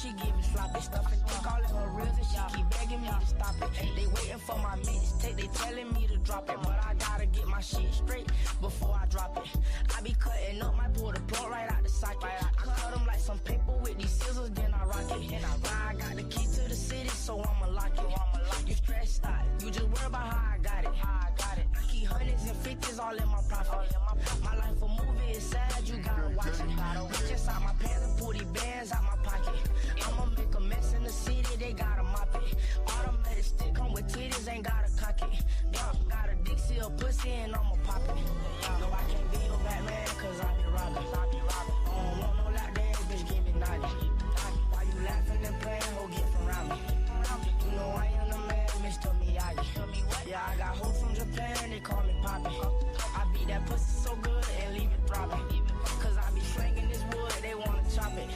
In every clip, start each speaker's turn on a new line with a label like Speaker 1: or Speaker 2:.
Speaker 1: she give it sloppy. Stuffing thick all in her reels and she keep begging me to stop it. They waiting for my mixtape, they telling me to drop it. But I gotta get my shit straight before I drop it. I be cutting up, might pull the plug right out the socket. I cut them like some paper with these scissors, then I rock it. Now I got the key to the city, so I'ma lock it. You stressed out, you just worry about how I got it. I keep hundreds and fifties all in my profit. My life a movie, it's sad, you gotta watch it. Reach inside my pants and pull these bands out my pocket. I'ma make a mess in the city, they gotta mop it. Automatic stick come with titties, ain't gotta cock it. Got a Dixie, a pussy, and I'ma pop it. No, I can't be your Batman, cause I be robbing. I don't want no lap dance, bitch, give me naughty. Why you laughing and playing, ho, get from around me. You know I am the man, Mr. Miyagi. Yeah, I got hoes from Japan, they call me Poppy. I beat that pussy so good and leave it throbbing. Cause I be slinging this wood, they wanna chop it.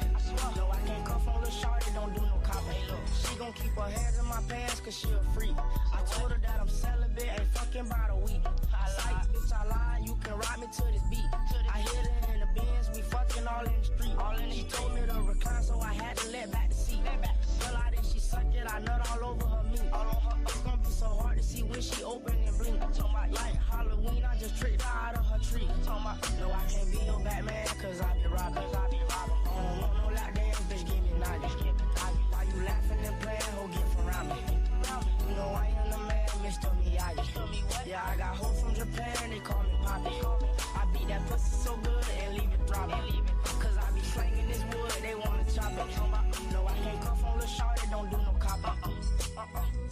Speaker 1: No, I can't cuff on the shorty, don't do no copping. She gon' keep her hands in my pants cause she a freak. I told her that I'm celibate, ain't fucking by the week. Like, bitch, I lie, you can ride me to this beat. I hit her in the Benz, we fucking all in the street. She told me to recline, so I had to let back the seat. Well, I did, she sucked it, I nut all over her meat. It's gonna be so hard to see when she open and blink. Like Halloween, I just tricked her out of her tree. No, I can't be your Batman, cause I be robbing. I don't want no lap dance, bitch, give me naughty. Why you laughing and playing, ho, get from around me. You know I am the man, Mr. Miyagi. Yeah, I got hoes from Japan, they call me Poppy. I beat that pussy so good and leave it throbbing. Cause I be slanging this wood, they wanna chop it. No, I can't cuff on the shorty, don't do no copper.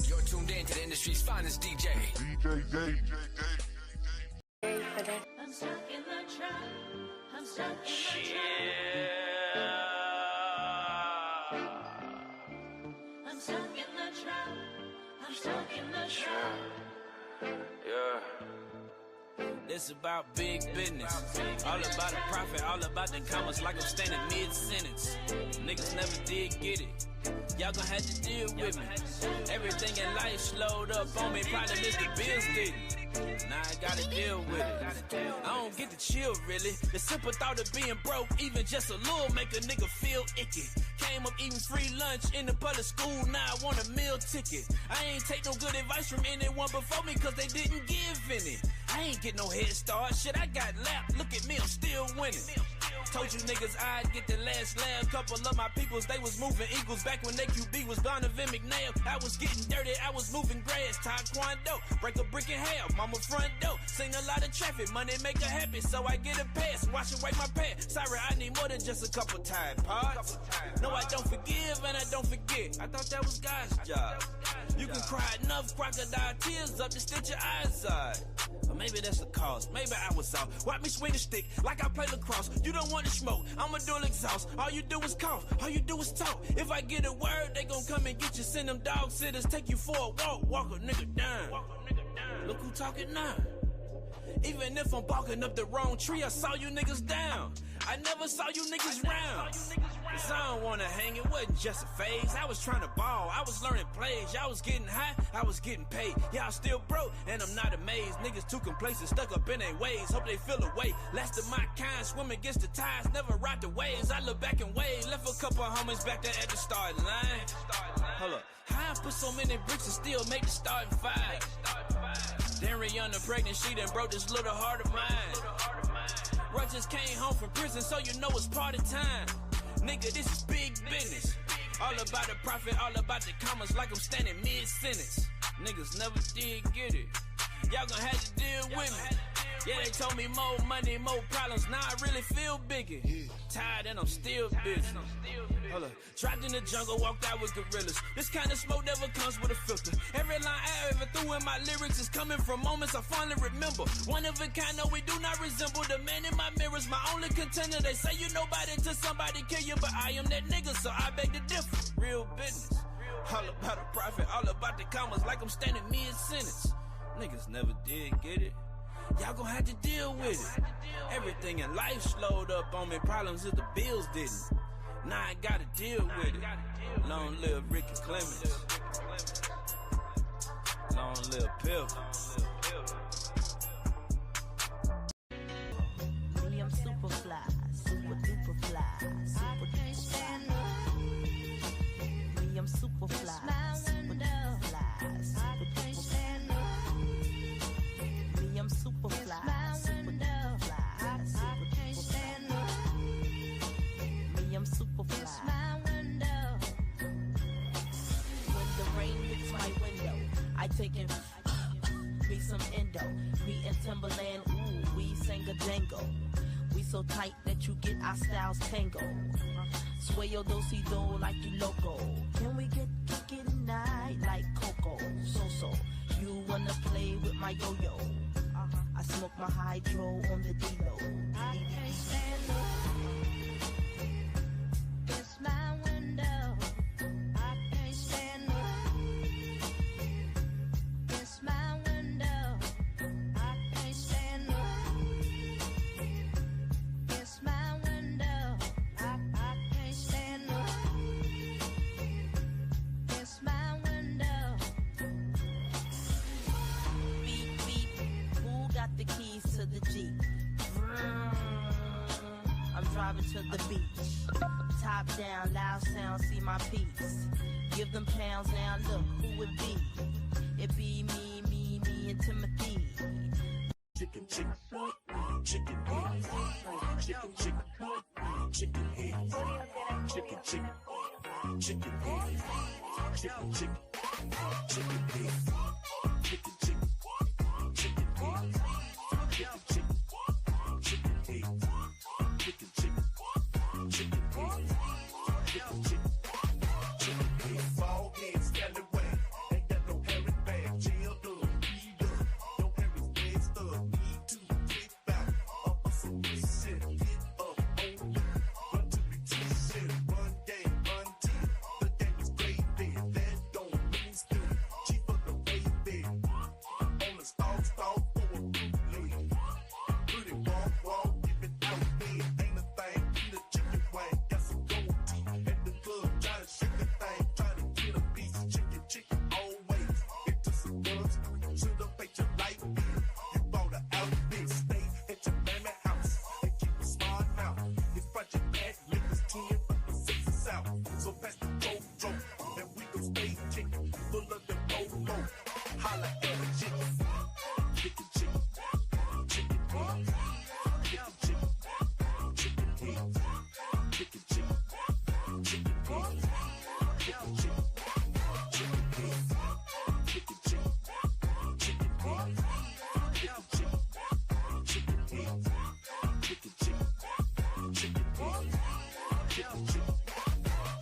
Speaker 2: You're tuned in to the industry's finest DJ.
Speaker 3: I'm stuck in the trap. I'm stuck in the trap. I'm stuck in the trap. I'm stuck in the trap.
Speaker 4: Yeah. This about big business. All about the profit, all about the commas like I'm standing mid-sentence. Niggas never did get it. Y'all gon' have to deal with me. Everything in life slowed up on me. Probably missed the bills didn't. Now I gotta deal with it. I don't get the chill really. The simple thought of being broke, even just a little, make a nigga feel icky. Came up eating free lunch in the public school, now I want a meal ticket. I ain't take no good advice from anyone before me, cause they didn't give any. I ain't get no head start, shit I got lapped. Look at me, I'm still winning. Told you niggas I'd get the last laugh. Couple of my peoples, they was moving eagles back when they QB was Donovan McNair. I was getting dirty, I was moving grass. Taekwondo, break a brick in half, mama front door. Seen a lot of traffic, money make her happy, so I get a pass. Wash away my past. Sorry, I need more than just a couple Tide Pods. No, I don't forgive and I don't forget. I thought that was God's job. You can cry enough crocodile tears up to stitch your eyes out. Or maybe that's the cause, maybe I was off. Watch me swing the stick like I play lacrosse. You don't want to smoke, I'ma dual exhaust. All you do is cough, all you do is talk. If I get a word, they gon' come and get you. Send them dog sitters, take you for a walk. Walk a nigga down. Look who talking now. Even if I'm barking up the wrong tree, I saw you niggas down. I never saw you niggas round. Cause I don't wanna hang, it wasn't just a phase. I was trying to ball, I was learning plays. Y'all was getting high, I was getting paid. Y'all still broke, and I'm not amazed. Niggas too complacent, stuck up in their ways. Hope they feel away. Last of my kind, swim against the tides. Never ride the waves, I look back and wave. Left a couple homies back there at the starting line. Hold up, how I put so many bricks and still make the starting five? Then Rihanna pregnant, she done broke this little heart of mine. Russ just came home from prison, so you know it's party time. Nigga, this is big business. All about the profit, all about the commas, like I'm standing mid-sentence. Niggas never did get it. Y'all gon' have to deal with me. Yeah, they told me more money, more problems. Now I really feel bigger. Tired and I'm still busy. Hold up. Trapped in the jungle, walked out with gorillas. This kind of smoke never comes with a filter. Every line I ever threw in my lyrics is coming from moments I finally remember. One of a kind, no, we do not resemble. The man in my mirror's my only contender. They say you nobody till somebody kill you, but I am that nigga, so I beg to differ. Real business. All about the profit, all about the commas, like I'm standing mid-sentence. Niggas never did get it. Y'all gon' have to deal with it. Everything in life slowed up on me. Problems if the bills didn't. Now I gotta deal with it. Long live Ricky Clemens. Long live Piff.
Speaker 5: William Superfly, super duper fly, super duper fly. I taking me some endo. Me and Timberland, ooh, we sang a jango. We so tight that you get our styles tango. Sway your do-si-do like you loco. Can we get kickin' tonight like Coco? So, you wanna play with my yo-yo? I smoke my hydro on the D-Lo.
Speaker 3: I can't stand up. It's my window. I can't stand up. It's my window. I can't stand up. It's my window. I can't stand up. It's my window.
Speaker 5: Beep, beep, who got the keys to the Jeep? I'm driving to the beach. Top down, loud sound, see my piece. Give them pounds now, look who it be. It be me, and Timothy.
Speaker 6: Chicken, chicken, chicken head, chicken, chicken, chicken head, chicken, chicken, chicken head, chicken, chicken, chicken head, chicken, chicken, chicken head, chicken, chicken, chicken head, chicken, chicken, chicken head, chicken, chicken, chicken head. Bald head, scallywag, ain't got no hair in bag, jail up, weed up, your hair is messed up, need to get back, up a some shit, get up on you, run to the T-shit, run game, run team, the game is great, that don't mean still, chief of the baby, on the stalk for a bootleg, pretty walk, give it out there, ain't a thing, eat a chicken wing, got some gold teeth, at the club, try to shake the thing, try to get a piece, chicken, always, into some guns, should've paid your light bill, you bought an outfit, stay at your mammy house, and keep a smart mouth, it's Project Bad, niggas 10, but the 6 is out, so pass the dope, and we gon' stay chicken, full of the mo-mo, holla at a chicken, chicken, chicken, chicken head, chicken, chicken, chicken head, chicken, chicken, chicken head, chicken, chicken, chicken head, chicken, chicken, chicken head, chicken, chicken, chicken head, chicken, chicken, chicken head, chicken, chicken,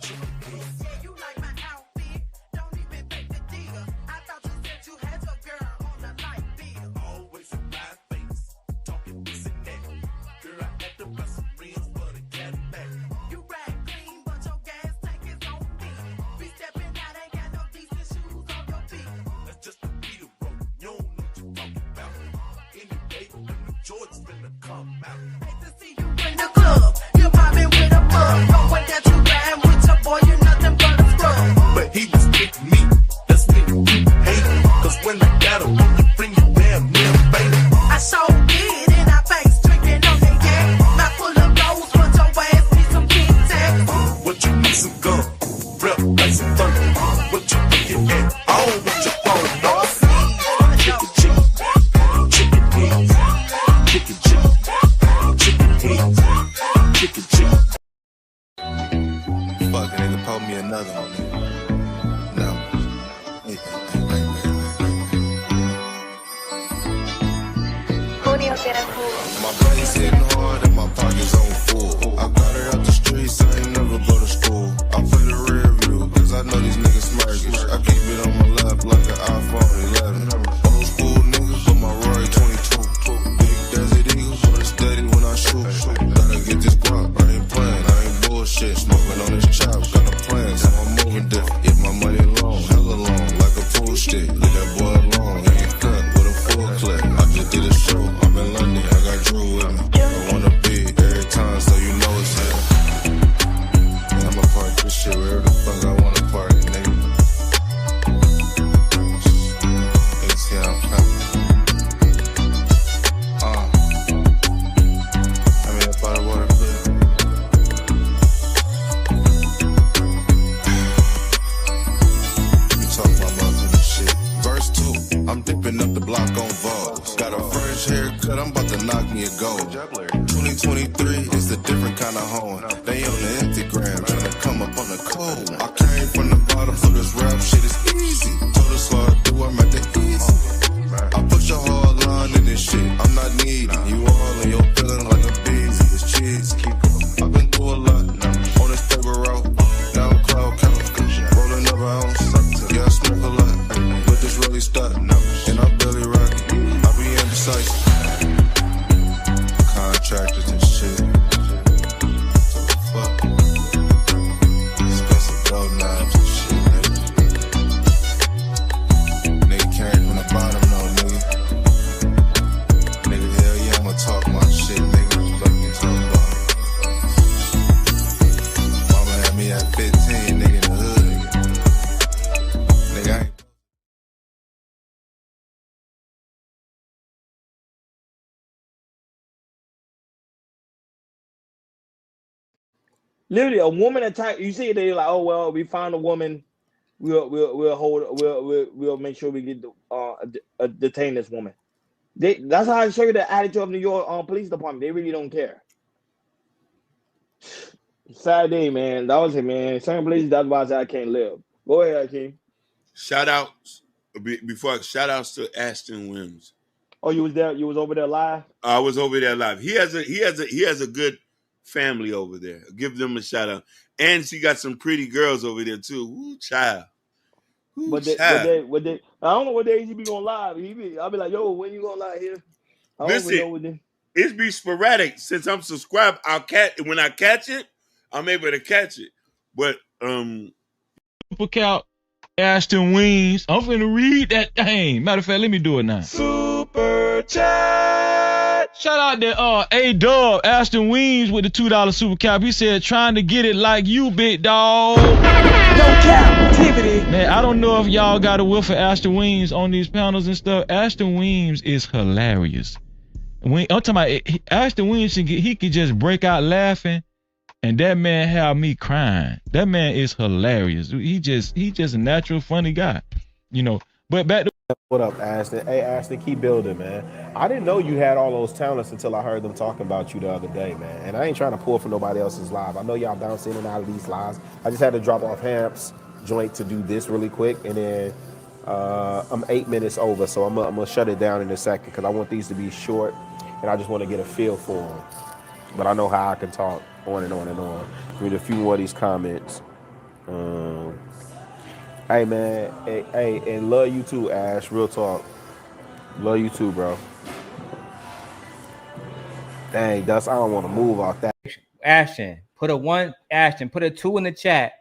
Speaker 6: chicken head.
Speaker 7: Yeah, you like my outfit. Don't even fake the deal. I thought you said you had your girl on the light bill.
Speaker 6: Always in my face, talking this and that. Girl, I had to buy some rims for the Cadillac.
Speaker 7: You ride clean, but your gas tank is on me. Be stepping out, ain't got no decent shoes on your feet.
Speaker 6: That's just a beat road. You don't know what you're talking about. Any day, the new Jordans finna come out.
Speaker 7: Hate to see you in the club. You mobbing with a mug. Knowing that you riding with your boy, you nothing but a scrub.
Speaker 6: But he was with me. That's when you hate. Cause when I got him, you bring your damn near, baby.
Speaker 7: I show did in our face, drinking on the yak. Not full of goals, but your ass need some Kit Kat.
Speaker 6: What you need some gum? Rep like some thunder. What you looking at? I don't want your phone, no. Chicken, chicken, chicken head. Chicken, chicken, chicken head. Chicken, chicken.
Speaker 8: Fuck, nigga, pull me another one. No. Hey. My body's hitting hard and my pockets on full. I got it out the streets, I ain't never go to school. I'm from the rear view, cause I know these niggas smirkish. I keep it on my lap like an iPhone 11. Old school niggas, but my Roy 22. Big Desert Eagle, but it's steady when I shoot. Gotta get this guap, I ain't playing, I ain't bullshit. Smoking on this chop, got a plan, so I'm moving different. If my money long, hella long, like a pool stick. Leave that boy alone, he ain't cut with a full clip. I just did a show, I'm in London, I got Drew with me. I wanna be every time, so you know it's here. I'ma park this shit wherever the fuck I wanna park it, nigga. You see how I'm coming? I mean, up out of water, please. You talking about motherfucking shit. Verse 2, I'm dipping up the block on Vogue. Got a fresh haircut, I'm about to knock me a gold. 2023 is a different kind of home. They on the Instagram, tryna come up on the cold. I came from the bottom, so this rap shit is easy. Told us what I do, I'm at the
Speaker 9: Literally, a woman attack. You see, they like, oh well, we found a woman. We'll hold. We'll make sure we get detain this woman. That's how I show you the attitude of New York police department. They really don't care. Sad day, man. That was it, man. Certain places, that's why I said I can't live. Go ahead, Akeem.
Speaker 10: Shout outs shout outs to Ashton Williams.
Speaker 9: Oh, you was there. You was over there live.
Speaker 10: I was over there live. He has a good family over there. Give them a shout out. And she got some pretty girls over there too. Ooh, child. Ooh,
Speaker 9: But they, I don't know what days he be going live. I'll be like, yo, when you going live here? I don't even know what they.
Speaker 10: It's be sporadic. Since I'm subscribed, when I catch it, I'm able to catch it. But
Speaker 11: Super Cal Ashton Wings. I'm finna read that thing. Matter of fact, let me do it now.
Speaker 12: Super chat.
Speaker 11: Shout out to A-Dub, Ashton Wings with the $2 super cap. He said, trying to get it like you, big dog.
Speaker 12: No captivity.
Speaker 11: Man, I don't know if y'all got a whiff of Ashton Wings on these panels and stuff. Ashton Wings is hilarious. I'm talking about Ashton Wings, he could just break out laughing, and that man have me crying. That man is hilarious. He just a natural funny guy, you know. But back to
Speaker 13: what up, Ashton? Hey, Ashton, keep building, man. I didn't know you had all those talents until I heard them talking about you the other day, man. And I ain't trying to pull from nobody else's live. I know y'all bounce in and out of these lives. I just had to drop off Hamp's joint to do this really quick, and then I'm 8 minutes over, so I'm gonna shut it down in a second because I want these to be short, and I just want to get a feel for them. But I know how I can talk on and on and on. Read a few more of these comments. Hey, man. Hey, and love you too, Ash. Real talk. Love you too, bro. Dang, Dust, I don't want to move off that.
Speaker 14: Ashton, put a 2 in the chat.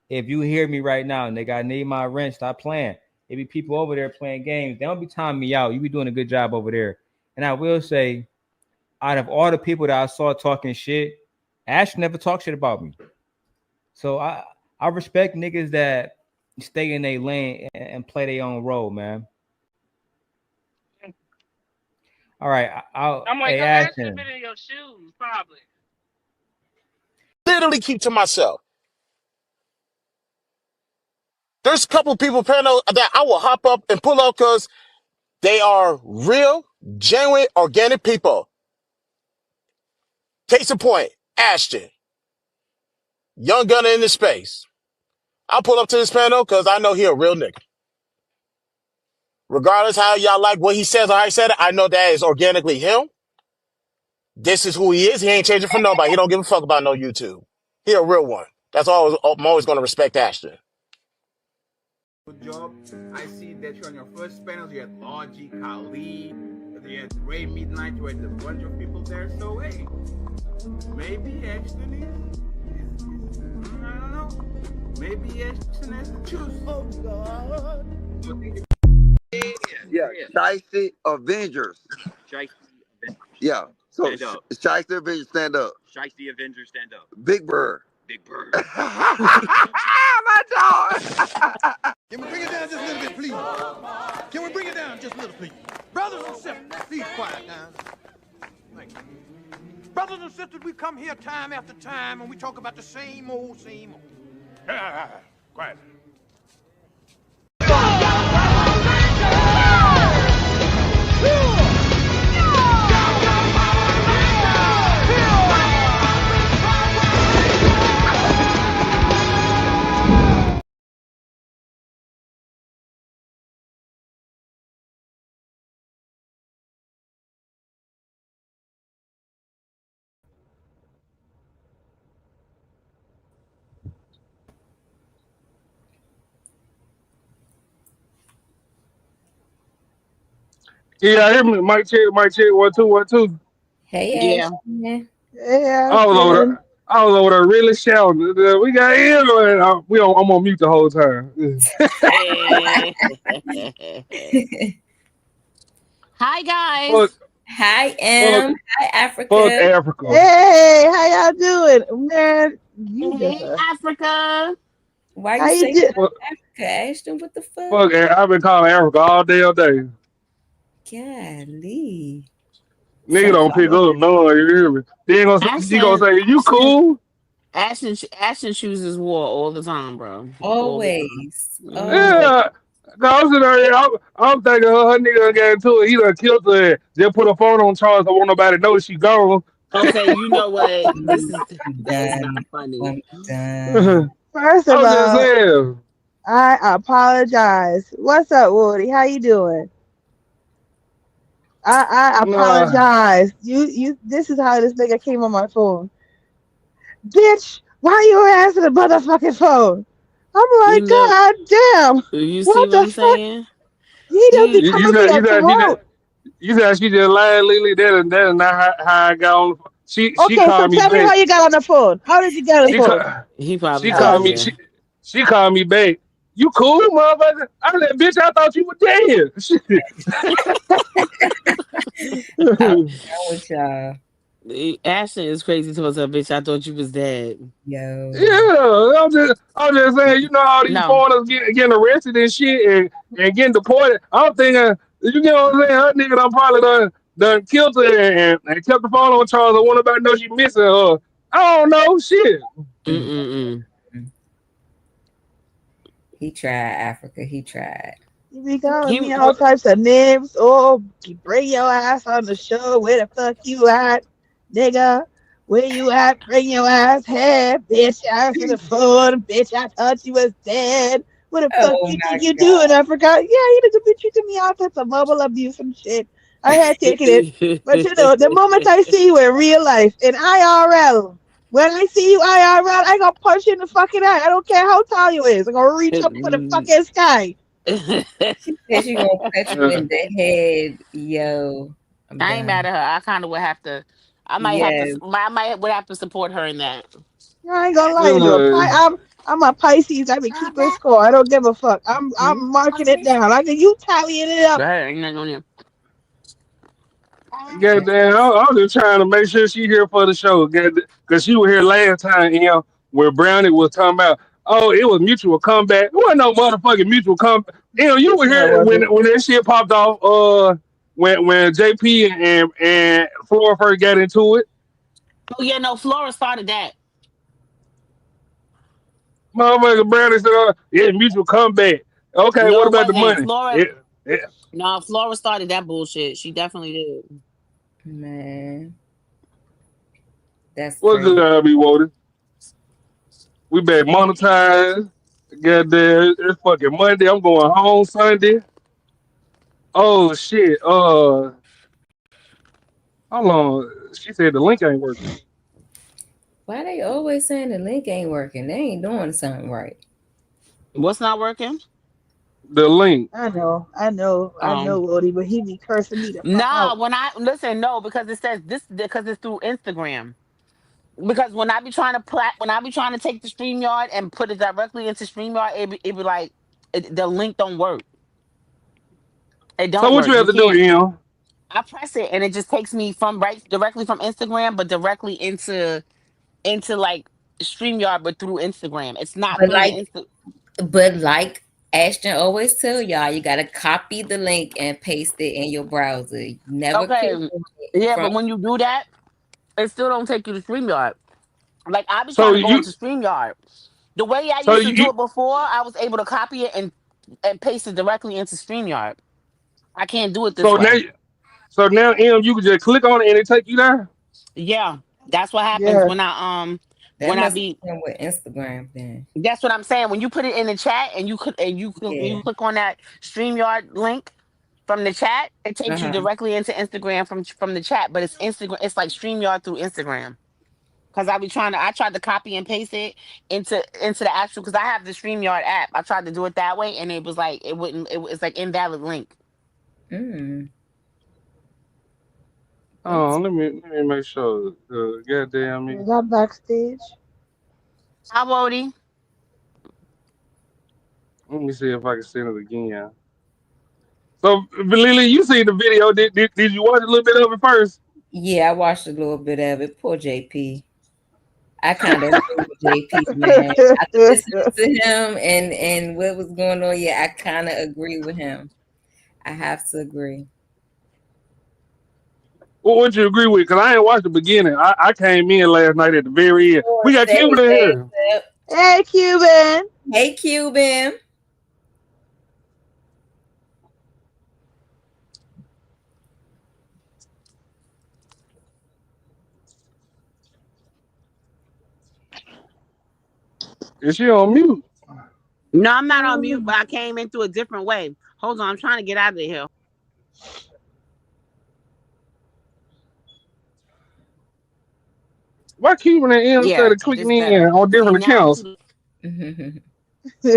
Speaker 14: If you hear me right now, nigga, I need my rent. Stop playing. There be people over there playing games. They don't be timing me out. You be doing a good job over there. And I will say, out of all the people that I saw talking shit, Ashton never talked shit about me. So I respect niggas that stay in their lane and play their own role, man. All right,
Speaker 15: I'm like,
Speaker 14: hey,
Speaker 15: I should
Speaker 14: Ashton.
Speaker 15: have been in your shoes, probably.
Speaker 16: Literally keep to myself. There's a couple of people panel that I will hop up and pull up because they are real, genuine, organic people. Case in point, Ashton, young gunner in the space. I'll pull up to this panel because I know he a real nigga. Regardless how y'all like what he says or how he said it, I know that is organically him. This is who he is. He ain't changing for nobody. He don't give a fuck about no YouTube. He a real one. That's all. I'm always going to respect Ashton.
Speaker 17: Good job. I see that you're on your first panels. You had Logic, Kali, you had Ray Midnight, you had a bunch of people there. So hey, maybe Ashton is I don't know. Maybe Ashton has to choose. Oh God.
Speaker 18: Yeah, Shiesty Avengers.
Speaker 19: Shiesty Avengers.
Speaker 18: Yeah. So
Speaker 19: Stand up.
Speaker 18: Shiesty Avengers, stand up.
Speaker 19: Shiesty Avengers, stand up.
Speaker 18: Big Bird.
Speaker 19: Big Bird.
Speaker 18: My dog.
Speaker 20: Can we bring it down just a little bit, please? Can we bring it down just a little, please? Brothers and sisters, please quiet down. Thank you. Brothers and sisters, we come here time after time and we talk about the same old. Quiet.
Speaker 21: Yeah, hear me. Mic check, 1 2 1 2.
Speaker 22: Hey,
Speaker 21: Yeah.
Speaker 22: Ashton.
Speaker 21: I was over there really shouting. We got in, and I'm on mute the whole time.
Speaker 23: Hi guys.
Speaker 21: Fuck.
Speaker 22: Hi, Em. Hi, Africa.
Speaker 21: Fuck Africa.
Speaker 24: Hey, how y'all doing, man?
Speaker 23: Hey, Africa.
Speaker 22: Why
Speaker 24: How
Speaker 22: you
Speaker 24: you
Speaker 22: saying
Speaker 24: do-
Speaker 22: Africa, Ashton? What the fuck?
Speaker 21: Fuck, I've been calling Africa all day.
Speaker 22: Golly.
Speaker 21: Nigga don't pick up none. You hear me? They ain't gonna say you cool.
Speaker 23: Ashton chooses war all the time, bro. All the time.
Speaker 22: Always.
Speaker 23: Hmm.
Speaker 22: Always.
Speaker 21: Yeah. Cause I'm sitting there, I'm thinking her nigga done got into it. He done killed her. Just put her phone on charge. Don't want nobody to know she gone.
Speaker 23: Okay, you know what?
Speaker 22: I'm
Speaker 23: That is not
Speaker 22: done.
Speaker 23: funny.
Speaker 22: I'm done.
Speaker 21: I
Speaker 24: First of
Speaker 21: was just
Speaker 24: all,
Speaker 21: saying.
Speaker 24: I apologize. What's up, Woody? How you doing? I
Speaker 21: Nah.
Speaker 24: apologize. This is how this nigga came on my phone. Bitch, why you answer the motherfucking phone? I'm
Speaker 23: You
Speaker 24: like,
Speaker 23: know,
Speaker 24: God damn.
Speaker 23: you see
Speaker 24: What
Speaker 23: what
Speaker 24: the
Speaker 23: I'm
Speaker 24: fuck?
Speaker 23: saying?
Speaker 24: He don't be
Speaker 23: He,
Speaker 21: You
Speaker 24: coming to
Speaker 21: said you
Speaker 24: your
Speaker 21: said she just
Speaker 24: throat.
Speaker 21: you said she just lied, Lily. That is not how I got on. She
Speaker 24: Okay, so
Speaker 21: called me
Speaker 24: tell me
Speaker 21: back.
Speaker 24: how you got on the phone. How did you get on the
Speaker 21: She
Speaker 24: phone?
Speaker 21: ca-
Speaker 23: he probably
Speaker 21: she
Speaker 24: Tell
Speaker 21: called
Speaker 24: us.
Speaker 21: me.
Speaker 23: did.
Speaker 21: She called me back. You cool, motherfucker? I said, bitch, I thought you were dead. Shit.
Speaker 22: I'm done with y'all.
Speaker 23: Ashton is crazy to myself, bitch. I thought you was dead.
Speaker 22: Yo.
Speaker 21: Yeah, I'm just saying, you know, all these
Speaker 23: No.
Speaker 21: foreigners getting arrested and shit and getting deported. I'm thinking, you know what I'm saying? Her nigga done probably done killed her and kept the phone on charge. I want nobody to know she missing her. I don't know, shit.
Speaker 22: Mm.
Speaker 23: Mm-mm-mm.
Speaker 22: He tried, Africa. He tried.
Speaker 24: You be calling
Speaker 23: He
Speaker 24: me all types of names. Oh, you bring your ass on the show. Where the fuck you at, nigga? Where you at? Bring your ass here, bitch. Answer the phone, bitch. I thought you was dead. What the fuck
Speaker 22: Oh
Speaker 24: you
Speaker 22: my
Speaker 24: think you
Speaker 22: God.
Speaker 24: doing, Africa? Yeah, you nigga be treating me all types of verbal abuse and shit. I had taken it. But you know, the moment I see you in real life, in IRL, when I see you IRL, I gonna punch you in the fucking eye. I don't care how tall you is. I'm gonna reach up for the fucking sky.
Speaker 22: She said she gonna punch you in the head. Yo. I'm
Speaker 23: I ain't
Speaker 22: done.
Speaker 23: mad at her. I kind of would have to.
Speaker 22: Yes.
Speaker 23: Would have to support her in that.
Speaker 24: Yeah, I ain't gonna lie to you.
Speaker 21: Uh,
Speaker 24: I'm a Pisces. I be keeping score. I don't give a fuck.
Speaker 23: Hmm?
Speaker 24: I'm marking it down. Like you tallying it
Speaker 23: Go
Speaker 24: up.
Speaker 23: ahead. Ain't nothing on you.
Speaker 21: Goddamn, I'm just trying to make sure she here for the show. Because she was here last time, where Brownie was talking about, oh, it was mutual comeback. There wasn't no motherfucking mutual comeback. You were
Speaker 24: No, it
Speaker 21: here when
Speaker 24: wasn't.
Speaker 21: that shit popped off, when JP and Flora first got into it.
Speaker 23: Oh yeah, no. Flora started that.
Speaker 21: Motherfucker Brownie said, yeah, mutual comeback. Okay, what
Speaker 23: No, it
Speaker 21: about the
Speaker 23: wasn't.
Speaker 21: money?
Speaker 23: Flora.
Speaker 21: Yeah.
Speaker 23: No, Flora started that bullshit. She definitely did.
Speaker 22: Man, that's
Speaker 21: What's
Speaker 22: crazy.
Speaker 21: good, Abby Woden? We back monetized. Goddamn, it's fucking Monday. I'm going home Sunday. Oh shit. How long? She said the link ain't working.
Speaker 22: Why they always saying the link ain't working? They ain't doing something right.
Speaker 23: What's not working?
Speaker 21: The link.
Speaker 24: I know, Lodi, but he be cursing me the fuck
Speaker 23: Nah.
Speaker 24: out.
Speaker 23: When I listen, no, because it says this because it's through Instagram. Because when I be trying to take the StreamYard and put it directly into StreamYard, it be like the link don't work. It
Speaker 21: So
Speaker 23: don't
Speaker 21: what you
Speaker 23: work.
Speaker 21: have
Speaker 23: You
Speaker 21: to do,
Speaker 23: can't.
Speaker 21: Em?
Speaker 23: I press it and it just takes me from right directly from Instagram, but directly into like StreamYard, but through Instagram. It's not
Speaker 22: But
Speaker 23: through the
Speaker 22: like,
Speaker 23: Insta.
Speaker 22: but like Ashton always tell y'all, you gotta copy the link and paste it in your browser. Never click
Speaker 23: Okay,
Speaker 22: on it
Speaker 23: yeah,
Speaker 22: from.
Speaker 23: but when you do that, it still don't take you to StreamYard. Like I be
Speaker 21: So
Speaker 23: trying to go
Speaker 21: you
Speaker 23: into StreamYard. The way I
Speaker 21: so
Speaker 23: used to do
Speaker 21: you
Speaker 23: it before, I was able to copy it and paste it directly into StreamYard. I can't do it this
Speaker 21: so now
Speaker 23: way.
Speaker 21: so now Em, you can just click on it and it take you there.
Speaker 23: Yeah, that's what happens
Speaker 24: Yeah.
Speaker 22: That
Speaker 23: when I
Speaker 22: must
Speaker 23: be.
Speaker 22: have been with Instagram then.
Speaker 23: That's what I'm saying. When you put it in the chat and you
Speaker 22: Yeah.
Speaker 23: click on that StreamYard link from the chat, it takes you
Speaker 22: Uh-huh.
Speaker 23: directly into Instagram from the chat. But it's Instagram. It's like StreamYard through Instagram. Cause I tried to copy and paste it into the actual. Cause I have the StreamYard app. I tried to do it that way, and it was like it wouldn't. It was like invalid link.
Speaker 22: Mm.
Speaker 21: Oh,
Speaker 22: That's
Speaker 21: let me make sure. Goddamn me.
Speaker 24: Was I backstage?
Speaker 23: How Wody?
Speaker 21: Let me see if I can send it again. So, Lily, you see the video? Did you watch a little bit of it first?
Speaker 22: yeah, I watched a little bit of it. Poor JP. I kind of agree with JP, man. After listening to him and what was going on, yeah, I kind of agree with him. I have to agree.
Speaker 21: What you agree with? Because I ain't watched the beginning. I came in last night at the very end.
Speaker 22: Or
Speaker 21: We got
Speaker 22: set
Speaker 21: Cuban
Speaker 22: his
Speaker 21: in
Speaker 22: ass
Speaker 21: here.
Speaker 22: up.
Speaker 24: Hey, Cuban.
Speaker 22: Hey, Cuban.
Speaker 21: Is she on mute?
Speaker 23: No, I'm not on mute, but I came in through a different way. Hold on, I'm trying to get out of here.
Speaker 21: Why Cuban and M
Speaker 23: Yeah,
Speaker 21: started clicking
Speaker 23: this
Speaker 21: in
Speaker 23: better.
Speaker 21: on
Speaker 23: See,
Speaker 21: different
Speaker 23: now I'm
Speaker 21: accounts?
Speaker 23: too.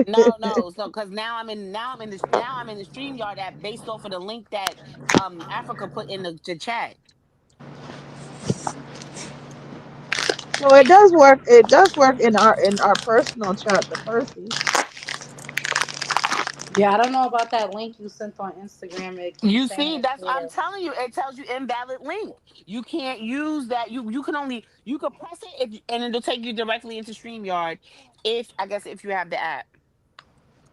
Speaker 23: No. So because now I'm in the StreamYard app based off of the link that Africa put in the chat.
Speaker 24: So it does work. It does work in our personal chat, the Percy.
Speaker 1: Yeah, I don't know about that link you sent on Instagram. It keeps
Speaker 23: You
Speaker 1: saying
Speaker 23: see,
Speaker 1: it's
Speaker 23: that's I'm
Speaker 1: there.
Speaker 23: telling you. It tells you invalid link. You can't use that. You can only you can press it and it'll take you directly into StreamYard. If I guess if you have the app,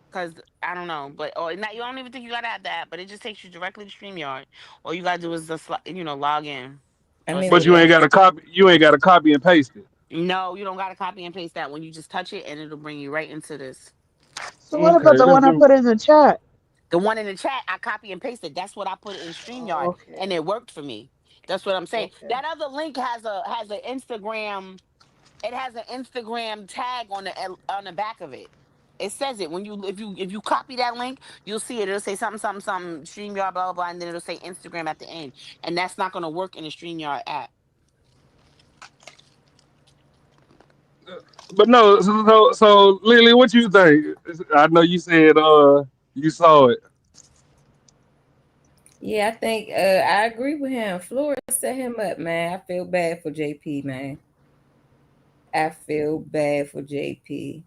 Speaker 23: because I don't know, but or not, you don't even think you gotta have the app, but it just takes you directly to StreamYard. All you gotta do is just log in
Speaker 22: I
Speaker 23: or
Speaker 22: mean,
Speaker 21: But
Speaker 23: say
Speaker 21: you ain't
Speaker 23: yes.
Speaker 21: got to copy. You ain't got to copy and paste it.
Speaker 23: No, you don't gotta copy and paste that. When you just touch it, and it'll bring you right into this.
Speaker 24: So what about
Speaker 21: Okay,
Speaker 24: the
Speaker 21: that's
Speaker 24: one I
Speaker 21: good.
Speaker 24: put in the chat?
Speaker 23: The one in the chat, I copy and pasted. That's what I put in
Speaker 24: Oh,
Speaker 23: StreamYard, and
Speaker 24: okay.
Speaker 23: it worked for me. That's what I'm saying.
Speaker 24: Okay.
Speaker 23: That other link has an Instagram. It has an Instagram tag on the back of it. It says it when you if you copy that link, you'll see it. It'll say something something something StreamYard blah blah blah, and then it'll say Instagram at the end, and that's not gonna work in the StreamYard app.
Speaker 21: But no, so Lily, what you think? I know you said you saw it.
Speaker 22: yeah, I think I agree with him. Flores set him up, man. I feel bad for JP, man. I feel bad for JP.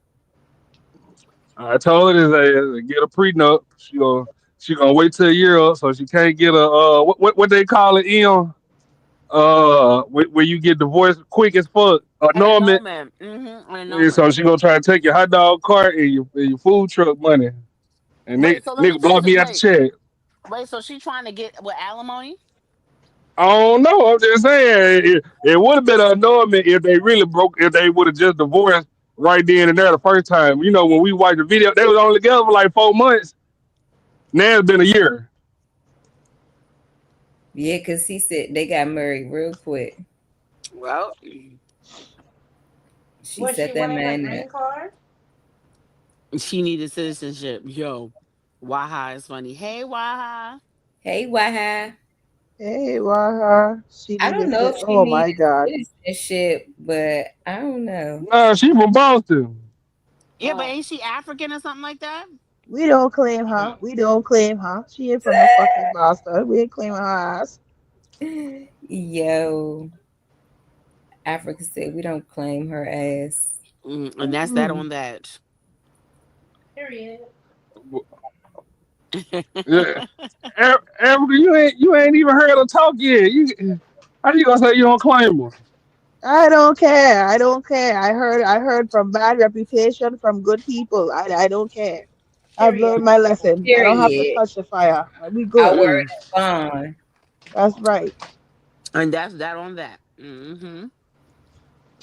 Speaker 21: I told her that get a prenup. She gonna wait till a year up, so she can't get a what they call it in where you get divorced quick as fuck
Speaker 23: An
Speaker 21: annulment.
Speaker 23: annulment. An
Speaker 21: And
Speaker 23: annulment.
Speaker 21: so she gonna try to take your hot dog cart and your food truck money, and
Speaker 23: Wait, so let me
Speaker 21: nigga
Speaker 23: tell you
Speaker 21: block
Speaker 23: the
Speaker 21: me out the
Speaker 23: wait.
Speaker 21: check.
Speaker 23: Wait, so she trying to get with alimony?
Speaker 21: I don't know. I'm just saying it would have been an annulment if they really broke. If they would have just divorced right then and there the first time. You know, when we watched the video, they was only together for like 4 months. Now it's been a year.
Speaker 22: Yeah, because he said they got married real quick.
Speaker 23: Well,
Speaker 22: She
Speaker 1: Was she
Speaker 22: set that
Speaker 1: wanting a
Speaker 22: man
Speaker 1: green
Speaker 22: up.
Speaker 1: card?
Speaker 23: she needed citizenship. Yo, Waha is funny. Hey, Waha.
Speaker 22: Hey, Waha.
Speaker 24: Hey, Waha. She
Speaker 22: I don't
Speaker 24: needed
Speaker 22: know
Speaker 24: to.
Speaker 22: if she
Speaker 24: Oh my
Speaker 22: needed
Speaker 24: God.
Speaker 22: citizenship, but I don't know.
Speaker 21: Nah, she from Boston.
Speaker 23: Yeah, but ain't she African or something like that?
Speaker 24: We don't claim her. We don't claim her. She ain't from no fucking Boston. We ain't claiming her ass.
Speaker 22: Yo, Africa said we don't claim her ass.
Speaker 23: And that's that
Speaker 24: Mm-mm.
Speaker 23: on that.
Speaker 1: Period.
Speaker 21: Yeah. Africa, you ain't even heard her talk yet. How you gonna say you don't claim her?
Speaker 24: I don't care. I don't care. I heard from bad reputation from good people. I don't care. I've
Speaker 1: Period.
Speaker 24: learned my lesson. I don't have to
Speaker 22: Period.
Speaker 24: touch the fire. We
Speaker 22: Our
Speaker 24: good.
Speaker 22: word
Speaker 23: Mm.
Speaker 22: is bond.
Speaker 24: That's right.
Speaker 23: And that's that on that.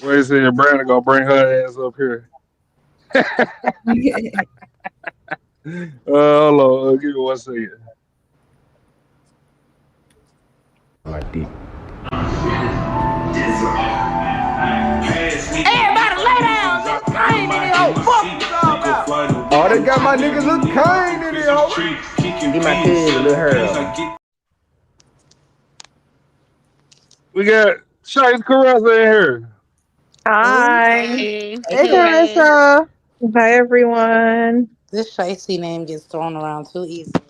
Speaker 21: Wait a second, Brandon gonna bring her ass up here. Hold on, give me 1 second.
Speaker 13: Like deep.
Speaker 7: Everybody lay down, look Kane in here, oh, fuck you all about.
Speaker 13: Oh, they got my nigga Lil Kane in here, ho. Get my kid, Lil Harold.
Speaker 21: We got Shice Caressa in here.
Speaker 2: Hi.
Speaker 23: Hey, hey,
Speaker 24: Hey,
Speaker 23: Caress.
Speaker 24: Carissa.
Speaker 2: Hi, everyone.
Speaker 1: This shicey name gets thrown around too easily.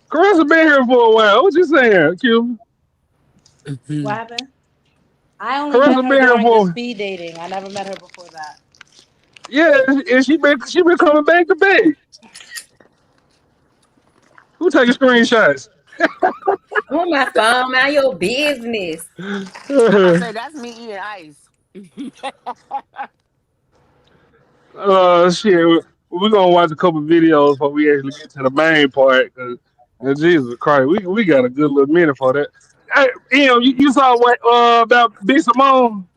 Speaker 21: Caressa been here for a while. What you saying, Q?
Speaker 1: What happened? I only met
Speaker 21: Caressa
Speaker 1: her
Speaker 21: been here
Speaker 1: during the
Speaker 21: for
Speaker 1: speed dating. I never met her before that.
Speaker 21: yeah, and she been coming back to back. Who taking screenshots?
Speaker 22: On my phone, mind your business.
Speaker 23: I'm about to say that's me eating ice.
Speaker 21: Shit. We're gonna watch a couple videos before we actually get to the main part. 'Cause And Jesus Christ, we got a good little minute for that. Hey, you saw what about Big Simone?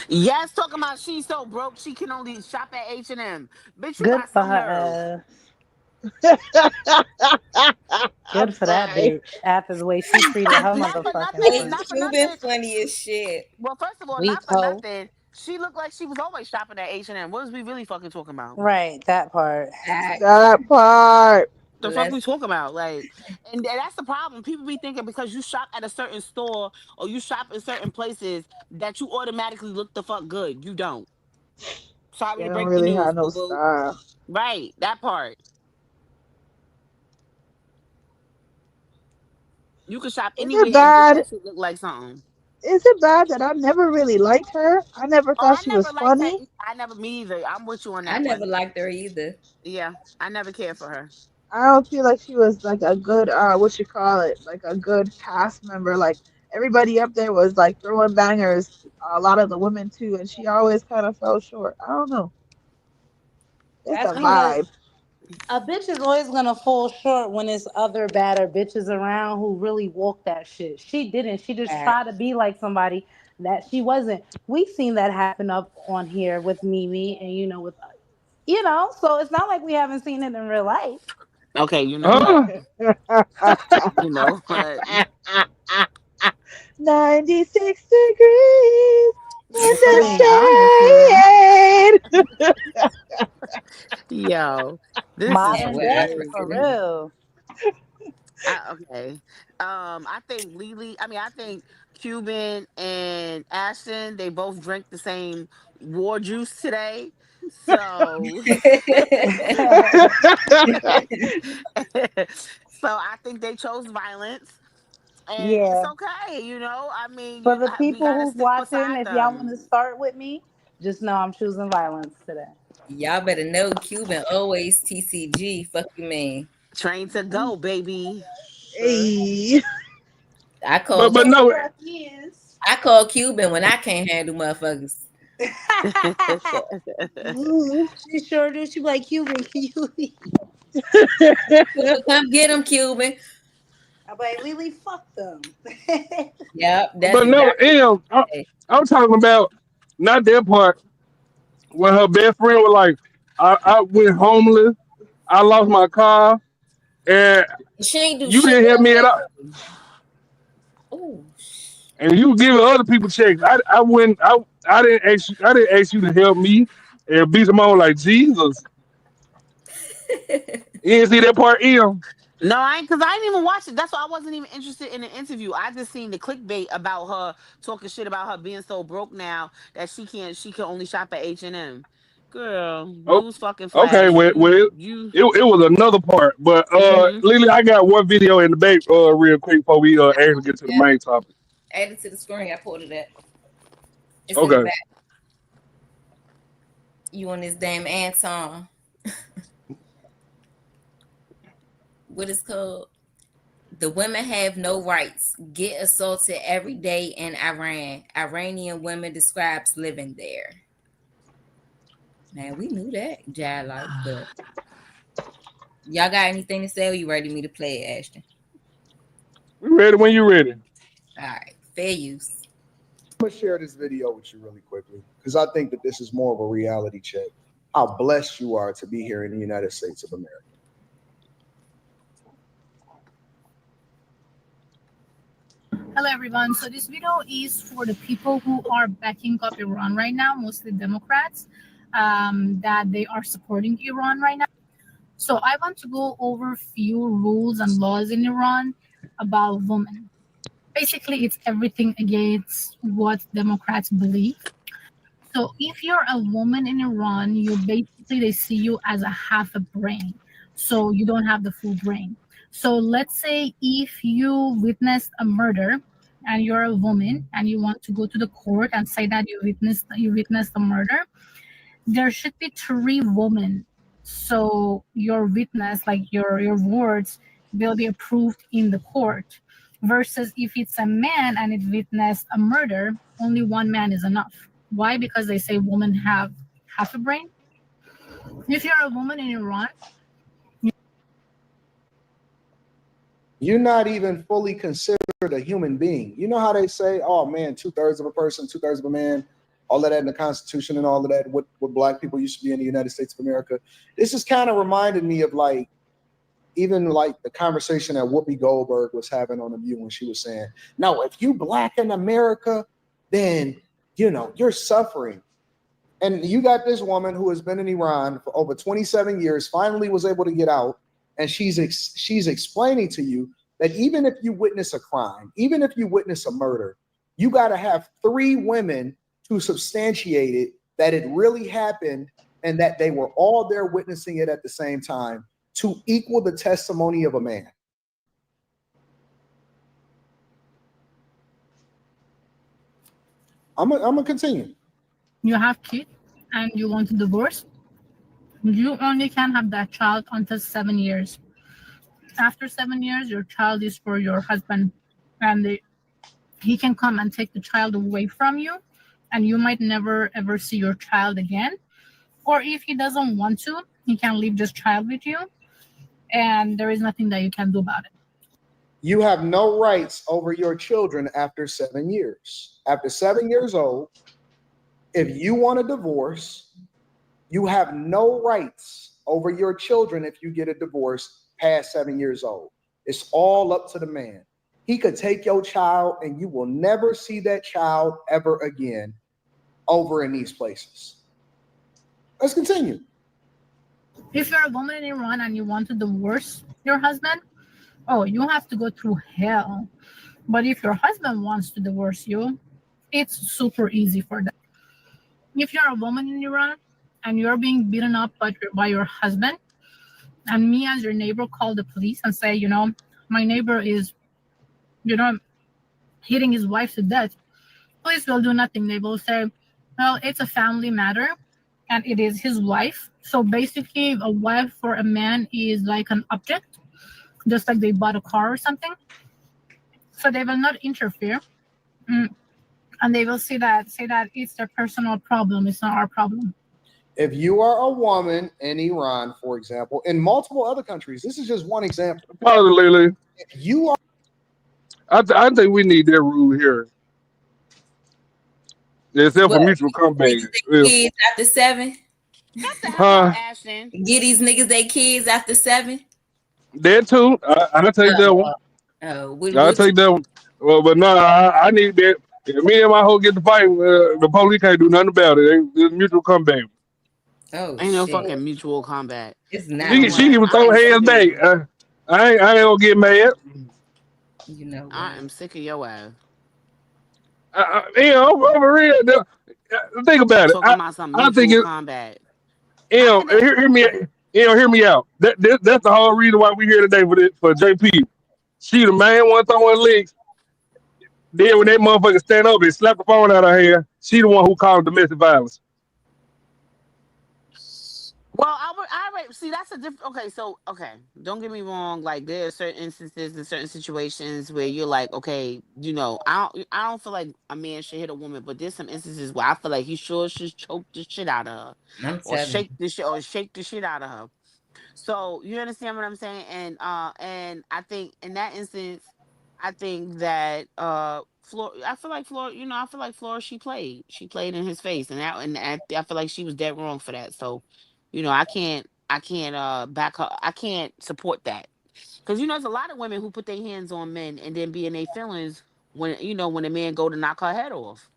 Speaker 23: Yes, talking about she's so broke she can only shop at H&M. Bitch, you
Speaker 1: Good
Speaker 23: got
Speaker 1: for
Speaker 23: some
Speaker 1: her
Speaker 23: nerve.
Speaker 24: I'm
Speaker 1: Good for that
Speaker 24: sorry.
Speaker 1: bitch. After the way she treated her
Speaker 23: Not for
Speaker 1: motherfucking
Speaker 23: nothing.
Speaker 22: Hey,
Speaker 1: friend.
Speaker 23: Not for
Speaker 22: Cuban
Speaker 23: nothing.
Speaker 22: funny as shit.
Speaker 23: Well, first of all,
Speaker 1: Weak
Speaker 23: not for
Speaker 1: hoe.
Speaker 23: nothing. She looked like she was always shopping at H&M. What is we really fucking talking about?
Speaker 1: Right, that part.
Speaker 22: Facts.
Speaker 24: That part.
Speaker 23: The fuck
Speaker 22: Let's
Speaker 23: we talking about? Like, and that's the problem. People be thinking because you shop at a certain store or you shop in certain places that you automatically look the fuck good. You don't. Sorry
Speaker 24: They
Speaker 23: to
Speaker 24: don't
Speaker 23: break the
Speaker 24: really
Speaker 23: news,
Speaker 24: have no
Speaker 23: boo boo.
Speaker 24: style.
Speaker 23: Right, that part. You can shop
Speaker 24: Is it
Speaker 23: anywhere and get
Speaker 24: bad?
Speaker 23: that shit look like something.
Speaker 24: Is it bad that I never really liked her? I never
Speaker 23: Oh,
Speaker 24: thought
Speaker 23: I
Speaker 24: she was
Speaker 23: never liked her.
Speaker 24: funny.
Speaker 23: I never me either. I'm with you on
Speaker 22: I
Speaker 23: that
Speaker 22: never
Speaker 23: one.
Speaker 22: liked her either.
Speaker 23: Yeah, I never cared for her.
Speaker 24: I don't feel like she was like a good what you call it, like a good cast member. Like everybody up there was like throwing bangers, a lot of the women too, and she always kind of fell short. I don't know. It's
Speaker 1: That's
Speaker 24: a
Speaker 1: because
Speaker 24: vibe.
Speaker 1: a bitch is always gonna fall short when it's other badder bitches around who really walk that shit. She didn't. She just tried to
Speaker 22: Facts.
Speaker 1: be like somebody that she wasn't. We seen that happen up on here with Mimi and with so it's not like we haven't seen it in real life.
Speaker 23: Okay, you know what?
Speaker 21: Huh?
Speaker 23: You know what?
Speaker 24: 96 degrees in
Speaker 1: If we're
Speaker 24: the
Speaker 1: being honest here,
Speaker 24: shade.
Speaker 23: Yo, this is
Speaker 22: Man,
Speaker 1: modern day for
Speaker 22: whatever.
Speaker 23: crazy.
Speaker 1: real.
Speaker 23: Okay. I think Lily. I mean, I think Cuban and Ashton. They both drank the same war juice today. So, so I think they chose violence, and it's
Speaker 1: Yeah.
Speaker 23: okay. I mean,
Speaker 1: For the
Speaker 23: we
Speaker 1: people
Speaker 23: gotta
Speaker 1: who's
Speaker 23: stick
Speaker 1: watching,
Speaker 23: beside
Speaker 1: if y'all want to
Speaker 23: them.
Speaker 1: start with me, just know I'm choosing violence today.
Speaker 22: Y'all better know Cuban always TCG. Fuck you, man.
Speaker 23: Train to go, baby.
Speaker 24: Hey.
Speaker 22: I
Speaker 21: But
Speaker 22: call
Speaker 21: but no,
Speaker 1: Fuck yes.
Speaker 22: I call Cuban when I can't handle motherfuckers.
Speaker 24: Mm.
Speaker 1: She sure do. She be like, Cuban, can you leave?
Speaker 22: Cuban, come get him, Cuban.
Speaker 1: I'm like, Lily, fuck them.
Speaker 22: Yep, that's
Speaker 21: but no,
Speaker 22: exactly what I say.
Speaker 21: I'm talking about not that part when her best friend was like, I went homeless, I lost my car, and
Speaker 22: She ain't do
Speaker 21: you
Speaker 22: shit
Speaker 21: didn't
Speaker 22: to
Speaker 21: help
Speaker 22: her
Speaker 21: me at
Speaker 22: best
Speaker 21: all.
Speaker 22: friend. Oh,
Speaker 21: And you giving other people checks. I wouldn't. I didn't ask you. I didn't ask you to help me. And beat them on like Jesus. You didn't see that part, Em.
Speaker 23: No, I ain't, because I didn't even watch it. That's why I wasn't even interested in the interview. I just seen the clickbait about her talking shit about her being so broke now that she can only shop at H&M. Girl,
Speaker 21: Oh,
Speaker 23: news fucking
Speaker 21: okay.
Speaker 23: flash. You
Speaker 21: It was another part. But
Speaker 23: mm-hmm.
Speaker 21: Lily, I got one video in the back real quick before we actually get to the
Speaker 22: yeah.
Speaker 21: main topic.
Speaker 22: Add it to the screen. I pulled it up. It's in the
Speaker 21: Okay.
Speaker 22: back. You on this damn Anton. What is called? The women have no rights. Get assaulted every day in Iran. Iranian women describes living there. Man, we knew that, Jai like, but y'all got anything to say or you ready me to play it, Ashton?
Speaker 21: We ready when you ready.
Speaker 22: All right, fair use.
Speaker 3: I'm gonna share this video with you really quickly because I think that this is more of a reality check. How blessed you are to be here in the United States of America.
Speaker 4: Hello everyone. So this video is for the people who are backing up Iran right now, mostly Democrats, that they are supporting Iran right now. So I want to go over a few rules and laws in Iran about women. Basically, it's everything against what Democrats believe. So if you're a woman in Iran, they see you as a half a brain. So you don't have the full brain. So let's say if you witnessed a murder and you're a woman and you want to go to the court and say that you witnessed a murder, there should be three women. So your witness, like your words, will be approved in the court. Versus if it's a man and it witnessed a murder, only one man is enough. Why? Because they say women have half a brain. If you're a woman in Iran,
Speaker 3: You're not even fully considered a human being. You know how they say, oh man, 2/3 of a person, 2/3 of a man, all of that in the Constitution and all of that, what black people used to be in the United States of America. This is kind of reminded me of like, even like the conversation that Whoopi Goldberg was having on The View when she was saying, no, if you black in America, then, you're suffering. And you got this woman who has been in Iran for over 27 years, finally was able to get out, and she's explaining to you that even if you witness a crime, even if you witness a murder, you got to have 3 women to substantiate it, that it really happened and that they were all there witnessing it at the same time to equal the testimony of a man. I'm gonna continue.
Speaker 4: You have kids and you want to divorce, you only can have that child until 7 years. After 7 years, your child is for your husband, and he can come and take the child away from you, and you might never ever see your child again. Or if he doesn't want to, he can leave this child with you, and there is nothing that you can do about it.
Speaker 3: You have no rights over your children after 7 years. After 7 years old, if you want a divorce, you have no rights over your children if you get a divorce past 7 years old. It's all up to the man. He could take your child and you will never see that child ever again over in these places. Let's continue.
Speaker 4: If you're a woman in Iran and you want to divorce your husband, oh, you have to go through hell. But if your husband wants to divorce you, it's super easy for them. If you're a woman in Iran and you're being beaten up by your husband, and me as your neighbor call the police and say, my neighbor is, hitting his wife to death, police will do nothing. They will say, well, it's a family matter and it is his wife. So basically, a wife for a man is like an object, just like they bought a car or something. So they will not interfere. And they will say that it's their personal problem. It's not our problem.
Speaker 3: If you are a woman in Iran, for example, in multiple other countries, this is just one example.
Speaker 21: Lily.
Speaker 3: If you are,
Speaker 21: I think we need that rule here. Except for
Speaker 22: What?
Speaker 21: mutual comeback.
Speaker 22: Niggas they kids after 7?
Speaker 23: Shut the hell
Speaker 21: Huh?
Speaker 23: up, Ashton.
Speaker 22: Get these niggas they kids after 7?
Speaker 21: That too. I take that one. I
Speaker 22: What
Speaker 21: take that one. Well, but no, I need that. If me and my hoe get to fight, the police can't do nothing about it. It's mutual comeback.
Speaker 22: Oh
Speaker 23: Ain't no
Speaker 22: shit.
Speaker 23: fucking mutual combat.
Speaker 22: It's
Speaker 23: You
Speaker 22: not.
Speaker 23: know
Speaker 21: She
Speaker 23: what?
Speaker 21: even
Speaker 23: I
Speaker 21: throw
Speaker 23: am sick
Speaker 21: hands
Speaker 23: of
Speaker 21: back.
Speaker 23: you.
Speaker 21: I ain't gonna get mad.
Speaker 22: You know what?
Speaker 23: I am sick of your ass.
Speaker 21: Over real. Think about it.
Speaker 23: Talking about some
Speaker 21: I think
Speaker 23: mutual
Speaker 21: it.
Speaker 23: combat.
Speaker 21: Hear me. Hear me out. That's the whole reason why we here today for JP. She the main one throwing licks. Then when that motherfucker stand up and slap the phone out of her hand, she the one who caused domestic violence.
Speaker 23: Well, I see that's a different. Okay, so okay, don't get me wrong. Like there are certain instances and certain situations where you're like, okay, I don't feel like a man should hit a woman, but there's some instances where I feel like he sure should choke the shit out of her,
Speaker 22: I'm
Speaker 23: or
Speaker 22: telling
Speaker 23: shake the shit out of her. So you understand what I'm saying? And I think in that instance, I think that I feel like Flora she played in his face, I feel like she was dead wrong for that. So, I can't back her. I can't support that because there's a lot of women who put their hands on men and then be in their feelings when a man go to knock her head off.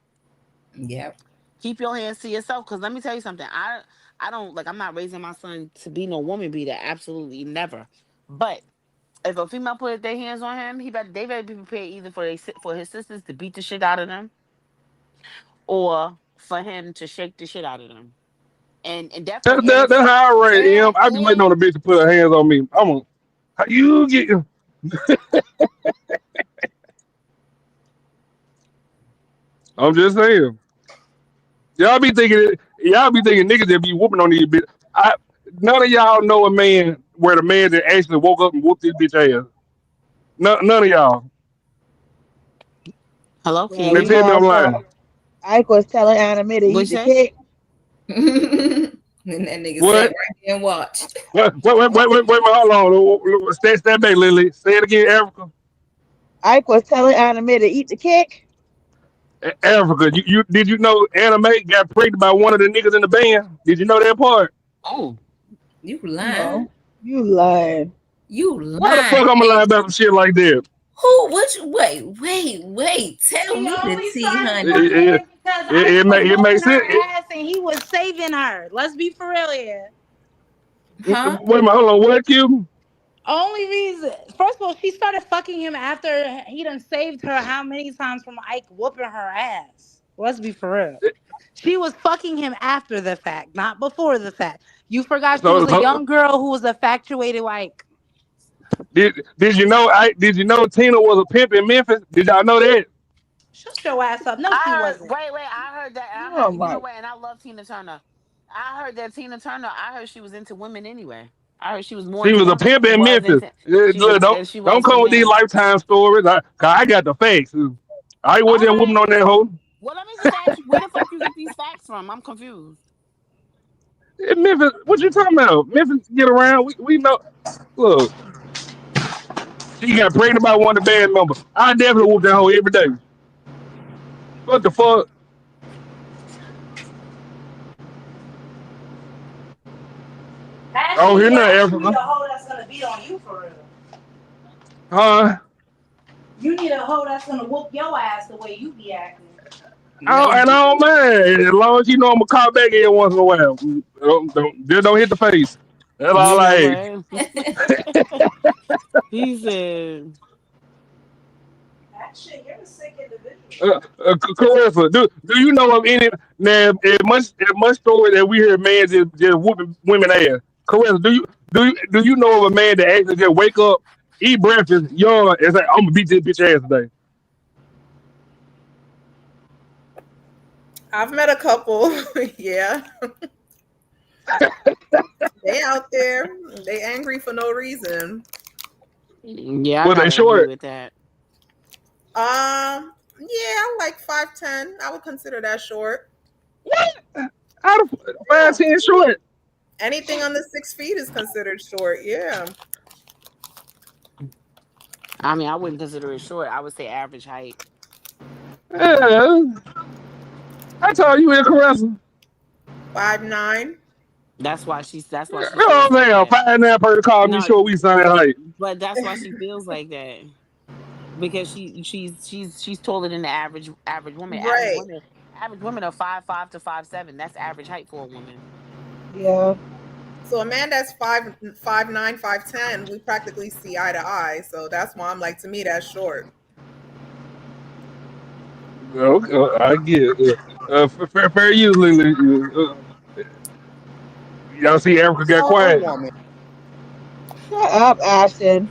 Speaker 22: you. Yep.
Speaker 23: Keep your hands to yourself. Because let me tell you something. I don't like. I'm not raising my son to be no woman beater. Absolutely never. But if a female put their hands on him, they better be prepared either for his sisters to beat the shit out of them, or for him to shake the shit out of them. And definitely
Speaker 21: That's how I rate him. I be waiting on
Speaker 23: and
Speaker 21: the bitch to put her hands on me. How you get? I'm just saying. Y'all be thinking niggas that be whooping on these bitch. None of y'all know a man where the man that actually woke up and whooped this bitch ass. None of y'all.
Speaker 23: hello, can you
Speaker 24: Well,
Speaker 23: hear
Speaker 21: They
Speaker 24: you
Speaker 23: me?
Speaker 21: tell me
Speaker 24: know,
Speaker 21: I'm
Speaker 24: so
Speaker 21: lying.
Speaker 24: Ike was telling Anna to
Speaker 23: What you
Speaker 24: eat the
Speaker 23: say?
Speaker 24: cake.
Speaker 22: And that nigga sat
Speaker 21: What?
Speaker 22: right there and watched.
Speaker 21: Wait, hold on. Stand back, Lily. Say it again, Africa.
Speaker 24: Ike was telling Anime to eat the cake.
Speaker 21: Africa, you did you know Anime got pregnant by one of the niggas in the band? Did you know that part?
Speaker 23: Oh,
Speaker 22: You lying.
Speaker 24: No, you lied.
Speaker 22: You
Speaker 21: Why the
Speaker 22: lying.
Speaker 21: fuck I'm gonna lie about some shit like that?
Speaker 22: Who? Which? Wait. Tell
Speaker 1: She
Speaker 22: me the
Speaker 1: only
Speaker 22: tea,
Speaker 1: started
Speaker 22: honey.
Speaker 21: It,
Speaker 1: fucking
Speaker 21: it,
Speaker 1: him because
Speaker 21: it,
Speaker 1: Ike
Speaker 21: it,
Speaker 1: was
Speaker 21: makes
Speaker 1: whooping
Speaker 21: sense.
Speaker 1: her ass and he was saving her. Let's be for real here.
Speaker 21: Wait
Speaker 22: Huh?
Speaker 21: a minute, hold on. What, Q?
Speaker 1: Only reason, first of all, she started fucking him after he done saved her how many times from Ike whooping her ass. Let's be for real. She was fucking him after the fact, not before the fact. You forgot she was a
Speaker 21: So
Speaker 1: young girl who was infatuated with Ike.
Speaker 21: did you know Tina was a pimp in Memphis? Did y'all know that?
Speaker 1: Shut your ass up. No, she
Speaker 23: I heard.
Speaker 1: wasn't.
Speaker 23: Wait. I heard that. I
Speaker 24: Oh
Speaker 23: heard. You know
Speaker 24: my.
Speaker 23: what? And I love Tina Turner. I heard that Tina Turner. I heard she was into women anyway. I heard she was more
Speaker 21: She
Speaker 23: into
Speaker 21: was a
Speaker 23: women than
Speaker 21: pimp
Speaker 23: she
Speaker 21: in
Speaker 23: was
Speaker 21: Memphis.
Speaker 23: into
Speaker 21: Look,
Speaker 23: than she
Speaker 21: don't
Speaker 23: was with
Speaker 21: come with these
Speaker 23: men.
Speaker 21: lifetime stories. I got the facts. I
Speaker 23: All
Speaker 21: was just whooping
Speaker 23: right.
Speaker 21: on that hoe.
Speaker 23: Well, let me just ask you, where the fuck you get these facts from? I'm confused.
Speaker 21: In Memphis, what you talking about? Memphis get around. We know. Look, she got pregnant by one of the band members. I definitely whoop that hoe every day. What the fuck? Oh,
Speaker 1: Actually,
Speaker 21: here
Speaker 1: yeah,
Speaker 21: now,
Speaker 1: you need
Speaker 21: Africa.
Speaker 1: a hoe that's gonna beat on you for real.
Speaker 21: Huh?
Speaker 1: You need a hoe that's gonna whoop your ass the way you be acting.
Speaker 21: And I don't mind. As long as you know I'm gonna call back every once in a while. Just don't hit the face. That's
Speaker 23: You
Speaker 21: all
Speaker 23: know
Speaker 21: I
Speaker 23: what? He said,
Speaker 1: Actually, you're a sick individual.
Speaker 21: Carissa, do you know of any now? As much story that we hear, man just whooping women ass. Carissa, do you know of a man that actually just wake up, eat breakfast, yawn, and say, "I'm gonna beat this bitch ass today"?
Speaker 5: I've met a couple. Yeah, they out there. They angry for no reason.
Speaker 23: "Yeah, I
Speaker 21: Well, they
Speaker 23: gotta agree
Speaker 21: short.
Speaker 23: with that."
Speaker 5: Yeah, like 5'10". I would consider that short.
Speaker 21: What? Out of
Speaker 5: Yeah,
Speaker 21: 5'10" short?
Speaker 5: anything under 6 feet is considered short. Yeah.
Speaker 23: I mean, I wouldn't consider it short. I would say average height.
Speaker 21: Yeah, I told you in Carissa.
Speaker 5: 5'9".
Speaker 23: That's why
Speaker 21: You
Speaker 23: she
Speaker 21: know
Speaker 23: feels
Speaker 21: what I'm
Speaker 23: like
Speaker 21: saying?
Speaker 23: that.
Speaker 21: 5'9" person called me
Speaker 23: No,
Speaker 21: short. We sound like.
Speaker 23: but that's why she feels like that because she's taller than the average woman.
Speaker 5: Right.
Speaker 23: Average women are 5'5" to 5'7". That's average height for a woman.
Speaker 24: Yeah.
Speaker 5: So a man that's 5'9", 5'10", we practically see eye to eye. So that's why I'm like, to me, that's short.
Speaker 21: Okay, I get it. Fair use, Lily. Y'all see Africa got
Speaker 3: Tell a
Speaker 21: quiet.
Speaker 3: woman,
Speaker 24: Shut up, Ashton.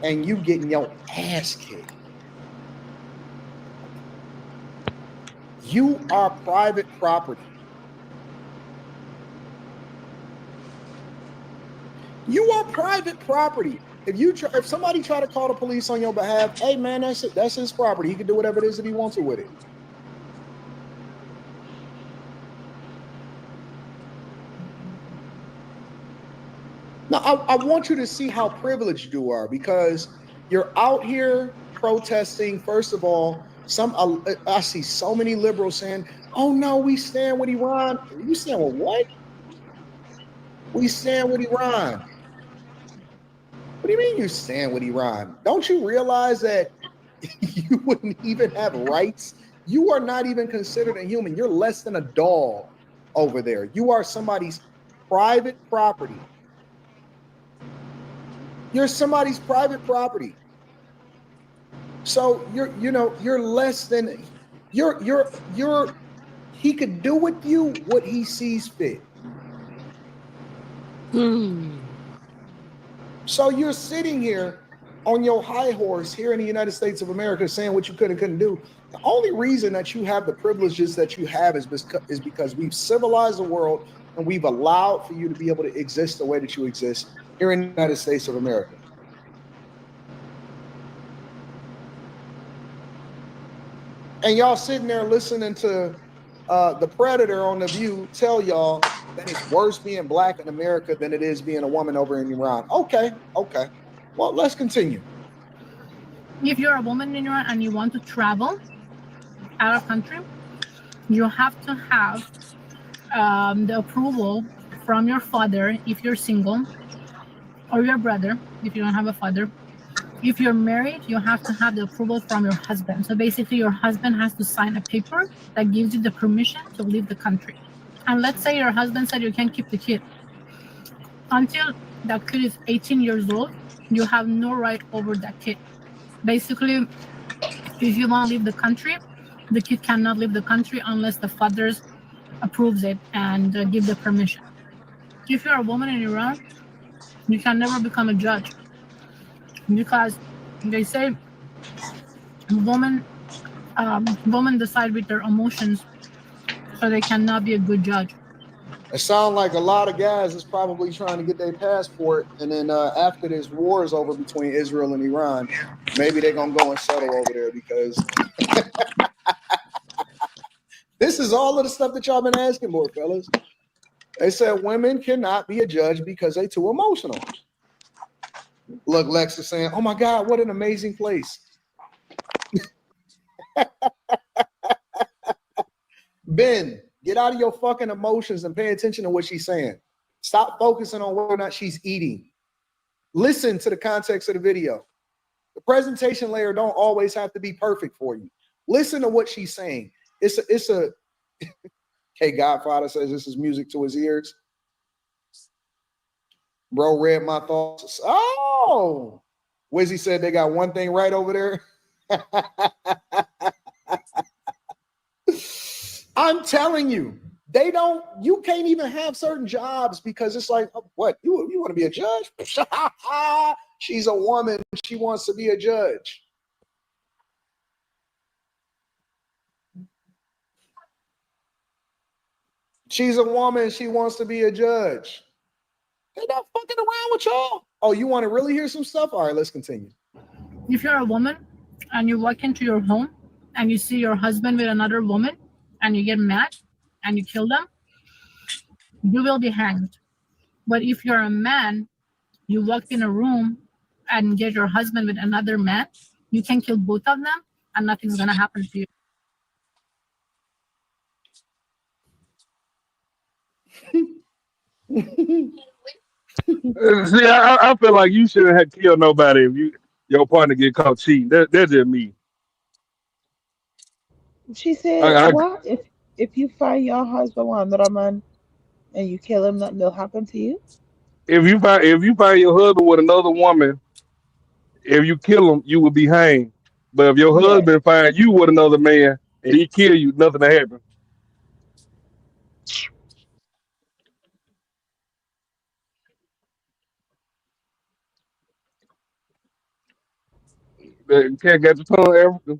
Speaker 3: and you getting your ass kicked. You are private property. You are private property. If somebody try to call the police on your behalf, hey man, that's it. That's his property. He can do whatever it is that he wants to with it. Now, I want you to see how privileged you are because you're out here protesting. First of all, I see so many liberals saying, "Oh no, we stand with Iran." You stand with what? We stand with Iran. What do you mean you stand with Iran? Don't you realize that you wouldn't even have rights? You are not even considered a human. You're less than a dog over there. You are somebody's private property. You're somebody's private property. So you're less than you're he could do with you what he sees fit. So you're sitting here on your high horse here in the United States of America saying what you could and couldn't do. The only reason that you have the privileges that you have is because we've civilized the world and we've allowed for you to be able to exist the way that you exist here in the United States of America. And y'all sitting there listening to the predator on the View tell y'all that it's worse being black in America than it is being a woman over in Iran. Okay, okay. Well, let's continue.
Speaker 4: If you're a woman in Iran and you want to travel out of country, you have to have the approval from your father if you're single, or your brother if you don't have a father. If you're married, you have to have the approval from your husband. So basically, your husband has to sign a paper that gives you the permission to leave the country. And let's say your husband said you can't keep the kid. Until that kid is 18 years old, you have no right over that kid. Basically, if you want to leave the country, the kid cannot leave the country unless the father approves it and give the permission. If you're a woman in Iran, you can never become a judge because they say women women decide with their emotions, so they cannot be a good judge.
Speaker 3: It sounds like a lot of guys is probably trying to get their passport, and then after this war is over between Israel and Iran, maybe they're gonna go and settle over there because this is all of the stuff that y'all been asking for, fellas. They said women cannot be a judge because they too emotional. Look, Lex is saying, "Oh my God, what an amazing place." Ben, get out of your fucking emotions and pay attention to what she's saying. Stop focusing on whether or not she's eating. Listen to the context of the video. The presentation layer don't always have to be perfect for you. Listen to what she's saying. It's a Hey, Godfather says this is music to his ears. Bro read my thoughts. Oh, Wizzy said they got one thing right over there. I'm telling you, they don't. You can't even have certain jobs because it's like, what you want to be a judge? She's a woman. She wants to be a judge. She's a woman. She wants to be a judge. They're not fucking around with y'all. Oh, you want to really hear some stuff? All right, let's continue.
Speaker 4: If you're a woman and you walk into your home and you see your husband with another woman and you get mad and you kill them, you will be hanged. But if you're a man, you walked in a room and get your husband with another man, you can kill both of them and nothing's gonna happen to you.
Speaker 21: See, I feel like you shouldn't have killed nobody if your partner get caught cheating. That's just me.
Speaker 24: She said,
Speaker 21: I, I,
Speaker 24: "What if you find your husband with another man and you kill him? Nothing will happen to you."
Speaker 21: if you find your husband with another woman, if you kill him, you will be hanged. But if your
Speaker 24: Yeah.
Speaker 21: husband find you with another man and he kill you, nothing will happen. You can't get the tongue, Africa.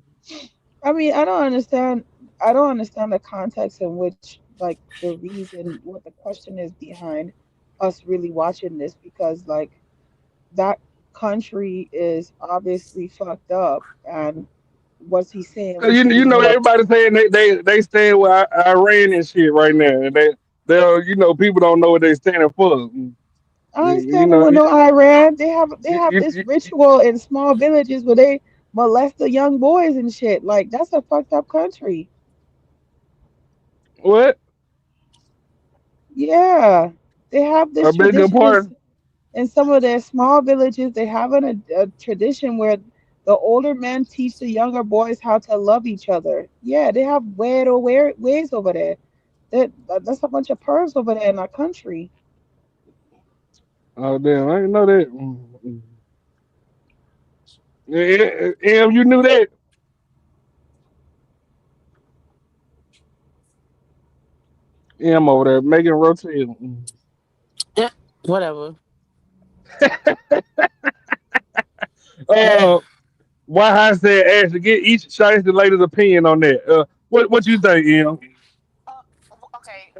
Speaker 24: I mean, I don't understand. I don't understand the context in which, like, the reason, what the question is behind us really watching this, because, like, that country is obviously fucked up, and what he's saying was
Speaker 21: You
Speaker 24: pretty
Speaker 21: know
Speaker 24: much.
Speaker 21: everybody saying they stand with Iran and shit right now, and they people don't know what they standing for.
Speaker 24: I ain't
Speaker 21: You
Speaker 24: standing
Speaker 21: know
Speaker 24: with
Speaker 21: you,
Speaker 24: no Iran. They have
Speaker 21: you,
Speaker 24: this
Speaker 21: you,
Speaker 24: ritual in small villages where they molest the young boys and shit. Like, that's a fucked up country.
Speaker 21: what?
Speaker 24: Yeah, they have
Speaker 21: I
Speaker 24: this
Speaker 21: beg your
Speaker 24: tradition
Speaker 21: pardon.
Speaker 24: in some of their small villages. They have a tradition where the older men teach the younger boys how to love each other. Yeah, they have weird ways over there. That's a bunch of pervs over there in our country.
Speaker 21: Oh damn, I didn't know that. Em, you knew that. Em over there making rotate.
Speaker 23: Yeah, whatever.
Speaker 21: Uh, why I said Ashley, get each Shiesty the latest opinion on that. What you think, Em?
Speaker 23: Okay,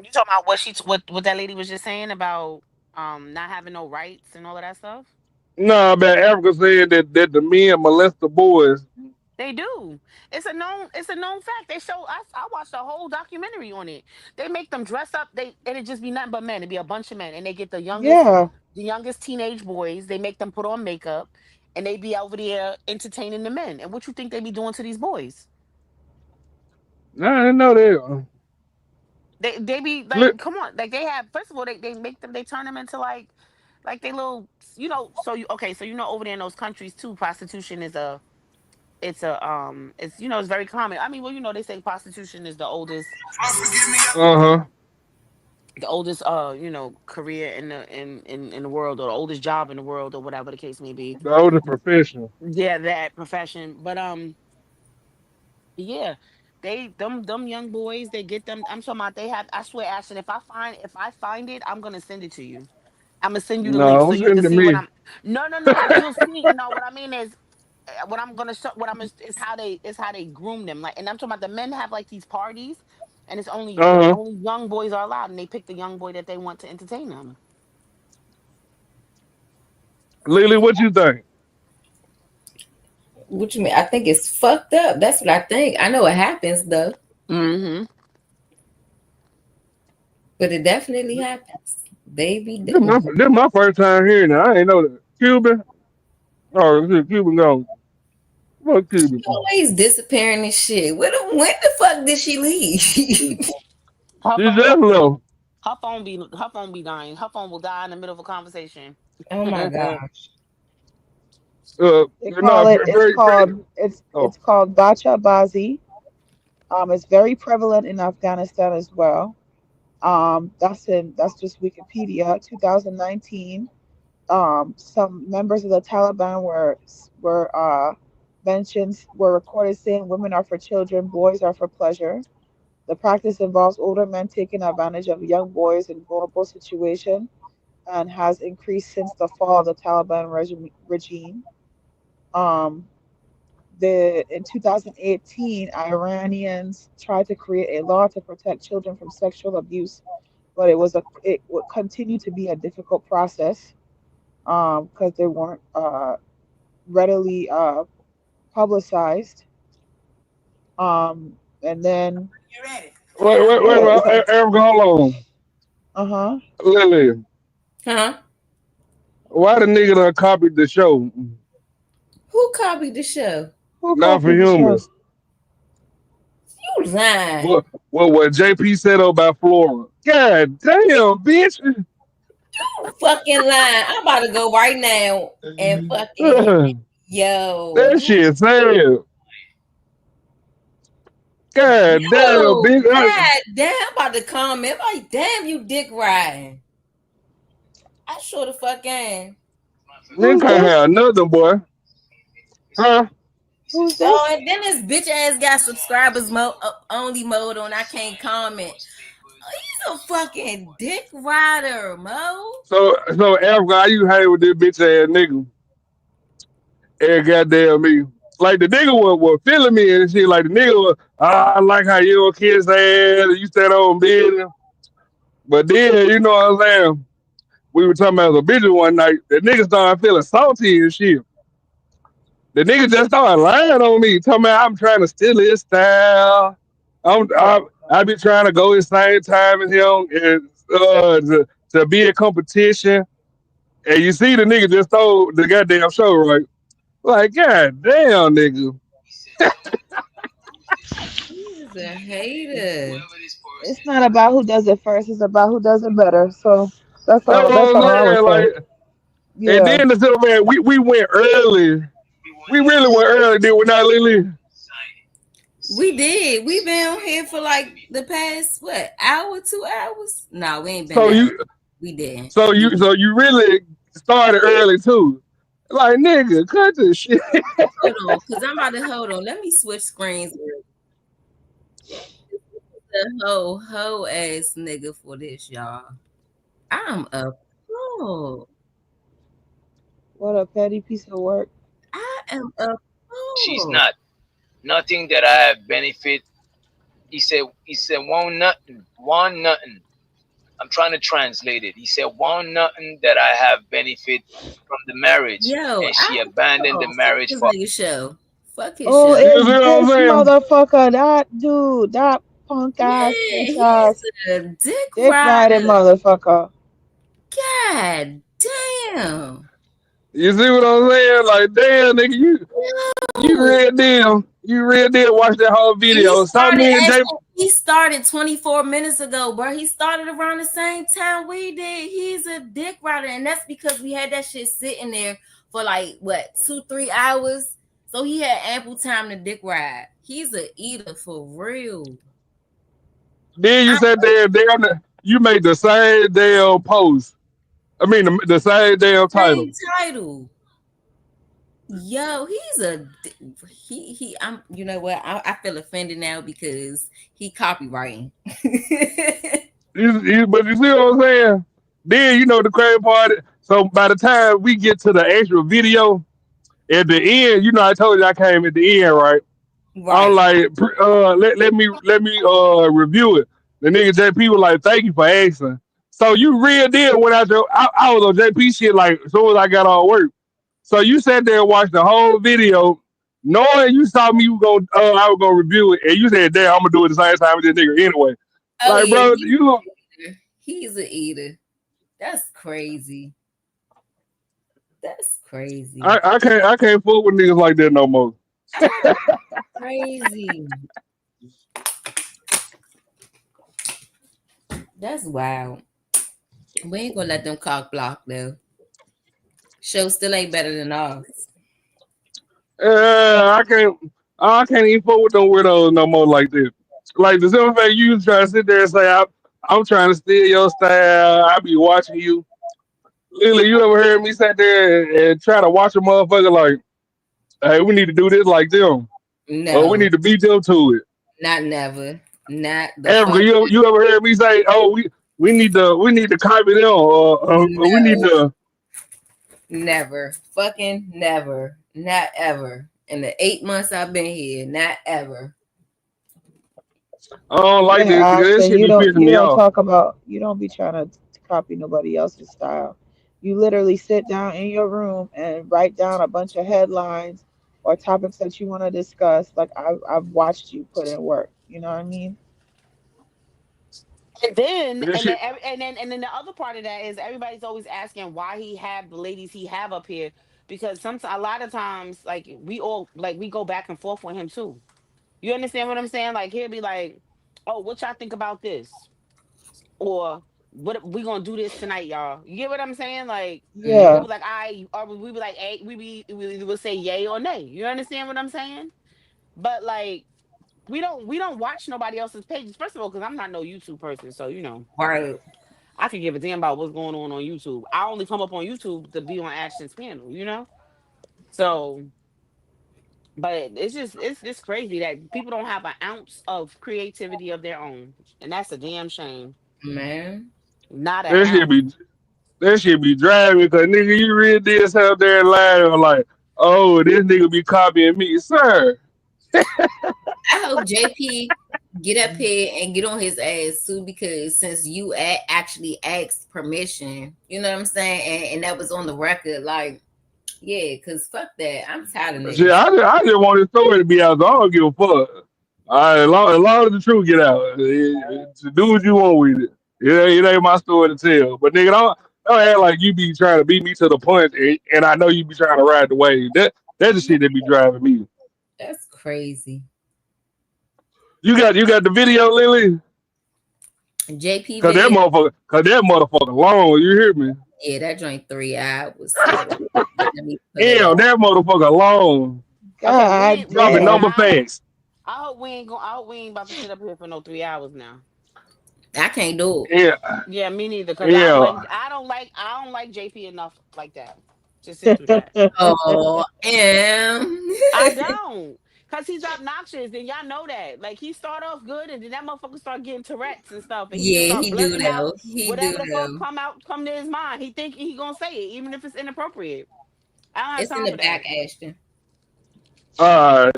Speaker 23: you talking about what that lady was just saying about not having no rights and all of that stuff?
Speaker 21: No, but Africa said that the men molest the boys.
Speaker 23: They do. It's a known fact. They show us. I watched a whole documentary on it. They make them dress up. And it just be nothing but men. It be a bunch of men, and they get
Speaker 24: Yeah.
Speaker 23: the youngest teenage boys. They make them put on makeup, and they be over there entertaining the men. And what you think they be doing to these boys?
Speaker 21: I didn't know that.
Speaker 23: They be
Speaker 21: Li-
Speaker 23: like, come on, like they have. First of all, they make them. They turn them into like they little. So you okay? So over there in those countries too, prostitution is a it's it's very common. I mean, well, they say prostitution is
Speaker 21: Uh-huh.
Speaker 23: the oldest career in the world, or the oldest job in the world, or whatever the case may be.
Speaker 21: The older profession.
Speaker 23: Yeah, that profession. But yeah, them young boys, they get them. I'm talking about they have. I swear, Ashton, if I find it, I'm gonna send it to you. I'm gonna send you the
Speaker 21: No,
Speaker 23: link so
Speaker 21: don't
Speaker 23: you
Speaker 21: send
Speaker 23: can
Speaker 21: it to
Speaker 23: see what
Speaker 21: me.
Speaker 23: I'm. No. You'll see. No, what I mean is what I'm gonna show. What I'm is how they groom them. Like, and I'm talking about the men have like these parties, and it's
Speaker 21: Uh-huh.
Speaker 23: only young boys are allowed, and they pick the young boy that they want to entertain them.
Speaker 21: Lily, what you think?
Speaker 22: What you mean? I think it's fucked up. That's what I think. I know it happens though,
Speaker 23: Mm-hmm.
Speaker 22: but it definitely happens. They be
Speaker 21: This my first time hearing it. I ain't know that. Cuban? Oh, this is Cuban gone. Fuck
Speaker 22: she
Speaker 21: Cuban.
Speaker 22: always disappearing and shit. When the fuck did she leave?
Speaker 23: Her
Speaker 21: She
Speaker 23: phone, her,
Speaker 21: just left.
Speaker 23: her phone be dying. Her phone will die in the middle of a conversation.
Speaker 22: Oh my gosh.
Speaker 24: They
Speaker 21: No,
Speaker 24: call it.
Speaker 21: oh,
Speaker 24: It's called Bacha Bazi. It's very prevalent in Afghanistan as well. That's just Wikipedia. 2019. Some members of the Taliban were recorded saying women are for children, boys are for pleasure. The practice involves older men taking advantage of young boys in vulnerable situations and has increased since the fall of the Taliban regime. Um, in 2018, Iranians tried to create a law to protect children from sexual abuse, but it would continue to be a difficult process because they weren't readily publicized. And then
Speaker 21: wait,
Speaker 24: yeah, it's
Speaker 21: Erica, hold on.
Speaker 24: uh-huh.
Speaker 21: Lily,
Speaker 22: Huh?
Speaker 21: why the nigga done copied the show?
Speaker 22: Who copied the show?
Speaker 24: Who
Speaker 21: Not for
Speaker 24: copied the show?
Speaker 21: humans.
Speaker 22: You lying.
Speaker 21: What JP said about Flora. God damn, bitch.
Speaker 22: You fucking lying. I'm about to go right now and fucking
Speaker 21: That
Speaker 22: yo.
Speaker 21: shit sad. God damn,
Speaker 22: Yo,
Speaker 21: bitch.
Speaker 22: god damn, I'm about to comment. Like, damn, you dick riding. I sure the fuck am.
Speaker 21: Nigga
Speaker 24: Who's
Speaker 21: can't
Speaker 24: this?
Speaker 21: have nothing, boy. Huh?
Speaker 24: Who's
Speaker 22: Oh,
Speaker 24: this?
Speaker 22: and then this bitch ass got subscribers only mode on. I can't comment. Oh, he's a fucking dick rider, Mo.
Speaker 21: So Africa, how you hang with this bitch ass nigga? And goddamn me. Like the nigga was feeling me and shit. Like the nigga was, I like how you don't kiss ass, you stand on business. But then, you know what I'm saying? We were talking about a bitch one night. The nigga started feeling salty and shit. The nigga just started lying on me, talking about I'm trying to steal his style. I be trying to go the same time as him and to be in competition. And you see the nigga just stole the goddamn show, right? Like, god damn, nigga.
Speaker 22: He's a hater.
Speaker 24: It's not about who does it first, it's about who does it better. So
Speaker 21: That's
Speaker 24: that's
Speaker 21: what
Speaker 24: all I
Speaker 21: I'm
Speaker 24: would
Speaker 21: saying.
Speaker 24: say.
Speaker 21: Like, and
Speaker 24: Yeah.
Speaker 21: then the little man, we went early. We really went early, did we not, Lily?
Speaker 22: We did. We been on here for like the past what hour, 2 hours? No, we ain't been
Speaker 21: So
Speaker 22: that long.
Speaker 21: you
Speaker 22: We didn't.
Speaker 21: so you really started early too. Like, nigga, cut this shit.
Speaker 22: Hold on, because I'm about to hold on. Let me switch screens. The hoe ass nigga for this, y'all. I'm appalled.
Speaker 24: What a petty piece of work.
Speaker 22: I am
Speaker 6: She's
Speaker 22: appalled.
Speaker 6: not. Nothing that I have benefit. He said one nothing. I'm trying to translate it. He said one nothing that I have benefit from the marriage,
Speaker 22: Yo,
Speaker 6: and
Speaker 22: I
Speaker 6: she abandoned the
Speaker 22: fuck
Speaker 6: marriage
Speaker 22: this
Speaker 6: for
Speaker 22: nigga show. Fuck his
Speaker 24: Oh,
Speaker 22: show.
Speaker 21: You see
Speaker 24: it's
Speaker 21: what I'm
Speaker 24: this
Speaker 21: saying?
Speaker 24: motherfucker, that dude, that punk ass,
Speaker 22: Yeah,
Speaker 24: bitch
Speaker 22: he's
Speaker 24: ass,
Speaker 22: a dick
Speaker 24: dick riding
Speaker 22: rider.
Speaker 24: motherfucker.
Speaker 22: God damn.
Speaker 21: You see what I'm saying? Like, damn, nigga,
Speaker 22: No.
Speaker 21: you real deal watch that whole
Speaker 22: He
Speaker 21: video. So
Speaker 22: started
Speaker 21: me and Jay,
Speaker 22: actually, he started 24 minutes ago, bro. He started around the same time we did. He's a dick rider, and that's because we had that shit sitting there for like what 2-3 hours. So he had ample time to dick ride. He's a eater for real.
Speaker 21: then you
Speaker 22: I
Speaker 21: said damn, you made the same damn post. I mean, the same damn
Speaker 22: same
Speaker 21: title.
Speaker 22: title. Yo, he's a he. I'm. You know what? I feel offended now because he copywriting.
Speaker 21: But you see what I'm saying? Then you know the crazy part. So by the time we get to the actual video, at the end, you know, I told you I came at the end, right? I'm
Speaker 22: Right.
Speaker 21: like, let me review it. The nigga JP was like, thank you for asking. So you real deal went out your I was on JP shit like as soon as I got off work. So you sat there and watched the whole video, knowing you saw me you go I was gonna review it, and you said, damn, I'm gonna do it the same time as this nigga anyway.
Speaker 22: Oh
Speaker 21: Like,
Speaker 22: yeah,
Speaker 21: bro, you
Speaker 22: he's a eater. That's crazy. That's crazy.
Speaker 21: I can't fool with niggas like that no more.
Speaker 22: Crazy. That's wild. We ain't gonna let them cock block though. Show still ain't better than ours.
Speaker 21: I can't even fool with them weirdos no more like this. Like the simple fact you try to sit there and say I'm trying to steal your style. I be watching you. Lily, you ever heard me sit there and try to watch a motherfucker like, hey, we need to do this like them, or we
Speaker 22: No,
Speaker 21: need to beat them to it.
Speaker 22: not never. Not the
Speaker 21: Africa,
Speaker 22: fuck.
Speaker 21: you ever heard me say, oh, we need to copy them, or we need
Speaker 22: No,
Speaker 21: to.
Speaker 22: never. Fucking never. Not ever. In the 8 months I've been here, not ever.
Speaker 21: I don't like
Speaker 24: Yeah,
Speaker 21: this because this
Speaker 24: Ashton,
Speaker 21: shit
Speaker 24: you
Speaker 21: be
Speaker 24: don't
Speaker 21: pissing
Speaker 24: you
Speaker 21: me
Speaker 24: don't
Speaker 21: off.
Speaker 24: talk about you don't be trying to copy nobody else's style. You literally sit down in your room and write down a bunch of headlines or topics that you want to discuss. Like I've watched you put in work. You know what I mean?
Speaker 23: And then,
Speaker 21: This
Speaker 23: and then,
Speaker 21: shit,
Speaker 23: and then the other part of that is everybody's always asking why he have the ladies he have up here because sometimes a lot of times like we all like we go back and forth with him too. You understand what I'm saying? Like he'll be like, "Oh, what y'all think about this?" Or "What we gonna do this tonight, y'all?" You get what I'm saying? Like, and we
Speaker 24: Yeah.
Speaker 22: Mhm.
Speaker 23: be like, "I," or we be like, "Hey," we will say yay or nay. You understand what I'm saying? But like we don't watch nobody else's pages. First of all, because I'm not no YouTube person, so
Speaker 22: Right.
Speaker 23: I could give a damn about what's going on YouTube. I only come up on YouTube to be on Ashton's panel. So, but it's just crazy that people don't have an ounce of creativity of their own, and that's a damn shame.
Speaker 22: Man.
Speaker 23: Not an
Speaker 21: that shit
Speaker 23: ounce.
Speaker 21: be that shit be driving because nigga, you really did sit up there and lie like, oh, this nigga be copying me, sir.
Speaker 22: I hope JP get up here and get on his ass too, because since you actually asked permission, you know what I'm saying, and that was on the record, like, yeah, because fuck that. I'm tired of
Speaker 21: Shit,
Speaker 22: niggas.
Speaker 21: I just want his story to be out, so I don't give a fuck. All right, as long as the truth get out, do what you want with it. It ain't my story to tell. But nigga, don't act like you be trying to beat me to the punch, and I know you be trying to ride the wave. That's the shit that be driving me.
Speaker 22: That's crazy.
Speaker 21: You got the video, Lily?
Speaker 22: JP
Speaker 21: Cause that
Speaker 22: video.
Speaker 21: motherfucker, long. You hear me?
Speaker 22: Yeah, that joint 3 hours. Hold on. Let me pull it
Speaker 21: Damn,
Speaker 22: up.
Speaker 21: that motherfucker long.
Speaker 23: Okay, we
Speaker 24: God
Speaker 23: ain't well.
Speaker 21: Dropping
Speaker 23: Well,
Speaker 21: number
Speaker 24: damn.
Speaker 21: facts.
Speaker 23: I hope we ain't about to sit up here for no 3 hours now.
Speaker 22: I can't do it.
Speaker 21: Yeah,
Speaker 23: Yeah, me neither. Cause
Speaker 21: yeah.
Speaker 23: I don't like JP enough like that to sit through that.
Speaker 22: Oh,
Speaker 23: I don't. Cause he's obnoxious and y'all know that. Like he start off good and then that motherfucker start getting Tourette's and stuff and he just
Speaker 22: yeah,
Speaker 23: start
Speaker 22: he do
Speaker 23: blurting out
Speaker 22: though. He do
Speaker 23: whatever the fuck
Speaker 22: though.
Speaker 23: come to his mind. He think he gonna say it even if it's inappropriate. I don't have
Speaker 22: It's in
Speaker 23: time
Speaker 22: the
Speaker 23: for
Speaker 22: back,
Speaker 23: that.
Speaker 22: Ashton.
Speaker 21: All right.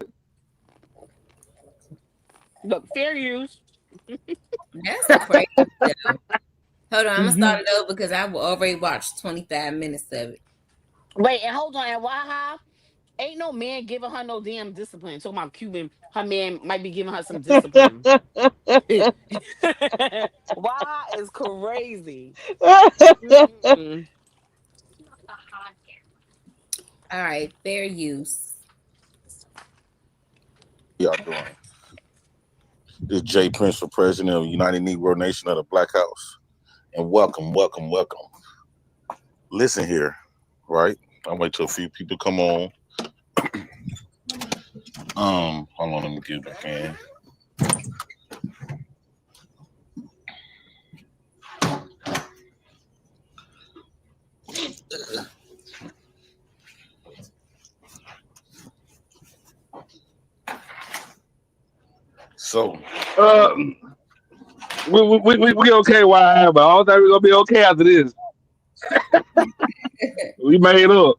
Speaker 23: Look, fair use.
Speaker 22: That's crazy though. Hold on, I'm gonna start it over because I already watched 25 minutes of it.
Speaker 23: Wait, and hold on, and Waha, Ain't no man giving her no damn discipline. Talking about Cuban, her man might be giving her some discipline. Why is crazy? Mm-mm.
Speaker 22: All right, fair use.
Speaker 8: Y'all doing? This Jay Prince for President of United Negro Nation of the Black House. And welcome. Listen here, right? I'll wait till a few people come on. Hold on, let me get back in. So
Speaker 21: we okay, why? But I don't think we're gonna be okay after this. We made up.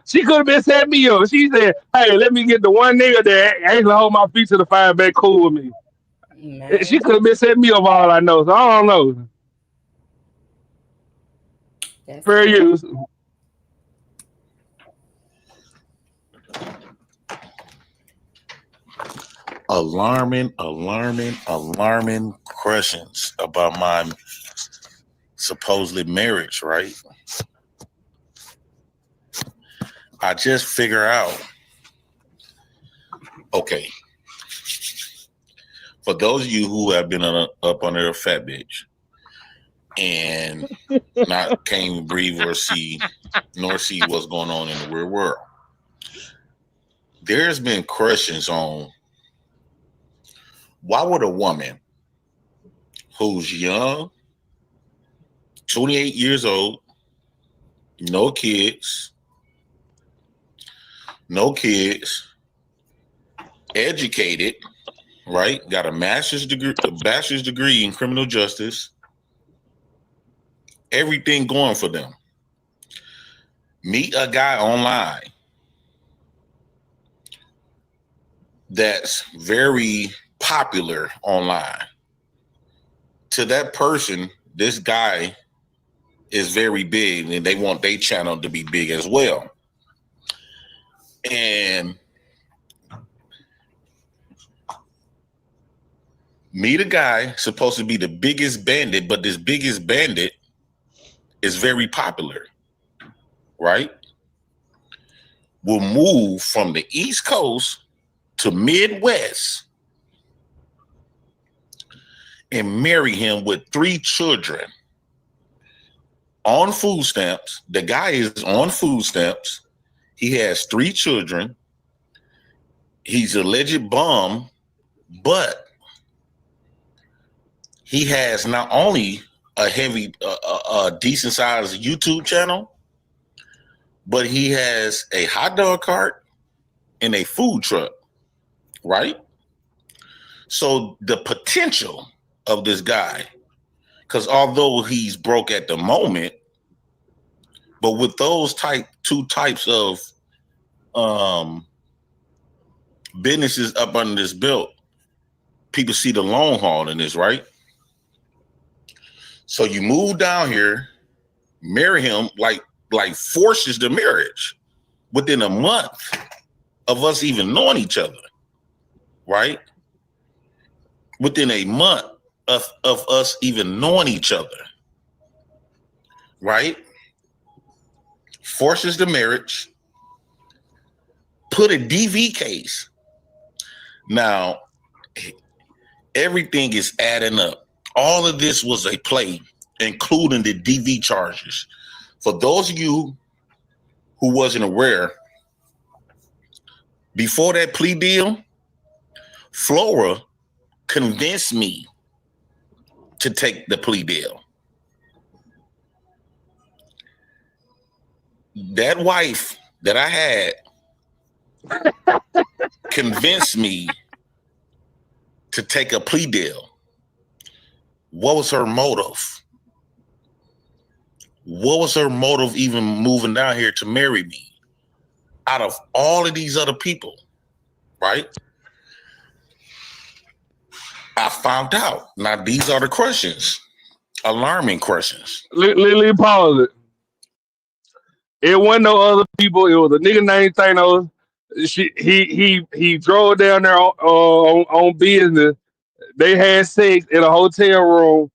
Speaker 21: She could have been setting me up. She said, "Hey, let me get the one nigga that actually hold my feet to the fire back cool with me." She
Speaker 22: Man,
Speaker 21: could have been setting me up all I know. So I don't know.
Speaker 22: that's
Speaker 21: Fair
Speaker 22: true.
Speaker 21: use.
Speaker 8: Alarming questions about my supposedly marriage, right? I just figure out, okay, for those of you who have been up under a fat bitch and not can't breathe or see, nor see what's going on in the real world, there's been questions on why would a woman who's young, 28 years old, no kids, educated, right? Got a bachelor's degree in criminal justice, everything going for them. Meet a guy online that's very popular online. To that person, this guy is very big and they want their channel to be big as well. And meet a guy supposed to be the biggest bandit, but this biggest bandit is very popular, right? Will move from the East Coast to Midwest and marry him with 3 children on food stamps. The guy is on food stamps. He has 3 children. He's a alleged bum, but he has not only a decent sized YouTube channel, but he has a hot dog cart and a food truck, right? So the potential of this guy, because although he's broke at the moment, but with those two types of businesses up under this belt, people see the long haul in this, right? So you move down here, marry him, like forces the marriage within a month of us even knowing each other, right? Within a month of us even knowing each other, right? Forces the marriage, put a DV case. Now, everything is adding up. All of this was a play, including the DV charges. For those of you who wasn't aware, before that plea deal, Flora convinced me to take the plea deal. That wife that I had convinced me to take a plea deal. What was her motive? What was her motive even moving down here to marry me? Out of all of these other people, right? I found out. Now, these are the questions. Alarming questions.
Speaker 21: Let me pause it. It wasn't no other people. It was a nigga named Thanos. He drove down there on business. They had sex in a hotel room.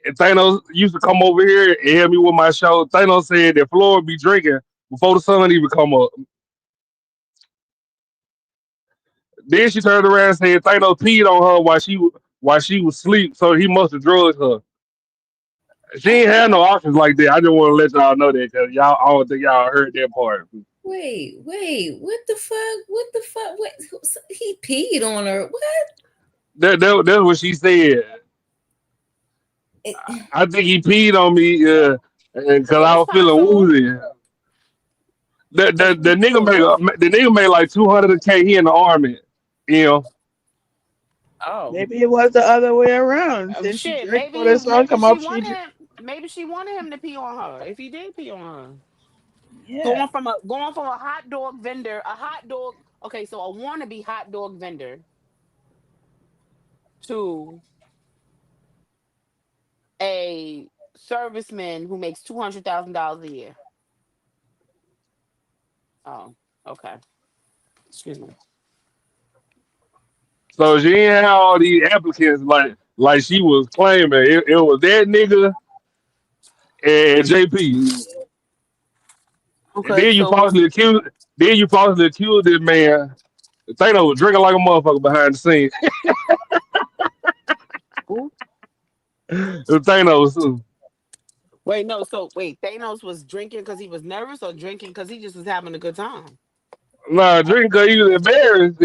Speaker 21: And Thanos used to come over here and help me with my show. Thanos said that Floyd be drinking before the sun even come up. Then she turned around and said Thanos peed on her while she was asleep, so he must have drugged her. She ain't had no options like that. I just want to let y'all know that because y'all, I don't think y'all heard that part.
Speaker 22: Wait, what the fuck? What the fuck? What? He peed on her. What?
Speaker 21: That's what she said.
Speaker 22: It,
Speaker 21: I think he peed on me because I
Speaker 23: It's
Speaker 21: was feeling
Speaker 23: possible.
Speaker 21: woozy.
Speaker 23: Cause he was woozy.
Speaker 21: The nigga made like 200K. He in the army. You know,
Speaker 23: Oh.
Speaker 24: Maybe it was the other way around. Since she
Speaker 23: Shit,
Speaker 24: drank for the
Speaker 23: maybe
Speaker 24: sun
Speaker 23: maybe
Speaker 24: come
Speaker 23: she
Speaker 24: up, she
Speaker 23: wanted him. Maybe she wanted him to pee on her. If he did pee on her,
Speaker 24: yeah.
Speaker 23: going from a hot dog vendor, a hot dog. Okay, so a wannabe hot dog vendor to a serviceman who makes $200,000 a year. Oh, okay. Excuse me.
Speaker 21: so she ain't had all these applicants like she was claiming. It was that nigga and JP. And
Speaker 23: Okay,
Speaker 21: then you
Speaker 23: so was
Speaker 21: falsely accused. Then you falsely accused this man. Thanos was drinking like a motherfucker behind the scenes.
Speaker 23: who?
Speaker 21: Thanos too.
Speaker 23: Wait, no. So wait, Thanos was drinking because he was nervous, or drinking because he just was having a good time?
Speaker 21: Nah, drinking because he was embarrassed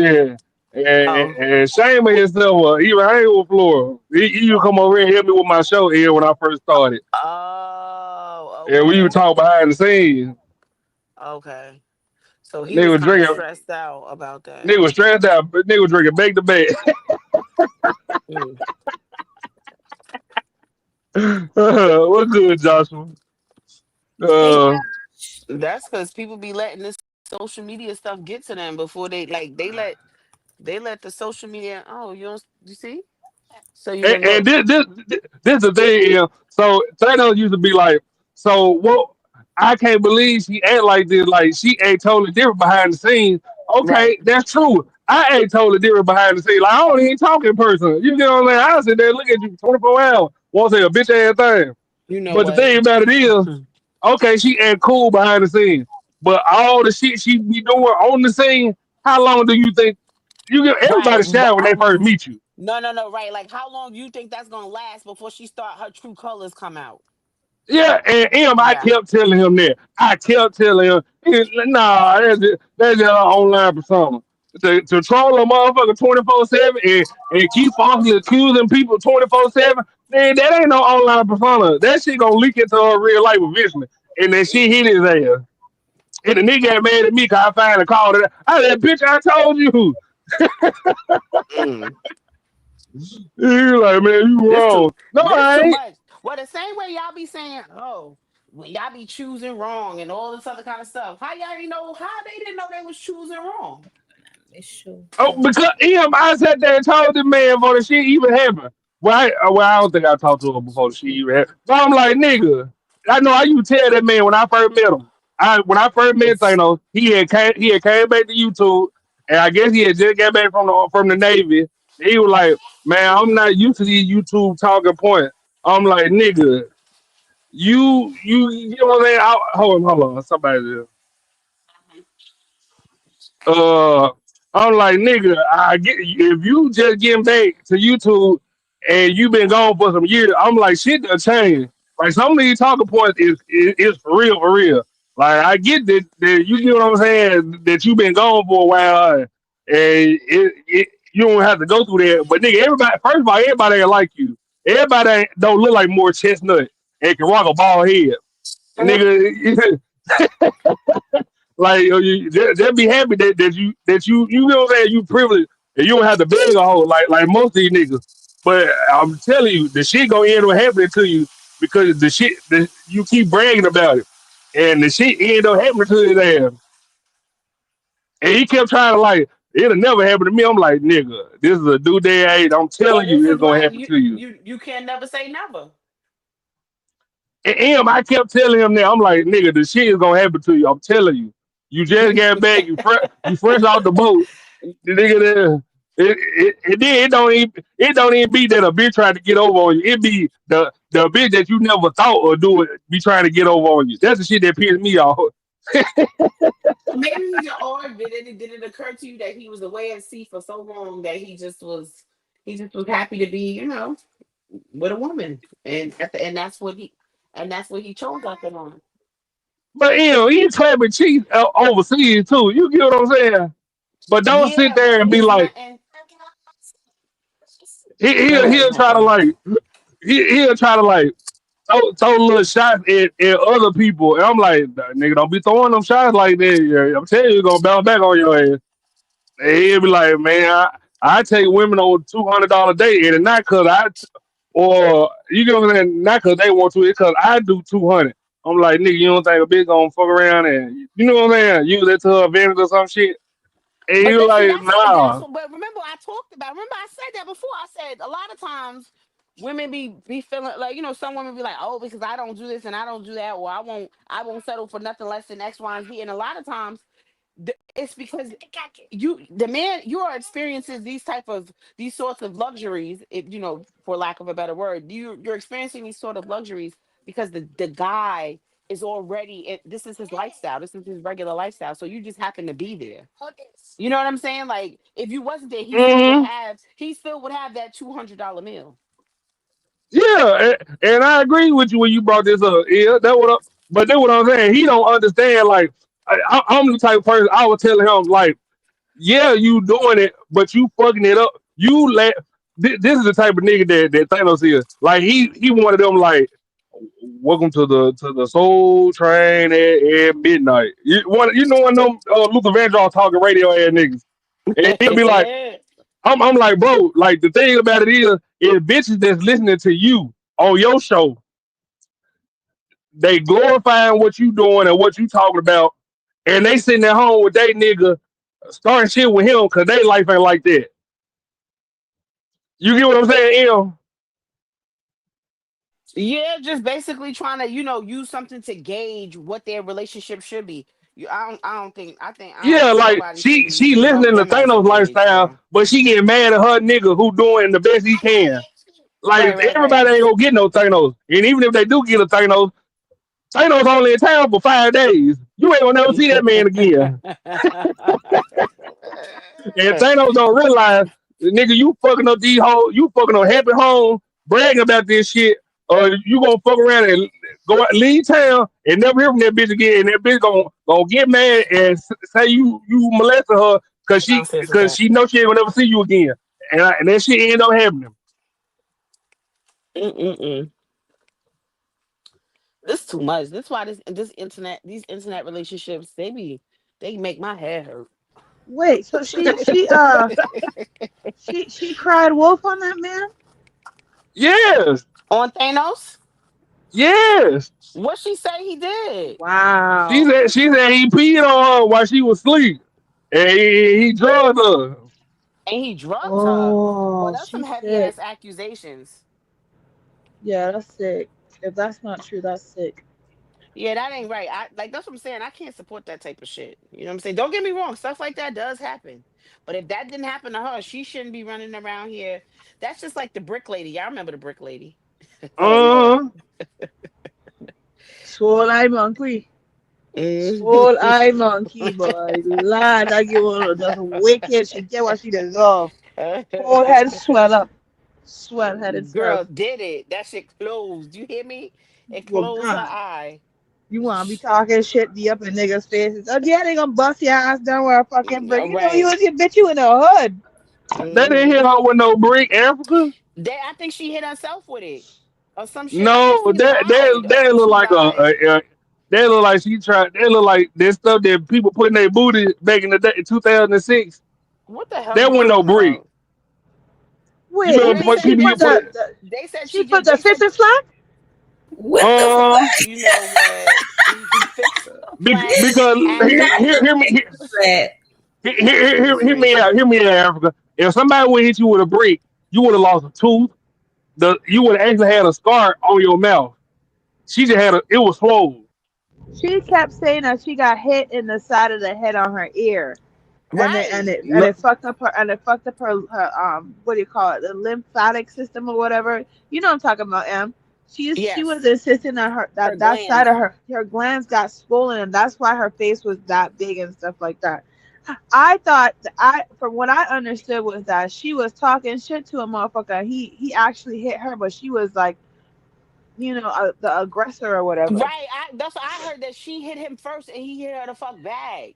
Speaker 23: Oh,
Speaker 21: and shaming himself. Even hang with Flora. He used to come over here and help me with my show here when I first started.
Speaker 23: oh,
Speaker 21: And we would
Speaker 23: okay,
Speaker 21: talk behind the scenes.
Speaker 23: okay. So he
Speaker 21: Nigga
Speaker 23: was
Speaker 21: was
Speaker 23: kind of
Speaker 21: drinking.
Speaker 23: stressed out about that.
Speaker 21: Nigga was stressed out. But nigga was drinking back to back.
Speaker 23: Mm.
Speaker 21: What's good, Joshua?
Speaker 22: hey
Speaker 21: Uh,
Speaker 22: Josh.
Speaker 23: That's because people be letting this social media stuff get to them before they let the social media. Oh, you see? So you didn't
Speaker 21: and
Speaker 23: look
Speaker 21: this the thing. So Thanos used to be like, so what? I can't believe she act like this. Like she ain't totally different behind the scenes.
Speaker 23: right.
Speaker 21: Okay, that's true. I ain't totally different behind the scenes. Like I don't even talk in person. You get what I'm saying? I sit there and look at you 24 hours. Won't say a bitch ass thing.
Speaker 23: You know
Speaker 21: But the
Speaker 23: what?
Speaker 21: thing about it is, okay, she ain't cool behind the scenes. But all the shit she be doing on the scene, how long do you think you get
Speaker 23: Right.
Speaker 21: everybody shy when they first meet you?
Speaker 23: No. Right. Like, how long you think that's gonna last before she start her true colors come out?
Speaker 21: Yeah, and him, I
Speaker 23: Yeah.
Speaker 21: kept telling him that. I kept telling him, nah, that's just an online persona. To troll a motherfucker 24/7 and keep falsely accusing people 24/7, man, that ain't no online persona. That shit gonna leak into her real life eventually. And then she hit his ass. And the nigga got mad at me because I finally called it. I said, bitch, I told you.
Speaker 23: Mm.
Speaker 21: He was like, man, you
Speaker 23: This too.
Speaker 21: wrong. No,
Speaker 23: This
Speaker 21: I
Speaker 23: too
Speaker 21: ain't.
Speaker 23: much. Well, the same way y'all be saying, oh, when y'all be choosing wrong and all this other kind of stuff. How y'all didn't know? How they didn't know they was choosing wrong?
Speaker 22: It's true.
Speaker 21: Oh, because him, I sat there and told the man before the shit even happened. I don't think I talked to him before the shit even happened. So I'm like, nigga, I know how you tell that man when I first met him. When I first met Thanos, he had came back to YouTube, and I guess he had just got back from the Navy. He was like, man, I'm not used to these YouTube talking points. I'm like, nigga, you know what I'm saying? Hold on, somebody. uh I'm like, nigga, I get if you just getting back to YouTube and you been gone for some years, I'm like, shit done changed. Like some of these talking points is for real. Like I get that you get what I'm saying, that you been gone for a while and you don't have to go through that. But nigga, everybody first of all, everybody ain't like you. Everybody don't look like more chestnut and can rock a bald head. Nigga, like they'll be happy that you know what I'm saying, you privileged and you don't have to beg a hoe like most of these niggas. But I'm telling you, the shit gonna end up happening to you because you keep bragging about it, and the shit end up happening to his ass. And he kept trying to like it'll never happen to me. I'm like, nigga, this is a due day age. I'm
Speaker 23: Well,
Speaker 21: telling
Speaker 23: this
Speaker 21: you,
Speaker 23: is
Speaker 21: it's gonna
Speaker 23: why
Speaker 21: happen to you.
Speaker 23: you can never say never.
Speaker 21: And I kept telling him that I'm like, nigga, the shit is gonna happen to you. I'm telling you. You just got back. You fresh out the boat. The nigga there. It don't even be that a bitch trying to get over on you. It be the bitch that you never thought would do it be trying to get over on you. That's the shit that pissed me off.
Speaker 23: Maybe he just, or did it occur to you that he was away at sea for so long that he just was happy to be, with a woman, and that's what he chose after on.
Speaker 21: But he clapping cheeks overseas too. You get what I'm saying? But don't sit
Speaker 23: Yeah,
Speaker 21: there
Speaker 23: but
Speaker 21: and be
Speaker 23: it's
Speaker 21: like
Speaker 23: not. And go
Speaker 21: he'll
Speaker 23: ahead,
Speaker 21: try to
Speaker 23: Papa.
Speaker 21: like he'll try to like throw little shots at other people. And I'm like, "Nah, nigga, don't be throwing them shots like that. Yeah, I'm telling you, it's gonna bounce back on your ass." And he'll be like, man, I take women on $200 a day, and it's not cause or you know what I'm saying, not cause they want to, it's cause I do 200. I'm like, nigga, you don't think a bitch gonna fuck around and you know what I'm saying, use that to her advantage or some shit? And
Speaker 23: But
Speaker 21: you like,
Speaker 23: that's
Speaker 21: nah.
Speaker 23: what. But remember, I talked about. Remember, I said that before. I said a lot of times women be feeling like, some women be like, oh, because I don't do this and I don't do that, or I won't settle for nothing less than X, Y, and Z. And a lot of times it's because the man, you are experiencing these sorts of luxuries, if for lack of a better word, you're experiencing these sort of luxuries because the guy is already, this is his lifestyle, this is his regular lifestyle, so you just happen to be there. You know what I'm saying? Like, if you wasn't there,
Speaker 21: Hmm.
Speaker 23: he still would have that $200 meal.
Speaker 21: Yeah, and I agree with you when you brought this up. Yeah, but that's what I'm saying. He don't understand. Like, I'm the type of person I would tell him, like, yeah, you doing it, but you fucking it up. You let this is the type of nigga that Thanos is. Like, he one of them, like, welcome to the Soul Train at midnight. You know one of them Luther Vandross talking radio ass niggas, and he'll be like, I'm like, bro, like the thing about it is bitches that's listening to you on your show, they glorifying what you doing and what you talking about, and they sitting at home with they nigga starting shit with him because they life ain't like that. You get what I'm saying, Em?
Speaker 23: Yeah, just basically trying to, use something to gauge what their relationship should be. I don't
Speaker 21: Yeah,
Speaker 23: think
Speaker 21: like
Speaker 23: nobody should
Speaker 21: she
Speaker 23: be
Speaker 21: she
Speaker 23: using
Speaker 21: listening to
Speaker 23: them as a
Speaker 21: Thanos
Speaker 23: gauge,
Speaker 21: lifestyle,
Speaker 23: bro.
Speaker 21: but she getting mad at her nigga who doing the best he can.
Speaker 23: Right,
Speaker 21: Like
Speaker 23: right, right.
Speaker 21: everybody ain't gonna get no Thanos, and even if they do get a Thanos, Thanos only in town for 5 days. You ain't gonna never see that man again. And Thanos don't realize, nigga, you fucking up these hoes, you fucking up happy home, bragging about this shit, or you gonna fuck around and go out, leave town and never hear from that bitch again, and that bitch gonna get mad and say you molested her because
Speaker 23: Downstairs with that.
Speaker 21: she know she ain't gonna never see you again, and that shit end up happening.
Speaker 23: Mm-mm-mm. This too much. That's why these internet relationships, they make my head hurt.
Speaker 24: Wait, so she cried wolf on that man?
Speaker 21: Yes,
Speaker 23: On Thanos,
Speaker 21: yes.
Speaker 23: what she say he did?
Speaker 24: Wow.
Speaker 21: She said he peed on her while she was asleep, and he drugged her.
Speaker 23: And he drugged her. Well,
Speaker 24: Oh,
Speaker 23: that's some
Speaker 24: she's
Speaker 23: heavy
Speaker 24: sick.
Speaker 23: ass accusations.
Speaker 24: Yeah, that's sick. If that's not true, that's sick.
Speaker 23: Yeah, that ain't right. That's what I'm saying. I can't support that type of shit. You know what I'm saying? Don't get me wrong, stuff like that does happen. But if that didn't happen to her, she shouldn't be running around here. That's just like the brick lady. Y'all remember the brick lady?
Speaker 24: Oh yeah.
Speaker 21: Uh,
Speaker 24: Swole eye monkey.
Speaker 23: Mhm.
Speaker 24: Swole eye monkey, boy. Lord, I give her just wicked. She get what she deserve. Whole head swell up. Swell head
Speaker 23: Girl
Speaker 24: itself.
Speaker 23: did it. That shit closed. You hear me? It
Speaker 24: Well,
Speaker 23: closed her
Speaker 24: God.
Speaker 23: eye.
Speaker 24: You wanna be talking shit, be up in niggas' faces. Oh yeah, they gonna bust your ass down with a fucking brick.
Speaker 23: All
Speaker 24: You know you
Speaker 23: right.
Speaker 24: was your bitch, you in the hood.
Speaker 21: they didn't hit
Speaker 23: Mm-hmm.
Speaker 21: her with no brick, Africa.
Speaker 23: I think she hit herself with it or some shit. I think
Speaker 21: No,
Speaker 23: she died. I
Speaker 21: that
Speaker 23: think
Speaker 21: look
Speaker 23: she
Speaker 21: like
Speaker 23: died.
Speaker 21: that look like she tried. That look like that stuff that people put in their booty back in the day, 2006.
Speaker 23: What the hell
Speaker 21: That
Speaker 23: you
Speaker 21: wasn't no
Speaker 23: talking
Speaker 21: brick.
Speaker 23: about?
Speaker 21: You
Speaker 24: Wait,
Speaker 23: No,
Speaker 24: you
Speaker 21: remember
Speaker 23: they
Speaker 24: mean
Speaker 21: what
Speaker 23: said
Speaker 24: she
Speaker 21: people
Speaker 23: they
Speaker 24: put
Speaker 21: get
Speaker 23: said
Speaker 21: put?
Speaker 23: they said
Speaker 24: she
Speaker 23: she
Speaker 24: put
Speaker 23: get
Speaker 24: the
Speaker 23: they
Speaker 24: fist
Speaker 23: said
Speaker 24: in slack?
Speaker 22: What the
Speaker 21: Uh,
Speaker 22: fuck?
Speaker 23: you know what fix flat
Speaker 21: because
Speaker 23: and
Speaker 21: hear me
Speaker 22: That
Speaker 21: hear me
Speaker 23: crazy.
Speaker 21: out. Hear me out, Africa. If somebody would hit you with a brick, you would have lost a tooth. You would have actually had a scar on your mouth. She just had it was swollen.
Speaker 24: She kept saying that she got hit in the side of the head on her ear, and it and
Speaker 23: Right.
Speaker 24: it and
Speaker 21: No,
Speaker 24: it fucked up her what do you call it, the lymphatic system or whatever. You know what I'm talking about, Em. She was
Speaker 23: Yes.
Speaker 24: insisting that
Speaker 23: Her
Speaker 24: that side
Speaker 23: glands.
Speaker 24: of her glands got swollen, and that's why her face was that big and stuff like that. I thought from what I understood was that she was talking shit to a motherfucker. He actually hit her, but she was like, the aggressor or whatever.
Speaker 23: Right. That's what I heard, that she hit him first and he hit her the fuck back.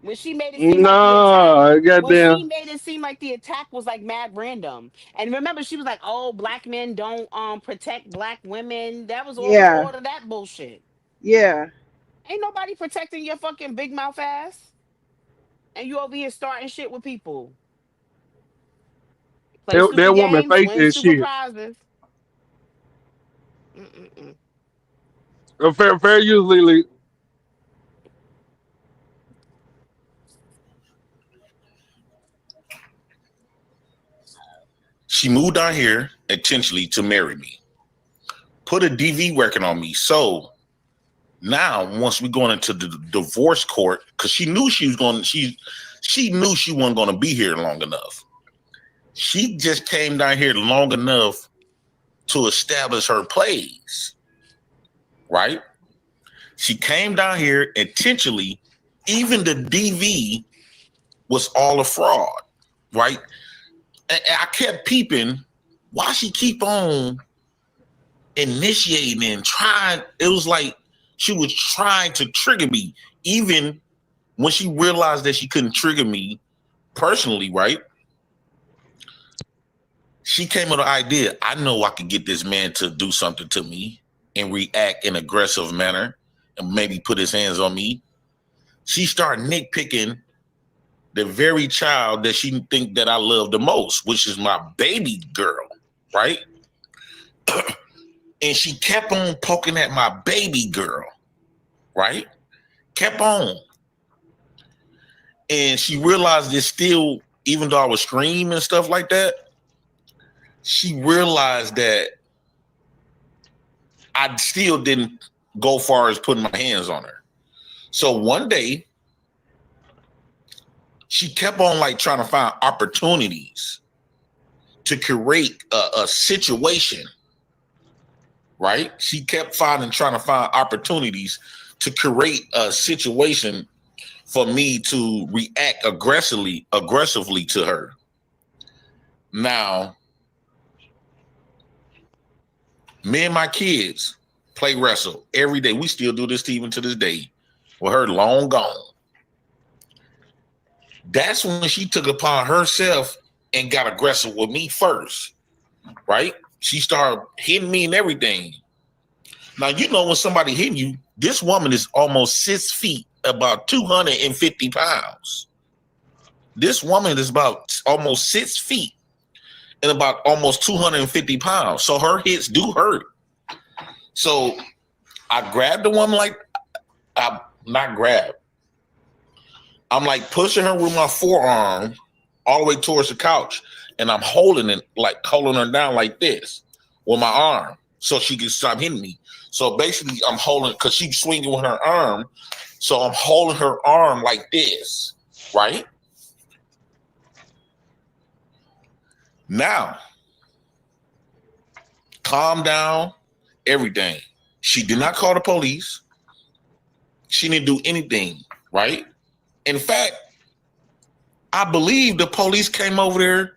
Speaker 23: When she made it seem like the attack,
Speaker 21: no,
Speaker 23: when she
Speaker 21: goddamn.
Speaker 23: made it seem like the attack was like mad random. And remember, she was like, "Oh, black men don't protect black women." That was
Speaker 24: Yeah,
Speaker 23: all of that bullshit.
Speaker 24: yeah.
Speaker 23: Ain't nobody protecting your fucking big mouth ass, and you over here starting shit with people. Play stupid
Speaker 21: That woman
Speaker 23: games,
Speaker 21: faked
Speaker 23: win
Speaker 21: that
Speaker 23: stupid
Speaker 21: shit.
Speaker 23: prizes. Mm-mm-mm.
Speaker 21: Fair use, Lily.
Speaker 8: She moved down here intentionally to marry me. Put a DV record on me. So now, once we going into the divorce court, because she knew she was going, she knew she wasn't going to be here long enough. She just came down here long enough to establish her plays, right? She came down here intentionally. Even the DV was all a fraud, right? And I kept peeping. Why she keep on initiating and trying? It was like she was trying to trigger me, even when she realized that she couldn't trigger me personally, right? She came with the idea, I know I could get this man to do something to me and react in an aggressive manner and maybe put his hands on me. She started nitpicking the very child that she think that I love the most, which is my baby girl, right? And she kept on poking at my baby girl, right? Kept on. And she realized this still, even though I was screaming and stuff like that, she realized that I still didn't go far as putting my hands on her. So one day, she kept on like trying to find opportunities to create a situation, right? She kept trying to find opportunities to create a situation for me to react aggressively to her. Now, me and my kids play wrestle every day. We still do this even to this day. With her long gone. That's when she took upon herself and got aggressive with me first, right? She started hitting me and everything. Now, you know when somebody hitting you, this woman is almost 6 feet, about 250 pounds. This woman is about almost 6 feet and about almost 250 pounds. So her hits do hurt. So I grabbed the woman like, I'm not grab. I'm like pushing her with my forearm all the way towards the couch. And I'm holding her down like this with my arm so she can stop hitting me. So basically I'm holding, because she's swinging with her arm. So I'm holding her arm like this, right? Now, calm down, everything. She did not call the police. She didn't do anything, right? In fact, I believe the police came over there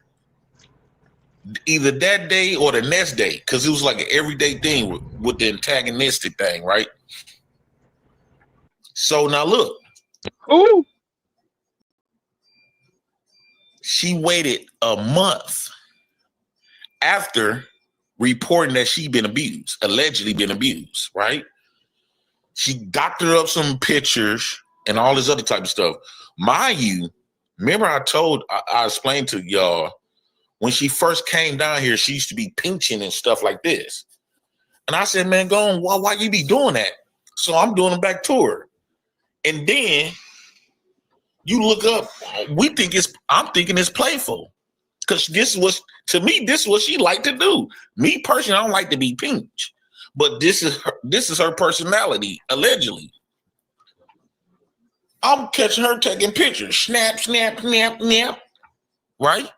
Speaker 8: either that day or the next day, because it was like an everyday thing with the antagonistic thing, right? So now look.
Speaker 21: Who?
Speaker 8: She waited a month after reporting that she'd been abused, allegedly been abused, right? She doctored up some pictures and all this other type of stuff. Mind you, remember I explained to y'all, when she first came down here, she used to be pinching and stuff like this. And I said, man, go on, why you be doing that? So I'm doing it back to her. And then you look up, I'm thinking it's playful. Because this was, to me, this is what she liked to do. Me personally, I don't like to be pinched. But this is her personality, allegedly. I'm catching her taking pictures. Snap, snap, snap, snap. Right?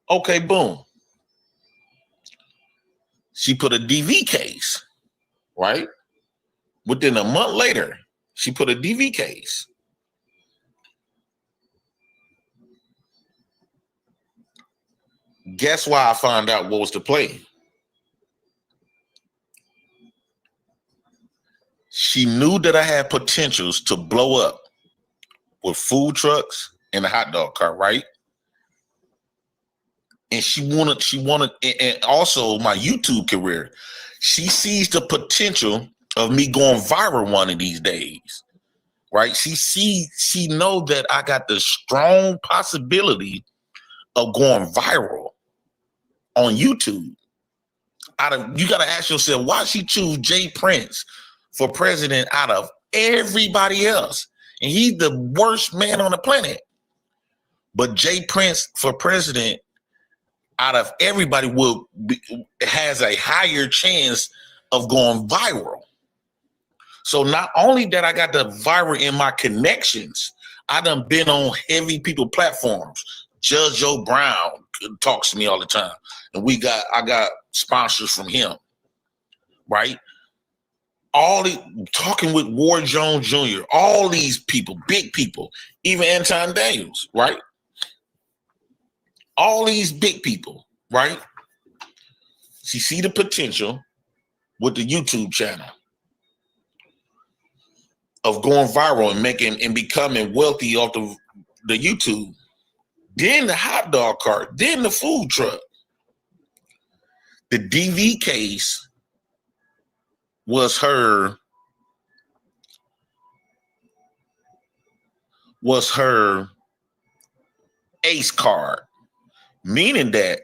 Speaker 8: Okay, boom. She put a DV case, right? Within a month later, she put a DV case. Guess why I found out what was the play? She knew that I had potentials to blow up with food trucks and a hot dog cart, right? And she wanted, and also my YouTube career. She sees the potential of me going viral one of these days, right? She know that I got the strong possibility of going viral on YouTube. You got to ask yourself, why she choose Jay Prince for president out of everybody else? And he's the worst man on the planet. But Jay Prince for president out of everybody has a higher chance of going viral. So not only that I got the viral in my connections, I done been on heavy people platforms. Judge Joe Brown talks to me all the time. And I got sponsors from him, right? Talking with Ward Jones Jr., all these people, big people, even Anton Daniels, right? All these big people, right? She see the potential with the YouTube channel of going viral and becoming wealthy off the YouTube. Then the hot dog cart, then the food truck. The DV case was her ace card, meaning that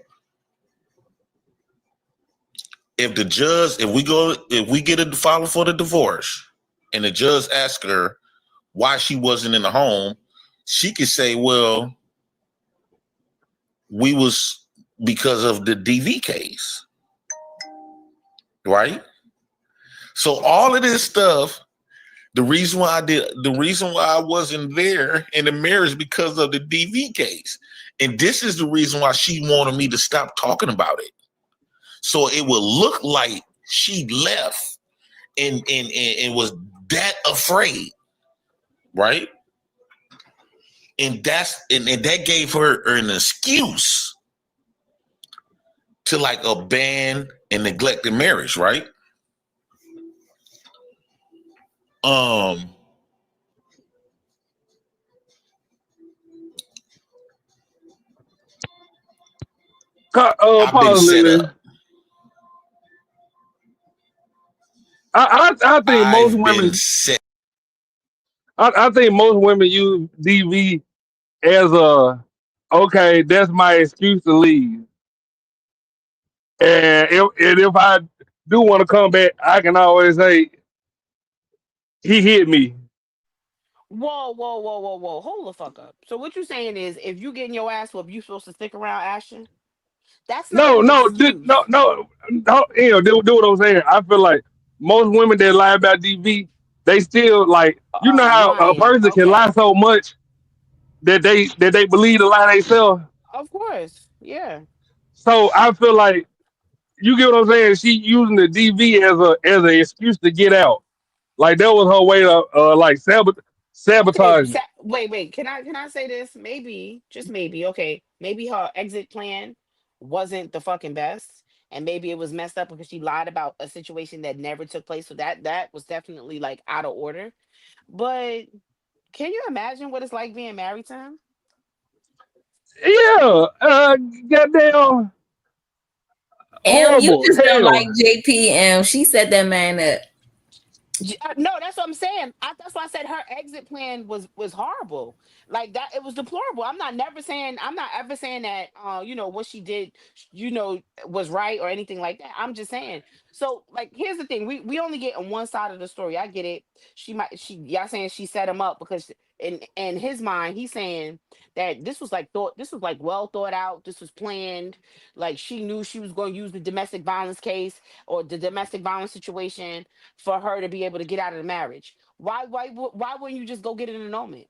Speaker 8: if we get a filing for the divorce and the judge asks her why she wasn't in the home, she could say, well, we was because of the DV case, right? So all of this stuff, the reason why I wasn't there in the marriage because of the DV case. And this is the reason why she wanted me to stop talking about it. So it would look like she left and was that afraid, right? And that gave her an excuse to like abandon and neglect the marriage, right? I've been
Speaker 21: Pause,
Speaker 8: set
Speaker 21: Lily.
Speaker 8: up.
Speaker 21: I think most
Speaker 8: I've been
Speaker 21: women
Speaker 8: set.
Speaker 21: I think most women use DV as a okay, that's my excuse to leave. And if I do want to come back, I can always say he hit me.
Speaker 23: Whoa, whoa, whoa, whoa, whoa. Hold the fuck up. So what you saying is if you getting your ass whooped, you supposed to stick around, Ashton? That's not
Speaker 21: No,
Speaker 23: an
Speaker 21: no,
Speaker 23: excuse.
Speaker 21: no. Do what I'm saying. I feel like most women that lie about DV, they still like you know how a
Speaker 23: Lying.
Speaker 21: person can lie
Speaker 23: Okay.
Speaker 21: so much that they believe the lie themselves.
Speaker 23: Of course. Yeah.
Speaker 21: So I feel like you get what I'm saying. She using the DV as an excuse to get out. Like that was her way to like
Speaker 23: Okay.
Speaker 21: sabotage.
Speaker 23: Wait, wait. Can I say this? Maybe, just maybe. Okay. Maybe her exit plan wasn't the fucking best. And maybe it was messed up because she lied about a situation that never took place. So that was definitely like out of order. But can you imagine what it's like being married to him?
Speaker 21: Yeah, goddamn
Speaker 22: You
Speaker 21: horrible.
Speaker 22: just don't like
Speaker 21: Hell,
Speaker 22: JP. She set that man up.
Speaker 23: No, that's what I'm saying. That's why I said her exit plan was horrible. Like that, it was deplorable. I'm not ever saying that. What she did, was right or anything like that. I'm just saying So like here's the thing. We only get on one side of the story. I get it. She y'all saying she set him up because in his mind he's saying that this was like well thought out. This was planned. Like she knew she was going to use the domestic violence case or the domestic violence situation for her to be able to get out of the marriage. Why wouldn't you just go get an annulment?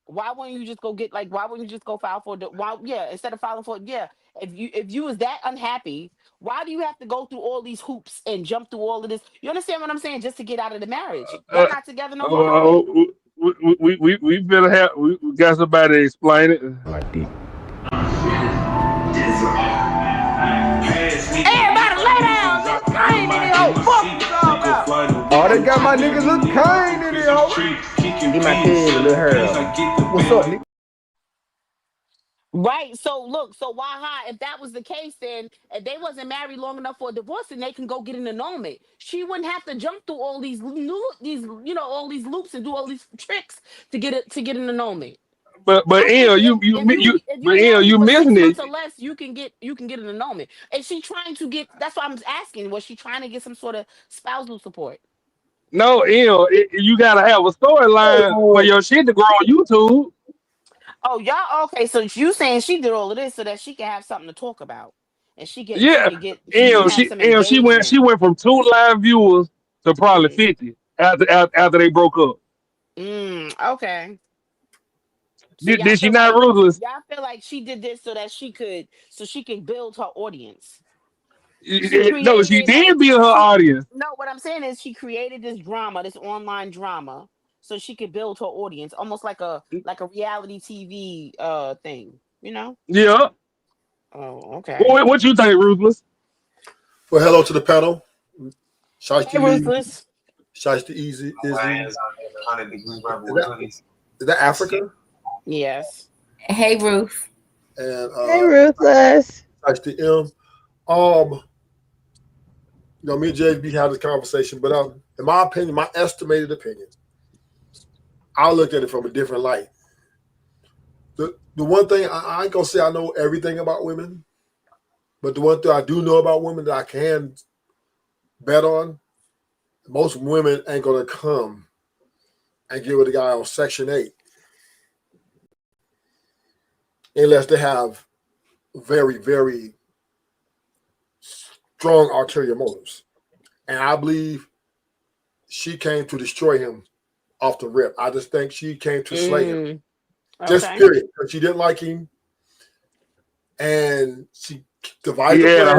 Speaker 23: Why wouldn't you just go get like why wouldn't you just go file for the why yeah instead of filing for yeah if you was that unhappy, why do you have to go through all these hoops and jump through all of this? You understand what I'm saying? Just to get out of the marriage. Y'all
Speaker 21: Uh,
Speaker 23: not together no more, right?
Speaker 21: we better have we got somebody to explain it. Like deep.
Speaker 7: Everybody lay down, look clean in here. Oh, fuck you all about.
Speaker 3: Oh, they got my niggas look kind in here, ho.
Speaker 13: Get my kid, little Harold.
Speaker 3: What's up, nigga?
Speaker 23: Right. So look, so why high? If that was the case, then if they wasn't married long enough for a divorce, then they can go get an annulment. She wouldn't have to jump through all these all these loops and do all these tricks to get an annulment.
Speaker 21: But
Speaker 23: I think if
Speaker 21: but
Speaker 23: you married
Speaker 21: you
Speaker 23: for six
Speaker 21: missing it.
Speaker 23: months or less, you can get an annulment. Is she trying to get? That's what I'm asking. Was she trying to get some sort of spousal support?
Speaker 21: No, you gotta have a storyline for your shit to grow on YouTube.
Speaker 23: Oh, y'all okay? So you saying she did all of this so that she can have something to talk about, and
Speaker 21: Yeah,
Speaker 23: she can have some
Speaker 21: she
Speaker 23: engagement.
Speaker 21: went from 2 live viewers to probably
Speaker 23: Mm,
Speaker 21: 50 after they broke up.
Speaker 23: okay. So
Speaker 21: Did she not ruthless?
Speaker 23: y'all feel like she did this so that she can build her audience. She
Speaker 21: No, she
Speaker 23: created
Speaker 21: did build her audience.
Speaker 23: no. What I'm saying is she created this drama, this online drama, so she could build her audience, almost like a reality TV thing. You know?
Speaker 21: Yeah.
Speaker 23: Oh, okay.
Speaker 21: What you think, ruthless?
Speaker 9: Well, hello to the panel.
Speaker 23: Hey,
Speaker 9: Shiesty Lee,
Speaker 23: ruthless.
Speaker 9: Shiesty Easy, Izzy. Is
Speaker 19: 100-degree rebel.
Speaker 9: is that Africa?
Speaker 23: Yes.
Speaker 22: Hey, Ruth.
Speaker 9: And
Speaker 24: Hey, Ruthless.
Speaker 9: Shiesty M. Me and JB had this conversation, but in my opinion, my estimated opinion, I looked at it from a different light. The one thing I ain't gonna say I know everything about women, but the one thing I do know about women that I can bet on, most women ain't gonna come and get with a guy on Section 8 unless they have very, very strong ulterior motives. And I believe she came to destroy him off the rip. I just think she came to slay him. Just
Speaker 23: Okay.
Speaker 9: period. Because she didn't like him. And she divided
Speaker 21: He
Speaker 9: the
Speaker 21: had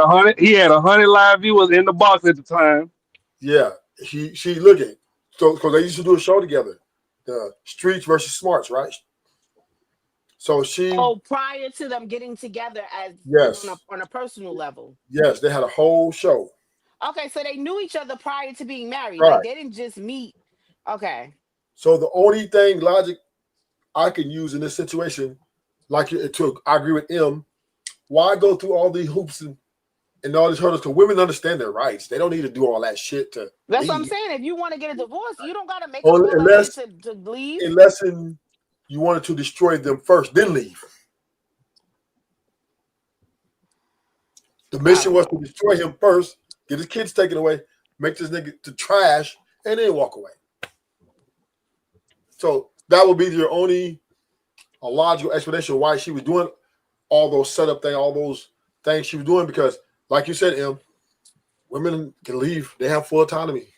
Speaker 9: plan.
Speaker 21: he had 100 live viewers in the box at the time.
Speaker 9: Yeah. She look at so because they used to do a show together. The Streets versus Smarts, right? So she
Speaker 23: Prior to them getting together as
Speaker 9: yes.
Speaker 23: on a personal level.
Speaker 9: Yes, they had a whole show.
Speaker 23: Okay, so they knew each other prior to being married.
Speaker 9: Right.
Speaker 23: Like they didn't just meet. Okay.
Speaker 9: So the only thing logic I can use in this situation, like it took, I agree with M. Why go through all these hoops and all these hurdles? Because women understand their rights. They don't need to do all that shit to
Speaker 23: That's
Speaker 9: leave.
Speaker 23: what I'm saying. If you want to get a divorce, you don't gotta make up all
Speaker 9: Unless
Speaker 23: that to leave.
Speaker 9: you wanted to destroy them first, then leave. The mission was to destroy him first, get his kids taken away, make this nigga to trash, and then walk away. So that would be your only logical explanation why she was doing all those setup things, all those things she was doing. Because, like you said, M, women can leave; they have full autonomy.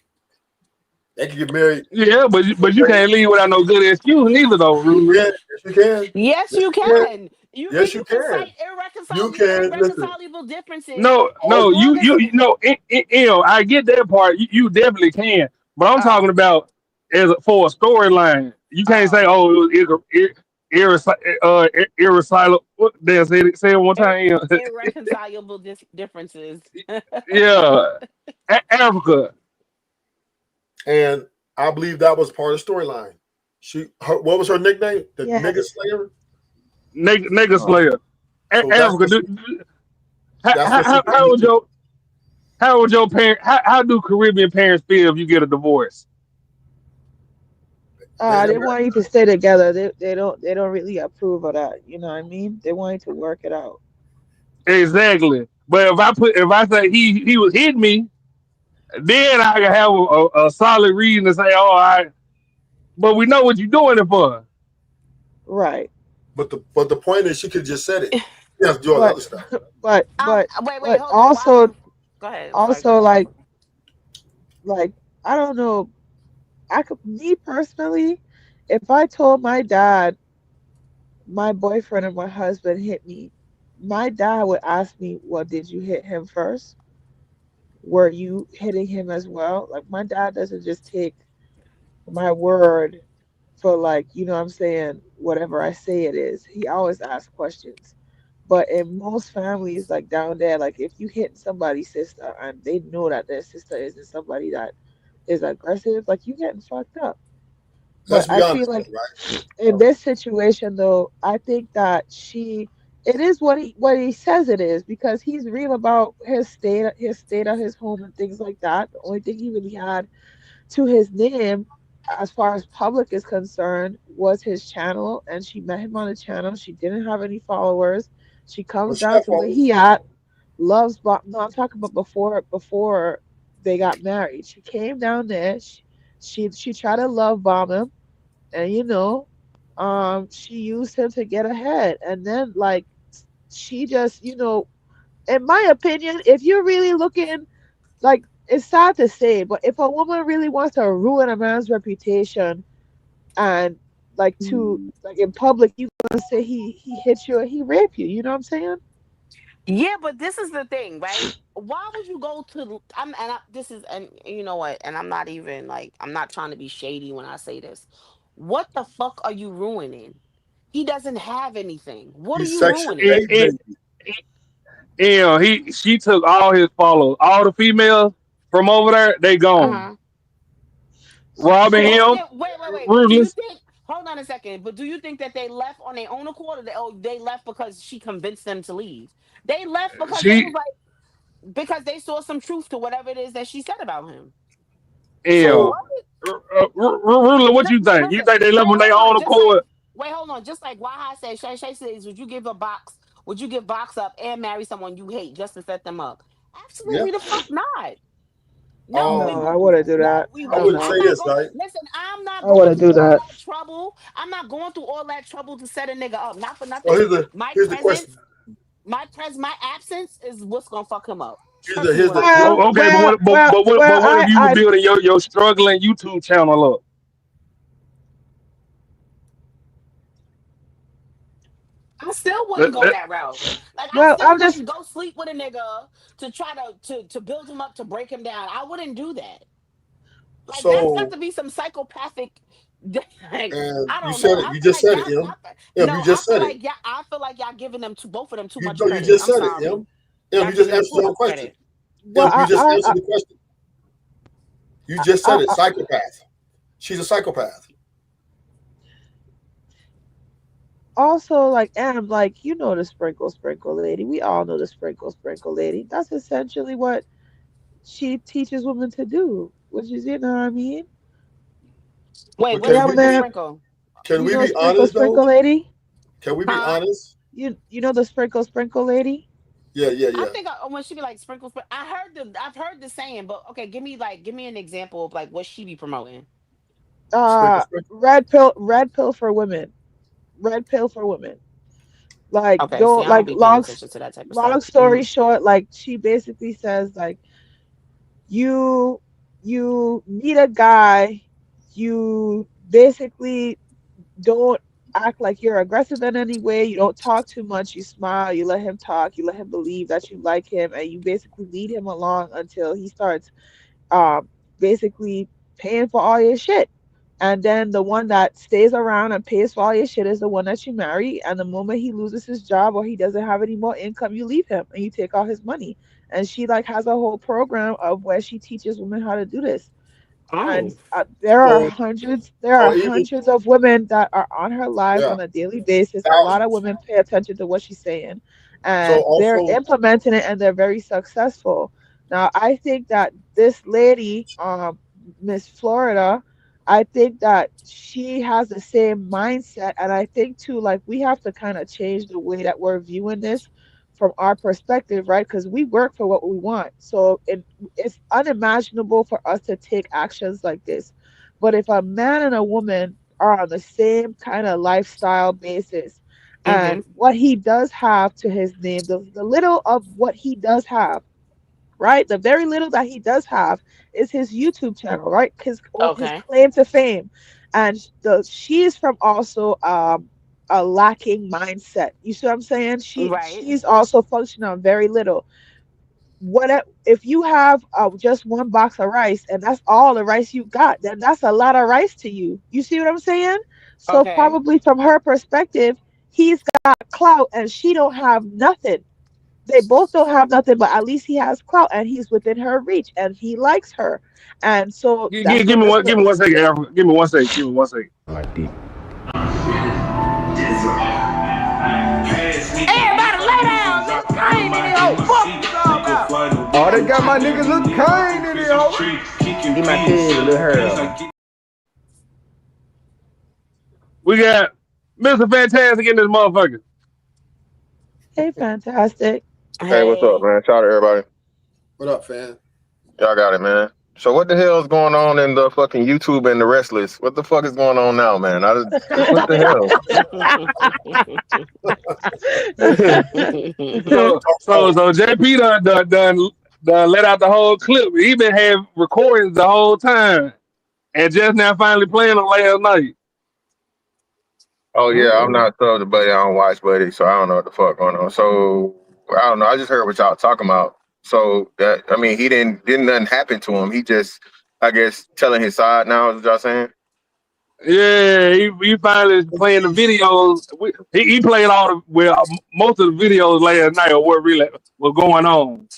Speaker 9: They can get married.
Speaker 21: Yeah, but you can't leave without no good excuse neither, though.
Speaker 9: Yes, you can.
Speaker 23: Yes, you can.
Speaker 9: Yes, you can.
Speaker 23: Cite
Speaker 9: You can. Listen.
Speaker 23: irreconcilable differences.
Speaker 21: No,
Speaker 23: As long as
Speaker 21: I get that part. You definitely can, but I'm talking about for a storyline. You can't say, "Oh, it was irreconcilable." Say it one time.
Speaker 23: irreconcilable differences.
Speaker 21: Yeah, Africa.
Speaker 9: And I believe that was part of the storyline. What was her nickname? The
Speaker 24: Yes.
Speaker 9: nigga slayer.
Speaker 21: Nigga slayer.
Speaker 9: So
Speaker 21: Africa. How would your parent? How do Caribbean parents feel if you get a divorce?
Speaker 24: They want you to stay together. They don't really approve of that. You know what I mean? They want you to work it out.
Speaker 21: Exactly. But if I say he was hitting me, Then I can have a solid reason to say, all right, but we know what you're doing it for.
Speaker 24: Right.
Speaker 9: But the point is, she could have just said it. You have to do all the
Speaker 24: But
Speaker 9: other stuff.
Speaker 24: but but
Speaker 23: Wait,
Speaker 24: but
Speaker 23: hold on. Why?
Speaker 24: also
Speaker 23: Go ahead. I'm sorry,
Speaker 24: also
Speaker 23: girl.
Speaker 24: like I don't know. I could me personally, if I told my dad my boyfriend or my husband hit me, my dad would ask me, "Well, did you hit him first? Were you hitting him as well?" Like my dad doesn't just take my word for like, you know what I'm saying, whatever I say it is. He always asks questions. But in most families, like down there, like if you hit somebody's sister and they know that their sister isn't somebody that is aggressive, like you getting fucked up.
Speaker 9: Let's
Speaker 24: But
Speaker 9: be
Speaker 24: I
Speaker 9: honest,
Speaker 24: feel like
Speaker 9: though, right?
Speaker 24: in this situation though, I think that it is what he says it is because he's real about his state of his home and things like that. The only thing he really had to his name as far as public is concerned was his channel, and she met him on the channel. She didn't have any followers. She
Speaker 9: Well,
Speaker 24: comes
Speaker 9: she
Speaker 24: down
Speaker 9: got
Speaker 24: to where
Speaker 9: followers.
Speaker 24: he at, loves no, I'm talking about before they got married. She came down there, she tried to love bomb him, and she used him to get ahead, and then like she just, in my opinion, if you're really looking, like, it's sad to say, but if a woman really wants to ruin a man's reputation and like to like in public, you gonna say he hit you or he raped you. You know what I'm saying?
Speaker 23: Yeah, but this is the thing, right? Why would you go to? This is, and you know what? And I'm not even like, I'm not trying to be shady when I say this. What the fuck are you ruining? He doesn't have anything. What are
Speaker 9: He's
Speaker 23: you
Speaker 9: Section
Speaker 23: ruining?
Speaker 9: 8, baby.
Speaker 21: She took all his followers, all the females from over there, they
Speaker 23: Uh
Speaker 21: gone.
Speaker 23: huh.
Speaker 21: Robbing
Speaker 23: So
Speaker 21: him,
Speaker 23: then, wait. But do you
Speaker 21: ruthless.
Speaker 23: think? Hold on a second. But do you think that they left on their own accord, or they left because she convinced them to leave? They left because they
Speaker 21: She,
Speaker 23: was like, because they saw some truth to whatever it is that she said about him. So
Speaker 21: yeah.
Speaker 9: So
Speaker 23: what?
Speaker 21: Ruthless, what you think? You
Speaker 23: Listen,
Speaker 21: think they left
Speaker 23: wait,
Speaker 21: on their
Speaker 23: hold on.
Speaker 21: own
Speaker 23: Just like,
Speaker 21: accord?
Speaker 23: wait, hold on. Just like why I said, Shay says, would you give a box? Would you give box up and marry someone you hate just to set them up?
Speaker 9: yeah.
Speaker 23: Absolutely the fuck not. No, we
Speaker 24: No,
Speaker 9: Um,
Speaker 24: I
Speaker 23: wouldn't.
Speaker 24: wouldn't do
Speaker 23: No,
Speaker 24: that.
Speaker 23: we
Speaker 9: I
Speaker 24: Hell
Speaker 23: wouldn't.
Speaker 9: wouldn't
Speaker 24: no.
Speaker 9: say this, right?
Speaker 23: Listen, I'm not
Speaker 24: I
Speaker 23: going
Speaker 24: wouldn't
Speaker 23: through
Speaker 24: do
Speaker 23: all
Speaker 24: that.
Speaker 23: that trouble. I'm not going through all that trouble to set a nigga up. Not for
Speaker 9: So
Speaker 23: nothing.
Speaker 9: here's the
Speaker 23: My
Speaker 9: here's the
Speaker 23: presence,
Speaker 9: question.
Speaker 23: my absence is what's gonna fuck him up.
Speaker 9: Here's the
Speaker 23: Trust me
Speaker 9: here's
Speaker 23: when I
Speaker 9: the
Speaker 23: tell
Speaker 9: here,
Speaker 23: you.
Speaker 21: Okay, but
Speaker 24: Well,
Speaker 21: what if you were
Speaker 24: I
Speaker 21: building your struggling YouTube channel up?
Speaker 23: I still wouldn't
Speaker 21: Let-
Speaker 23: go
Speaker 21: let-
Speaker 23: that route. Like I
Speaker 24: well,
Speaker 23: still
Speaker 24: I'm just
Speaker 23: wouldn't go sleep with a nigga to try to build him up to break him down. I wouldn't do that. Like that's got
Speaker 9: so
Speaker 23: to be some psychopathic. Like
Speaker 9: and
Speaker 23: I
Speaker 9: you
Speaker 23: don't
Speaker 9: said
Speaker 23: know.
Speaker 9: it.
Speaker 23: I
Speaker 9: You
Speaker 23: feel
Speaker 9: just
Speaker 23: like
Speaker 9: said it,
Speaker 23: y'all.
Speaker 9: Em. Em, you
Speaker 23: No, I
Speaker 9: just
Speaker 23: feel
Speaker 9: said it.
Speaker 23: like y'all. I feel like y'all giving them to both of them too
Speaker 9: You
Speaker 23: much
Speaker 9: know you
Speaker 23: credit.
Speaker 9: just
Speaker 23: I'm
Speaker 9: said it,
Speaker 23: sorry.
Speaker 9: Em. Em,
Speaker 23: Y'all
Speaker 9: you just
Speaker 23: giving them
Speaker 9: answered
Speaker 23: too
Speaker 9: your own
Speaker 23: much
Speaker 9: question.
Speaker 23: credit.
Speaker 24: well,
Speaker 9: Em, you just answered the question. You just said it.
Speaker 24: I
Speaker 9: Psychopath. She's a psychopath.
Speaker 24: also like am like the sprinkle lady. We all know the sprinkle lady. That's essentially what she teaches women to do, which is, you know what I mean?
Speaker 23: Wait,
Speaker 9: But
Speaker 23: what is
Speaker 24: Yeah,
Speaker 23: sprinkle
Speaker 24: man.
Speaker 23: sprinkle?
Speaker 9: can
Speaker 24: You
Speaker 9: we
Speaker 24: know
Speaker 9: be honest though?
Speaker 24: sprinkle lady?
Speaker 9: Can we be
Speaker 23: Huh?
Speaker 9: honest?
Speaker 24: You know the sprinkle lady?
Speaker 9: Yeah, yeah,
Speaker 23: I
Speaker 9: yeah.
Speaker 23: think when she be like sprinkle, I've heard the saying, but okay, give me an example of like what she be promoting.
Speaker 9: Sprinkle, sprinkle.
Speaker 24: Red pill for women. Red pill for women. Like
Speaker 23: Okay, see,
Speaker 24: don't
Speaker 23: I don't
Speaker 24: like
Speaker 23: be paying attention to that type of
Speaker 24: long
Speaker 23: stuff.
Speaker 24: story short, like she basically says like you you meet a guy, you basically don't act like you're aggressive in any way, you don't talk too much, you smile, you let him talk, you let him believe that you like him, and you basically lead him along until he starts um basically paying for all your shit. And then the one that stays around and pays for all your shit is the one that you marry. And the moment he loses his job or he doesn't have any more income, you leave him and you take all his money. And she like has a whole program of where she teaches women how to do this. And
Speaker 23: Oh,
Speaker 9: So,
Speaker 24: there are
Speaker 9: or even
Speaker 24: hundreds of women that are on her lives
Speaker 9: yeah,
Speaker 24: on a daily basis. A lot of
Speaker 9: thousands.
Speaker 24: women pay attention to what she's saying,
Speaker 9: So
Speaker 24: and they're
Speaker 9: also,
Speaker 24: implementing it, and they're very successful. Now I think that this lady, Miss Florida, I think that she has the same mindset, and I think too, like we have to kind of change the way that we're viewing this from our perspective, right? Because we work for what we want. So it's unimaginable for us to take actions like this. But if a man and a woman are on the same kind of lifestyle basis,
Speaker 23: Mm-hmm.
Speaker 24: and what he does have to his name, the little of what he does have, right? The very little that he does have is his YouTube channel, right? His
Speaker 23: Okay.
Speaker 24: claim to fame, and she's from also a lacking mindset. You see what I'm saying?
Speaker 23: Right.
Speaker 24: She's also functioning on very little. If you have just one box of rice and that's all the rice you got, then that's a lot of rice to you. You see what I'm saying? So
Speaker 23: Okay.
Speaker 24: probably from her perspective, he's got clout and she don't have nothing. They both don't have nothing, but at least he has clout and he's within her reach and he likes her. And so that's
Speaker 21: Give
Speaker 24: what
Speaker 21: me
Speaker 24: that's
Speaker 21: one.
Speaker 24: what
Speaker 21: Give me 1 second, Africa. Give me 1 second. Give me 1 second.
Speaker 13: Like deep.
Speaker 18: Everybody lay down, Lil Kane in here. Oh, fuck you all about.
Speaker 10: Oh, they got my nigga Lil Kane in here. Ho.
Speaker 13: He my kid, Lil Harold.
Speaker 21: We got Mr. Fantastic in this motherfucker.
Speaker 24: hey, fantastic.
Speaker 11: Hey, what's up,
Speaker 23: Hey.
Speaker 11: man? Shout out to everybody.
Speaker 9: What up, fam?
Speaker 11: Y'all got it, man. So what the hell is going on in the fucking YouTube and the restless? What the fuck is going on now, man? What the hell?
Speaker 21: So JP done let out the whole clip. He been having recordings the whole time, and just now finally playing them last night.
Speaker 11: Oh yeah, I'm
Speaker 23: Mm.
Speaker 11: not subbed to Buddy. I don't watch Buddy, so I don't know what the fuck going on. So I don't know. I just heard what y'all talking about. So that I mean, he didn't nothing happen to him. He just, I guess, telling his side now. Is what y'all saying?
Speaker 21: Yeah, he finally playing the videos. He played most of the videos last night of what really was going on.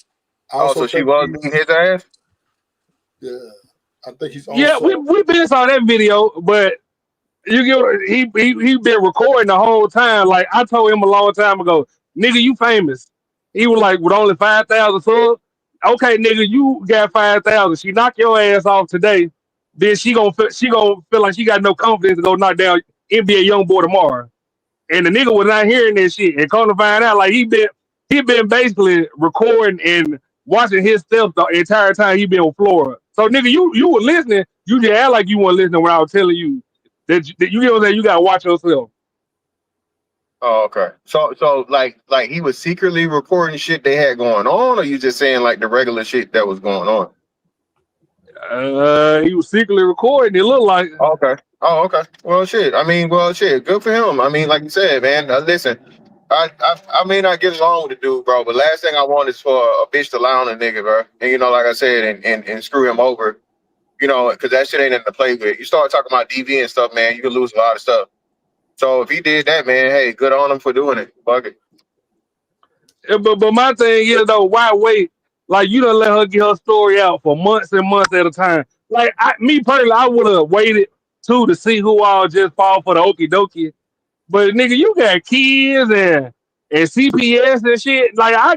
Speaker 9: I
Speaker 11: Oh,
Speaker 9: also
Speaker 11: so she
Speaker 9: think
Speaker 11: was
Speaker 9: he's,
Speaker 11: beating his ass.
Speaker 9: yeah, I think he's
Speaker 21: Yeah,
Speaker 9: also,
Speaker 21: we been saw that video, but you get he been recording the whole time. Like I told him a long time ago, nigga, you famous. He was like, with only 5,000 subs. Okay, nigga, you got 5,000. She knock your ass off today, then she gonna feel like she got no confidence to go knock down NBA young boy tomorrow. And the nigga was not hearing that shit. And come to find out, like he been basically recording and watching his stuff the entire time he been on Florida. So nigga, you were listening. You just act like you weren't listening when I was telling you that you know that you gotta watch yourself.
Speaker 11: Oh, okay. So like he was secretly recording shit they had going on, or you just saying like the regular shit that was going on?
Speaker 21: He was secretly recording. It looked like.
Speaker 11: Okay. Oh, okay. Well, shit. I mean, well, shit. Good for him. I mean, like you said, man. Listen, I may not get along with the dude, bro, but last thing I want is for a bitch to lie on a nigga, bro. And you know, like I said, and screw him over. You know, because that shit ain't nothing to play with. You start talking about DV and stuff, man, you can lose a lot of stuff. So if he did that, man, hey, good on him for doing it. Fuck it.
Speaker 21: But my thing is though, why wait? Like you done let her get her story out for months and months at a time. Like me personally, I would have waited too to see who all just fall for the okie dokie. But nigga, you got kids and CPS and shit. Like I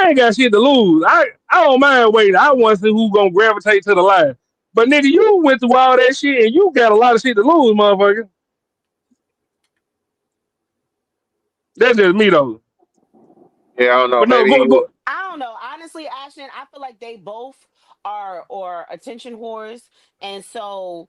Speaker 21: ain't got shit to lose. I don't mind waiting. I want to see who gonna gravitate to the line. But nigga, you went through all that shit and you got a lot of shit to lose, motherfucker. That's just me though.
Speaker 11: Yeah, I don't know.
Speaker 21: But no,
Speaker 11: Maybe he was.
Speaker 23: I don't know. Honestly, Ashton, I feel like they both are or attention whores, and so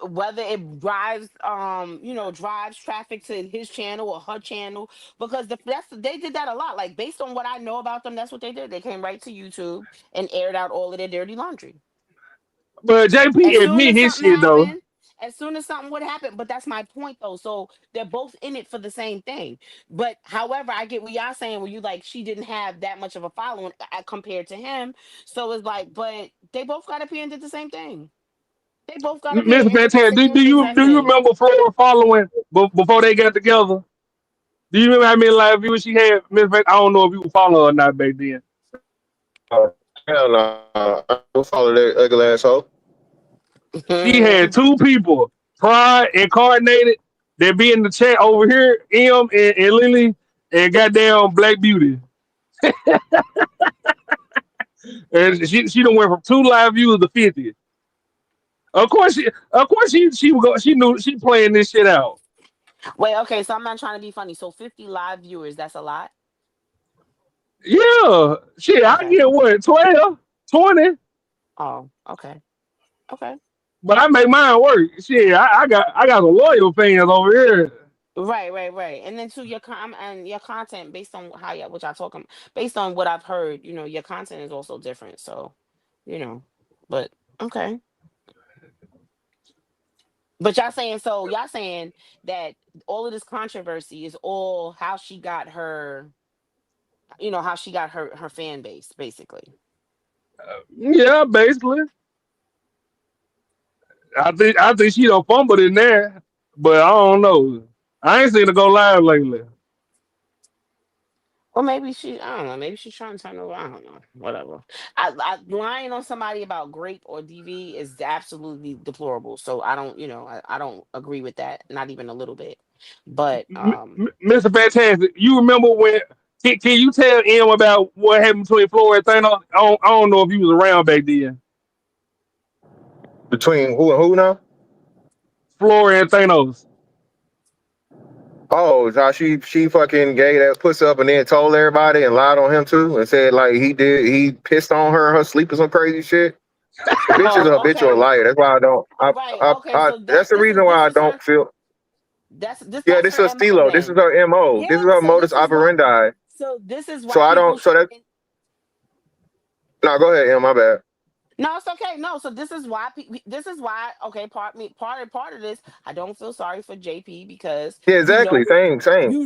Speaker 23: whether it drives drives traffic to his channel or her channel, because they did that a lot. Like based on what I know about them, that's what they did. They came right to YouTube and aired out all of their dirty laundry.
Speaker 21: but
Speaker 23: As
Speaker 21: JP
Speaker 23: soon
Speaker 21: admit
Speaker 23: as
Speaker 21: his
Speaker 23: something
Speaker 21: shit though.
Speaker 23: happened, as soon as something would happen, but that's my point though. So they're both in it for the same thing. But however, I get what y'all saying where you like she didn't have that much of a following compared to him. So it's like, but they both got up here and did the same thing. They both got up here
Speaker 21: Mr.
Speaker 23: and did the
Speaker 21: Fantastic,
Speaker 23: same exact
Speaker 21: do you
Speaker 23: thing.
Speaker 21: remember Flora following before they got together? Do you remember how many live viewers she had? Miss Fan, I don't know if you were following her or not back then.
Speaker 11: Hell no. I don't follow that ugly asshole.
Speaker 21: She had two people, Pride incarnated, that be in the chat over here, and Lily, and goddamn Black Beauty. And she done went from 2 live viewers to 50. She would go, she knew she playing this shit out.
Speaker 23: Wait, okay, so I'm not trying to be funny. So 50 live viewers, that's a lot.
Speaker 21: Yeah, shit, I
Speaker 23: Okay.
Speaker 21: get what 12, 20,
Speaker 23: Oh, okay. Okay.
Speaker 21: but I make mine work. Shit, I got some loyal fans over here.
Speaker 23: Right, right, right. And then to your and your content based on how y'all what y'all talking based on what I've heard, your content is also different. So, you know, but okay. But y'all saying that all of this controversy is all how she got her, how she got her fan base, basically.
Speaker 21: Yeah, basically, I think she done fumbled in there, but I don't know. I ain't seen her go live lately.
Speaker 23: Or maybe I don't know, maybe she's trying to turn over. I don't know. Whatever. Lying on somebody about grape or DV is absolutely deplorable. So I don't, I don't agree with that, not even a little bit. But
Speaker 21: Mr. Fantastic, you remember when? Can you tell him about what happened between Floyd and Thanos? I don't know if you was around back then.
Speaker 11: Between who and who now?
Speaker 21: Floyd and Thanos.
Speaker 11: Oh, how she fucking gave that pussy up and then told everybody and lied on him too and said like he pissed on her in her sleep or some crazy shit. The bitch is a
Speaker 23: oh,
Speaker 11: habitual
Speaker 23: okay.
Speaker 11: liar. That's why I don't.
Speaker 23: Right. Okay.
Speaker 11: I
Speaker 23: So
Speaker 11: that's the reason
Speaker 23: this
Speaker 11: why I
Speaker 23: is
Speaker 11: don't
Speaker 23: her
Speaker 11: feel.
Speaker 23: that's
Speaker 11: Yeah,
Speaker 23: that's
Speaker 11: this
Speaker 23: her
Speaker 11: is
Speaker 23: MO
Speaker 11: Stilo. This is
Speaker 23: then.
Speaker 11: her mo. This is
Speaker 23: Yeah,
Speaker 11: her
Speaker 23: so
Speaker 11: modus
Speaker 23: this is why
Speaker 11: operandi. So I
Speaker 23: people
Speaker 11: don't. So
Speaker 23: should.
Speaker 11: that no, go ahead. Yeah, my bad.
Speaker 23: No, it's okay. No, so this is why. This is why. Okay, part of this. I don't feel sorry for JP because
Speaker 11: Yeah, exactly. Same.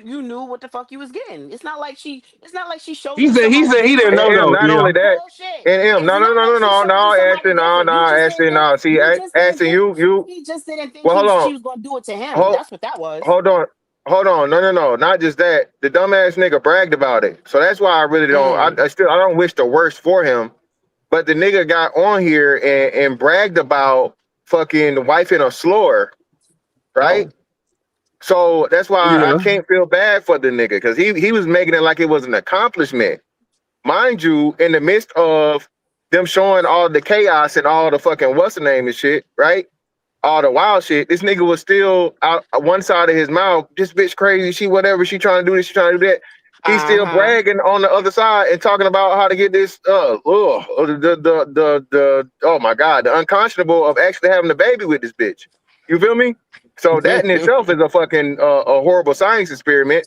Speaker 23: you knew what the fuck you was getting. It's not like she. It's not like she showed
Speaker 21: He
Speaker 23: you
Speaker 21: said
Speaker 23: some
Speaker 21: he
Speaker 23: on her
Speaker 21: said he
Speaker 23: big
Speaker 21: didn't
Speaker 11: And
Speaker 21: know
Speaker 23: birthday.
Speaker 21: though.
Speaker 11: not only
Speaker 21: Yeah.
Speaker 11: that,
Speaker 23: Bullshit.
Speaker 11: and
Speaker 23: It's
Speaker 11: no, no,
Speaker 23: not
Speaker 11: no,
Speaker 23: like
Speaker 11: no,
Speaker 23: she
Speaker 11: no,
Speaker 23: showed you
Speaker 11: no,
Speaker 23: some on
Speaker 11: Ashley,
Speaker 23: her
Speaker 11: no,
Speaker 23: birthday.
Speaker 11: no,
Speaker 23: You just didn't
Speaker 11: Ashley,
Speaker 23: think.
Speaker 11: no. See,
Speaker 23: You just didn't
Speaker 11: Ashley,
Speaker 23: think.
Speaker 11: you,
Speaker 23: He just didn't think
Speaker 11: well,
Speaker 23: she was gonna do it to him.
Speaker 11: hold,
Speaker 23: That's what that was.
Speaker 11: hold on, hold on. No, no, no, not just that. The dumbass nigga bragged about it, so that's why I really don't.
Speaker 23: Mm.
Speaker 11: I don't wish the worst for him. But the nigga got on here and bragged about fucking the wife in a slur, right?
Speaker 23: Oh.
Speaker 11: So that's why I
Speaker 21: Yeah.
Speaker 11: can't feel bad for the nigga because he was making it like it was an accomplishment. Mind you, in the midst of them showing all the chaos and all the fucking what's the name and shit, right? All the wild shit, this nigga was still out one side of his mouth, this bitch crazy, she whatever, she trying to do this, she trying to do that. He's still
Speaker 23: Uh-huh.
Speaker 11: bragging on the other side and talking about how to get this oh my god, the unconscionable of actually having a baby with this bitch. You feel me? So that in itself is a fucking a horrible science experiment.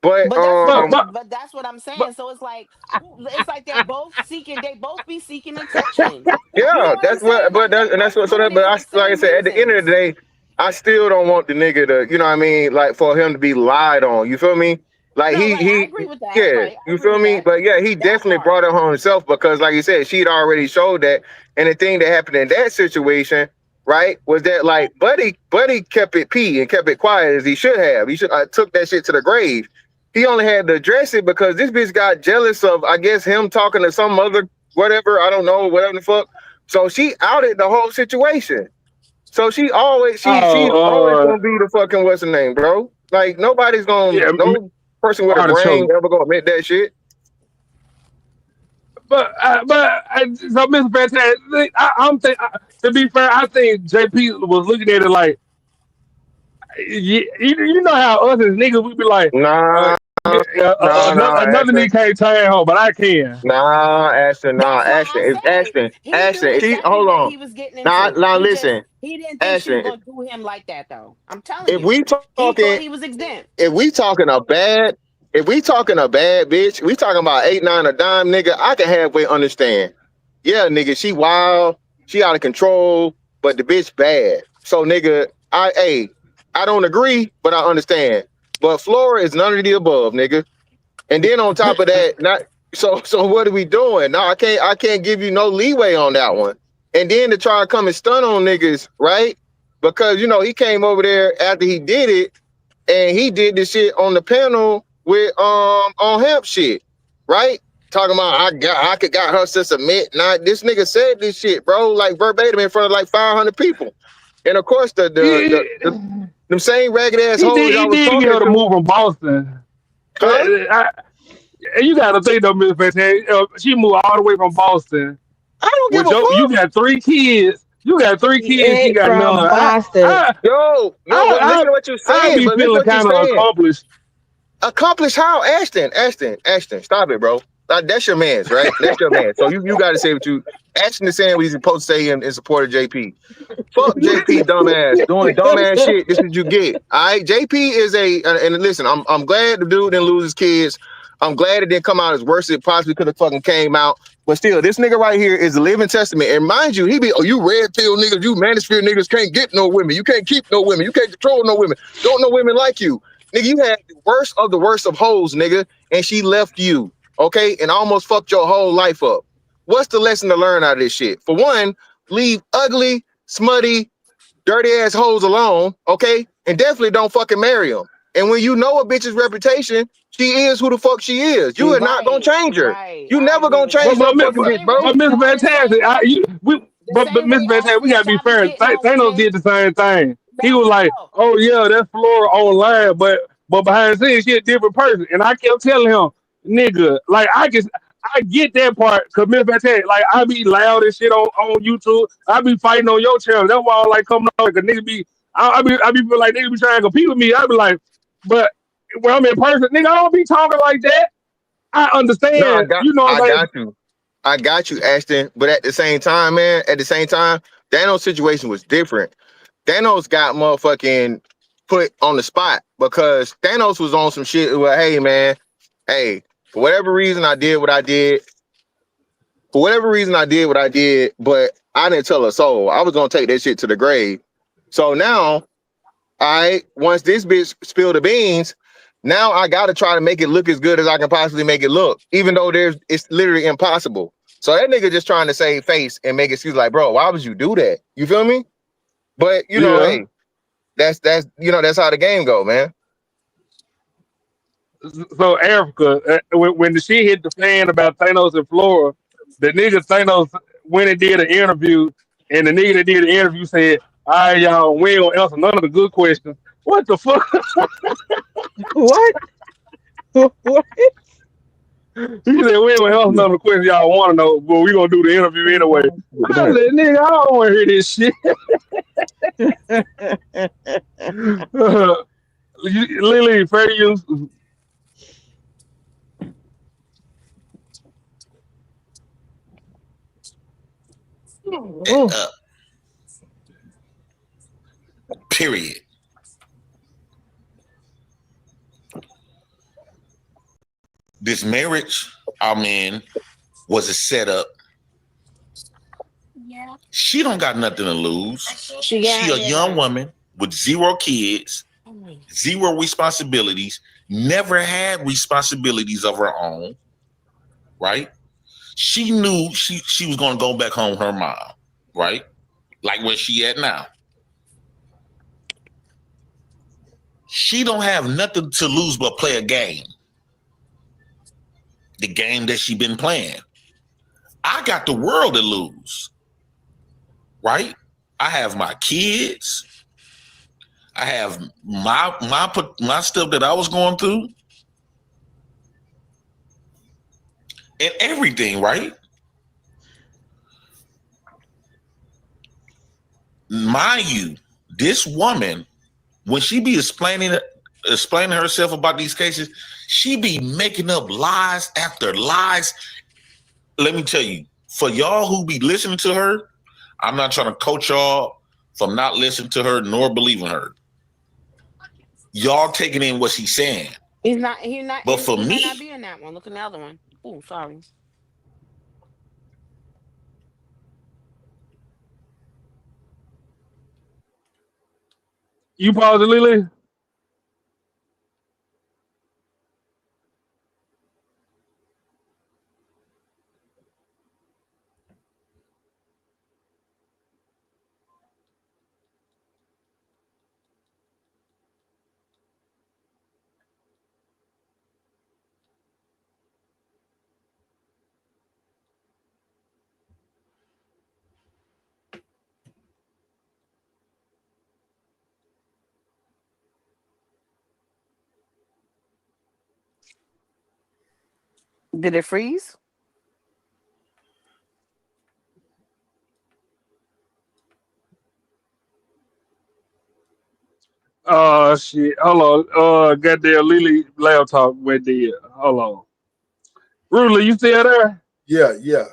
Speaker 11: But
Speaker 23: But that's what
Speaker 21: But
Speaker 23: I'm.
Speaker 21: but
Speaker 23: But that's what I'm
Speaker 21: but
Speaker 23: saying. So it's like, it's like they're both seeking. They both be seeking attention. You know
Speaker 11: yeah,
Speaker 23: what I'm
Speaker 11: that's what.
Speaker 23: saying?
Speaker 11: But
Speaker 23: Like
Speaker 11: that,
Speaker 23: they
Speaker 11: and that's
Speaker 23: both
Speaker 11: what. So
Speaker 23: doing
Speaker 11: that.
Speaker 23: it
Speaker 11: But
Speaker 23: for
Speaker 11: I,
Speaker 23: the
Speaker 11: like I
Speaker 23: same
Speaker 11: said, at the end of the
Speaker 23: reasons.
Speaker 11: day, I still don't want the nigga to. You know what I mean? Like for him to be lied on. You feel me? Like
Speaker 23: No, right. I
Speaker 11: he.
Speaker 23: agree with that.
Speaker 11: Yeah,
Speaker 23: Right. I
Speaker 11: you
Speaker 23: agree
Speaker 11: feel
Speaker 23: with
Speaker 11: me?
Speaker 23: that.
Speaker 11: But yeah, he
Speaker 23: That
Speaker 11: definitely
Speaker 23: part.
Speaker 11: brought it home himself because, like you said, she'd already showed that. And the thing that happened in that situation, right, was that like Buddy kept it pee and kept it quiet as he should have. He should took that shit to the grave. He only had to address it because this bitch got jealous of, I guess, him talking to some other whatever. I don't know, whatever the fuck. So she outed the whole situation. So she's always
Speaker 21: oh
Speaker 11: gonna be the fucking what's her name, bro. Like nobody's gonna
Speaker 21: yeah,
Speaker 11: no person with a brain
Speaker 21: artichoke.
Speaker 11: ever gonna admit that shit.
Speaker 21: So Mr. Fantastic, I'm to be fair, I think JP was looking at it like you know how us as niggas we be like, uh,
Speaker 11: Nah, nah,
Speaker 21: another nigga can't turn home, but I can.
Speaker 11: Nah,
Speaker 23: That's why I said he knew
Speaker 11: She
Speaker 23: exactly
Speaker 11: hold
Speaker 23: what
Speaker 11: on.
Speaker 23: he was getting
Speaker 11: Now,
Speaker 23: into.
Speaker 11: now listen,
Speaker 23: He didn't think she was
Speaker 11: Ashton.
Speaker 23: gonna do him like that though. I'm telling
Speaker 11: If
Speaker 23: you.
Speaker 11: we
Speaker 23: He thought
Speaker 11: talking,
Speaker 23: he was exempt.
Speaker 11: if we talking a bad, if we talking a bad bitch, we talking about 8, 9 a dime, nigga. I can halfway understand. Yeah, nigga, she wild, she out of control, but the bitch bad. So, nigga, I don't agree, but I understand. But Flora is none of the above, nigga. And then on top of that, not so what are we doing? No, I can't give you no leeway on that one. And then to try to come and stun on niggas, right? Because he came over there after he did it and he did this shit on the panel with on hemp shit, right? Talking about I could got her to submit. Now this nigga said this shit, bro, like verbatim in front of like 500 people. And of course the
Speaker 21: He,
Speaker 11: them same ragged ass
Speaker 21: he
Speaker 11: hoes
Speaker 21: did
Speaker 11: I
Speaker 21: he
Speaker 11: was
Speaker 21: did get
Speaker 11: talking
Speaker 21: her to
Speaker 11: to,
Speaker 21: move from Boston. But
Speaker 11: huh?
Speaker 21: you got to think though, Mr. Fantastic, she moved all the way from Boston.
Speaker 11: I don't give
Speaker 21: With
Speaker 11: a
Speaker 21: you
Speaker 11: fuck.
Speaker 21: got 3 kids. You got three
Speaker 24: He
Speaker 21: kids. She
Speaker 24: ain't
Speaker 21: got
Speaker 24: from
Speaker 21: none.
Speaker 24: Boston.
Speaker 11: Yo, but
Speaker 21: I
Speaker 11: listen to what you're
Speaker 21: I
Speaker 11: saying.
Speaker 21: be
Speaker 11: But listen to
Speaker 21: feeling
Speaker 11: what you're
Speaker 21: kind of
Speaker 11: saying.
Speaker 21: accomplished.
Speaker 11: Accomplished how? Ashton, stop it, bro. That's your man's, right? That's your man. So you got to say what you. Ashton is saying what he's supposed to say in support of JP. Fuck JP, dumbass, doing dumbass shit. This is what you get. All right, JP is and listen, I'm glad the dude didn't lose his kids. I'm glad it didn't come out as worse as it possibly could have fucking came out. But still, this nigga right here is a living testament. And mind you, he be, oh, you red pill niggas, you manosphere niggas can't get no women. You can't keep no women. You can't control no women. Don't no women like you. Nigga, you had the worst of hoes, nigga, and she left you, okay? And almost fucked your whole life up. What's the lesson to learn out of this shit? For one, leave ugly, smutty, dirty ass hoes alone, okay? And definitely don't fucking marry them. And when you know a bitch's reputation, she is who the fuck she is. You are not gonna change her. You never gonna change no fucking bitch, bro.
Speaker 21: But Mr. Fantastic, but Mr. Fantastic, we gotta be fair. Thanos did the same thing. He was like, "Oh yeah, that's Flora online," but behind the scenes, she a different person. And I kept telling him, "Nigga, like I get that part, cause Mr. Fantastic, like I be loud and shit on YouTube. I be fighting on your channel. That's why I like coming on. Like a nigga be, I be feel like nigga be trying to compete with me. I be like, but when I'm in person, nigga, I don't be talking like that. I
Speaker 11: No,
Speaker 21: understand, like
Speaker 11: I got you, Ashton. But at the same time, man, Thanos' situation was different. Thanos got motherfucking put on the spot because Thanos was on some shit where, hey, man, hey, for whatever reason I did what I did. For whatever reason I did what I did, but I didn't tell a soul. I was gonna take that shit to the grave. So now, once this bitch spilled the beans, now I gotta try to make it look as good as I can possibly make it look, even though it's literally impossible. So that nigga just trying to save face and make excuses like, bro, why would you do that? You feel me? But
Speaker 21: yeah.
Speaker 11: hey, that's how the game go, man.
Speaker 21: So Africa, when the shit hit the fan about Thanos and Flora, the nigga Thanos went and did an interview, and the nigga that did the interview said, "All right, y'all, we ain't gonna answer none of the good questions." What the fuck?
Speaker 24: What? What?
Speaker 21: He said, "We ain't gonna answer none of the questions y'all want to know, but we gonna do the interview anyway." I said, "Nigga, I don't want to hear this shit." Lily, fair use.
Speaker 8: Uh, period. This marriage I'm in was a setup. She don't got nothing to lose. She a young woman with 0 kids, 0 responsibilities, never had responsibilities of her own, right? She knew she was gonna go back home with her mom, right? Like where she at now. She don't have nothing to lose but play a game. The game that she been playing. I got the world to lose, right? I have my kids. I have my stuff that I was going through, and everything, right? Mind you, this woman, when she be explaining herself about these cases, she be making up lies after lies. Let me tell you, for y'all who be listening to her, I'm not trying to coach y'all from not listening to her nor believing her. Y'all taking in what she's saying.
Speaker 23: He's not. He not.
Speaker 8: But for
Speaker 23: He might not
Speaker 8: me,
Speaker 23: be in that one. Look at the other one. Oh, sorry.
Speaker 21: You pause it, Lily.
Speaker 23: Did it freeze?
Speaker 21: Oh shit. Hold on. Goddamn Lily laptop went dead. Hold on. Ruler, you still there?
Speaker 9: Yeah, yeah.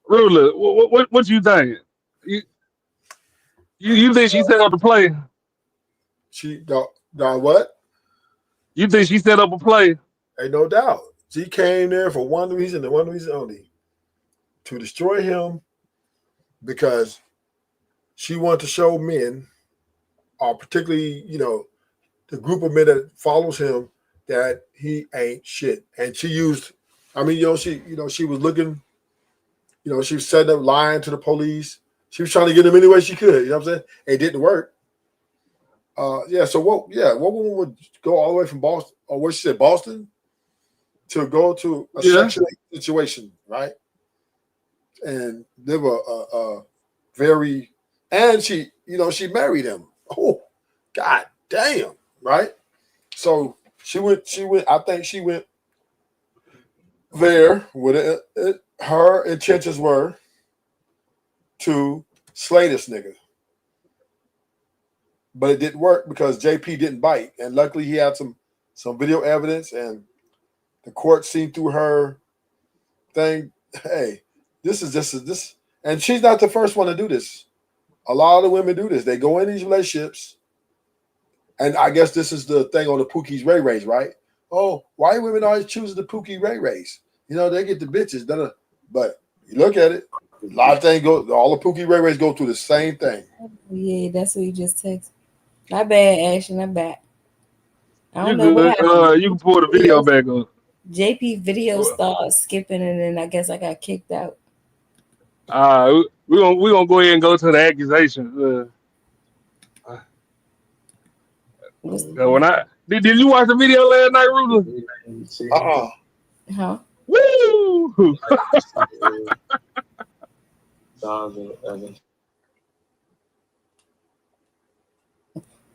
Speaker 21: Ruler, what you think? You, you think she set up to play?
Speaker 9: She got what?
Speaker 21: You think she set up a play?
Speaker 9: Ain't no doubt. She came there for one reason and one reason only: to destroy him, because she wanted to show men, or particularly, the group of men that follows him, that he ain't shit. And she used, I mean, she was looking, she was setting up, lying to the police. She was trying to get him any way she could. You know what I'm saying? It didn't work. Yeah. So what? Yeah. What woman would go all the way from Boston, or what she said, Boston, to go to a
Speaker 21: Yeah.
Speaker 9: Section 8 situation, right? And live a very, and she married him. Oh, god damn, right? So she went. I think she went there with her intentions were to slay this nigga, but it didn't work because JP didn't bite, and luckily he had some video evidence, and the court seen through her thing. Hey, this is this, and she's not the first one to do this. A lot of the women do this. They go in these relationships, and I guess this is the thing on the Pookie's Ray Rays, right? Oh, why women always choose the Pookie Ray Rays? They get the bitches. But you look at it, a lot of things go. All the Pookie Ray Rays go through the same thing.
Speaker 22: Yeah, that's what you just texted. My bad, Ashley. My bad. I
Speaker 21: You
Speaker 22: don't know what
Speaker 21: good?
Speaker 22: happened.
Speaker 21: You can pull the video back up.
Speaker 22: JP video started skipping, and then I guess I got kicked out.
Speaker 21: We gonna go ahead and go to the accusations.
Speaker 22: What's
Speaker 21: When did you watch the video last night, Ruler?
Speaker 22: Huh?
Speaker 21: Woo!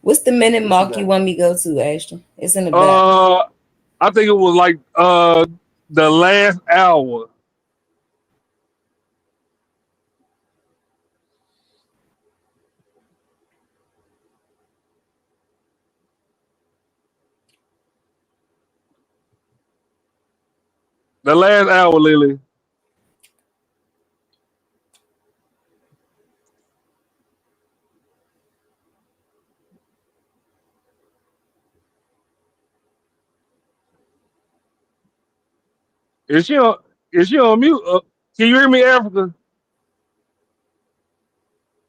Speaker 22: What's the minute mark you want me to go to, Ashton? It's in the back.
Speaker 21: I think it was like the last hour. The last hour, Lily. Is she on mute? Can you hear me, Africa?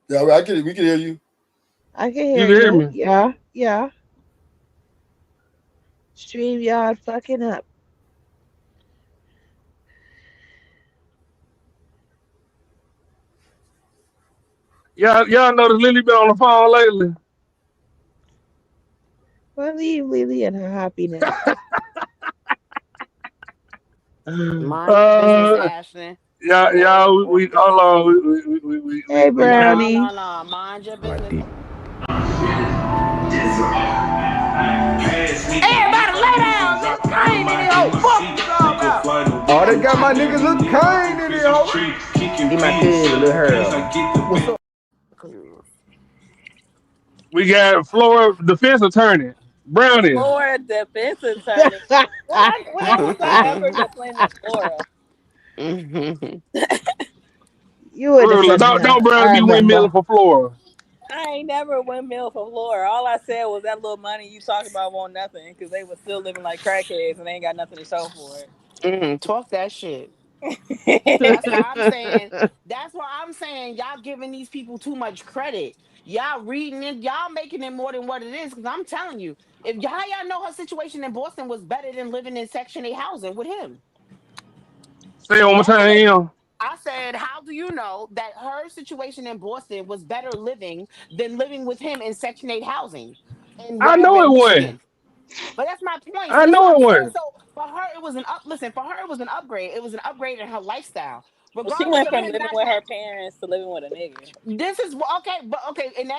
Speaker 9: Yeah, we can hear you.
Speaker 24: I can
Speaker 21: You
Speaker 24: hear
Speaker 21: can hear
Speaker 24: you.
Speaker 21: me.
Speaker 24: Yeah, yeah. StreamYard fucking up.
Speaker 21: Y'all notice Lily been on the phone lately?
Speaker 24: Well, leave Lily and her happiness.
Speaker 23: Mind your business, Ashton.
Speaker 21: We hold on.
Speaker 24: Hey,
Speaker 21: We kind of.
Speaker 24: Brownie.
Speaker 23: No. Mind your business.
Speaker 10: Everybody lay down. Look, I ain't in here. Fuck you all about. Oh, they got my niggas look kind in here.
Speaker 12: Get my kid, little Harold. What's up?
Speaker 21: We got Florida defense attorney Brownie.
Speaker 14: Florida defense attorney. When was I ever defending Florida?
Speaker 24: You were
Speaker 21: Ruler,
Speaker 24: defending
Speaker 21: don't
Speaker 24: her.
Speaker 21: Brownie
Speaker 24: I
Speaker 21: be windmilling
Speaker 24: remember.
Speaker 21: for Florida.
Speaker 14: I ain't never windmill for Florida. All I said was that little money you talk about won't nothing because they were still living like crackheads and they ain't got nothing to show for it.
Speaker 23: Talk that shit. That's why I'm saying. That's why I'm saying y'all giving these people too much credit. Y'all reading it. Y'all making it more than what it is. Because I'm telling you, if y'all know her situation in Boston was better than living in Section 8 housing with him.
Speaker 21: Say it one more time.
Speaker 23: I said, how do you know that her situation in Boston was better living than living with him in Section 8 housing and
Speaker 21: I
Speaker 23: whatever
Speaker 21: know it
Speaker 23: in
Speaker 21: wasn't.
Speaker 23: Michigan? But that's my point.
Speaker 21: I
Speaker 23: So that's
Speaker 21: know
Speaker 23: what
Speaker 21: it
Speaker 23: I'm saying.
Speaker 21: wasn't.
Speaker 23: So for her, it was an up. Listen, for her, it was an upgrade. It was an upgrade in her lifestyle,
Speaker 14: Well, she
Speaker 23: regardless
Speaker 14: went
Speaker 23: of
Speaker 14: from
Speaker 23: him
Speaker 14: living
Speaker 23: not
Speaker 14: with her
Speaker 23: having.
Speaker 14: parents to living with a nigga.
Speaker 23: This is okay, but okay, and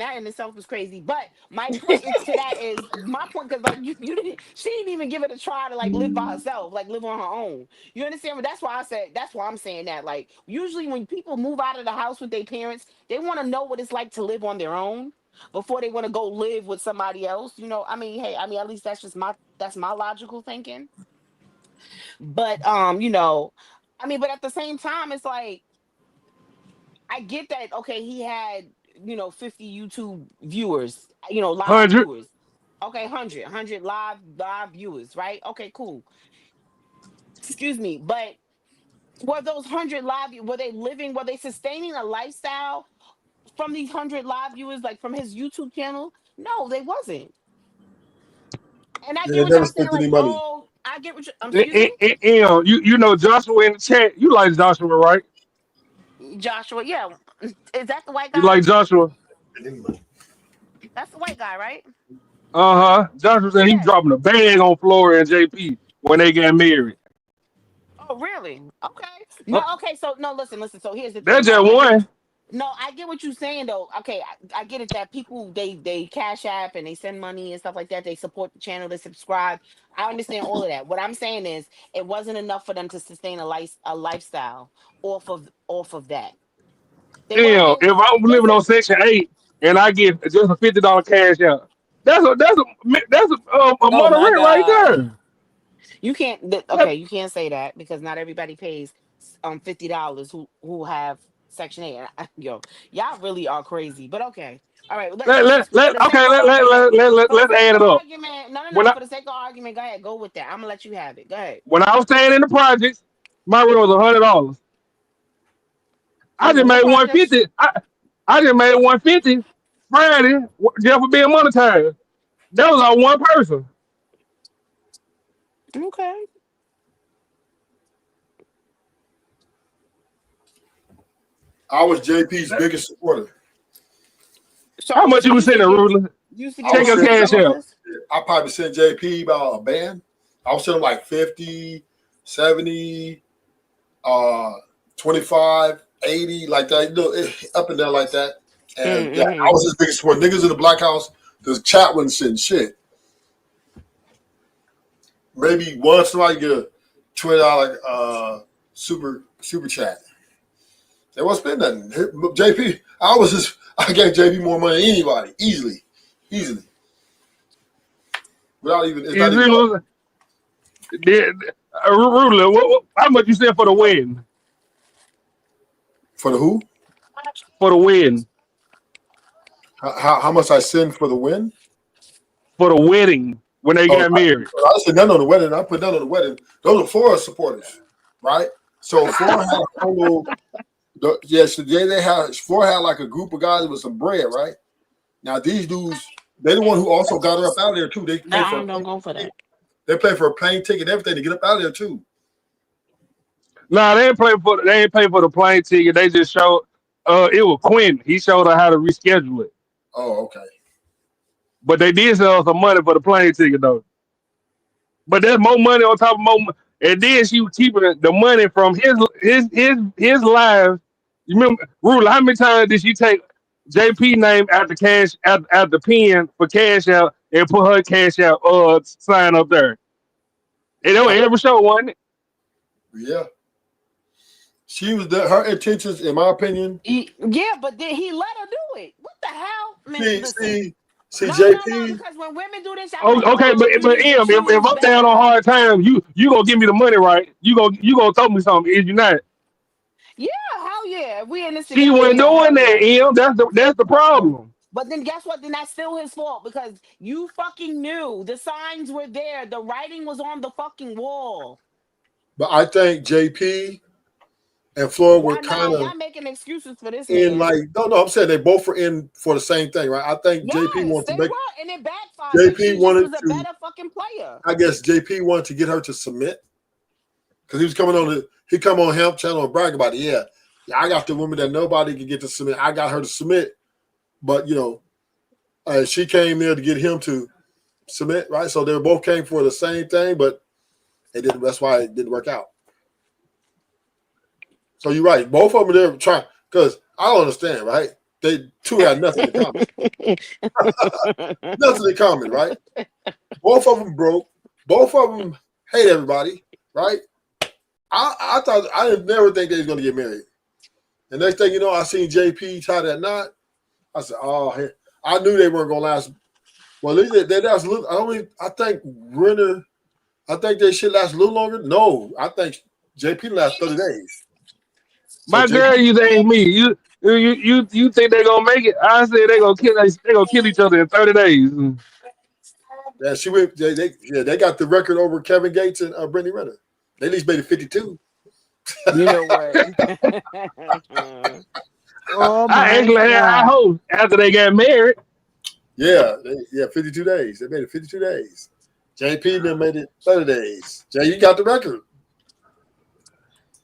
Speaker 23: that in itself is crazy. But my point is to that is my point because like you didn't she didn't even give it a try to like live by herself, like live on her own. You understand? But that's why I said that's why I'm saying that. Like usually when people move out of the house with their parents, they want to know what it's like to live on their own. before they want to go live with somebody else. You know, I mean, hey, I mean, at least that's my logical thinking. But you know, I mean, but at the same time, it's like I get that. Okay, he had 50 YouTube viewers, live
Speaker 21: 100.
Speaker 23: viewers. Okay, 100 live viewers, right? Okay, cool. Excuse me, but were those 100 were they living, were they sustaining a lifestyle from these 100 live viewers, like from his YouTube channel? No, they wasn't. And I
Speaker 9: And
Speaker 23: get
Speaker 9: they
Speaker 23: what
Speaker 9: never
Speaker 23: y'all saying,
Speaker 9: spent any
Speaker 23: like,
Speaker 9: money.
Speaker 23: oh, I get what you, excuse me,
Speaker 21: You know Joshua in the chat. You like Joshua, right?
Speaker 23: Joshua. Yeah, is that the white
Speaker 21: You
Speaker 23: guy?
Speaker 21: like Joshua?
Speaker 23: That's the white guy, right?
Speaker 21: Joshua said he was
Speaker 23: Yeah.
Speaker 21: dropping a bag on Flora and JP when they got married.
Speaker 23: Oh, really? Okay.
Speaker 21: Uh,
Speaker 23: No, okay. So no, listen. So here's the
Speaker 21: That's
Speaker 23: thing, right?
Speaker 21: just
Speaker 23: I get what
Speaker 21: one.
Speaker 23: you. No, I get what you're saying though. Okay, I get it that people they cash app and they send money and stuff like that. They support the channel, they subscribe. I understand all of that. What I'm saying is, it wasn't enough for them to sustain a lifestyle off of that. They weren't.
Speaker 21: Damn, if I'm living on
Speaker 23: Listen.
Speaker 21: Section 8 and I get just a $50 cash out, that's a
Speaker 23: Oh
Speaker 21: month of
Speaker 23: my
Speaker 21: rent right
Speaker 23: God.
Speaker 21: there.
Speaker 23: You can't.
Speaker 21: That-
Speaker 23: Okay, you can't say that because not everybody pays $50 who have Section 8. Yo, y'all really are crazy. But okay, all right. For the sake
Speaker 21: okay,
Speaker 23: of argument, for the
Speaker 21: let's
Speaker 23: sake
Speaker 21: add
Speaker 23: of
Speaker 21: it up.
Speaker 23: argument, no.
Speaker 21: When I
Speaker 23: For the sake of argument, go ahead, go with that. I'm gonna let you have it. Go ahead.
Speaker 21: when I was staying in the projects, my rent was $100. I just
Speaker 23: What
Speaker 21: made one
Speaker 23: projects?
Speaker 21: fifty. I just made 150 Friday just for being monetized. That was on one person.
Speaker 23: Okay.
Speaker 9: I was JP's biggest supporter.
Speaker 21: How
Speaker 23: So
Speaker 21: much you
Speaker 23: you
Speaker 21: was
Speaker 23: used to
Speaker 21: sending,
Speaker 23: give
Speaker 21: Ruler?
Speaker 23: you used to
Speaker 9: I
Speaker 23: give him
Speaker 21: Check
Speaker 9: was
Speaker 21: your
Speaker 23: how much
Speaker 9: sending,
Speaker 23: a
Speaker 21: cash out.
Speaker 23: month?
Speaker 9: I probably sent JP about a band. I was sending like 50, 70, 25, 80, like that. You know, up and down like that. And yeah, I
Speaker 23: Mm-hmm.
Speaker 9: was his biggest supporter. Niggas in the Black House, the chat wasn't sending shit. Maybe once somebody get a $20 super chat. They wasn't spending nothing. JP, I gave JP more money than anybody, easily. Without even, it's
Speaker 21: You
Speaker 9: not
Speaker 21: see
Speaker 9: even
Speaker 21: what Ruler, how much you sent for the wedding?
Speaker 9: for the who?
Speaker 21: For the wedding.
Speaker 9: How much I send for the win?
Speaker 21: For the wedding when they
Speaker 9: Oh,
Speaker 21: got married.
Speaker 9: I said none on the wedding. I put none on the wedding. Those are Florida supporters, right? So Florida had a total. Yes, Florida had like a group of guys with some bread, right? Now these dudes, they the one who also got her up out of there too. They
Speaker 23: No,
Speaker 9: pay for
Speaker 23: I don't go for that.
Speaker 9: they pay for a plane ticket, and everything to get up out of there too.
Speaker 21: Nah, they ain't pay for the plane ticket. They just showed it was Quinn. He showed her how to reschedule it.
Speaker 9: Oh, okay.
Speaker 21: But they did sell us some money for the plane ticket though. But there's more money on top of more and then she was keeping the money from his lives. You remember Ruler, how many times did she take JP name out the cash out the pen for cash out and put her cash out sign up there? And they were
Speaker 9: Yeah,
Speaker 21: every show, wasn't it?
Speaker 9: yeah. She was her intentions, in my opinion.
Speaker 23: Yeah, but then he let her do it. What the hell? Man,
Speaker 9: See,
Speaker 23: listen.
Speaker 9: see, see,
Speaker 23: No.
Speaker 9: JP.
Speaker 23: Because when women do this, y'all be
Speaker 21: Oh,
Speaker 23: like,
Speaker 21: okay,
Speaker 23: oh, you
Speaker 21: but
Speaker 23: need to
Speaker 21: Em, if
Speaker 23: choose
Speaker 21: I'm down on
Speaker 23: better.
Speaker 21: hard times, you gonna give me the money, right? You gonna throw me something, is you not?
Speaker 23: Yeah, hell yeah. If we in this
Speaker 21: She
Speaker 23: together,
Speaker 21: wasn't
Speaker 23: yeah,
Speaker 21: doing
Speaker 23: hell
Speaker 21: that,
Speaker 23: yeah.
Speaker 21: Em. That's the problem.
Speaker 23: But then guess what? Then that's still his fault because you fucking knew the signs were there. The writing was on the fucking wall.
Speaker 9: But I think JP and Floyd were kind of
Speaker 23: Y'all making excuses for this
Speaker 9: in
Speaker 23: man.
Speaker 9: like no, I'm saying they both were in for the same thing, right? I think JP
Speaker 23: Yes,
Speaker 9: wanted
Speaker 23: they
Speaker 9: to make
Speaker 23: were, and it backfired. But
Speaker 9: JP
Speaker 23: she just
Speaker 9: wanted
Speaker 23: was a
Speaker 9: to.
Speaker 23: better fucking player.
Speaker 9: I guess JP wanted to get her to submit because he was coming on he come on Hemp Channel and brag about it. Yeah, I got the woman that nobody could get to submit. I got her to submit, but she came there to get him to submit, right? So they both came for the same thing, but it didn't. That's why it didn't work out. So you're right. Both of them are there trying because I don't understand, right? They two had nothing in common. Nothing in common, right? Both of them broke. Both of them hate everybody, right? I thought I didn't never think they was gonna get married. And next thing you know, I seen JP tie that knot. I said, "Oh, I knew they weren't gonna last. Well, they last a little. I think Renner. I think they should last a little longer. No, I think JP last 30 days. So
Speaker 21: My girl
Speaker 9: JP,
Speaker 21: used to ask me, you think they gonna make it? I said they gonna kill each other in 30 days.
Speaker 9: yeah, she went. They got the record over Kevin Gates and Brittany Renner. They at least made it 52.
Speaker 23: You know what?
Speaker 24: Oh
Speaker 21: I
Speaker 24: my
Speaker 21: actually had high
Speaker 24: god.
Speaker 21: hopes after they got married.
Speaker 9: Yeah, 52 days. They made it 52 days. JP then made it 30 days. Jay, you got the record.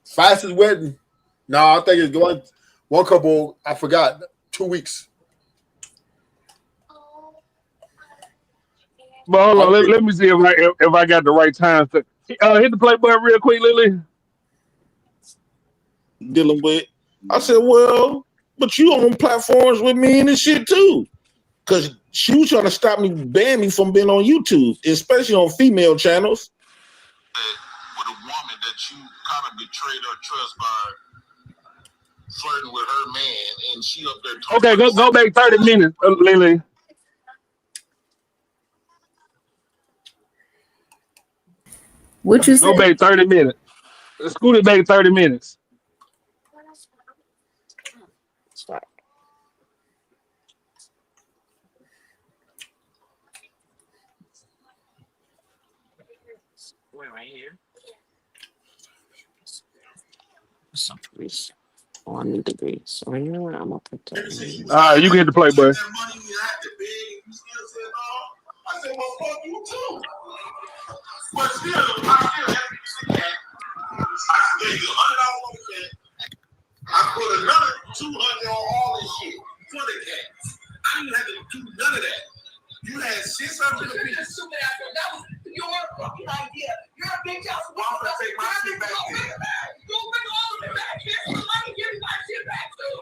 Speaker 9: Fastest wedding. No, I think it's going. One couple, I forgot, 2 weeks.
Speaker 21: But hold on, let me see if I got the right time. Hit the play button real quick, Lily.
Speaker 8: Dealing with. I said, well, but you on platforms with me and this shit too. Because she was trying to stop me, ban me from being on YouTube, especially on female channels. With a woman that you kind of betrayed her trust by flirting with her man, and she up there talking
Speaker 21: Okay, go back 30 minutes, Lily.
Speaker 22: What you
Speaker 21: Go
Speaker 22: say?
Speaker 21: back 30 minutes. Scoot it back 30 minutes.
Speaker 23: We're right here. Something's 1 degree. So you know what? I'm gonna put that.
Speaker 21: You can hit the play button.
Speaker 8: I said, well, fuck you too. But still, I still have to see that. I gave you $100 on the cat. I put another 200 on all this shit for the cats. I didn't have to do none of that. You had 600 apiece. That was your fucking idea. You're a bitch ass. Well, I'm gonna take my shit back. You'll bring all of it back. Yes, I can give you my shit back too.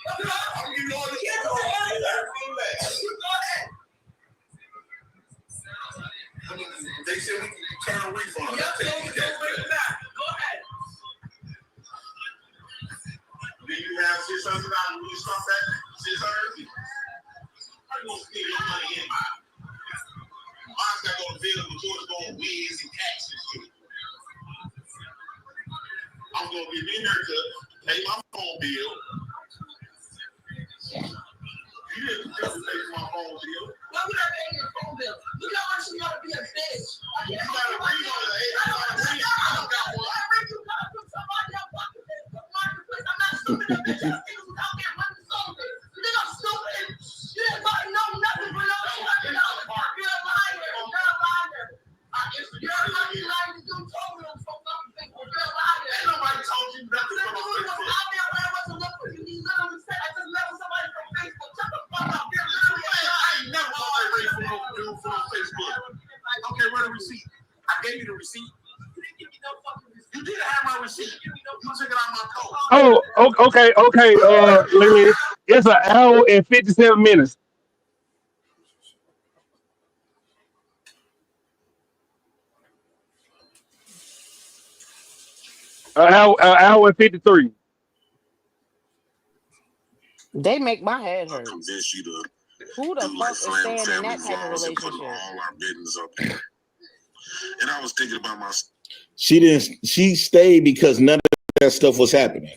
Speaker 8: I'm giving you all the shit. Everything back. You go ahead. They said we can turn a refund. Yep, so we can bring it back. Go ahead. Do you have $600 when you start back? 600? I'm gonna steal your money in mine. Mine's not gonna bill, but yours gonna whiz and taxes too. I'm gonna give me a haircut, pay my phone bill. You didn't pay my phone bill. Why would I pay your phone bill? Look how much you gotta be a bitch. You gotta read on the I don't got one. I read you gotta put somebody up marketplace. I'm not stupid. That bitch ass niggas was out there running soldiers. You think I'm stupid? You didn't fucking know nothing for no fucking dollar. You're a liar. You're a liar. You're a fucking liar. You told me on some fucking people. You're a liar. Ain't nobody told you nothing from Facebook. You was out there when I wasn't looking for you. You literally said I just met with somebody from Facebook. Shut the fuck up. You're literally a liar. I ain't never told anybody from no dude from Facebook. Okay, where's the receipt? I gave you the receipt. You didn't give me no fucking receipt. You did have my receipt. You took it out my coat.
Speaker 21: Okay, Lily. It's an hour and 57 minutes. An hour and 53.
Speaker 23: They make my head hurt.
Speaker 8: Convince you to
Speaker 23: Who the
Speaker 8: do like
Speaker 23: fuck is
Speaker 8: family
Speaker 23: staying in that type of
Speaker 8: vlogs and put
Speaker 23: relationship?
Speaker 8: all our business up there. And I was thinking about my. She didn't. She stayed because none of that stuff was happening.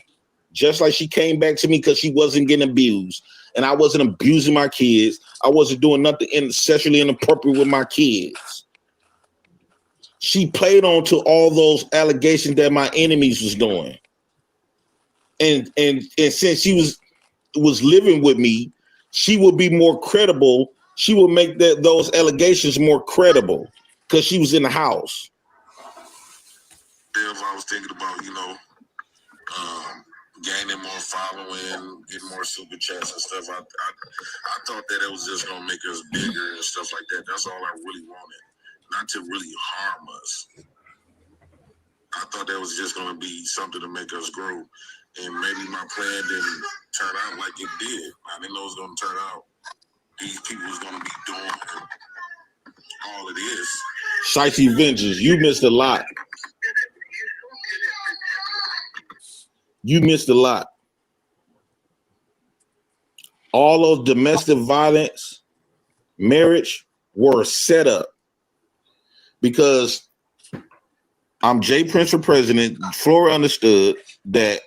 Speaker 8: Just like she came back to me because she wasn't getting abused, and I wasn't abusing my kids. I wasn't doing nothing sexually inappropriate with my kids. She played on to all those allegations that my enemies was doing, and since she was living with me, she would be more credible. She would make those allegations more credible because she was in the house. If I was thinking about, gaining more following, getting more super chats and stuff, I thought that it was just gonna make us bigger and stuff like that. That's all I really wanted, not to really harm us. I thought that was just gonna be something to make us grow, and maybe my plan didn't turn out like it did. I didn't know it was gonna turn out. These people was gonna be doing all of this. Shicey Vengers, you missed a lot. You missed a lot. all those domestic violence, marriage were set up because I'm Jay Prince for president. Flora understood that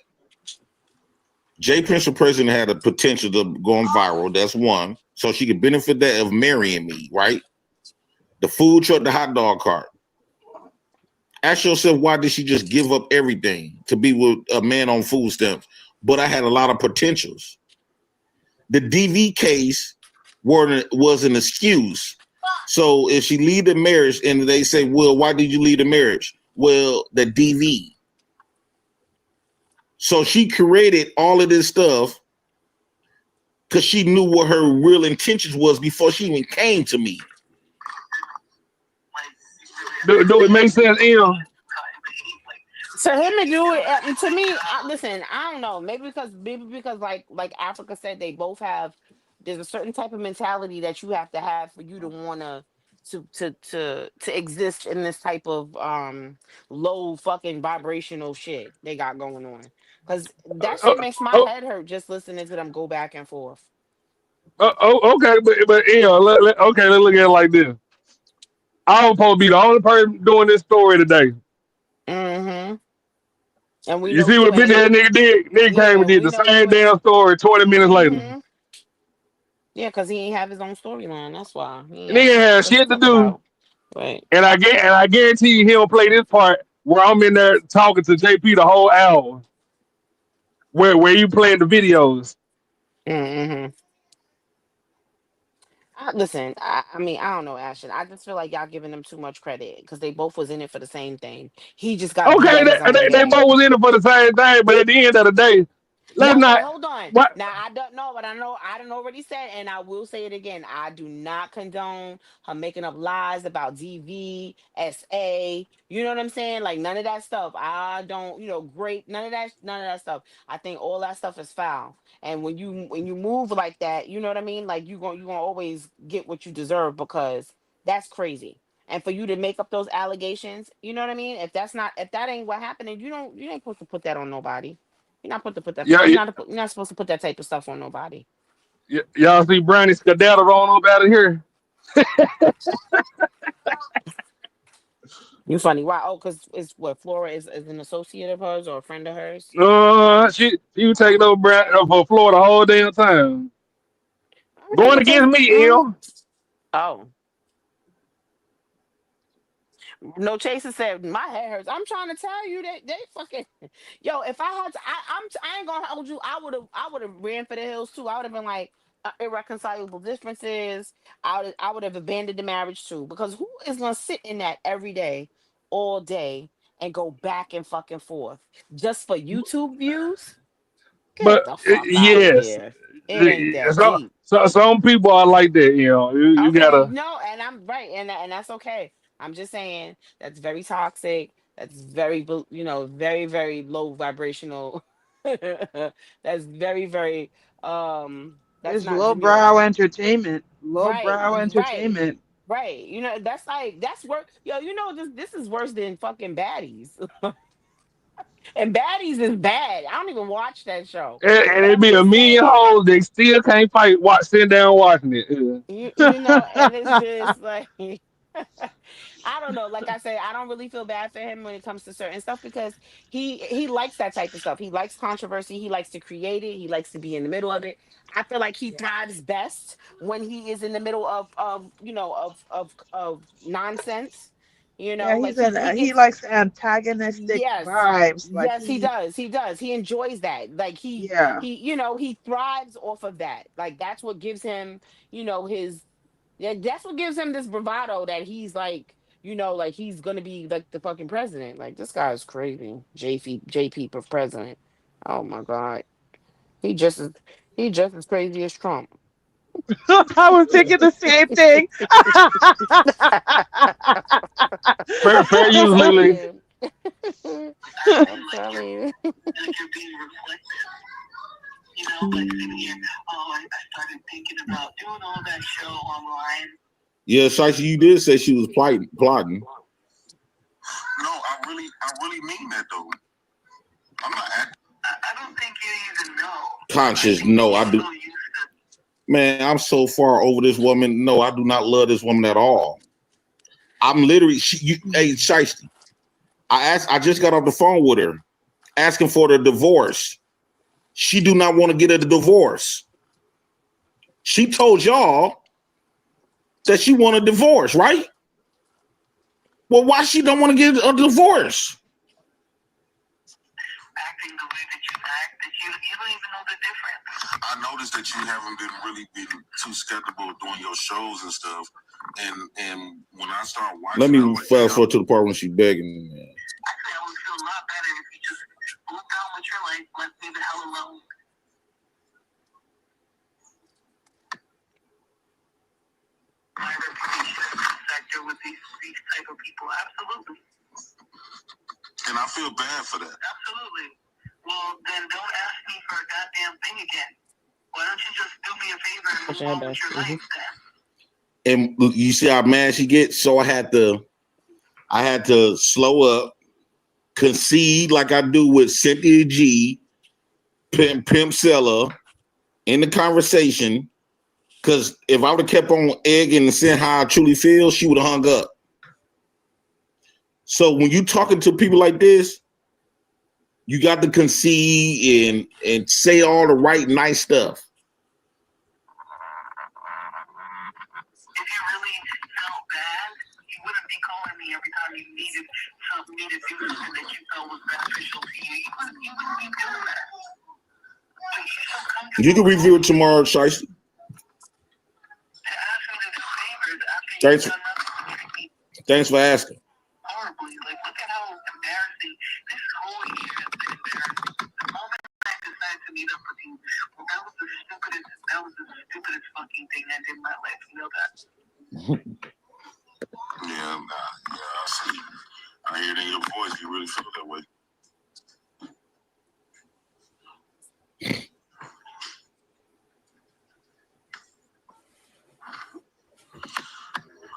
Speaker 8: Jay Prince for president had a potential to going viral. That's one. So she could benefit that of marrying me, right? The food truck, the hot dog cart. Ask yourself, why did she just give up everything to be with a man on food stamps? But I had a lot of potentials. The DV case was an excuse. So if she leave the marriage and they say, well, why did you leave the marriage? Well, the DV. So she created all of this stuff because she knew what her real intentions was before she even came to me.
Speaker 21: Do it make sense, Ian?
Speaker 23: To him to do it, to me, listen, I don't know. Maybe because like Africa said, they both have. There's a certain type of mentality that you have to have for you to wanna to exist in this type of low fucking vibrational shit they got going on. Cause that shit makes my
Speaker 21: Oh,
Speaker 23: head hurt just listening to them go back and forth.
Speaker 21: okay, but Ian, okay, let's look at it like this. I'm supposed to be the only person doing this story today.
Speaker 23: Mm-hmm. And we
Speaker 21: You
Speaker 23: know
Speaker 21: see
Speaker 23: you
Speaker 21: what bitch
Speaker 23: ain't.
Speaker 21: ass nigga did? Nigga came
Speaker 23: Yeah,
Speaker 21: and did
Speaker 23: we
Speaker 21: the
Speaker 23: know you
Speaker 21: same damn
Speaker 23: ain't.
Speaker 21: story 20 minutes later.
Speaker 23: Mm-hmm. Yeah, because he ain't have his own storyline. That's why he ain't have
Speaker 21: Nigga
Speaker 23: shit
Speaker 21: had
Speaker 23: to
Speaker 21: shit to
Speaker 23: talk
Speaker 21: do,
Speaker 23: about. Right.
Speaker 21: and I guarantee you he'll play this part where I'm in there talking to JP the whole hour. Where you playing the videos.
Speaker 23: Mm-hmm. Listen, I mean, I don't know, Ashton. I just feel like y'all giving them too much credit because they both was in it for the same thing. He just got beat
Speaker 21: Okay,
Speaker 23: at his own
Speaker 21: they
Speaker 23: game.
Speaker 21: both was in it for the same thing, but at the end of the day, let's
Speaker 23: Now wait,
Speaker 21: not.
Speaker 23: hold on.
Speaker 21: What?
Speaker 23: Now I don't know, but I know I done already said, and I will say it again. I do not condone her making up lies about DV, SA. You know what I'm saying? Like none of that stuff. I don't, great. None of that stuff. I think all that stuff is foul. And when you move like that, you know what I mean? Like you gonna always get what you deserve because that's crazy. And for you to make up those allegations, you know what I mean? If that ain't what happened, then you ain't supposed to put that on nobody. You're not supposed to put that.
Speaker 21: Yeah,
Speaker 23: You're not supposed to put that type of stuff on nobody.
Speaker 21: y'all see Brownie skedaddle on up out of here.
Speaker 23: You funny. Why? Oh, because it's what Flora is an associate of hers or a friend of hers.
Speaker 21: She was taking over for Florida the whole damn time.
Speaker 23: Okay,
Speaker 21: Going
Speaker 23: but they.
Speaker 21: against me, Ill.
Speaker 23: Oh, no. Chaser said my head hurts. I'm trying to tell you that they fucking. Yo, if I had to, I ain't gonna hold you. I would have ran for the hills too. I would have been like irreconcilable differences. I would have abandoned the marriage too because who is gonna sit in that every day, all day, and go back and fucking forth just for YouTube views? Get
Speaker 21: But
Speaker 23: the fuck out of
Speaker 21: yes,
Speaker 23: here. It ain't that
Speaker 21: so,
Speaker 23: deep.
Speaker 21: so some people are like that. You
Speaker 23: Okay,
Speaker 21: gotta.
Speaker 23: no, and I'm right, and that's okay. I'm just saying that's very toxic. That's very very low vibrational. That's very very that's
Speaker 24: It's
Speaker 23: not
Speaker 24: lowbrow entertainment.
Speaker 23: right,
Speaker 24: Lowbrow
Speaker 23: right,
Speaker 24: entertainment.
Speaker 23: right. That's like that's work. Yo, this is worse than fucking baddies. And baddies is bad. I don't even watch that show,
Speaker 21: And
Speaker 23: but
Speaker 21: it
Speaker 23: I'm
Speaker 21: be a
Speaker 23: just
Speaker 21: million
Speaker 23: saying.
Speaker 21: hoes they still can't fight. Sitting down watching it. Yeah.
Speaker 23: And it's just like I don't know. Like I said, I don't really feel bad for him when it comes to certain stuff because he likes that type of stuff. He likes controversy. He likes to create it. He likes to be in the middle of it. I feel like he thrives best when he is in the middle of nonsense.
Speaker 24: Yeah,
Speaker 23: Like he
Speaker 24: he
Speaker 23: gets.
Speaker 24: likes antagonistic
Speaker 23: Yes.
Speaker 24: vibes. Like
Speaker 23: Yes, he does. He does. He enjoys that. Like
Speaker 24: yeah.
Speaker 23: he thrives off of that. Like that's what gives him, his yeah, that's what gives him this bravado that he's like, like he's gonna be like the fucking president. Like this guy is crazy. JP for president. Oh my god. He just as he just as crazy as Trump.
Speaker 24: I was thinking the same thing.
Speaker 21: Fair
Speaker 23: I'm
Speaker 21: use,
Speaker 23: telling
Speaker 21: Lily.
Speaker 23: you. I'm telling you.
Speaker 8: Yeah, Shicey, you did say she was plotting.
Speaker 10: No, I really mean that though. I'm not. I don't think you even know.
Speaker 8: Conscious, no, I do. Man, I'm so far over this woman. No, I do not love this woman at all. I'm literally, hey, Shiesty. I just got off the phone with her, asking for the divorce. She do not want to get a divorce. She told y'all that she want a divorce, right? Well, why she don't want to get a divorce?
Speaker 7: Acting the way that you act, that you don't even know the difference. I noticed that you haven't been really too skeptical doing your shows and stuff. And when I start watching,
Speaker 8: Let me fast forward to the part when she begging.
Speaker 7: actually, I would feel a lot better if you just moved on with your life, left me the hell alone. My reputation in this sector with these type of people, absolutely. And I feel bad for that. Absolutely. Well, then don't ask me for a goddamn thing again. Why don't you just do me a favor and move on with your life then?
Speaker 8: And you see how mad she gets. So I had to slow up, concede like I do with Cynthia G, Pimp Seller, in the conversation. Because if I would have kept on egging and saying how I truly feel, she would have hung up. So when you talking to people like this, you got to concede and say all the right, nice stuff.
Speaker 7: If you really felt bad, you wouldn't be calling me every time you needed me to do something that you felt was beneficial to you. You wouldn't be doing that. But you're so comfortable.
Speaker 8: You can review it tomorrow, Shiesty. Thanks for asking.
Speaker 7: Horribly. Like, look at how embarrassing this whole year has been embarrassing. The moment I decided to meet up with you, well, that was the stupidest fucking thing I did in my life. You know that? Yeah, I see. I hear it in your voice. You really feel that way.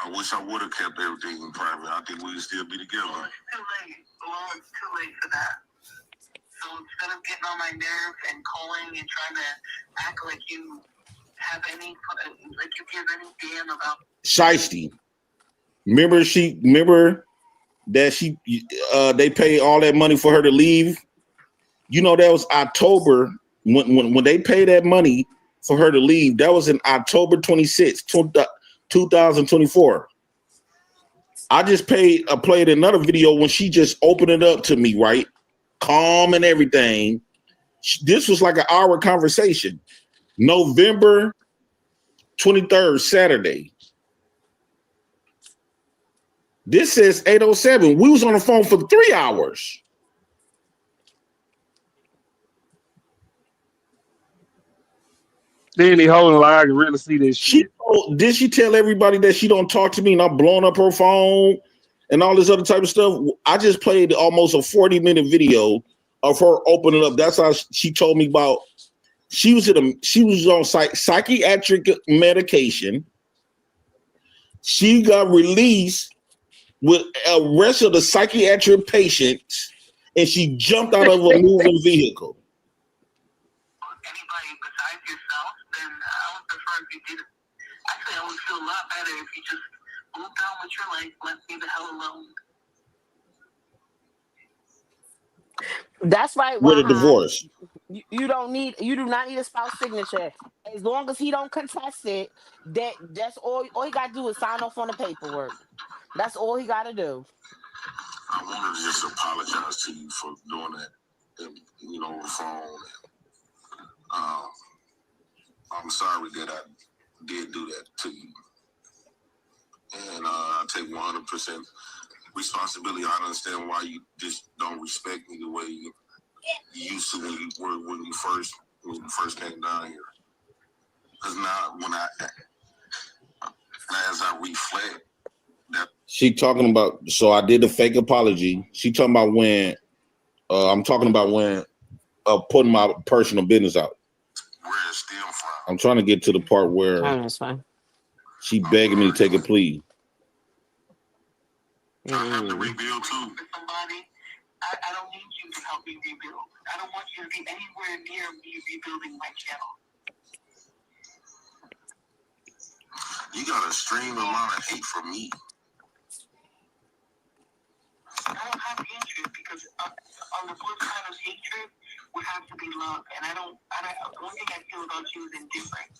Speaker 7: I wish I would have kept everything in private. I think we'd still be together. Well, it's too late. Well, it's too late for that. So instead of getting on my nerves and calling and trying to act like you have any, like you give any damn about.
Speaker 8: Shiesty. Remember that they paid all that money for her to leave? You know, that was October when they paid that money for her to leave. That was in October 26th, 2024. I just played another video when she just opened it up to me, right? Calm and everything. This was like an hour conversation. November 23rd, Saturday. This says 8:07. We was on the phone for 3 hours.
Speaker 21: Then they holding like I can really see this shit.
Speaker 8: Did she tell everybody that she don't talk to me and I'm blowing up her phone and all this other type of stuff? I just played almost a 40-minute video of her opening up. That's how she told me about. She was on psychiatric medication. She got released with a rest of the psychiatric patients, and she jumped out of a moving vehicle.
Speaker 7: Anybody besides yourself, then I would prefer if you did it. Actually, I would feel a lot better if you just moved on with your life, left me the hell alone.
Speaker 23: That's right,
Speaker 8: With a
Speaker 23: Wahan.
Speaker 8: divorce.
Speaker 23: You do not need a spouse signature. As long as he don't contest it, that's all he gotta do is sign off on the paperwork. That's all he gotta do.
Speaker 7: I wanted to just apologize to you for doing that, over the phone. I'm sorry that I did do that to you. And I take 100% responsibility. I understand why you just don't respect me the way you used to when you first came down here. Because now as I reflect,
Speaker 8: She talking about, so I did a fake apology. She talking about when I'm talking about when putting my personal business out.
Speaker 7: Where it stem from?
Speaker 8: I'm trying to get to the part where
Speaker 23: that's fine.
Speaker 8: She begging me to take a plea.
Speaker 7: I have to rebuild too. Somebody, I don't need you to help me rebuild. I don't want you to be anywhere near me rebuilding my channel. You got a stream amount of hate from me.
Speaker 15: I don't have hatred because on the flip side of hatred would have to be love, and I don't. One thing I feel about you is indifferent.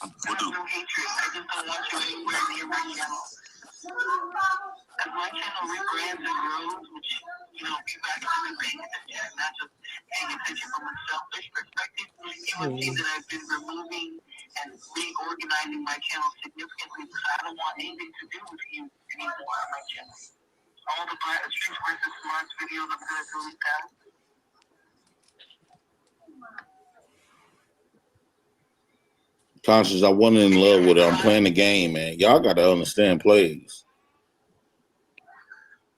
Speaker 15: There's no hatred. I just don't want you anywhere near my channel. Because my channel rebrands and grows, which, you know, people actually paying attention, not just paying attention from a selfish perspective. You would see that I've been removing and reorganizing my channel significantly because I don't want anything to do with you anymore on my channel. All the Streets versus Smarts videos I'm going to delete that.
Speaker 8: Conscious, I wasn't in love with her. I'm playing the game, man. Y'all got to understand plays.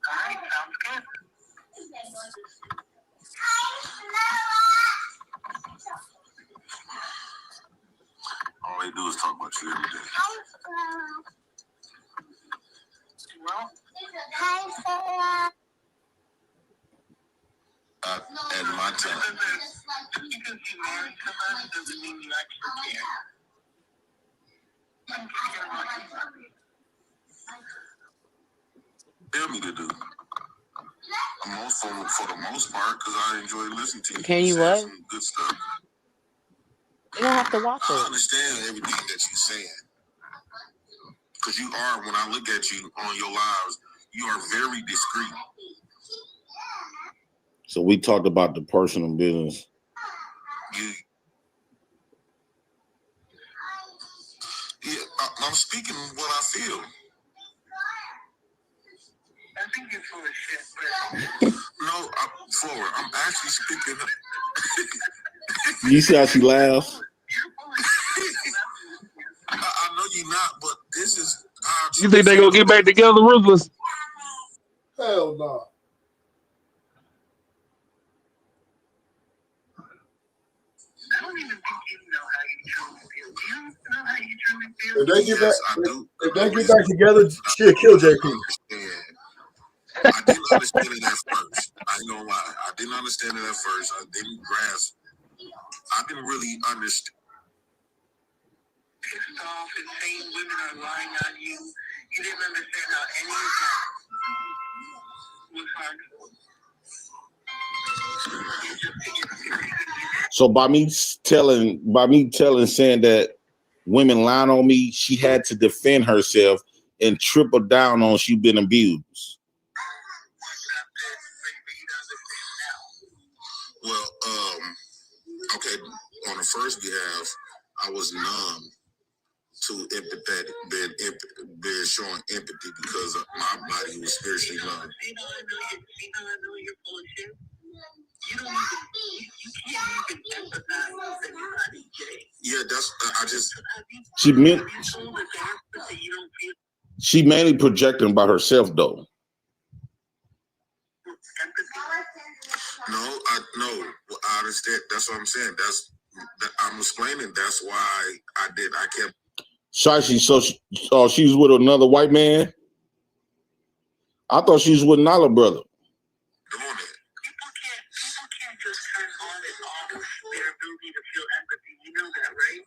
Speaker 15: Alright, sounds good.
Speaker 7: All they do is talk about you every day.
Speaker 15: Well,
Speaker 7: And my time.
Speaker 15: Just because you married somebody doesn't mean you actually care. I don't care about you.
Speaker 7: Tell me to do. For the most part, because I enjoy listening to you.
Speaker 23: Can you
Speaker 7: say
Speaker 23: what?
Speaker 7: some good stuff.
Speaker 23: You don't have to watch
Speaker 7: I
Speaker 23: it.
Speaker 7: understand everything that you're saying. Because you are, when I look at you on your lives, you are very discreet.
Speaker 8: So we talked about the personal business.
Speaker 7: I'm speaking what I feel.
Speaker 15: I think you're full of shit, but...
Speaker 7: No, Flora, I'm actually speaking.
Speaker 8: You see how she laughs?
Speaker 7: I know you're not, but this is how
Speaker 21: You think they gonna get back together, Ruthless?
Speaker 9: Hell no.
Speaker 15: I don't even think you know how you truly feel. Do you know how you truly feel?
Speaker 9: If they get
Speaker 7: Yes,
Speaker 9: back,
Speaker 7: I do.
Speaker 9: if they get back together, she'll kill JP.
Speaker 7: I didn't understand it at first. I ain't gonna lie. I didn't understand it at first. I didn't grasp. I didn't really understand.
Speaker 15: Pissed off and saying women are lying on you. You didn't understand how any of that was hard.
Speaker 8: So by me telling, saying that women lying on me, she had to defend herself and triple down on she been abused.
Speaker 7: Well, okay. On the first behalf, I was numb to empathetic, being showing empathy because of my body was spiritually numb. Yeah, that's I just.
Speaker 8: She mainly projecting by herself though.
Speaker 7: No, I understand. That's what I'm saying. I'm explaining. That's why I kept.
Speaker 8: Shashi, so she's with another white man? I thought she was with Nala brother.
Speaker 7: Doing it.
Speaker 15: People can't just turn on and off their ability to feel empathy. You know that, right?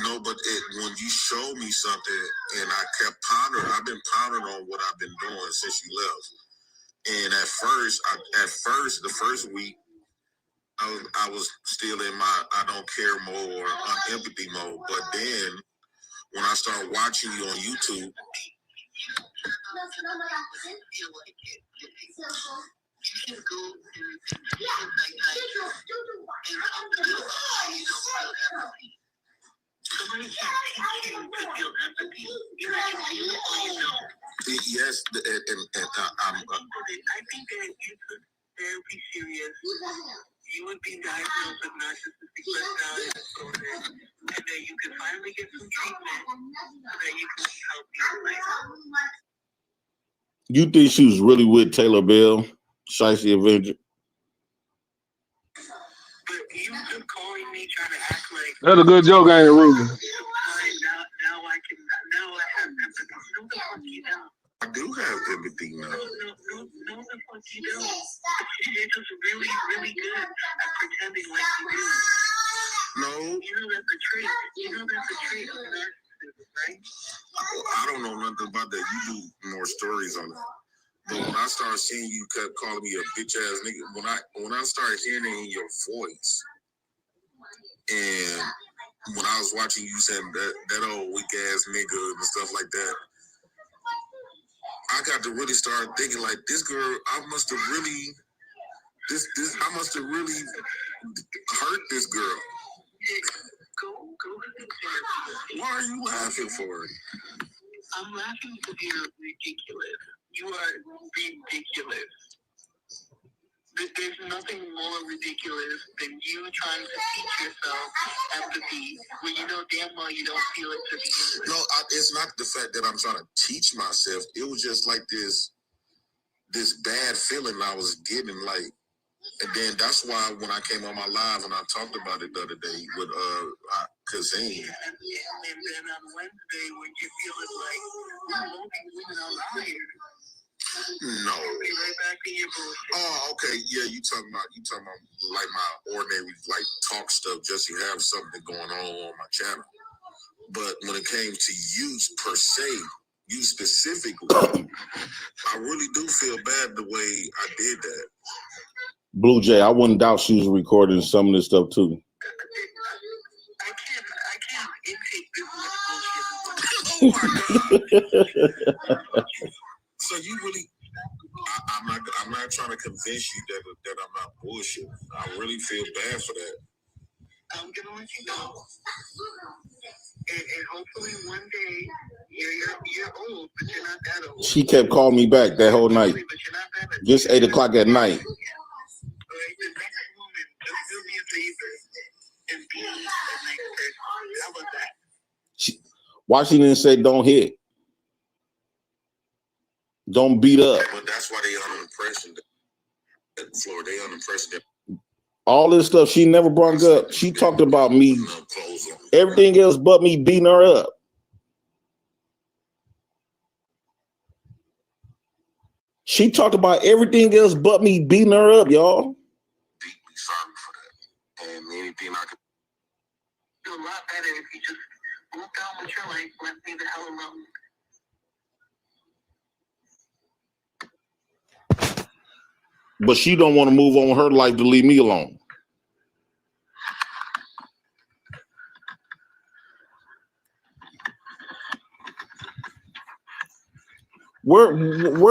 Speaker 7: No, but when you show me something and I kept pondering, I've been pondering on what I've been doing since you left. And at first, the first week, I was still in my I don't care mode or empathy mode. But then when I started watching you on YouTube, yes, and
Speaker 15: I think that if you took therapy serious, you would be diagnosed with narcissistic personality disorder, and that you could finally get some treatment so that you can be healthy in life.
Speaker 8: You think she was really with Taylor Bell, Shiesty Avenger?
Speaker 15: But you just calling me trying to act like
Speaker 21: That's a good joke, ain't it, Ruthless?
Speaker 15: now I have empathy. No, the fuck you don't.
Speaker 7: I do have empathy now.
Speaker 15: No, the fuck you don't. You're just really, really good at pretending like you do.
Speaker 7: No. You know that's a trait. You know that's a trait of narcissism, right? I don't know nothing about that. You do more stories on that. But when I started seeing you kept calling me a bitch ass nigga, when I started hearing it in your voice, and when I was watching you saying that old weak ass nigga and stuff like that, I got to really start thinking like this girl, I must have really hurt this girl. Go. Why are you laughing for it? I'm laughing because you're ridiculous. You are ridiculous. There's nothing more ridiculous than you trying to teach yourself empathy when you know damn well you don't feel it to begin with. No, it's not the fact that I'm trying to teach myself. It was just like this bad feeling I was getting, like, and then that's why when I came on my live and I talked about it the other day with Kazane. Yeah, and then on Wednesday when you feel it like all these women are liars. No. Be right back in your bullshit. Oh, okay. Yeah, you talking about like my ordinary like talk stuff just to have something going on my channel. But when it came to you per se, you specifically, I really do feel bad the way I did that.
Speaker 8: Blue Jay, I wouldn't doubt she was recording some of this stuff too.
Speaker 7: I can't intake this much bullshit. Oh my God. So you really, I'm not trying to convince you that I'm not bullshit. I really feel bad for that. I'm gonna let you know, and hopefully one day you're old, but you're not that old.
Speaker 8: She kept calling me back that whole night. Just 8 o'clock at night.
Speaker 7: The next woman, just do me a favor and be a nice person. How about that?
Speaker 8: Why she didn't say don't hit? Don't beat up.
Speaker 7: But that's why they on the impression that Florida, they on the impression that
Speaker 8: all this stuff she never brought up. She talked about me, everything else but me beating her up. She talked about everything else but me beating her up, y'all.
Speaker 7: Deeply sorry for that. And anything I could do a lot better if you just move down with your life, let me the hell alone.
Speaker 8: But she don't want to move on her life to leave me alone. Where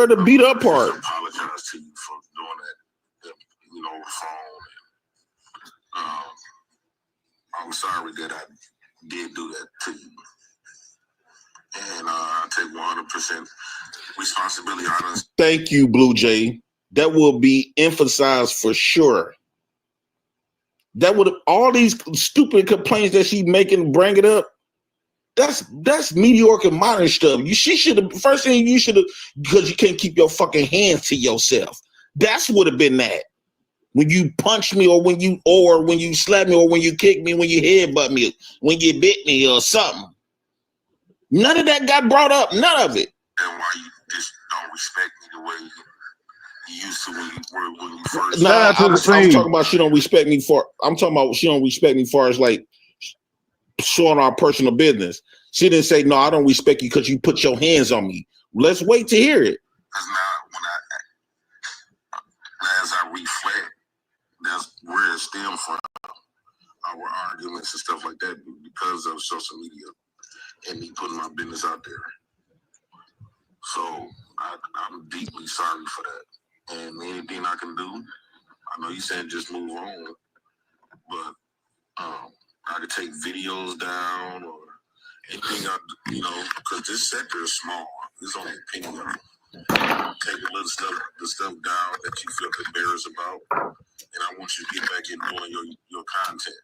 Speaker 8: the beat up part?
Speaker 7: I apologize to you for doing that, over the phone. I'm sorry that I did do that to you. And I take 100% responsibility on this.
Speaker 8: Thank you, Blue Jay. That will be emphasized for sure. That would all these stupid complaints that she making, bring it up. That's mediocre modern stuff. She should have first thing you should have, because you can't keep your fucking hands to yourself. That's would have been that. When you punch me or when you slap me or when you kick me, when you headbutt me, when you bit me or something. None of that got brought up. None of it.
Speaker 7: And why you just don't respect me the way you used to when you first.
Speaker 8: No, I was talking about she don't respect me for. I'm talking about she don't respect me for as like showing our personal business. She didn't say no. I don't respect you because you put your hands on me. Let's wait to hear it.
Speaker 7: Because now, as I reflect, that's where it stemmed from. Our arguments and stuff like that because of social media and me putting my business out there. So I'm deeply sorry for that. And anything I can do, I know you said just move on, but I could take videos down or anything, because this sector is small. It's only a penny. Take the stuff down that you feel embarrassed about, and I want you to get back in doing your content.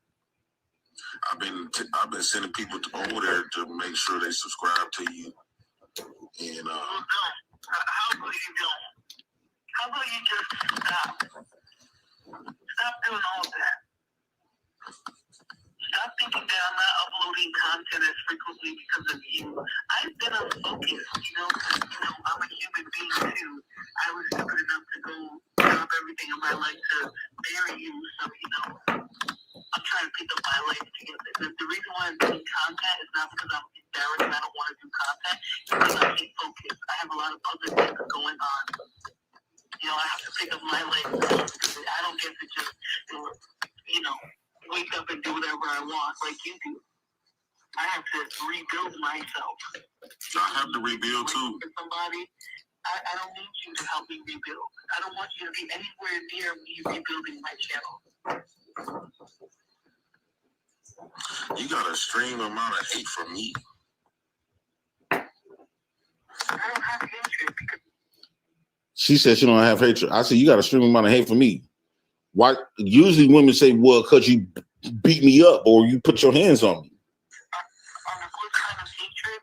Speaker 7: I've been sending people over there to make sure they subscribe to you. And how about you don't? How about you just stop? Stop doing all that. Stop thinking that I'm not uploading content as frequently because of you. I've been unfocused, I'm a human being too. I was stupid enough to go drop everything in my life to bury you. So, I'm trying to pick up my life
Speaker 15: lot of other things going on. You know, I have to pick up my life because I don't get to just, you know, wake up and do whatever I want like you do. I have to rebuild myself.
Speaker 7: I have to rebuild too.
Speaker 15: Somebody, I don't need you to help me rebuild. I don't want you to be anywhere near me rebuilding my channel.
Speaker 7: You got a extreme amount of hate from me.
Speaker 15: I don't have hatred because
Speaker 8: She said she don't have hatred. I said, you got a extreme amount of hate for me. Why? Usually women say, well, because you beat me up or you put your hands on me.
Speaker 15: on the good kind of hatred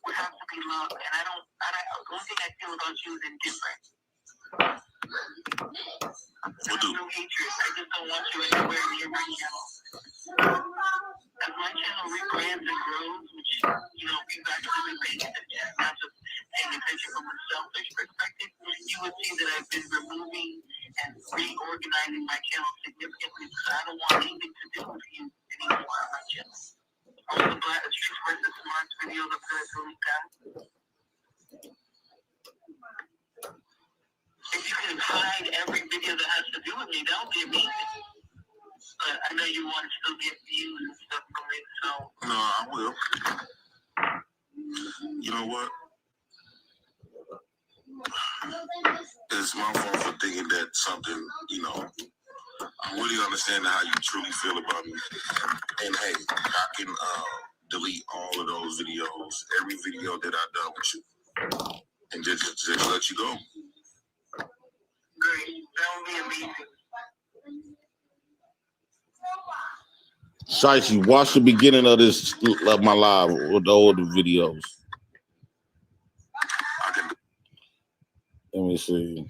Speaker 15: would have to be love. And the only thing I feel about you is indifference. There's no hatred. I just don't want you anywhere near my channel. As my channel rebrands and grows, which, you know, we've actually been paying attention, not just paying attention from a selfish perspective, you would see that I've been removing and reorganizing my channel significantly because I don't want anything to do with you anymore on my channel. All the Black Streets versus Smarts videos I'm going to delete that. If you can hide every video that has to do with me, that would be amazing. But I know you want to still get views and stuff from it, so.
Speaker 7: No, I will. You know what? It's my fault for thinking that something, you know, I really understand how you truly feel about me. And hey, I can delete all of those videos, every video that I've done with you, and just let you go.
Speaker 15: Great. That would be amazing.
Speaker 8: Shicey, watch the beginning of this of my live with the older videos. Let me see.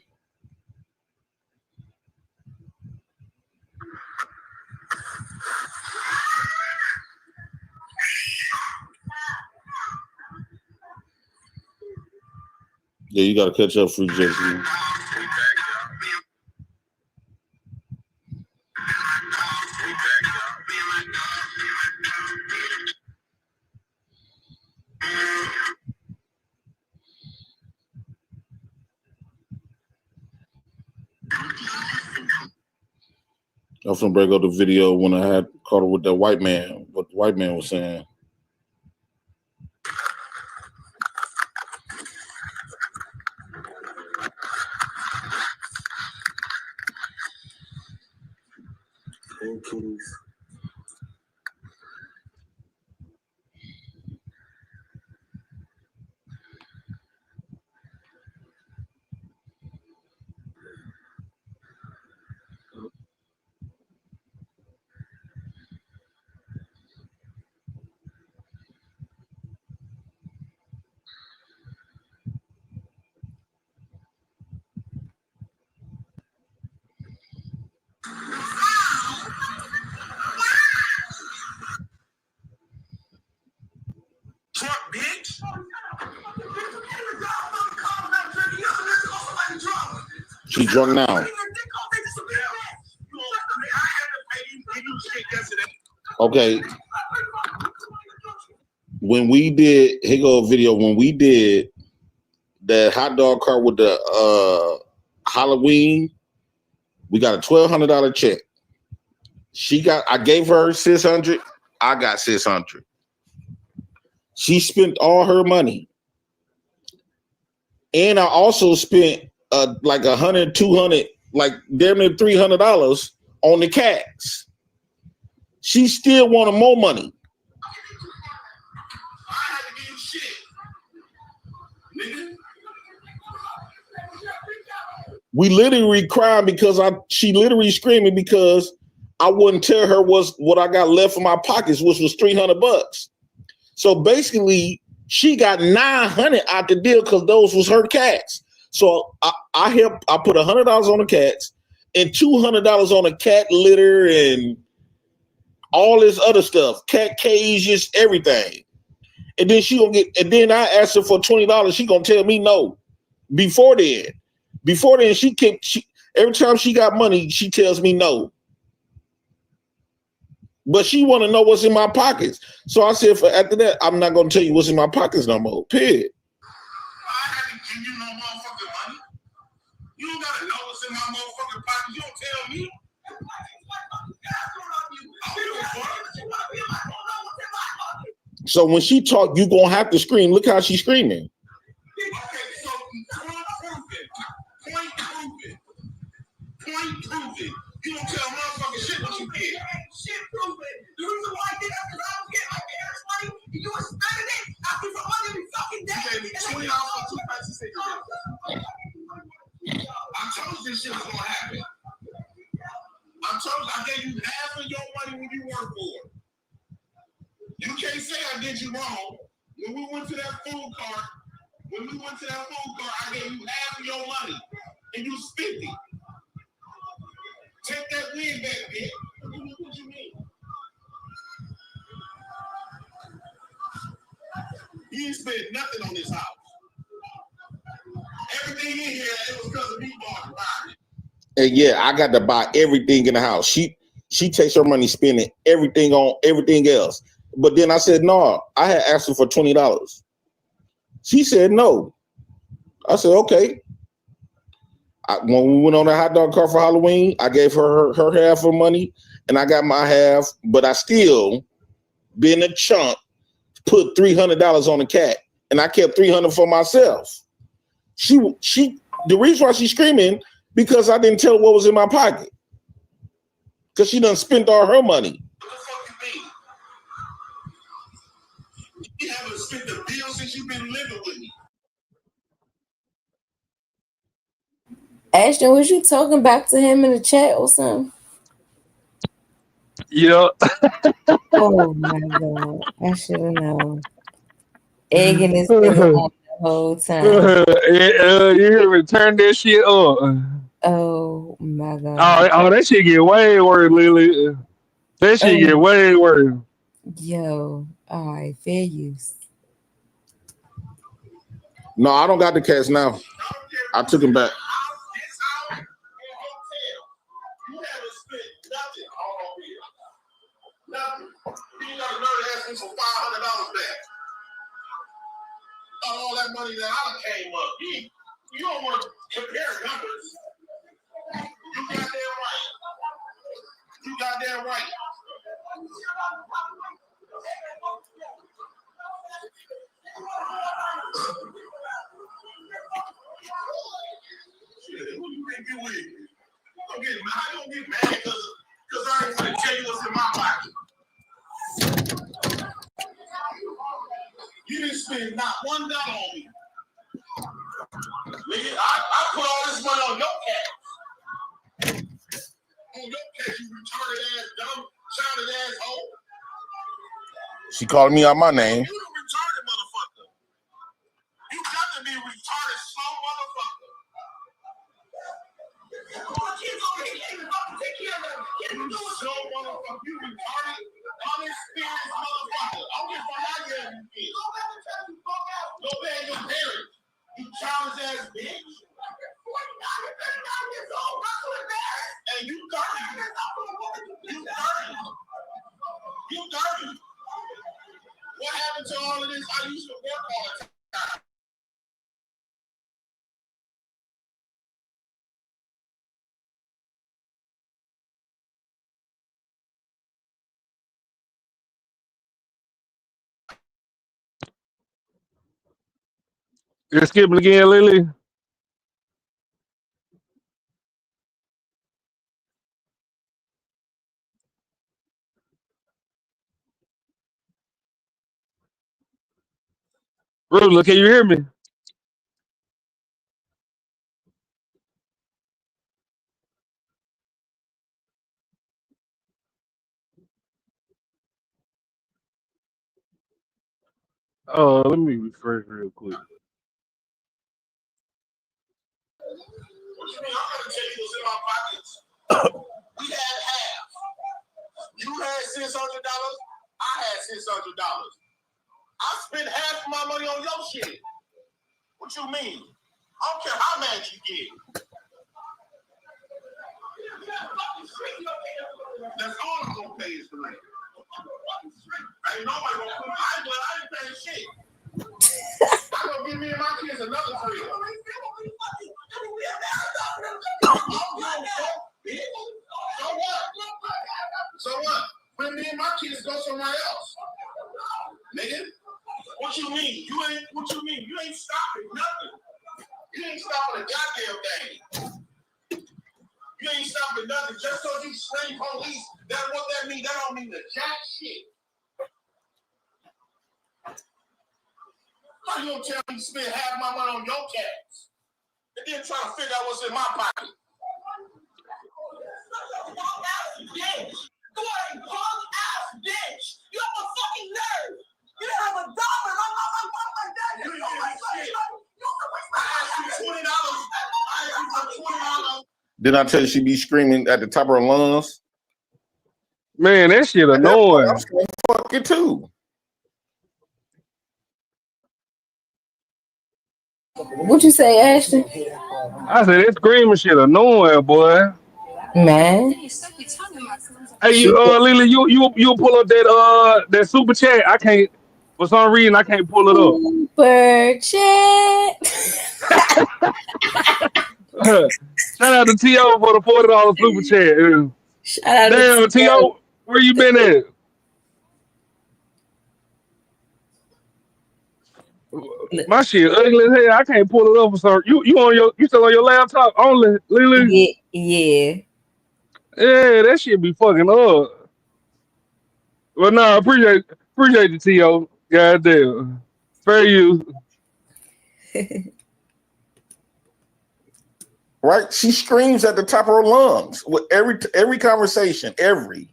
Speaker 8: Yeah, you gotta catch up, Free JC. I was gonna break up the video when I had caught her with that white man, what the white man was saying.
Speaker 7: Truck, bitch.
Speaker 8: She drunk now. Okay. When we did, here go a video, when we did the hot dog cart with the Halloween, we got a $1,200 check. I gave her 600, I got 600. She spent all her money. And I also spent like 100, 200, like damn near $300 on the cats. She still wanted more money. We literally cried because she literally screaming because I wouldn't tell her what I got left in my pockets, which was $300. So basically, she got 900 out the deal because those was her cats. So I put $100 on the cats and $200 on the cat litter and all this other stuff, cat cages, everything. And then then I asked her for $20. She gonna tell me no. Before then, every time she got money, she tells me no. But she want to know what's in my pockets. So I said, after that, I'm not going to tell you what's in my pockets no more. Period.
Speaker 7: give you no motherfucking money. You don't gotta know what's in my motherfucking pocket. You don't tell me.
Speaker 8: So when she talk, you gonna have to scream. Look how she's screaming.
Speaker 7: Okay, so point proven. You don't tell motherfucking shit what you get. Shit proven. The reason why I did that is I was getting my parents' money and you were spending it after some money every fucking day. You gave me $20 for 2 packs of cigarettes. I told you this shit was gonna happen. I told you I gave you half of your money when you worked for it. You can't say I did you wrong. When we went to that food cart, I gave you half of your money and you spent it. Take that win back, bitch. What you mean? You ain't spent nothing on this house. Everything in here, it was because of me buying it.
Speaker 8: And yeah, I got to buy everything in the house. She takes her money, spending everything on everything else. But then I said, no, I had asked her for $20. She said no. I said, okay. When we went on a hot dog cart for Halloween, I gave her half of money and I got my half, but I still, being a chump, put $300 on the cat and I kept $300 for myself. The reason why she's screaming, because I didn't tell her what was in my pocket. Because she done spent all her money.
Speaker 7: What the fuck you mean? You haven't spent the bill since you've been living with me.
Speaker 22: Ashton, was you talking back to him in the chat or something?
Speaker 21: Yeah.
Speaker 22: Oh my god, I should have known. Egging this nigga on the whole time.
Speaker 21: You hear me? Turn that shit up.
Speaker 22: Oh my god.
Speaker 21: Oh, that shit get way worse, Lily. That shit get
Speaker 22: Oh,
Speaker 21: way worse.
Speaker 22: yo. All right, fair use.
Speaker 8: No, I don't got the cats now. I took them back.
Speaker 7: You haven't spent nothing on me. Nothing. You got a nerve to ask me for $500 back. All that money that I came up. You don't want to compare numbers. You goddamn right. Shit, who you think you with? Don't get mad. I don't get mad because I ain't gonna tell you what's in my pocket. You didn't spend not $1 on me. Nigga, I put all this money on your cash. On your cash, you retarded ass, dumb, childish ass hoe.
Speaker 8: She called me out my name.
Speaker 7: You the retarded motherfucker. You got to be retarded, slow motherfucker. You slow motherfucker. You retarded, unexperienced motherfucker. I don't give a fuck how you have you. Go back to your parents. You childish ass bitch. And you dirty. You dirty. What happened to all of this? I used to work all the time.
Speaker 21: You skipping again, Lily? Rula, can you hear me? Oh, let me refresh real quick.
Speaker 7: What you mean? I'm gonna tell you what's in my pockets. We had half. You had $600. I had $600. I spent half of my money on your shit. What you mean? I don't care how mad you get. That's all I'm gonna pay is the rent. Ain't nobody gonna put. I ain't paying shit. I'm gonna give me and my kids another $3. mean? What you mean? You ain't stopping nothing. You ain't stopping a goddamn thing. You ain't stopping nothing. Just because you scream police, that's what that means. That don't mean the jack shit. How you gonna tell me to spend half my money on your cats and then try to figure out what's in my pocket? Bitch. You are a punk ass bitch. You have a fucking nerve. You don't have a dollar. I'm like that. You asked you $20. I asked you for $20.
Speaker 8: Did I tell you she be screaming at the top of her lungs?
Speaker 21: Man, that shit
Speaker 8: At that point,
Speaker 21: annoying.
Speaker 8: I'm screaming, fuck it too.
Speaker 22: What you say, Ashton?
Speaker 21: I said that screaming shit annoying, boy.
Speaker 22: Man.
Speaker 21: Hey, Lily, you pull up that super chat. I can't, for some reason, I can't pull it up.
Speaker 22: Super chat.
Speaker 21: Shout out to T.O. for the $40 super chat.
Speaker 22: Shout out
Speaker 21: Damn,
Speaker 22: to
Speaker 21: T.O., where you been at? My shit ugly as hell. I can't pull it up for some. You still on your laptop only, Lily?
Speaker 22: Yeah.
Speaker 21: Yeah, that shit be fucking up. Well, no, appreciate the T.O. Goddamn. Fair use.
Speaker 8: Right? She screams at the top of her lungs with every conversation, every.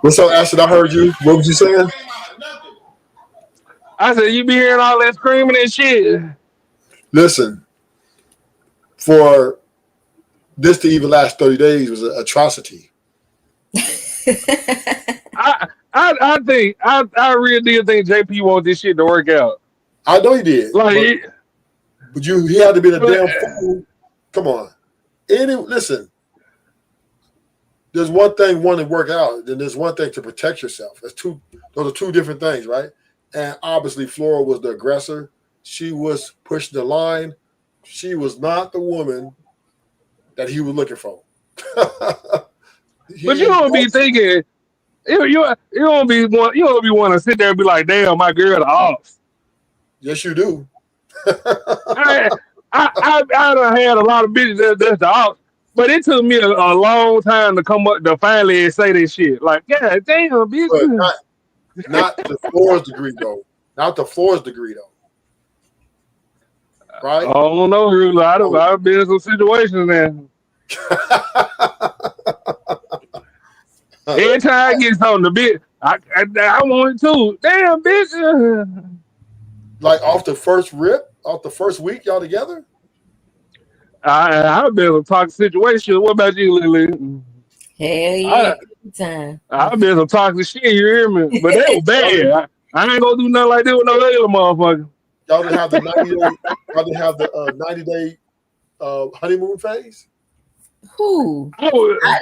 Speaker 9: What's up, Ashton? I heard you. What was you saying?
Speaker 21: I said you be hearing all that screaming and shit.
Speaker 9: Listen, for this to even last 30 days was an atrocity.
Speaker 21: I think I really did think JP want this shit to work out.
Speaker 9: I know he did.
Speaker 21: Like,
Speaker 9: but he had to be a damn fool. Come on. Listen, there's one thing wanting to work out, then there's one thing to protect yourself. Those are two different things, right? And obviously Flora was the aggressor. She was pushing the line. She was not the woman that he was looking for.
Speaker 21: But you don't be thinking, you don't be want to sit there and be like, damn, my girl off.
Speaker 9: Yes, you do.
Speaker 21: I done had a lot of bitches that's the off, but it took me a long time to come up to finally say this shit. Like, yeah, damn, bitch.
Speaker 9: Not the Flora's degree though. Not the Flora's degree though. Right?
Speaker 21: I don't know, really. I've been in some situations now. Every time I get something a bit, I want it too. Damn, bitch.
Speaker 9: Like off the first week, y'all together?
Speaker 21: I've been in some toxic situations. What about you, Lily?
Speaker 22: Hell yeah, time.
Speaker 21: I've been in some toxic shit, you hear me? But they were bad. I ain't gonna do nothing like that with no other motherfucker.
Speaker 9: Y'all didn't have the 90-day honeymoon phase?
Speaker 22: Who?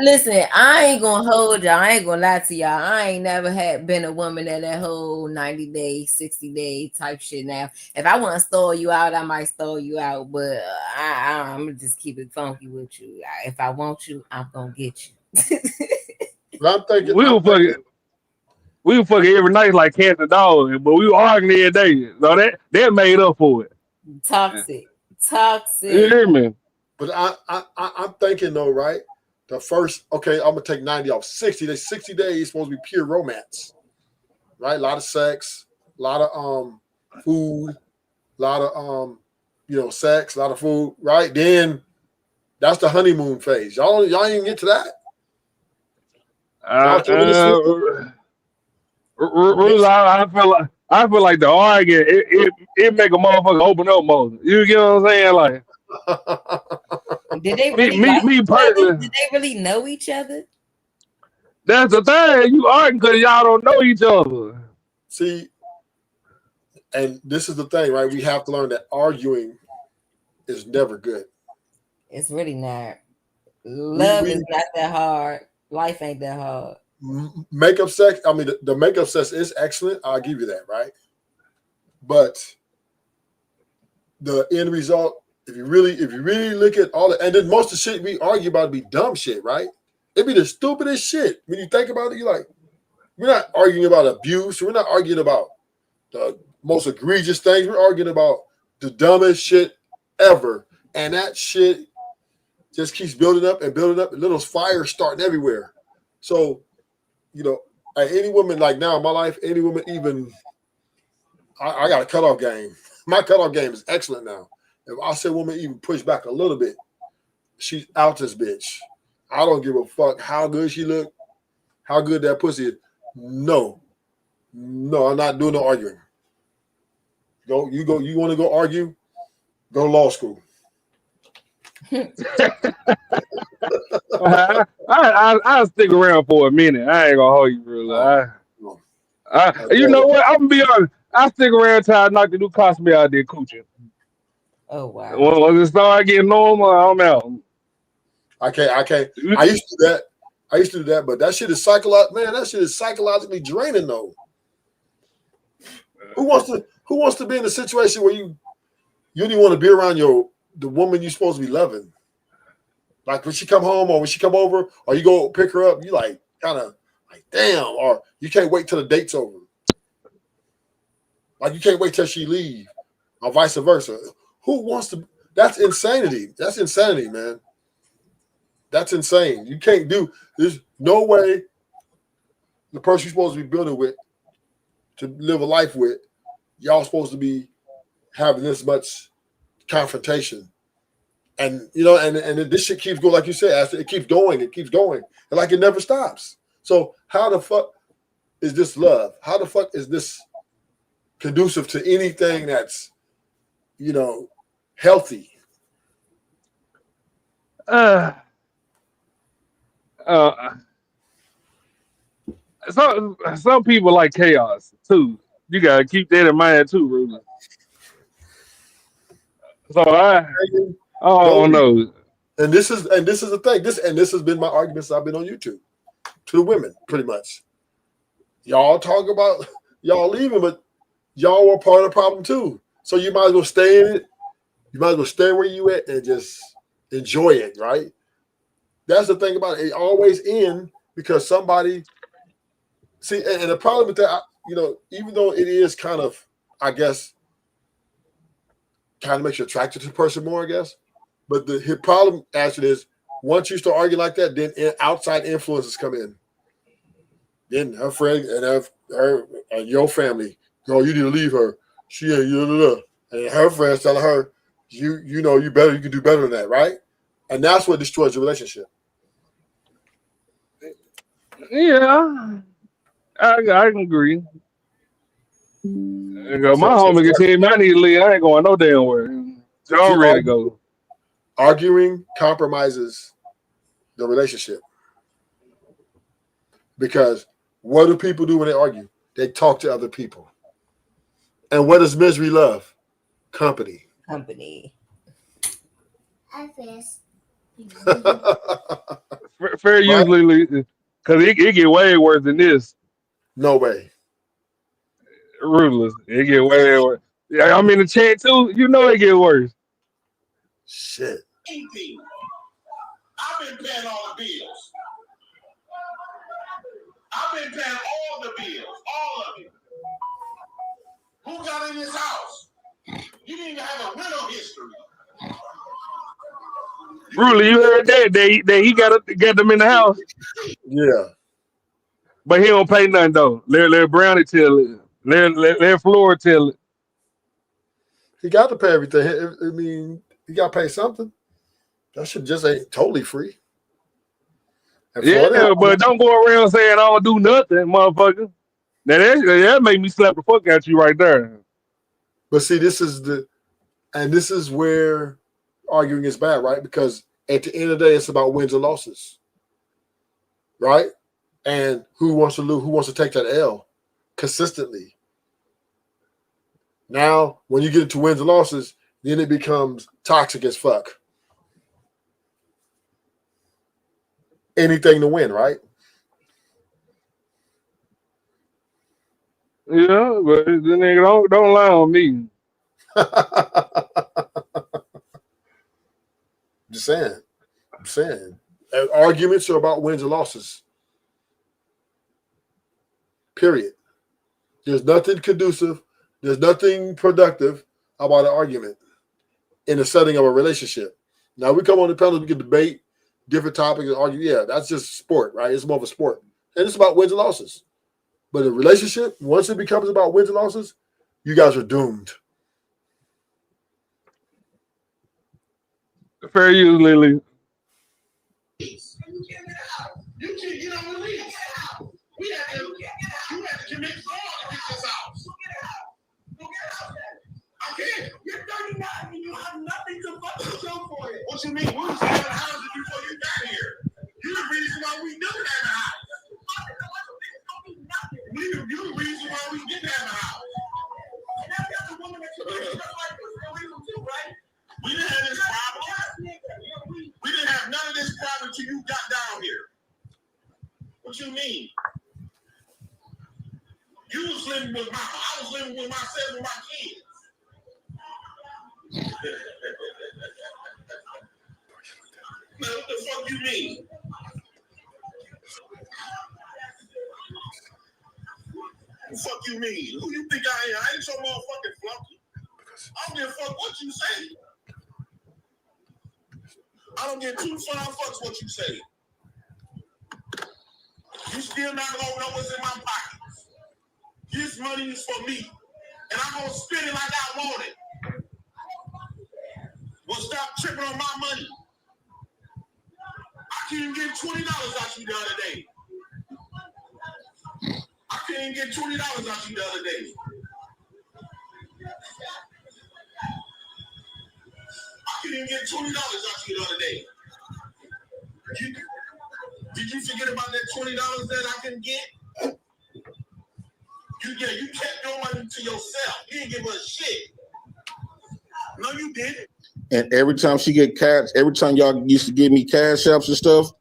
Speaker 22: Listen, I ain't gonna hold y'all. I ain't gonna lie to y'all. I ain't never been a woman that whole 90-day, 60-day type shit. Now, if I want to stall you out, I might stall you out, but I'm gonna just keep it funky with you. If I want you, I'm gonna get you.
Speaker 9: I'm thinking
Speaker 21: we were fucking every night like cats and dogs, but we were arguing every day. So that made up for it.
Speaker 22: Toxic.
Speaker 21: You hear me?
Speaker 9: But I'm thinking though, right? The first, okay, I'm gonna take 90 off. 60 days. 60 days is supposed to be pure romance, right? A lot of sex, a lot of food, a lot of sex, a lot of food, right? Then that's the honeymoon phase. Y'all ain't get to that.
Speaker 21: I feel like the arguing it make a motherfucker open up more. You get what I'm saying? Like,
Speaker 22: did they really
Speaker 21: me personally?
Speaker 22: Did they really know each other?
Speaker 21: That's the thing. You arguing because y'all don't know each other.
Speaker 9: See, and this is the thing, right? We have to learn that arguing is never good.
Speaker 22: It's really not. Love is not that hard. Life ain't that hard.
Speaker 9: Makeup sex, I mean, the makeup sex is excellent. I'll give you that, right? But the end result, if you really look at all the, and then most of the shit we argue about be dumb shit, right? It be the stupidest shit. When you think about it, you're like, we're not arguing about abuse. We're not arguing about the most egregious things. We're arguing about the dumbest shit ever. And that shit just keeps building up and building up, and little fires starting everywhere. So, any woman like now in my life, any woman even, I got a cutoff game. My cutoff game is excellent now. If I say woman even push back a little bit, she's out this bitch. I don't give a fuck how good she look, how good that pussy is. No, I'm not doing no arguing. You want to go argue? Go to law school.
Speaker 21: I'll stick around for a minute. I ain't gonna hold you, really. You know what? I'm gonna be honest. I stick around till I knock the new Cosby out there coochie.
Speaker 22: Oh wow.
Speaker 21: Once it start getting normal, I'm out.
Speaker 9: I can't. I used to do that, but that shit is psychologically draining though. Who wants to be in a situation where you didn't want to be around the woman you're supposed to be loving? Like when she come home or when she come over or you go pick her up, you like kind of like damn, or you can't wait till the date's over. Like you can't wait till she leave, or vice versa. Who wants to? That's insanity. That's insanity, man. That's insane. You can't do. There's no way the person you're supposed to be building with, to live a life with, y'all supposed to be having this much confrontation. And and this shit keeps going, like you said, it keeps going, and like it never stops. So how the fuck is this love? How the fuck is this conducive to anything that's healthy?
Speaker 21: Some people like chaos too. You gotta keep that in mind too, Ruben. So I don't know.
Speaker 9: And this is the thing. This has been my arguments. I've been on YouTube to the women, pretty much. Y'all talk about y'all leaving, but y'all were part of the problem too. So you might as well stay in it. You might as well stay where you at and just enjoy it, right? That's the thing about it. It always ends because somebody see, and the problem with that, even though it is kind of, I guess, kind of makes you attracted to the person more, I guess. But the problem actually is once you start arguing like that, then outside influences come in. Then her friend and her and your family, girl, you need to leave her. She ain't and her friends telling her, you better, you can do better than that, right? And that's what destroys the relationship.
Speaker 21: Yeah, I can agree. My
Speaker 9: So
Speaker 21: homie can tell me I need to leave. I ain't going no damn where. So I'm ready to go.
Speaker 9: Arguing compromises the relationship. Because what do people do when they argue? They talk to other people. And what does misery love? Company.
Speaker 21: Fair usually, because it get way worse than this.
Speaker 9: No way.
Speaker 21: Ruthless. It get way worse. Yeah, I'm in the chat too. You know it get worse.
Speaker 9: Shit.
Speaker 7: I've been paying all the bills. I've been paying all the bills, all of it. Who got in this house? You didn't even have a rental history.
Speaker 21: Really, you heard that? He got them in the house.
Speaker 9: Yeah.
Speaker 21: But he don't pay nothing though. Let Brownie tell it. Let Flora tell it.
Speaker 9: He got to pay everything. I mean, he got to pay something. That shit just ain't totally free.
Speaker 21: Yeah, but don't go around saying I don't do nothing, motherfucker. Now that make me slap the fuck out you right there.
Speaker 9: But see, this is where arguing is bad, right? Because at the end of the day, it's about wins and losses, right? And who wants to lose? Who wants to take that L consistently? Now, when you get into wins and losses, then it becomes toxic as fuck. Anything to win, right?
Speaker 21: Yeah, but the nigga don't lie on me.
Speaker 9: Just saying. I'm saying. And arguments are about wins and losses. Period. There's nothing conducive. There's nothing productive about an argument in the setting of a relationship. Now we come on the panel, we can debate different topics and argue. Yeah, that's just sport, right? It's more of a sport. And it's about wins and losses. But a relationship, once it becomes about wins and losses, you guys are doomed.
Speaker 21: Fair use, Lily.
Speaker 7: You can't get on the lease. You have to commit fraud to get this house. I can't. You're 39 and you have nothing to fucking show for it. What you mean? We was having houses before you got here. You're the reason why we didn't have a house. You're the reason why we didn't have a house. And that's the other woman that you just like this for a reason too, right? We didn't have this problem. We didn't have none of this problem until you got down here. What you mean? You was living with mama. I was living with myself and my kids. Man, what the fuck you mean? What the fuck you mean? Who you think I am? I ain't your motherfucking flunky. I don't give a fuck what you say. I don't give two flying fucks what you say. You still not gonna know what's in my pockets. This money is for me. And I'm gonna spend it like I want it. Well, stop tripping on my money. I couldn't get $20 out you the other day. I couldn't get $20 out you the other day. I couldn't get $20 out you the other day. Did you forget about that $20 that I can get? You kept your money to yourself. You didn't give us shit. No, you didn't.
Speaker 8: And every time she get cash, every time y'all used to give me cash apps and stuff,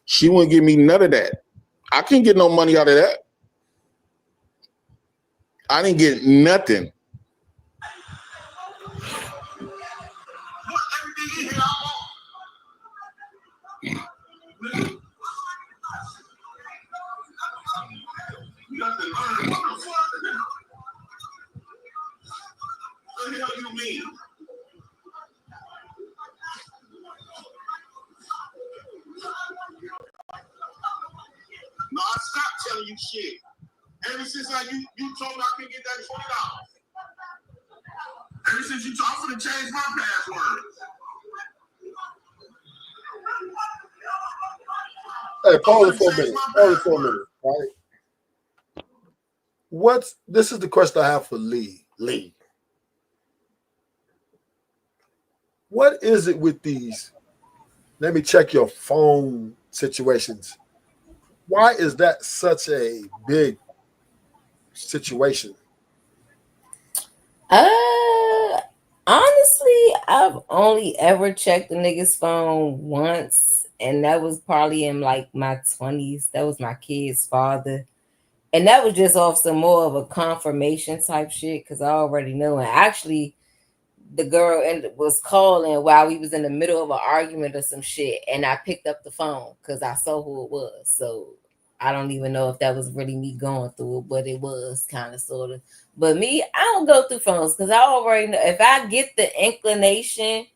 Speaker 8: she wouldn't give me none of that. I couldn't get no money out of that. I didn't get nothing.
Speaker 7: What the hell you mean? No, I stopped telling you shit. Ever since you told me I could get that $20. Ever since you told I'm gonna change my password.
Speaker 9: Hey, pause it for a minute. Pause it for a minute, right? This is the question I have for Lee. Lee, what is it with these? Let me check your phone situations. Why is that such a big situation?
Speaker 22: Honestly, I've only ever checked a nigga's phone once, and that was probably in like my 20s. That was my kid's father. And that was just off some more of a confirmation type shit, because I already know. And actually, the girl was calling while we was in the middle of an argument or some shit, and I picked up the phone because I saw who it was. So I don't even know if that was really me going through it, but it was kind of sort of. But me, I don't go through phones because I already know if I get the inclination,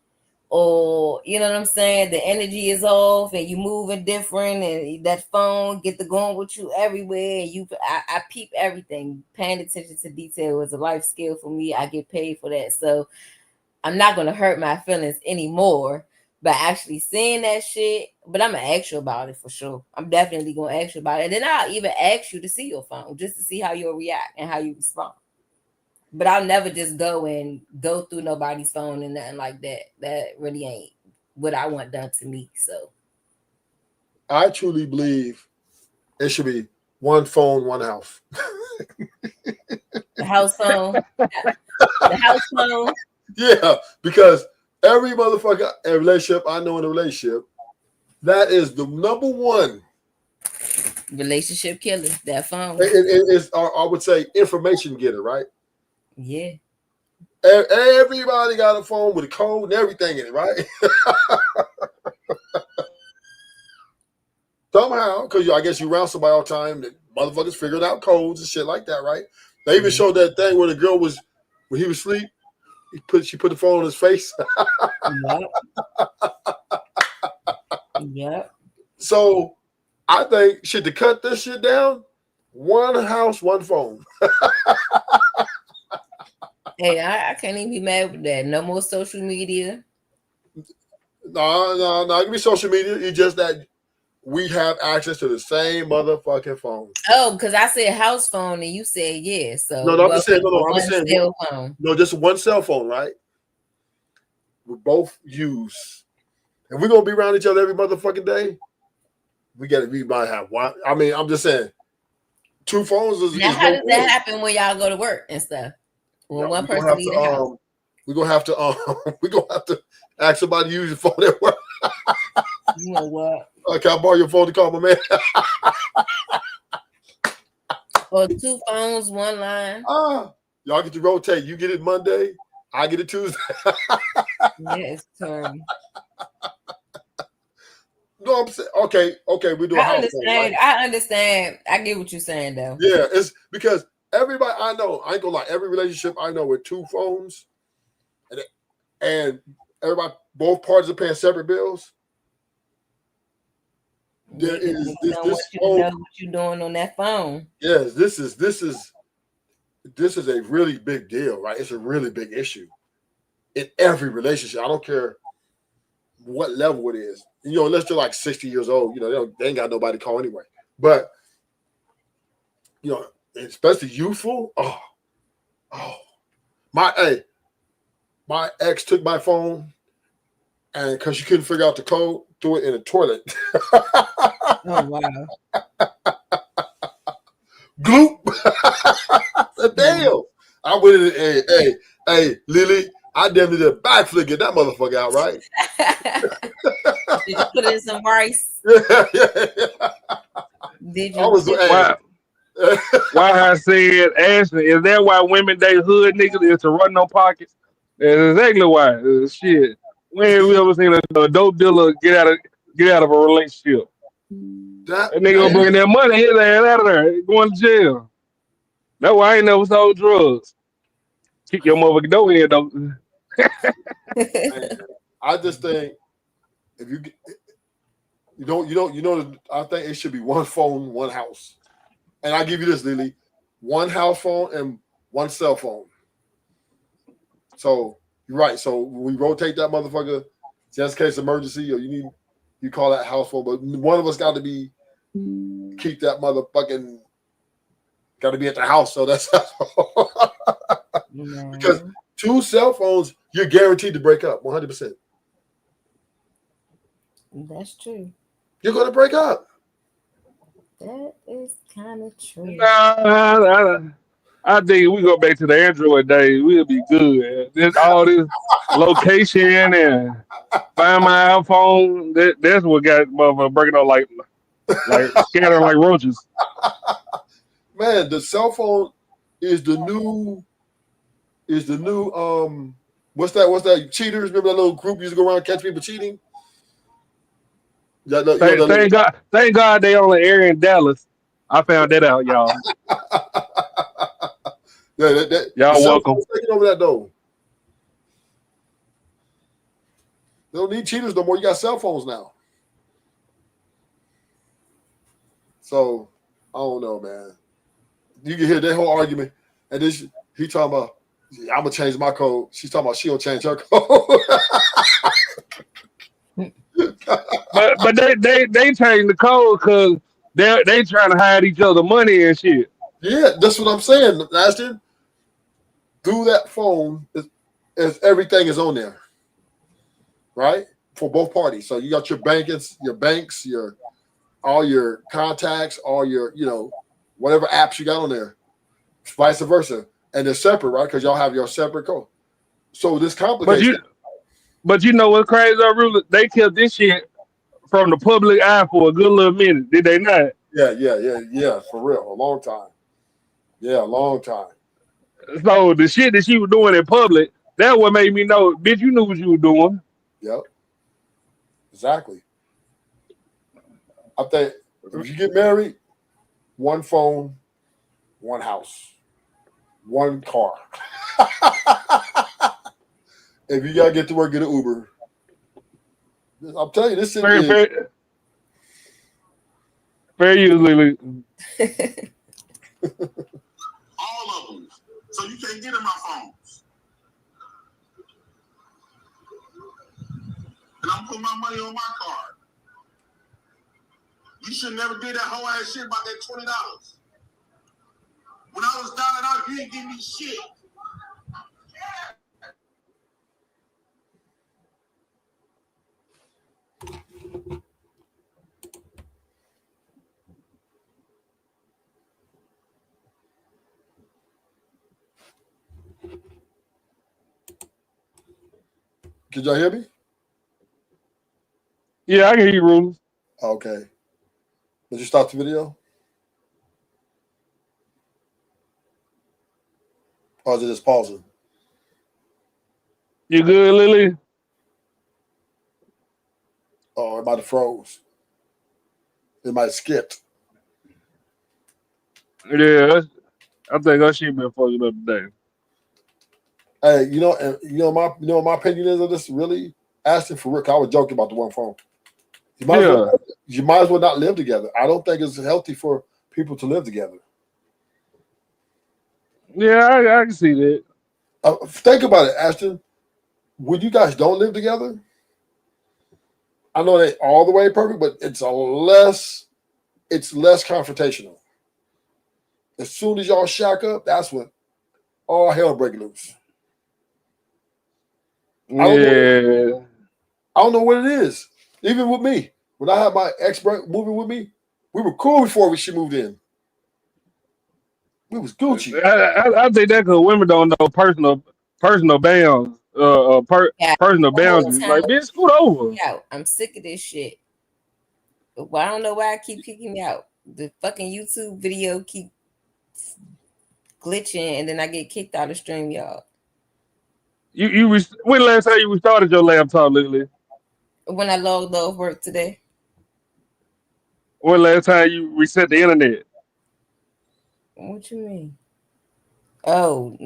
Speaker 22: or you know what I'm saying, the energy is off and you moving different, and that phone get to going with you everywhere, and I peep everything. Paying attention to detail is a life skill for me. I get paid for that, so I'm not gonna hurt my feelings anymore by actually seeing that shit. But I'm gonna ask you about it for sure. I'm definitely gonna ask you about it. And then I'll even ask you to see your phone just to see how you'll react and how you respond. But I'll never just go through nobody's phone and nothing like that. That really ain't what I want done to me. So
Speaker 9: I truly believe it should be one phone, one house.
Speaker 22: the house phone. The house phone.
Speaker 9: Yeah, because every motherfucker in a relationship I know in a relationship, that is the number one
Speaker 22: relationship killer. That phone.
Speaker 9: It's I would say information getter, right?
Speaker 22: Yeah.
Speaker 9: Everybody got a phone with a code and everything in it, right?
Speaker 22: Everybody got a phone with a code and everything in it, right? Yeah.
Speaker 9: Everybody got a phone with a code and everything in it, right? Everybody got a phone with a code and everything in it, right? Everybody got a phone with a code and everything in it, right? Somehow, because I guess you around somebody all the time, that motherfuckers figured out codes and shit like that, right? They even showed that thing where the girl was when he was asleep. She put the phone on his face.
Speaker 22: Yep. Yep.
Speaker 9: So I think shit to cut this shit down. One house, one phone.
Speaker 22: Hey, I can't even be mad with that. No more social media.
Speaker 9: No. It can be social media. It's just that we have access to the same motherfucking phone.
Speaker 22: Oh, because I said house phone and you said yeah. So
Speaker 9: No, I'm just saying. No, I'm
Speaker 22: one
Speaker 9: just saying.
Speaker 22: cell phone.
Speaker 9: No, just one cell phone, right? We both use, and we're gonna be around each other every motherfucking day. We might have one. I mean, I'm just saying, two phones is
Speaker 22: Now,
Speaker 9: is
Speaker 22: how
Speaker 9: no
Speaker 22: does that
Speaker 9: good.
Speaker 22: happen when y'all go to work and stuff? When one
Speaker 9: We're gonna
Speaker 22: person
Speaker 9: have
Speaker 22: leave
Speaker 9: to.
Speaker 22: the house?
Speaker 9: We're gonna have to. We're gonna have to ask somebody to use your phone at work.
Speaker 22: You know what?
Speaker 9: Can I borrow your phone to call my man?
Speaker 22: Or two phones, one line.
Speaker 9: Y'all get to rotate. You get it Monday, I get it Tuesday.
Speaker 22: Yeah, it's terrible.
Speaker 9: No, I'm saying okay. We do a house phone, right?
Speaker 22: I understand. I get what you're saying though.
Speaker 9: Yeah, it's because everybody I know, I ain't gonna lie, every relationship I know with two phones, and everybody, both parties are paying separate bills. There
Speaker 22: Niggas
Speaker 9: is
Speaker 22: don't want
Speaker 9: this
Speaker 22: you
Speaker 9: phone.
Speaker 22: to know what you're doing on that phone.
Speaker 9: Yes, this is a really big deal, right? It's a really big issue in every relationship. I don't care what level it is. Unless they're like 60 years old, they ain't got nobody to call anyway. But especially youthful. My ex took my phone, and because she couldn't figure out the code, threw it in the toilet.
Speaker 22: Oh wow.
Speaker 9: Gloop. Damn. I went in, hey, Lily, I damn near did a backflip, get that motherfucker out, right?
Speaker 22: Did you put in some rice?
Speaker 9: Yeah.
Speaker 22: Did
Speaker 9: I was,
Speaker 22: you?
Speaker 21: Why I said, Ashley, is that why women date hood niggas is to run no pockets? That's exactly why. Shit. When have we ever seen a dope dealer get out of a relationship? That nigga gonna bring that money, his ass out of there, going to jail. That's why I ain't never sold drugs. Kick your motherfucking door in though.
Speaker 9: I just think if I think it should be one phone, one house. And I give you this, Lily, one house phone and one cell phone. So you're right. So when we rotate that motherfucker, just in case emergency, or you call that house phone, but one of us got to keep that motherfucking, got to be at the house. So that's because two cell phones, you're guaranteed to break up 100%.
Speaker 22: That's true.
Speaker 9: You're going to break up.
Speaker 22: That is kind of true.
Speaker 21: I think we go back to the Android days, we'll be good. All this location and find my iPhone, that's what got motherfucker breaking up like scattering like roaches.
Speaker 9: Man, the cell phone is the new what's that cheaters? Remember that little group used to go around and catch people cheating?
Speaker 21: Thank God they only air in Dallas. I found that out, y'all. Y'all welcome.
Speaker 9: Taking over that though. They don't need cheaters no more. You got cell phones now. So I don't know, man. You can hear that whole argument, and then he talking about, I'm gonna change my code. She's talking about she'll change her code.
Speaker 21: but they changed the code because they trying to hide each other money and shit.
Speaker 9: Yeah, that's what I'm saying, Ashton. Through that phone, is everything is on there, right? For both parties. So you got your banks, all your contacts, all your whatever apps you got on there, vice versa, and they're separate, right? Because y'all have your separate code. So this complicates.
Speaker 21: But you know what's crazy, Rula? They kept this shit from the public eye for a good little minute, did they not?
Speaker 9: Yeah, for real, a long time. Yeah, a long time.
Speaker 21: So the shit that she was doing in public, that what made me know, bitch, you knew what you were doing.
Speaker 9: Yep. Exactly. I think If you get married, one phone, one house, one car. If you gotta get to work, get an Uber. I'm telling you, this shit
Speaker 21: Fair,
Speaker 9: is.
Speaker 21: fair use, Lily.
Speaker 7: All of them. So you can't get in my phones. And I'm putting my money on my card. You should never did that whole ass shit about that $20. When I was down and out, you didn't give me shit.
Speaker 9: Could y'all hear me?
Speaker 21: Yeah, I can hear you, Rulers.
Speaker 9: Okay. Did you stop the video? Or is it just pausing?
Speaker 21: You good, Lily?
Speaker 9: Oh, it might have froze. It might have skipped.
Speaker 21: Yeah, I think that shit been fucking up today.
Speaker 9: Hey, my opinion is of this really asking for Rick. I was joking about the one phone. You might as well not live together. I don't think it's healthy for people to live together.
Speaker 21: Yeah, I can see that.
Speaker 9: Think about it, Ashton. When you guys don't live together, I know they all the way perfect, but it's less confrontational. As soon as y'all shack up, that's when all hell breaks loose.
Speaker 21: Yeah.
Speaker 9: I don't know what it is. Even with me, when I had my ex moving with me, we were cool before she moved in. We was Gucci.
Speaker 21: I think that because women don't know personal bounds,
Speaker 22: Yeah,
Speaker 21: personal
Speaker 22: the whole
Speaker 21: boundaries.
Speaker 22: time.
Speaker 21: Like, bitch, scoot over.
Speaker 22: Out. I'm sick of this shit. But I don't know why I keep kicking me out. The fucking YouTube video keep glitching, and then I get kicked out of stream, y'all.
Speaker 21: When last time you restarted your laptop, Lily?
Speaker 22: When I logged off work today.
Speaker 21: When last time you reset the internet?
Speaker 22: What you mean? Oh,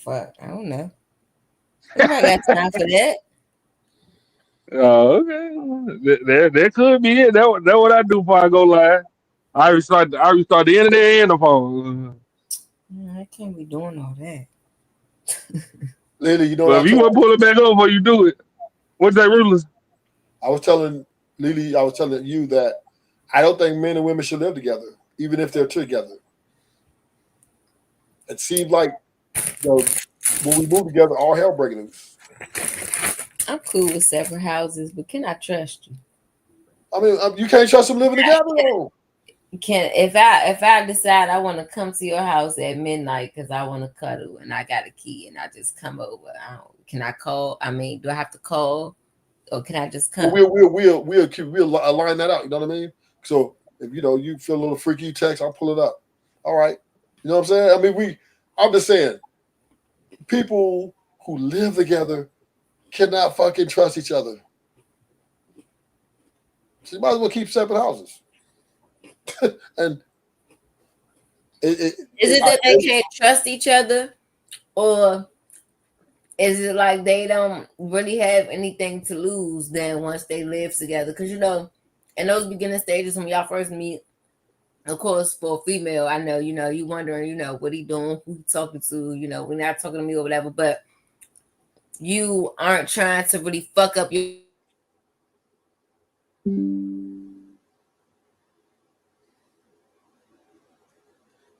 Speaker 22: fuck. I don't know. Nobody got time for that.
Speaker 21: Oh, okay. That could be it. That what I do before I go live. I restart the internet and the phone.
Speaker 22: I can't be doing all that.
Speaker 9: Lily, you know
Speaker 21: But
Speaker 9: what
Speaker 21: if you want to pull it back over, you do it. What's that, Rulers?
Speaker 9: I was telling you that I don't think men and women should live together, even if they're together. It seems like when we move together, all hell breaks loose.
Speaker 22: I'm cool with separate houses, but can I trust you?
Speaker 9: I mean, you can't trust them living together, though.
Speaker 22: Can if I decide I want to come to your house at midnight because I want to cuddle and I got a key and I just come over, can I call? I mean, do I have to call, or can I just come?
Speaker 9: We'll align that out. You know what I mean? So if you feel a little freaky, text, I'll pull it up. All right, you know what I'm saying? I mean, I'm just saying, people who live together cannot fucking trust each other. So you might as well keep separate houses. And
Speaker 22: is it that they can't trust each other, or is it like they don't really have anything to lose then once they live together? Because in those beginning stages when y'all first meet, of course, for a female, I know you wondering what he doing, who he talking to, we're not talking to me or whatever, but you aren't trying to really fuck up your.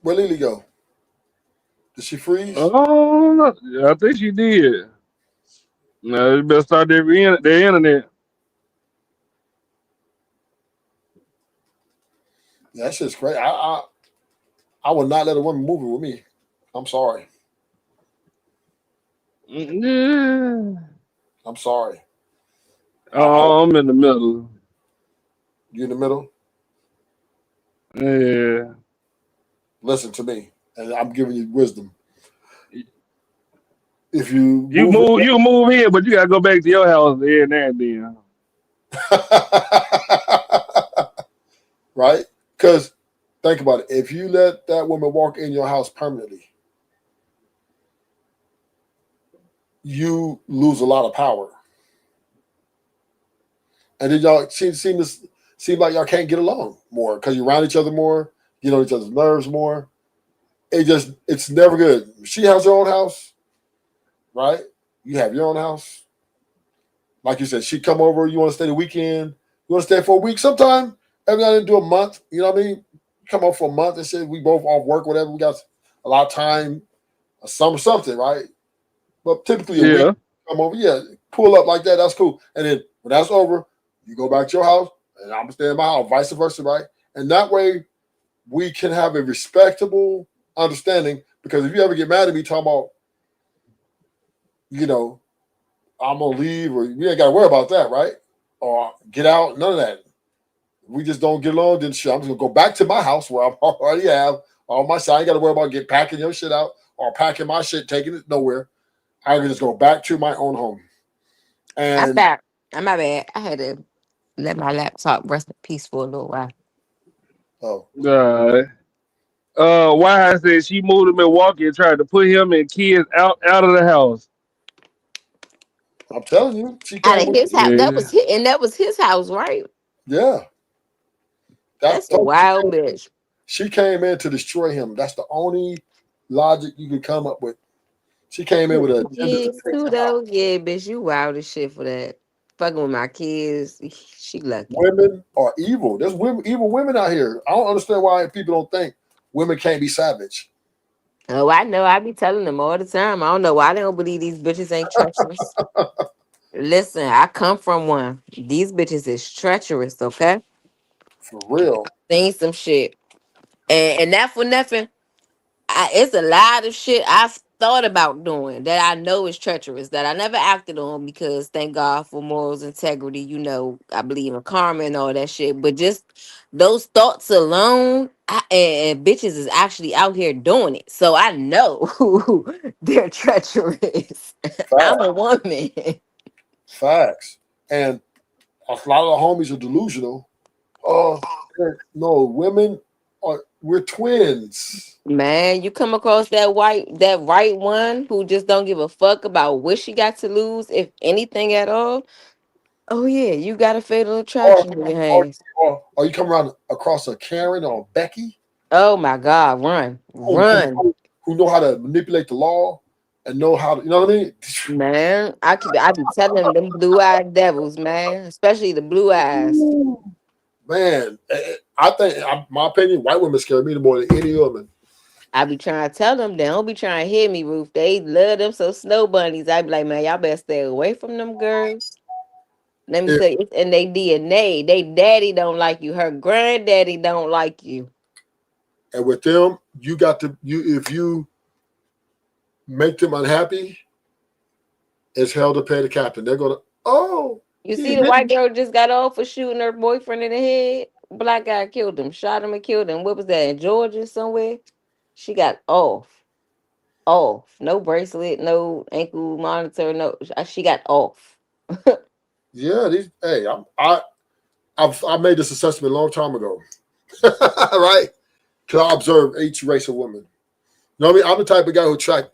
Speaker 9: Where Lily go? Did she freeze?
Speaker 21: Oh, I think she did. No, you better start the internet.
Speaker 9: Yeah, that shit's crazy. I would not let a woman move in with me. I'm sorry.
Speaker 21: Yeah.
Speaker 9: I'm sorry.
Speaker 21: Oh, I'm in the middle.
Speaker 9: You in the middle?
Speaker 21: Yeah.
Speaker 9: Listen to me, and I'm giving you wisdom. If you
Speaker 21: you move in, but you gotta go back to your house every now and then.
Speaker 9: right? Because think about it. If you let that woman walk in your house permanently, you lose a lot of power, and then y'all seem like y'all can't get along more because you're around each other more, get on each other's nerves more. It's never good. She has her own house, right? You have your own house. Like you said, she come over. You want to stay the weekend. You want to stay for a week. Sometime every now and then do a month. You know what I mean? Come over for a month and say we both off work, whatever. We got a lot of time, a summer something, right? But typically a week.
Speaker 21: Yeah.
Speaker 9: Come over, yeah, pull up like that. That's cool. And then when that's over, you go back to your house, and I'm staying in my house, vice versa, right? And that way we can have a respectable understanding. Because if you ever get mad at me talking about, you know, I'm gonna leave, or we ain't gotta worry about that, right? Or get out, none of that. We just don't get along, then shit, I'm just gonna go back to my house where I already have all my shit. I ain't gotta worry about packing your shit out or packing my shit, taking it nowhere. I can just go back to my own home.
Speaker 2: I'm
Speaker 9: And
Speaker 2: back. I'm my bad. I had to let my laptop rest in peace for a little while.
Speaker 9: oh,
Speaker 21: Uh, Why said she moved to Milwaukee and tried to put him and kids out of the house.
Speaker 9: I'm telling you, she
Speaker 2: Out
Speaker 9: came
Speaker 2: of
Speaker 9: with,
Speaker 2: his house. That
Speaker 21: Yeah.
Speaker 2: was his, and that was his house, right?
Speaker 9: yeah. That
Speaker 2: That's a wild bitch.
Speaker 9: she came in to destroy him. That's the only logic you can come up with. She came in with an agenda to
Speaker 2: Kids
Speaker 9: take
Speaker 2: too
Speaker 9: him out.
Speaker 2: though. Yeah, bitch, you wild as shit for that. Fucking with my kids. She lucky.
Speaker 9: Women are evil. There's evil women out here. I don't understand why people don't think women can't be savage.
Speaker 2: Oh, I know. I be telling them all the time. I don't know why they don't believe these bitches ain't treacherous. Listen, I come from one. These bitches is treacherous, okay?
Speaker 9: For real.
Speaker 2: Seen some shit. And that for nothing. It's a lot of shit I've thought about doing that I know is treacherous that I never acted on because thank God for morals, integrity. You know, I believe in karma and all that shit. But just those thoughts alone, and bitches is actually out here doing it. So I know they're treacherous. I'm
Speaker 9: Facts.
Speaker 2: a woman.
Speaker 9: Facts. And a lot of the homies are delusional. Oh, no, women are, we're twins.
Speaker 2: Man, you come across that right one who just don't give a fuck about what she got to lose, if anything at all. Oh yeah, you got a fatal
Speaker 9: Or,
Speaker 2: attraction in your
Speaker 9: or,
Speaker 2: hands.
Speaker 9: or you come around across a Karen or a Becky
Speaker 2: Oh my God, run,
Speaker 9: who, who,
Speaker 2: run,
Speaker 9: who know how to manipulate the law and know how to, you know what I mean?
Speaker 2: man! I be telling them blue eyed devils, man, especially the blue eyes.
Speaker 9: Man, I think, my opinion, white women scare me more than any woman.
Speaker 2: I be trying to tell them they don't be trying to hear me, Ruth. They love them so snow bunnies. I be like, man, y'all better stay away from them girls. Let me
Speaker 9: If,
Speaker 2: say it's in their DNA. They daddy don't like you. Her granddaddy don't like you.
Speaker 9: and with them, you got to, if you make them unhappy, it's hell to pay the captain. They're going to, oh,
Speaker 2: You
Speaker 9: he
Speaker 2: see, the
Speaker 9: hit
Speaker 2: white girl just got off for shooting her boyfriend in the head. Black guy killed him, shot him and killed him. What was that, in Georgia somewhere? She got off. No bracelet, no ankle monitor, no. She got off.
Speaker 9: Yeah, hey, I made this assessment a long time ago, right? Because I observe each race of women. You know what I mean? I'm the type of guy who track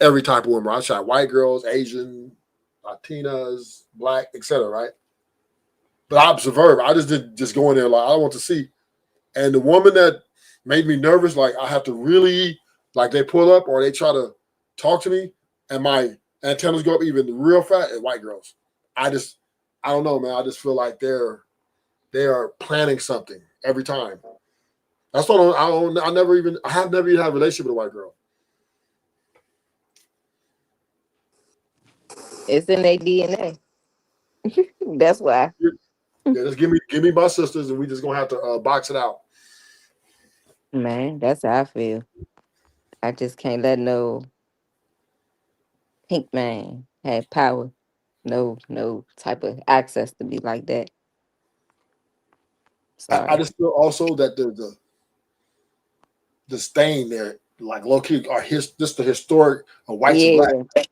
Speaker 9: every type of woman. I track white girls, Asian, Latinas, black, etc. Right? But I observe. I just did just go in there like I want to see. And the woman that made me nervous, like I have to really like they pull up or they try to talk to me, and my antennas go up even real fast. And white girls, I just I don't know, man. I just feel like they are planning something every time. That's what I have never even had a relationship with a white girl.
Speaker 2: It's in their DNA. That's why.
Speaker 9: Yeah, just give me my sisters, and we just gonna have to box it out.
Speaker 2: Man, that's how I feel. I just can't let no pink man have power. No type of access to be like that.
Speaker 9: I
Speaker 2: Sorry.
Speaker 9: just feel also that the stain there, like low key, are just the historic whites and black.
Speaker 2: Yeah.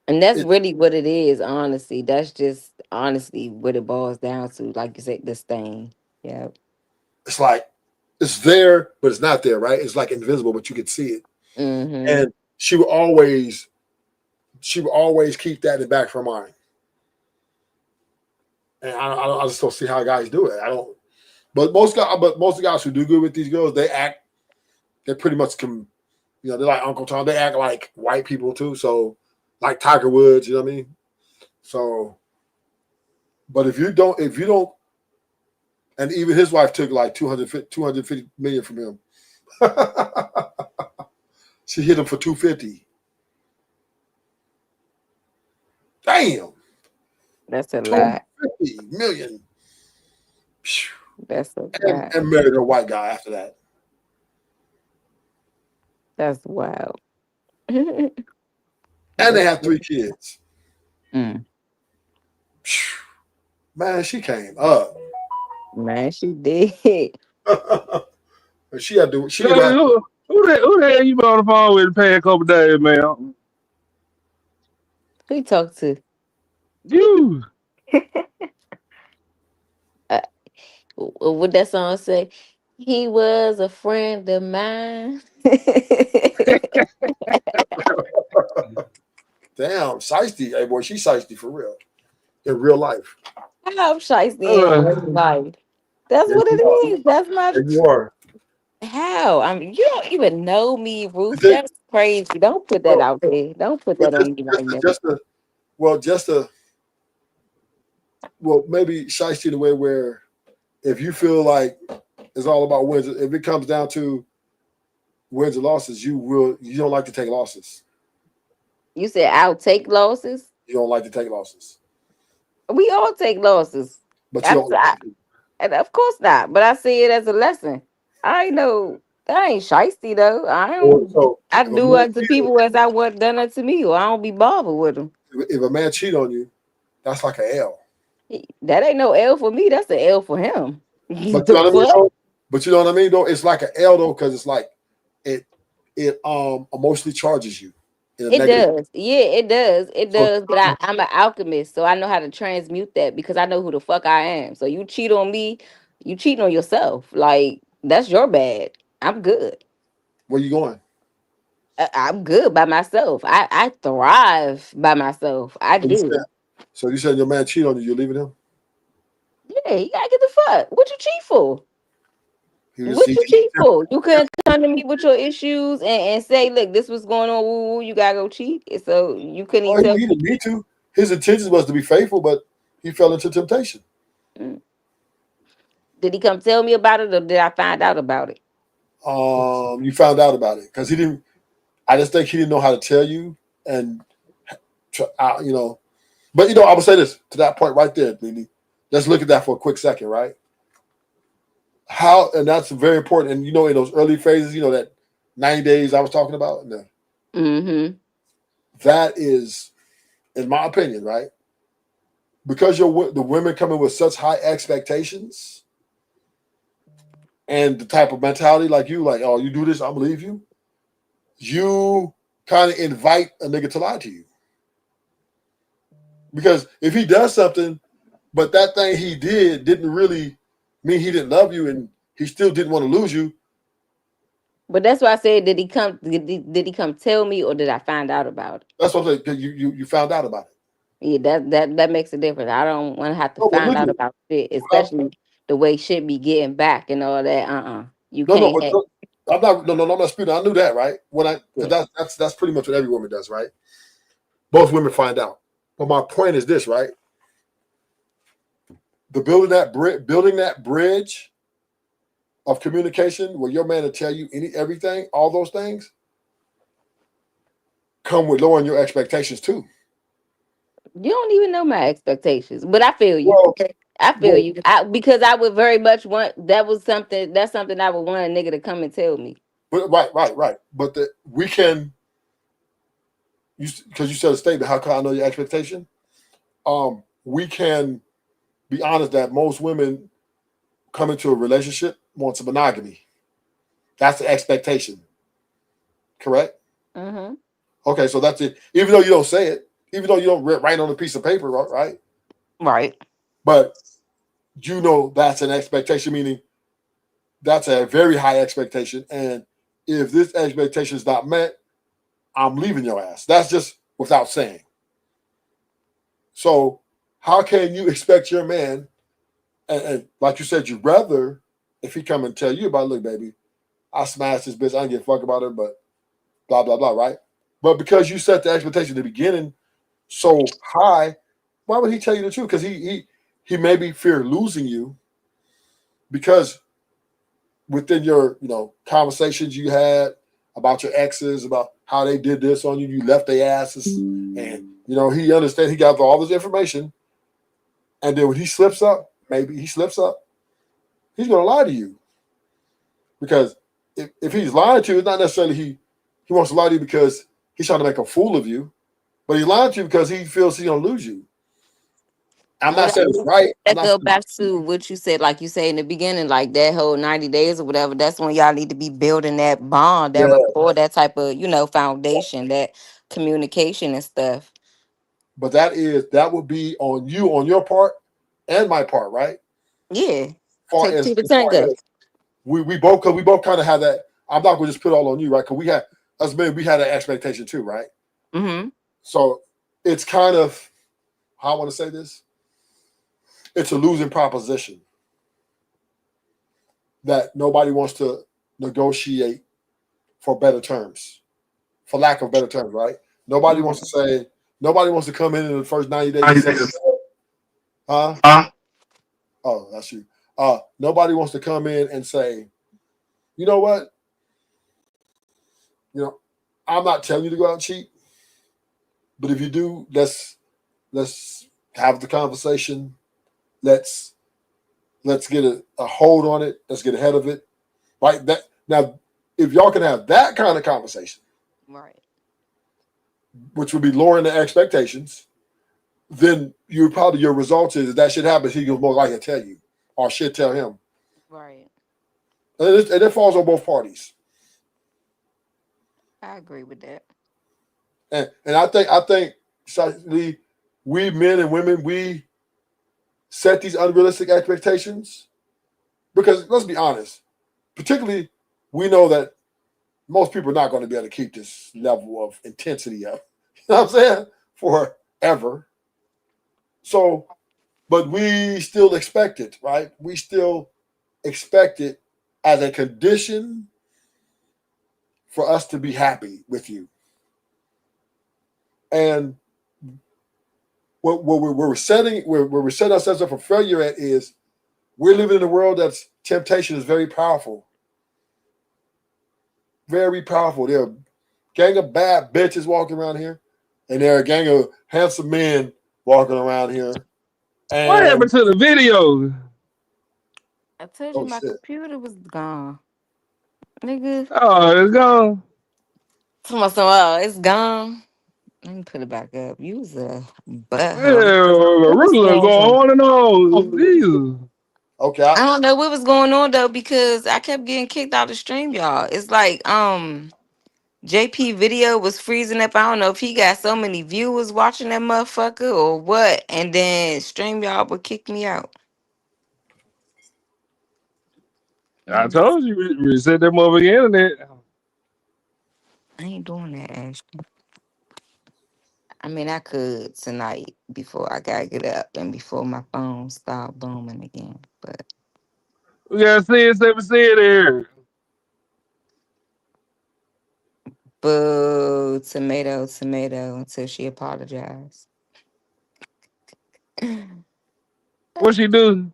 Speaker 2: And that's
Speaker 9: It,
Speaker 2: really what it is, honestly. That's just honestly what it boils down to. Like you said, this thing. Yeah.
Speaker 9: it's like it's there, but it's not there, right? It's like invisible, but you can see it.
Speaker 2: Mm-hmm.
Speaker 9: And she would always keep that in the back of her mind. And I just don't see how guys do it. I don't. But most of the guys who do good with these girls, they pretty much can, they're like Uncle Tom. They act like white people too. So, like Tiger Woods, you know what I mean? So, but if you don't, and even his wife took like 250 million from him. She hit him for 250. Damn.
Speaker 2: That's a lot.
Speaker 9: 250 million.
Speaker 2: That's a lot.
Speaker 9: And married a white guy after that.
Speaker 2: That's wild.
Speaker 9: And they have 3 kids.
Speaker 2: Mm.
Speaker 9: Man, she came up.
Speaker 2: Man, she did.
Speaker 9: She had to. She
Speaker 21: Who the hell you been on the phone with the past couple days, man?
Speaker 2: Who you talk to?
Speaker 21: You.
Speaker 2: What that song say? He was a friend of mine.
Speaker 9: Damn, shiesty. Hey, boy, she's shiesty for real. In real life.
Speaker 2: I'm shiesty in real life. That's what it is. That's my.
Speaker 9: And you are.
Speaker 2: How? You don't even know me, Ruth. That's crazy. Don't put that out there. Don't put that on me like that.
Speaker 9: Maybe shiesty the way where if you feel like it's all about wins, if it comes down to wins and losses, you don't like to take losses.
Speaker 2: You said I'll take losses.
Speaker 9: You don't like to take losses.
Speaker 2: We all take losses.
Speaker 9: But you don't like to.
Speaker 2: And of course not. But I see it as a lesson. I know that ain't shiesty though. I do unto people as I want done unto me, or I don't be bothered with them.
Speaker 9: If a man cheat on you, that's like an L.
Speaker 2: That ain't no L for me. That's an L for him.
Speaker 9: But you know what I mean, though? But you know what I mean, though? It's like an L though, because it's like it emotionally charges you.
Speaker 2: It does. Yeah, it does. It does. But I'm an alchemist, so I know how to transmute that because I know who the fuck I am. So you cheat on me, you cheating on yourself. Like, that's your bad. I'm good.
Speaker 9: Where you going?
Speaker 2: I'm good by myself. I thrive by myself. I do.
Speaker 9: So you said your man cheat on you, you're leaving him?
Speaker 2: Yeah, you gotta get the fuck. What you cheat for?
Speaker 9: What
Speaker 2: you cheat for? You couldn't come to me with your issues and say, look, this was going on. Woo, woo, you gotta go cheat. So you couldn't even tell
Speaker 9: He didn't need to. His intention was to be faithful, but he fell into temptation.
Speaker 2: Did he come tell me about it, or did I find out about it?
Speaker 9: You found out about it because he didn't. I just think he didn't know how to tell you, and But I would say this to that point right there, Lily. Let's look at that for a quick second, right? And that's very important. And in those early phases, that 90 days I was talking about. That is, in my opinion, right? Because the women come in with such high expectations and the type of mentality like you, like, oh, you do this, I'm gonna leave you. You kind of invite a nigga to lie to you. Because if he does something, but that thing he didn't really mean he didn't love you and he still didn't want to lose you.
Speaker 2: But that's why I said, did he come tell me, or did I find out about it?
Speaker 9: That's what I'm saying. You found out about it.
Speaker 2: Yeah, that makes a difference. I don't want to have to find out about it, especially the way shit be getting back and all that. You can't.
Speaker 9: I'm not speaking. I knew that, right? That's pretty much what every woman does, right? Both women find out. But my point is this, right? Building that bridge of communication where your man will tell you everything, all those things, come with lowering your expectations too.
Speaker 2: You don't even know my expectations, but I feel you. I feel you. Because I would very much want. That's something I would want a nigga to come and tell me.
Speaker 9: But right. But we can. Because you said a statement. How can I know your expectation? We can be honest that most women come into a relationship wants a monogamy. That's the expectation. Correct?
Speaker 2: Mm-hmm.
Speaker 9: Okay, so that's it. Even though you don't say it, even though you don't write on a piece of paper, right?
Speaker 2: Right.
Speaker 9: But that's an expectation, meaning That's a very high expectation. And if this expectation is not met, I'm leaving your ass. That's just without saying. So how can you expect your man, and like you said, you'd rather if he come and tell you about, look, baby, I smashed this bitch, I don't give a fuck about her, but blah, blah, blah, right? But because you set the expectation at the beginning so high, why would he tell you the truth? Because he maybe fear losing you because within your conversations you had about your exes, about how they did this on you, you left their asses, and he understand he got all this information, and then when he slips up, maybe he slips up, he's gonna lie to you because if he's lying to you, it's not necessarily he wants to lie to you because he's trying to make a fool of you, but he's lying to you because he feels he's gonna lose you. I'm
Speaker 2: Well,
Speaker 9: not saying it's right. I'm
Speaker 2: that
Speaker 9: not
Speaker 2: go
Speaker 9: saying
Speaker 2: back to what you said, like you say in the beginning, like that whole 90 days or whatever. That's when y'all need to be building that bond, that
Speaker 9: yeah,
Speaker 2: rapport, that type of, foundation, that communication and stuff.
Speaker 9: but that would be on you, on your part and my part, right?
Speaker 2: Yeah.
Speaker 9: Far
Speaker 2: Take two to
Speaker 9: as far
Speaker 2: tango.
Speaker 9: as we both kind of have that. I'm not gonna just put it all on you, right? Because we had us men, we had an expectation too, right?
Speaker 2: Mm-hmm.
Speaker 9: So it's kind of how I want to say this. It's a losing proposition that nobody wants to negotiate for better terms, for lack of better terms, right? Nobody wants to say. Nobody wants to come in the first 90 days and say, huh? Oh, that's you. Nobody wants to come in and say, you know what? You know, I'm not telling you to go out and cheat, but if you do, let's have the conversation. Let's get a hold on it. Let's get ahead of it. Right. That now, if y'all can have that kind of conversation,
Speaker 2: Right.
Speaker 9: which would be lowering the expectations, then you probably your result is that shit happens. He goes more likely to tell you, or should tell him,
Speaker 2: Right.
Speaker 9: and it falls on both parties.
Speaker 2: I agree with that.
Speaker 9: And I think Lee, we men and women, we set these unrealistic expectations because let's be honest, particularly we know that most people are not going to be able to keep this level of intensity up. You know what I'm saying? Forever. So, but we still expect it, right? We still expect it as a condition for us to be happy with you. And what we're setting where we're setting ourselves up for failure at is we're living in a world that's temptation is very powerful. Very powerful. There are a gang of bad bitches walking around here, and there are a gang of handsome men walking around here.
Speaker 21: What happened
Speaker 9: And
Speaker 21: to the video?
Speaker 2: I told you
Speaker 9: oh
Speaker 2: my
Speaker 9: shit.
Speaker 2: computer was gone. Nigga.
Speaker 21: Oh, it's gone.
Speaker 2: It's gone. Let me put it back up. You was a
Speaker 21: Yeah,
Speaker 2: butthole.
Speaker 21: the
Speaker 2: What was
Speaker 21: regular go
Speaker 2: going
Speaker 21: on and on.
Speaker 2: on?
Speaker 21: Jesus.
Speaker 9: Okay.
Speaker 2: I don't know what was going on though because I kept getting kicked out of stream, y'all. It's like JP video was freezing up. I don't know if he got so many viewers watching that motherfucker or what. And then stream y'all would kick me out.
Speaker 21: I told you, reset that motherfucking internet.
Speaker 2: I ain't doing that, Ashton. I mean, I could tonight before I gotta get up and before my phone start booming again. But
Speaker 21: We got CN7C there.
Speaker 2: boo, tomato, tomato until she apologized.
Speaker 21: What she do?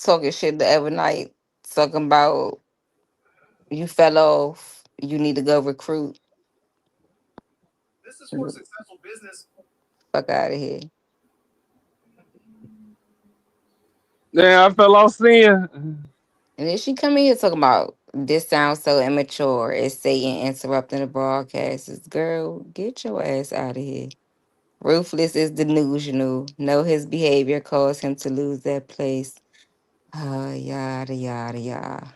Speaker 2: Talking shit the other night, talking about you fell off, you need to go recruit. Fuck out of here.
Speaker 21: Damn, I fell off sin.
Speaker 2: And then she come in here talking about this sounds so immature. It's Satan interrupting the broadcast. It's, girl, get your ass out of here. Ruthless is delusional. Know his behavior caused him to lose that place. Yada yada yada.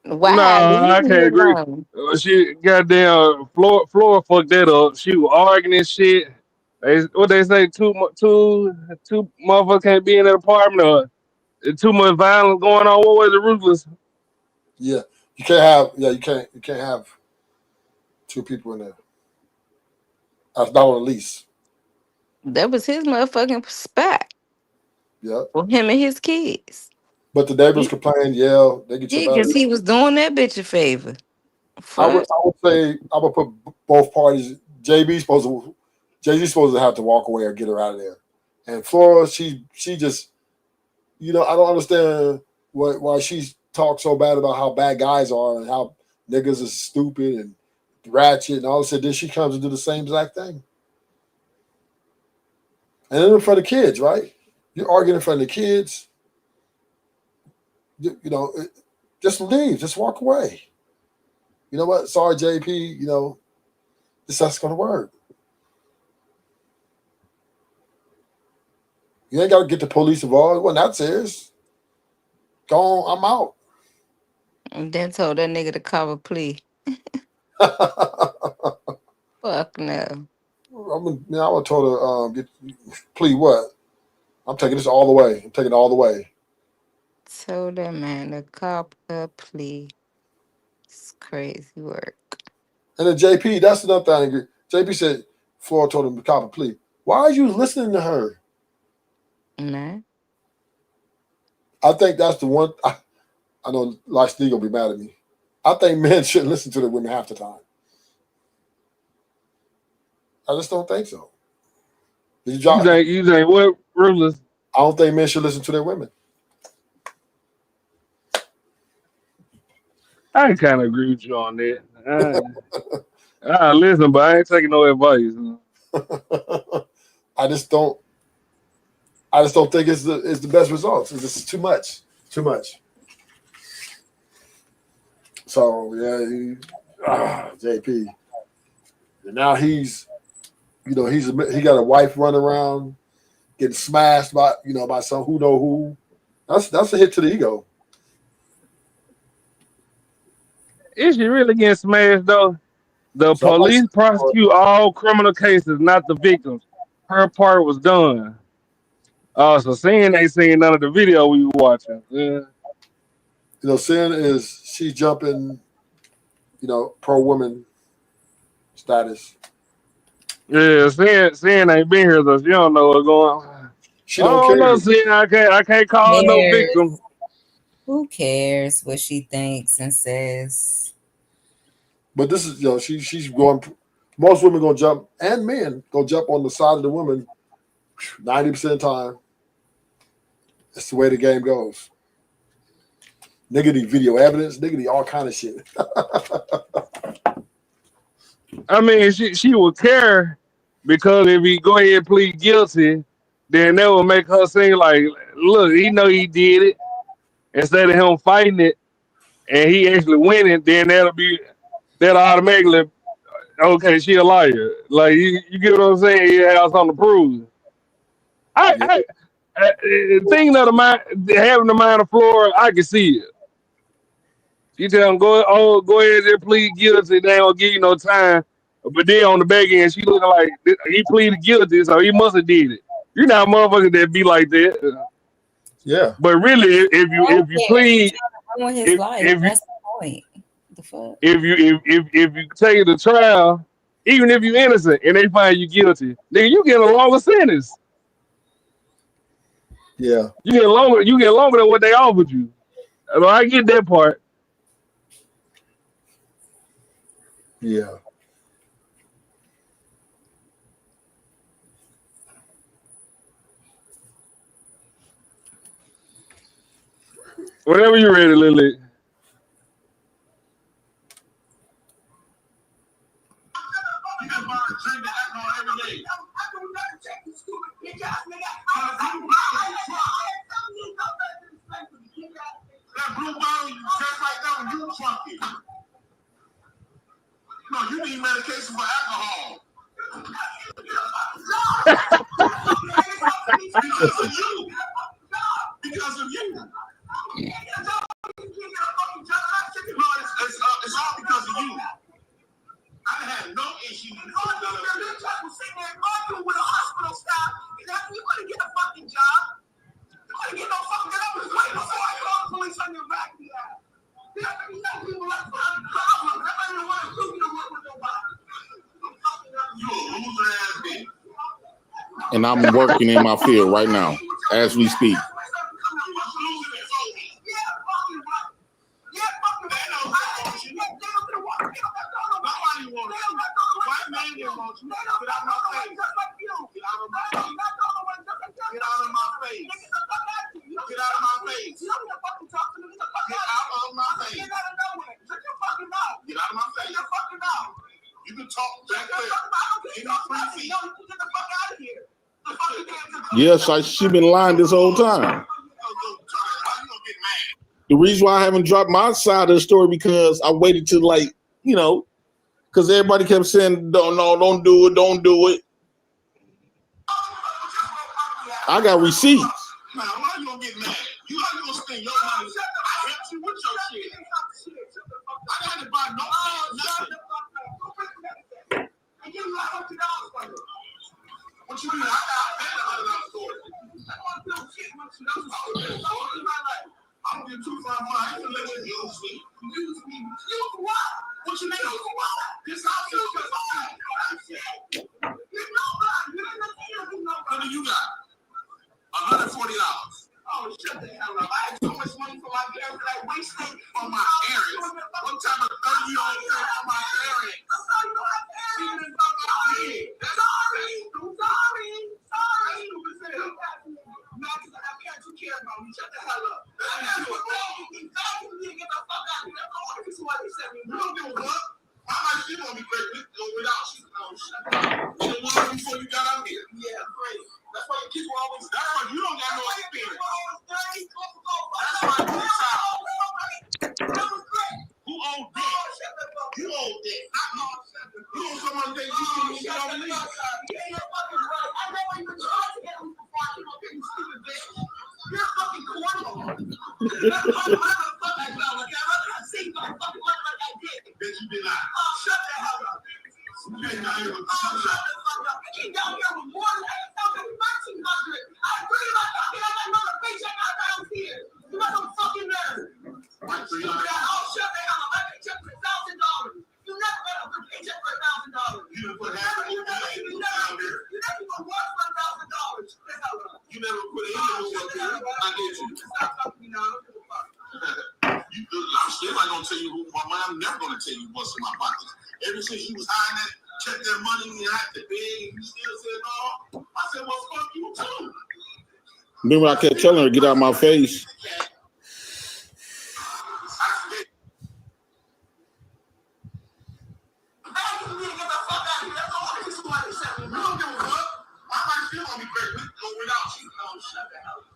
Speaker 2: Why?
Speaker 21: Nah,
Speaker 2: Leave
Speaker 21: I can't
Speaker 2: me
Speaker 21: agree.
Speaker 2: alone.
Speaker 21: She goddamn Flora fucked that up. She was arguing and shit. What they say, two motherfuckers can't be in an apartment, or too much violence going on. What was it, Ruthless?
Speaker 9: Yeah, you can't have. Yeah, you can't have two people in there. That's not on the lease.
Speaker 2: That was his motherfucking spot
Speaker 9: Yeah,
Speaker 2: for him and his kids.
Speaker 9: but the neighbors complain, yell, they get your
Speaker 2: Yeah,
Speaker 9: battery.
Speaker 2: because he was doing that bitch a favor.
Speaker 9: I
Speaker 2: Fuck.
Speaker 9: would say I would put both parties. Jay-Z's supposed to have to walk away or get her out of there. And Flora, she just, I don't understand why she talks so bad about how bad guys are and how niggas is stupid and ratchet and all of a sudden then she comes and do the same exact thing. And then in front of kids, right? You're arguing in front of the kids. Just leave, just walk away. You know what? Sorry, JP. This that's gonna work. You ain't got to get the police involved. It wasn't that serious. Go on, I'm out.
Speaker 2: And then told that nigga to cover plea. Fuck no.
Speaker 9: I would told her, please what? I'm taking this all the way. I'm taking it all the way.
Speaker 2: Told that man to cop a plea. It's crazy work.
Speaker 9: And then JP, that's another thing I agree. JP said Flora told him to cop a plea. Why are you listening to her?
Speaker 2: Nah.
Speaker 9: I think that's the one. I know Lars Sneak will be mad at me. I think men shouldn't listen to the women half the time. I just don't think so.
Speaker 21: You think what, Ruthless?
Speaker 9: I don't think men should listen to their women.
Speaker 21: I kind of agree with you on that. I listen, but I ain't taking no advice.
Speaker 9: I just don't think it's the best results. It's just too much. Too much. So yeah, JP. And now he got a wife running around getting smashed by some who know who. That's a hit to the ego.
Speaker 21: Is she really getting smashed though? The police prosecute all criminal cases, not the victims. Her part was done. So Sin ain't seen none of the video we were watching. Yeah.
Speaker 9: Sin is she's jumping, pro woman status.
Speaker 21: Yeah, Sin ain't been here, so she don't know what's going on.
Speaker 9: She don't care.
Speaker 21: No, Sin, I can't call her no victim.
Speaker 22: Who cares what she thinks and says?
Speaker 9: But this is, she's going. Most women gonna jump, and men gonna jump on the side of the woman 90% of the time. That's the way the game goes. Nigga need video evidence. Nigga need all kind of shit.
Speaker 21: I mean, she would care because if he go ahead and plead guilty, then that would make her seem like, look, he know he did it. Instead of him fighting it and he actually winning, then that'll automatically, okay, she a liar. Like you get what I'm saying? He has something to prove. Thinking of the mind, having the mind of Flora, I can see it. She tell him go ahead and plead guilty. They ain't gonna give you no time. But then on the back end, she looking like he pleaded guilty, so he must have did it. You know, motherfuckers that be like that.
Speaker 9: Yeah.
Speaker 21: But really, if you plead,
Speaker 22: His life. That's the point. The fuck.
Speaker 21: If you take it to trial, even if you're innocent and they find you guilty, then you get a longer sentence.
Speaker 9: Yeah.
Speaker 21: You get longer than what they offered you. So I get that part.
Speaker 9: Yeah.
Speaker 21: Whenever you're ready, Lily.
Speaker 7: That blue bottle, just like that when you drunk it. No, you need medication for alcohol. Because of you. Because of you. No, it's all because of you. I had no issue with
Speaker 8: and I'm working in my field right now as we speak.
Speaker 7: You can talk back there.
Speaker 8: Yes, she been lying this whole time. The reason why I haven't dropped my side of the story because I waited till because everybody kept saying, don't do it. I got receipts.
Speaker 7: Now, why you gonna get mad? You gonna spend your money? I helped you with your shit. I got to buy no nothing. I give you $100 for it. What you mean? I got $100 for it. I want to feel shit. I'm gonna get $2 for mine. I can let you use me. Use me. Use what? What you mean? Use what? This house is your phone. You know what? What do you got? $140. Oh, shut the hell up. I had so much money for my parents that I wasted on my parents. One time a 30-year-old said on my parents. I'm sorry. Not because I can't you care about me. Shut the hell up. That's what you get the fuck out of here. That's what he said. You don't give a fuck. How much you want me great without you? Oh, shut up. You didn't want before you got out here. Yeah, great. That's why your kids were always dirty. You don't got no experience. That's why you who owned debt? You own debt. You own someone that you can get on me. Yeah, you're fucking right. I never even tried to get him for fucking you stupid bitch. You're a fucking cornball. That's why I'm fuck like that. Like, I'd rather have seen my fucking money like I did. Bitch, you did not. Oh, shut the hell up. You ain't not here with shut the fuck up. I came down here with more than $1,300. I agree about fucking I got another paycheck I got here. You got some fucking nerve. Like $300. Oh, shut the hell up. I can check for $1,000. You never got a paycheck for $1,000. You never put half of your money in the down there. You never even work for $1,000. You never put it in the move up there. I did you. Stop talking to me now. I don't give a fuck. I'm still not gonna tell you who my money. I'm never gonna tell you what's in my pockets. Ever since you was hiding that, check that money and I had to beg, you still said no. I said, well, fuck you too.
Speaker 8: Remember, I kept telling her to get out of my face.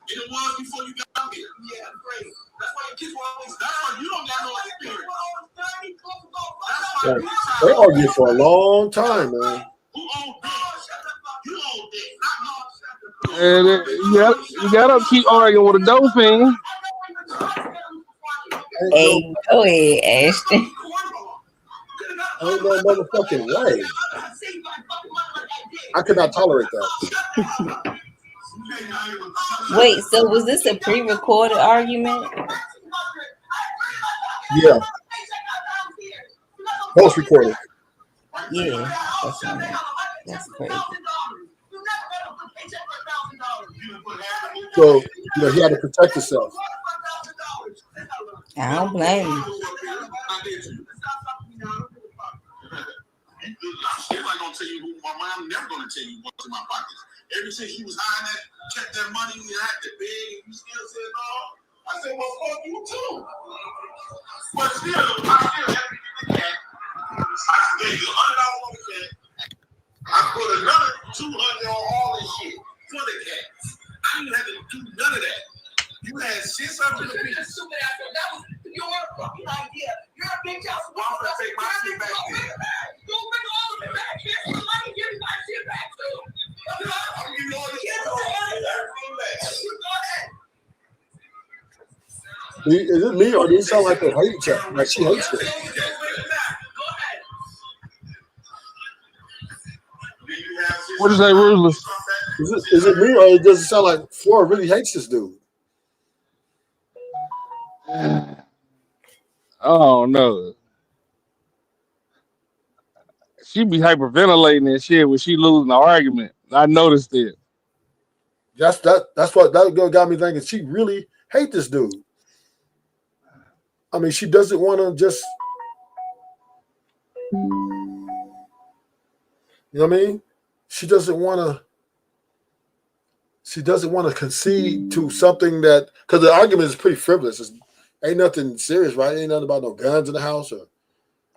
Speaker 7: It was before you got here. Yeah, great. That's why your kids were always dirty. You don't got no experience.
Speaker 9: Yeah, they argued for a long time, man.
Speaker 7: Who owned this? You owned this.
Speaker 21: You gotta keep arguing with a dope fiend.
Speaker 22: Hey, go ahead, Ashton.
Speaker 9: Ain't no motherfucking way. I could not tolerate that.
Speaker 22: Wait, so was this a pre-recorded argument?
Speaker 9: Yeah. Post recorded.
Speaker 22: Yeah, that's crazy.
Speaker 9: So, he had to protect himself.
Speaker 22: I don't blame him.
Speaker 7: I'm still not gonna tell you who my money. I'm never gonna tell you what's in my pockets. Ever since you was hiding that, check that money, you had to beg, you still said no. I said, well, fuck you too. But still, I still have to get the cat. I gave you $100 on the cat. I put another $200 on all this shit for the cats. I didn't have to do none of that. You had 600 apiece. That was your fucking idea. You're a bitch ass. I'm gonna take my shit back there. Don't bring all of it back here. I can give you my shit back too. I'm gonna give you all the shit back.
Speaker 9: Is it me or do it sound like a hate chat? Like she hates it.
Speaker 21: What is that, Ruthless?
Speaker 9: Is it me or does it sound like Flora really hates this dude?
Speaker 21: Oh no. She be hyperventilating and shit when she losing the argument. I noticed it.
Speaker 9: That's what that girl got me thinking. She really hate this dude. I mean, she doesn't want to just, you know what I mean? She doesn't want to. She doesn't want to concede to something that, because the argument is pretty frivolous. Ain't nothing serious, right? Ain't nothing about no guns in the house or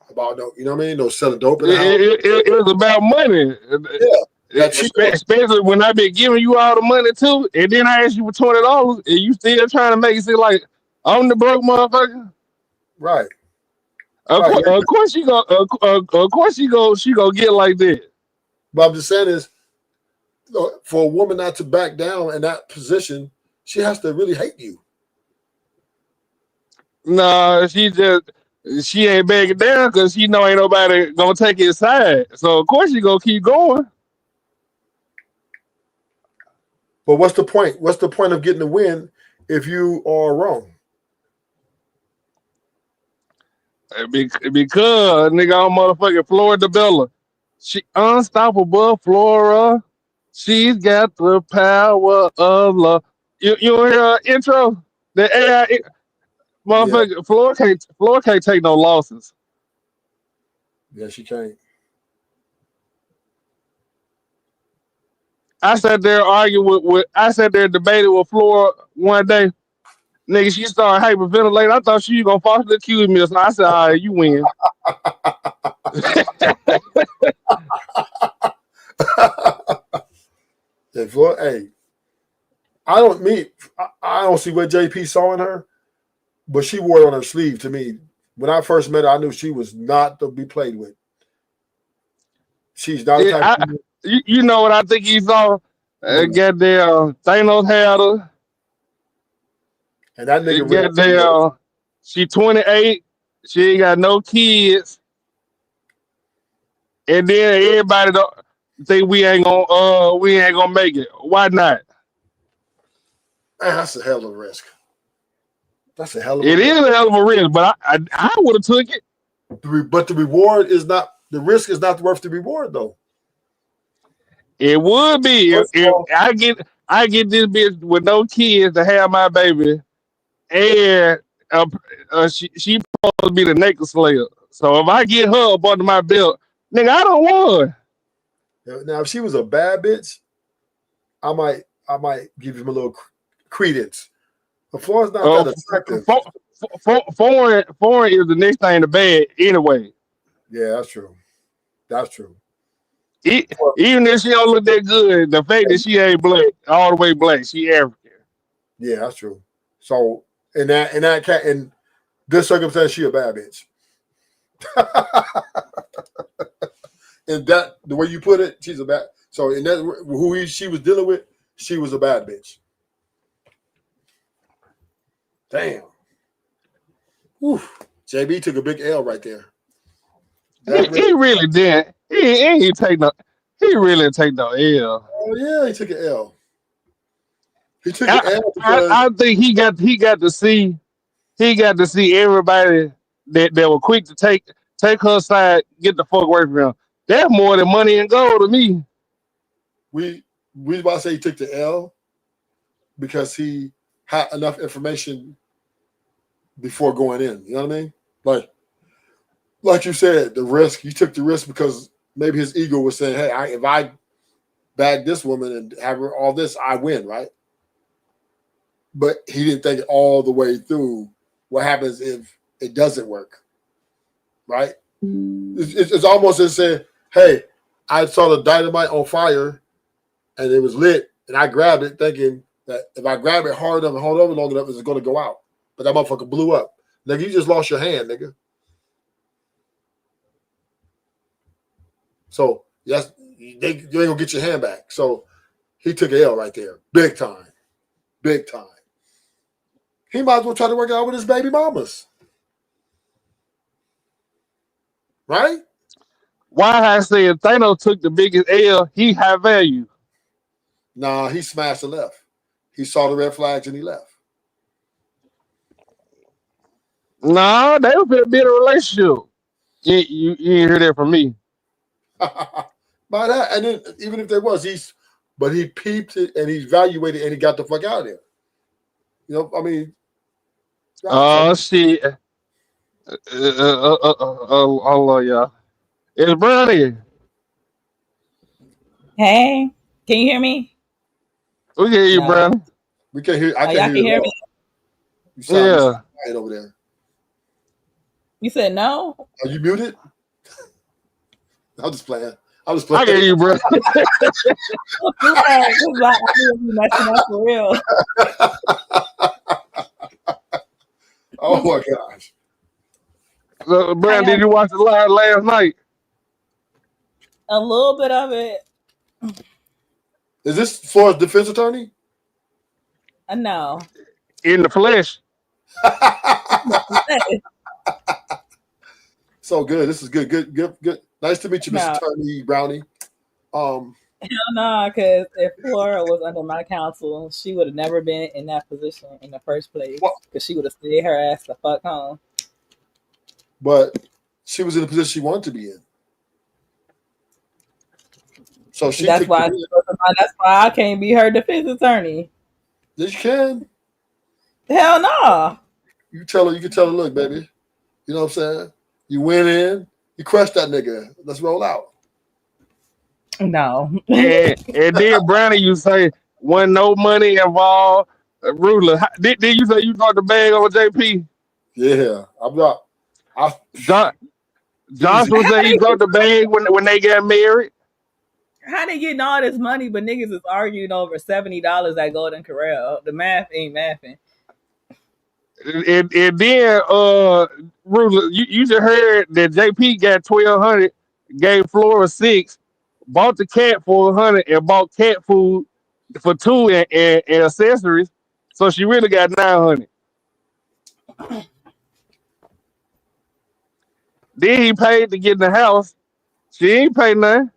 Speaker 9: about no, you know what I mean? No selling dope in the house.
Speaker 21: It was about money.
Speaker 9: Yeah, that she
Speaker 21: Especially when I been giving you all the money too, and then I asked you for $20, and you still trying to make it seem like I'm the broke motherfucker.
Speaker 9: right.
Speaker 21: Of
Speaker 9: Right.
Speaker 21: course she go. Of course she go get like that.
Speaker 9: But I'm just saying is, for a woman not to back down in that position, she has to really hate you.
Speaker 21: Nah, she ain't backing down because she know ain't nobody gonna take his side. So of course she gonna keep going.
Speaker 9: But what's the point? What's the point of getting the win if you are wrong?
Speaker 21: Because nigga, I'm motherfucking Florida Bella. She unstoppable Flora. She's got the power of love. You hear her intro? The AI
Speaker 9: Yeah,
Speaker 21: motherfucker Flora can't take no losses.
Speaker 9: yeah, she can't.
Speaker 21: I sat there arguing with I sat there debating with Flora one day. Nigga, she started hyperventilating. I thought she was gonna falsely accuse me. So I said, all right, you win.
Speaker 9: Hey, I don't see what JP saw in her, but she wore it on her sleeve to me. When I first met her, I knew she was not to be played with. She's not the type of woman.
Speaker 21: You know what I think he saw? Goddamn Thanos had her.
Speaker 9: And that nigga really
Speaker 21: Goddamn, she 28. She ain't got no kids. And then everybody don't think we ain't gonna make it. Why not?
Speaker 9: Man, that's a hell of a risk. That's a hell of a
Speaker 21: It
Speaker 9: risk.
Speaker 21: is a hell of a risk, but I would have took it.
Speaker 9: But the reward is not, the risk is not worth the reward though.
Speaker 21: It would be
Speaker 9: First of
Speaker 21: if
Speaker 9: all,
Speaker 21: I get this bitch with no kids to have my baby, and she supposed to be the naked slayer. So if I get her up under my belt, nigga, I don't want her.
Speaker 9: now if she was a bad bitch, I might give him a little credence. But Floyd's not that attractive.
Speaker 21: Foreign is the next thing to bad anyway.
Speaker 9: Yeah, that's true. That's true.
Speaker 21: Even if she don't look that good, the fact that she ain't black, all the way black, she African.
Speaker 9: Yeah, that's true. So in this circumstance, she a bad bitch. And that the way you put it, she's a bad. So in that she was dealing with, she was a bad bitch. Damn. Whew. JB took a big L right there.
Speaker 21: He really did. He ain't take no. He really take no L.
Speaker 9: Oh yeah, he took an L. He took an L because
Speaker 21: I think he got to see everybody that were quick to take her side, get the fuck away from him. That's more than money and gold to me.
Speaker 9: we about to say he took the L because he had enough information before going in. You know what I mean? Like you said, the risk, he took the risk because maybe his ego was saying, hey, if I bag this woman and have her all this, I win, right? But he didn't think it all the way through. What happens if it doesn't work, right? It's almost as saying, hey, I saw the dynamite on fire and it was lit, and I grabbed it thinking that if I grab it hard enough and hold over long enough, it's going to go out. But that motherfucker blew up. Nigga, you just lost your hand, nigga. So, yes, you ain't going to get your hand back. So, he took an L right there. Big time. Big time. He might as well try to work out with his baby mamas. Right?
Speaker 21: Why I say if Thanos took the biggest L, he high value.
Speaker 9: Nah, he smashed and left. He saw the red flags and he left.
Speaker 21: Nah, they would be in a relationship. You ain't hear that from me.
Speaker 9: By that, and then even if there was, but he peeped it and he evaluated and he got the fuck out of there. You know, I mean,
Speaker 21: Oh shit. Oh yeah. It's Brownie.
Speaker 14: Hey, can you hear me?
Speaker 21: We can hear you,
Speaker 14: No.
Speaker 21: Brownie.
Speaker 9: we can't hear. I
Speaker 14: Oh,
Speaker 9: can't
Speaker 14: y'all
Speaker 9: hear
Speaker 14: can
Speaker 9: you at
Speaker 14: hear me?
Speaker 9: all. You sound
Speaker 21: Yeah.
Speaker 9: quiet over there.
Speaker 14: You said no?
Speaker 9: Are you muted? I'm just playing. I'm just
Speaker 21: I
Speaker 9: playing.
Speaker 21: can hear you, bro.
Speaker 14: Like, cause like, I be messing up for real.
Speaker 9: Oh my gosh.
Speaker 21: So,
Speaker 14: How
Speaker 21: Brownie,
Speaker 14: y'all?
Speaker 21: did you watch the live last night?
Speaker 14: A little bit of it.
Speaker 9: Is this Florida's defense attorney?
Speaker 14: No.
Speaker 21: In the flesh.
Speaker 9: So good. This is good. Good. Nice to meet you, Mr.
Speaker 14: No.
Speaker 9: Attorney Brownie.
Speaker 14: Hell no, because if Flora was under my counsel, she would have never been in that position in the first place.
Speaker 9: What?
Speaker 14: Because she would have stayed her ass the fuck home.
Speaker 9: But she was in the position she wanted to be in. So she
Speaker 14: That's
Speaker 9: could.
Speaker 14: why. That's why I can't be her defense attorney.
Speaker 9: Yes, you can.
Speaker 14: Hell no.
Speaker 9: You tell her. You can tell her, look, baby. You know what I'm saying? You went in. You crushed that nigga. Let's roll out.
Speaker 14: No.
Speaker 21: And then Brownie, you say, wasn't no money involved. Ruler. Did you say you dropped the bag on JP?
Speaker 9: Yeah, I'm not.
Speaker 21: John
Speaker 9: Easy.
Speaker 21: Johnson said he dropped the bag when they got married.
Speaker 14: How they getting all this money, but niggas is arguing over $70 at Golden Corral? The math ain't mathing.
Speaker 21: And then Ruler, you just heard that JP got 1,200, gave Flora 6, bought the cat for 100, and bought cat food for 2 and accessories. So she really got 900. Then he paid to get in the house. She ain't paid nothing.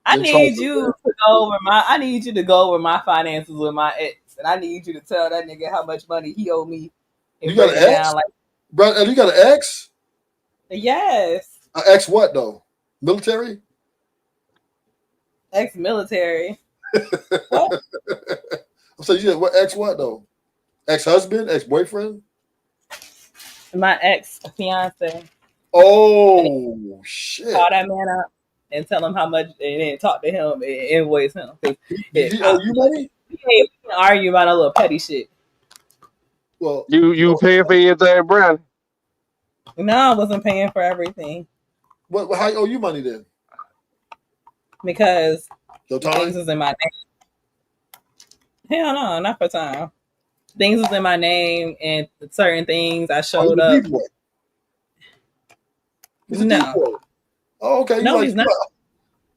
Speaker 14: I need you to go over my. I need you to go over my finances with my ex, and I need you to tell that nigga how much money he owe me. And
Speaker 9: You got
Speaker 14: break
Speaker 9: an
Speaker 14: it
Speaker 9: ex?
Speaker 14: down like
Speaker 9: Bro, you got an ex?
Speaker 14: yes,
Speaker 9: An ex what though? Military?
Speaker 14: ex-military.
Speaker 9: I'm saying, yeah, what ex what though? Ex-husband? Ex-boyfriend?
Speaker 14: My ex fiance.
Speaker 9: Oh shit!
Speaker 14: Call that man up and tell him how much, and then talk to him and invoice him.
Speaker 9: Did he owe you money?
Speaker 14: We ain't argue about a little petty shit.
Speaker 9: Well,
Speaker 21: you paying for everything, Brownie.
Speaker 14: No, I wasn't paying for everything
Speaker 9: what? How you owe you money then?
Speaker 14: because
Speaker 9: Your time?
Speaker 14: things is in my name. Hell no, not for time. Things was in my name and certain things I showed up.
Speaker 9: He's a
Speaker 14: No.
Speaker 9: D-boy. Oh, okay.
Speaker 14: No, he's not.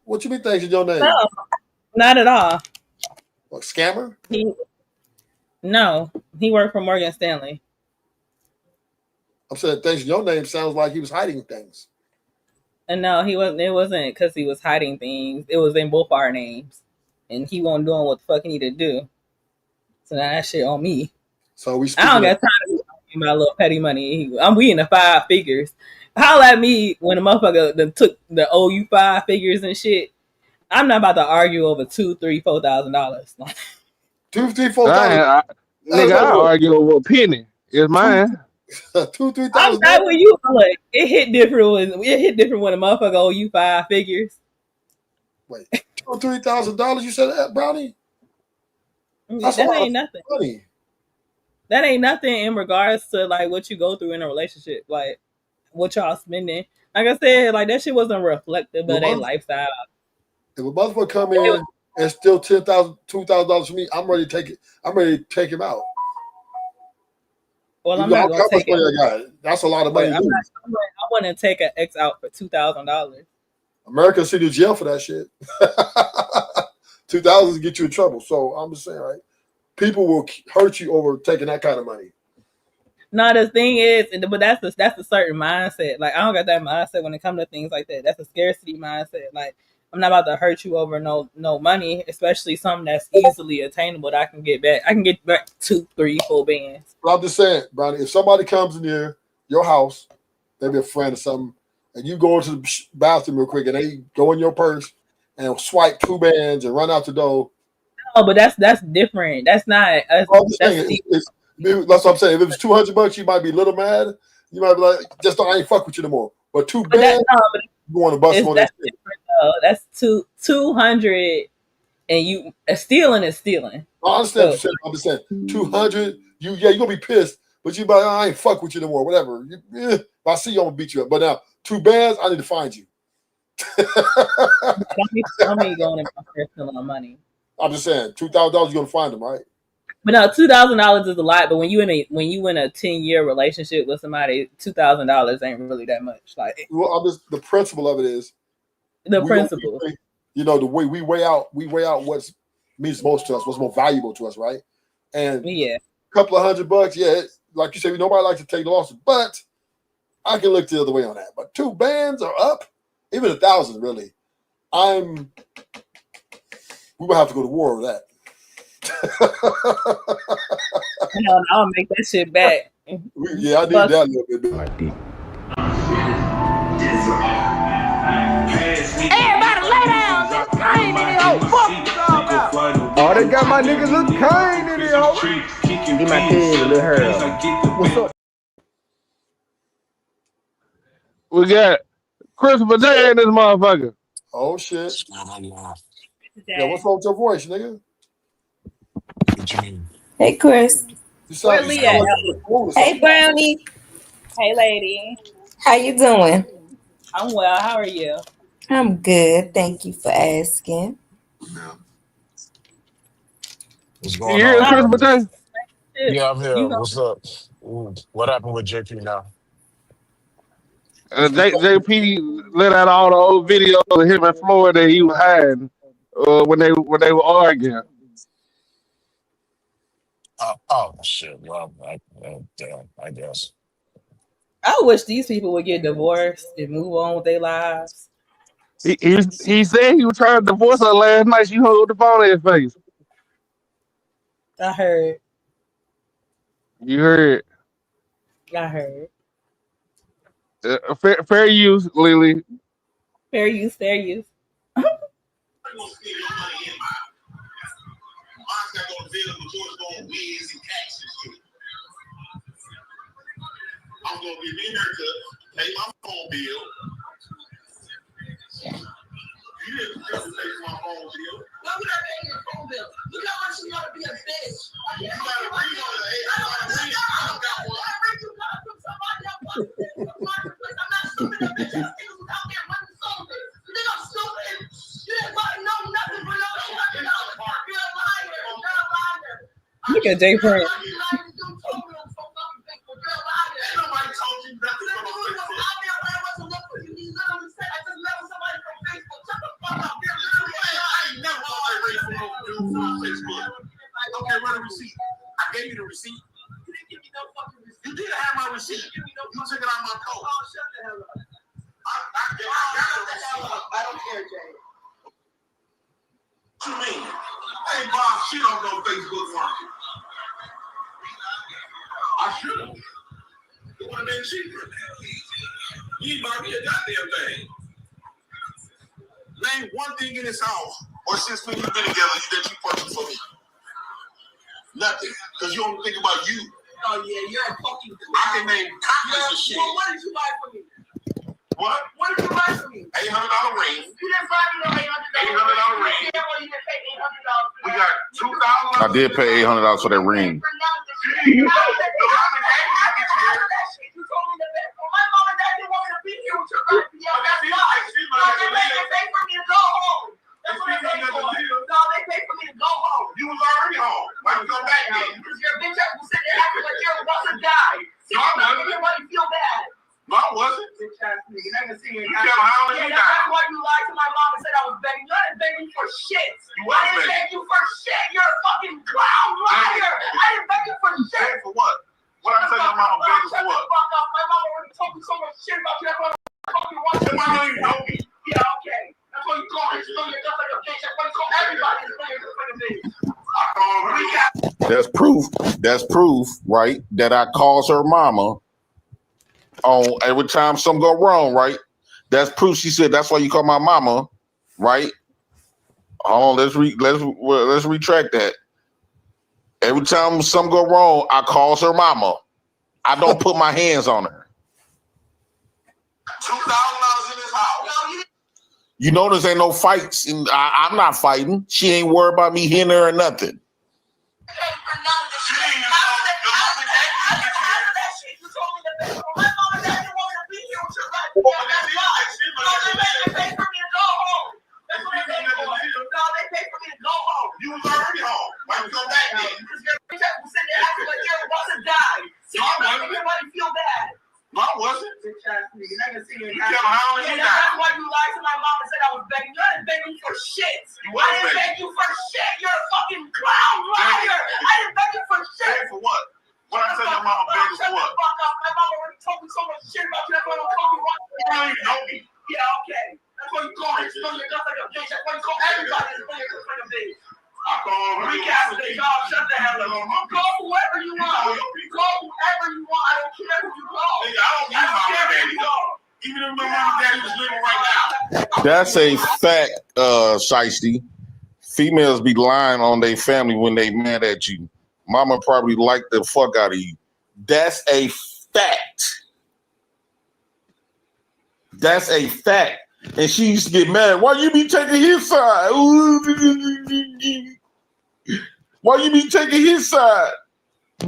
Speaker 9: What you mean things in your name?
Speaker 14: No, not at all.
Speaker 9: What, scammer?
Speaker 14: No, he worked for Morgan Stanley.
Speaker 9: I'm saying things in your name sounds like he was hiding things.
Speaker 14: And no, he wasn't. It wasn't because he was hiding things. It was in both our names, and he wasn't doing what the fuck he needed to do. So now that shit on me.
Speaker 9: So we.
Speaker 14: I don't got time to be talking about little petty money. We in the 5 figures. Holla at me when a motherfucker that took the OU 5 figures and shit. I'm not about to argue over $2,000, $3,000, $4,000.
Speaker 9: $2,000, $3,000.
Speaker 21: Nigga, I argue over a penny. It's mine.
Speaker 9: $2,000, $3,000.
Speaker 14: I'm not with you. Like, it hit different when a motherfucker owe you 5 figures.
Speaker 9: Wait, $2,000 or $3,000? You said that, Brownie? That's
Speaker 14: That ain't nothing.
Speaker 9: Money.
Speaker 14: That ain't nothing in regards to like what you go through in a relationship, like what y'all spending. Like I said, like that shit wasn't reflective of their lifestyle.
Speaker 9: If a motherfucker come in and steal $10,000, $2,000 from me, I'm ready to take it. I'm ready to take him out.
Speaker 14: Well, I'm not gonna take it.
Speaker 9: I got? That's a lot of money.
Speaker 14: I wouldn't take an ex out for $2,000.
Speaker 9: America send you to jail for that shit. $2,000 get you in trouble. So I'm just saying, right? People will hurt you over taking that kind of money.
Speaker 14: No, the thing is, but that's a certain mindset. Like I don't got that mindset when it comes to things like that. That's a scarcity mindset. Like I'm not about to hurt you over no money, especially something that's easily attainable that I can get back. I can get back 2, 3, 4 bands.
Speaker 9: But I'm just saying, Brownie, if somebody comes in here, your house, maybe a friend or something, and you go into the bathroom real quick and they go in your purse and swipe 2 bands and run out the door.
Speaker 14: Oh, but that's different. That's not.
Speaker 9: I'm just saying, that's what I'm saying. If it was $200, you might be a little mad. You might be like, just don't, I ain't fuck with you no more. But 2 bands, you want to bust them on that shit.
Speaker 14: That's 200, and you stealing is stealing.
Speaker 9: I understand what you're saying. I'm just saying 200. You're gonna be pissed, but you like, I ain't fuck with you no more. Whatever. If I see you, I'm gonna beat you up. But now 2 bands, I need to find you.
Speaker 14: Don't be going in my personal money.
Speaker 9: I'm just saying, $2,000, you're gonna find them, right?
Speaker 14: But no, $2,000 is a lot. But when you in a 10-year relationship with somebody, $2,000 ain't really that much. Like,
Speaker 9: well, the principle of it is
Speaker 14: the principle.
Speaker 9: The way we weigh out what means most to us, what's more valuable to us, right? And
Speaker 14: yeah,
Speaker 9: a couple of $100, yeah, like you said, nobody likes to take losses, but I can look the other way on that. But 2 bands are up, even 1,000, really. We will have to go to war with that.
Speaker 14: I'll make that shit back.
Speaker 9: Yeah, I need that a little bit.
Speaker 12: My dick.
Speaker 10: Everybody lay down. Kane in the hoe. Fuck you all about. Oh, they got my niggas look Kane in the hoe.
Speaker 12: He my kid, little Harold. What's up?
Speaker 21: We got Christopher Day in this motherfucker.
Speaker 9: Oh shit. Yeah, what's wrong with your voice, nigga?
Speaker 1: What you mean?
Speaker 2: Hey, Chris.
Speaker 14: Where Lee at?
Speaker 2: Hey, Brownie.
Speaker 14: Hey, lady.
Speaker 2: How you doing?
Speaker 14: I'm well. How are you?
Speaker 2: I'm good. Thank you for asking.
Speaker 1: What's going
Speaker 21: You hear
Speaker 1: on?
Speaker 21: Christopher Day?
Speaker 1: Yeah, I'm here. What's up? What happened with JP now?
Speaker 21: JP let out all the old videos of him and Florida he was hiding when they were arguing.
Speaker 1: Oh shit. Well, damn, I guess.
Speaker 14: I wish these people would get divorced and move on with their lives.
Speaker 21: He said he was trying to divorce her last night. She hung up the phone in his face.
Speaker 14: I heard.
Speaker 21: You heard.
Speaker 14: I heard.
Speaker 21: Fair use, Lily.
Speaker 14: Fair use. Fair use.
Speaker 7: I'm gonna be in there to pay my phone bill. You didn't pay my phone bill. Why would I pay your phone bill? Look how much you gotta be a bitch. You gotta bring on the I don't got one. I bring you up from somebody else. I'm not stupid. That bitch ass niggas was out there running soldiers. You think I'm stupid? You didn't fucking know nothing for no $800. You're a liar. You're a liar.
Speaker 14: Look at Jay Prince.
Speaker 7: Nobody told you nothing from Facebook. I wasn't looking for you. You literally said I just met somebody from Facebook. Shut the fuck up. I ain't never thought I raised from Facebook. Okay, run a receipt. I gave you the receipt. You didn't give me no fucking receipt. You did have my receipt. You took it out of my coat. Oh, shut the hell up. I got the receipt. I don't care, Jay. What you mean? I ain't bought shit on no Facebook market. I should have. It would have been cheaper. You ain't buy me a goddamn thing. Name one thing in this house or since we've been together that you purchased for me. Nothing. Because you don't think about you. Oh, yeah, you're a fucking I can name countless of shit. Well, what did you buy for me? What? What did you buy for me? $800 ring. You didn't buy me no $800 ring. Yeah, well, you didn't pay $800. We got $2,000. I did pay $800 for that ring. You told me the best. Well, my mom and dad didn't want me to be here with your guys. Yeah, that's why. They paid for me to go home. That's what they paid for. No, they paid for me to go home. You was already home. Why you come back then? Because your bitch ass was sitting there acting like you're about to die. No, I wasn't. Everybody feel bad. No, I wasn't. Bitch ass nigga. Never seen you. Yeah, that's why you lied to my mom and said I was begging. You didn't beg me for shit. I didn't beg you for shit. You're a fucking clown liar. I didn't beg you for shit. For what? What I tell your mama begging for what? Fuck up. My mama already told me so much shit about you. That's why I fucking want you. Why don't you know me? Yeah, okay. That's why you call me explain just like a bitch. That's why you call everybody explain just like a bitch.
Speaker 8: That's proof, right? That I calls her mama on every time something go wrong, right? That's proof. She said that's why you call my mama, right? Hold on, let's retract that. Every time something go wrong, I calls her mama. I don't put my hands on her.
Speaker 7: $2,000 in his house.
Speaker 8: You notice ain't no fights, and I'm not fighting. She ain't worried about me hitting her or nothing.
Speaker 7: You was already home. Why you come back then? No, I wasn't. You kept hollering me down. That's why you lied to my mom and said I was begging. You didn't beg me for shit. I didn't beg you for shit. You're a fucking clown liar. I didn't beg you for shit. Beg for what? What I tell your mama begging for what? My mama already told me so much shit about you. That's why I don't call you right. You don't even know me. Yeah, okay. That's why you call him. You know you're just like a bitch. That's why you call everybody that's like a bitch. I call recap today, dog. Shut the hell up. Call whoever you want. Call whoever you want. I don't care who you call. I don't care who you call. Even if my mom and daddy was living right now.
Speaker 8: That's a fact, Shiesty. Females be lying on their family when they mad at you. Mama probably like the fuck out of you. That's a fact. That's a fact. And she used to get mad. Why you be taking his side? Why you be taking his side?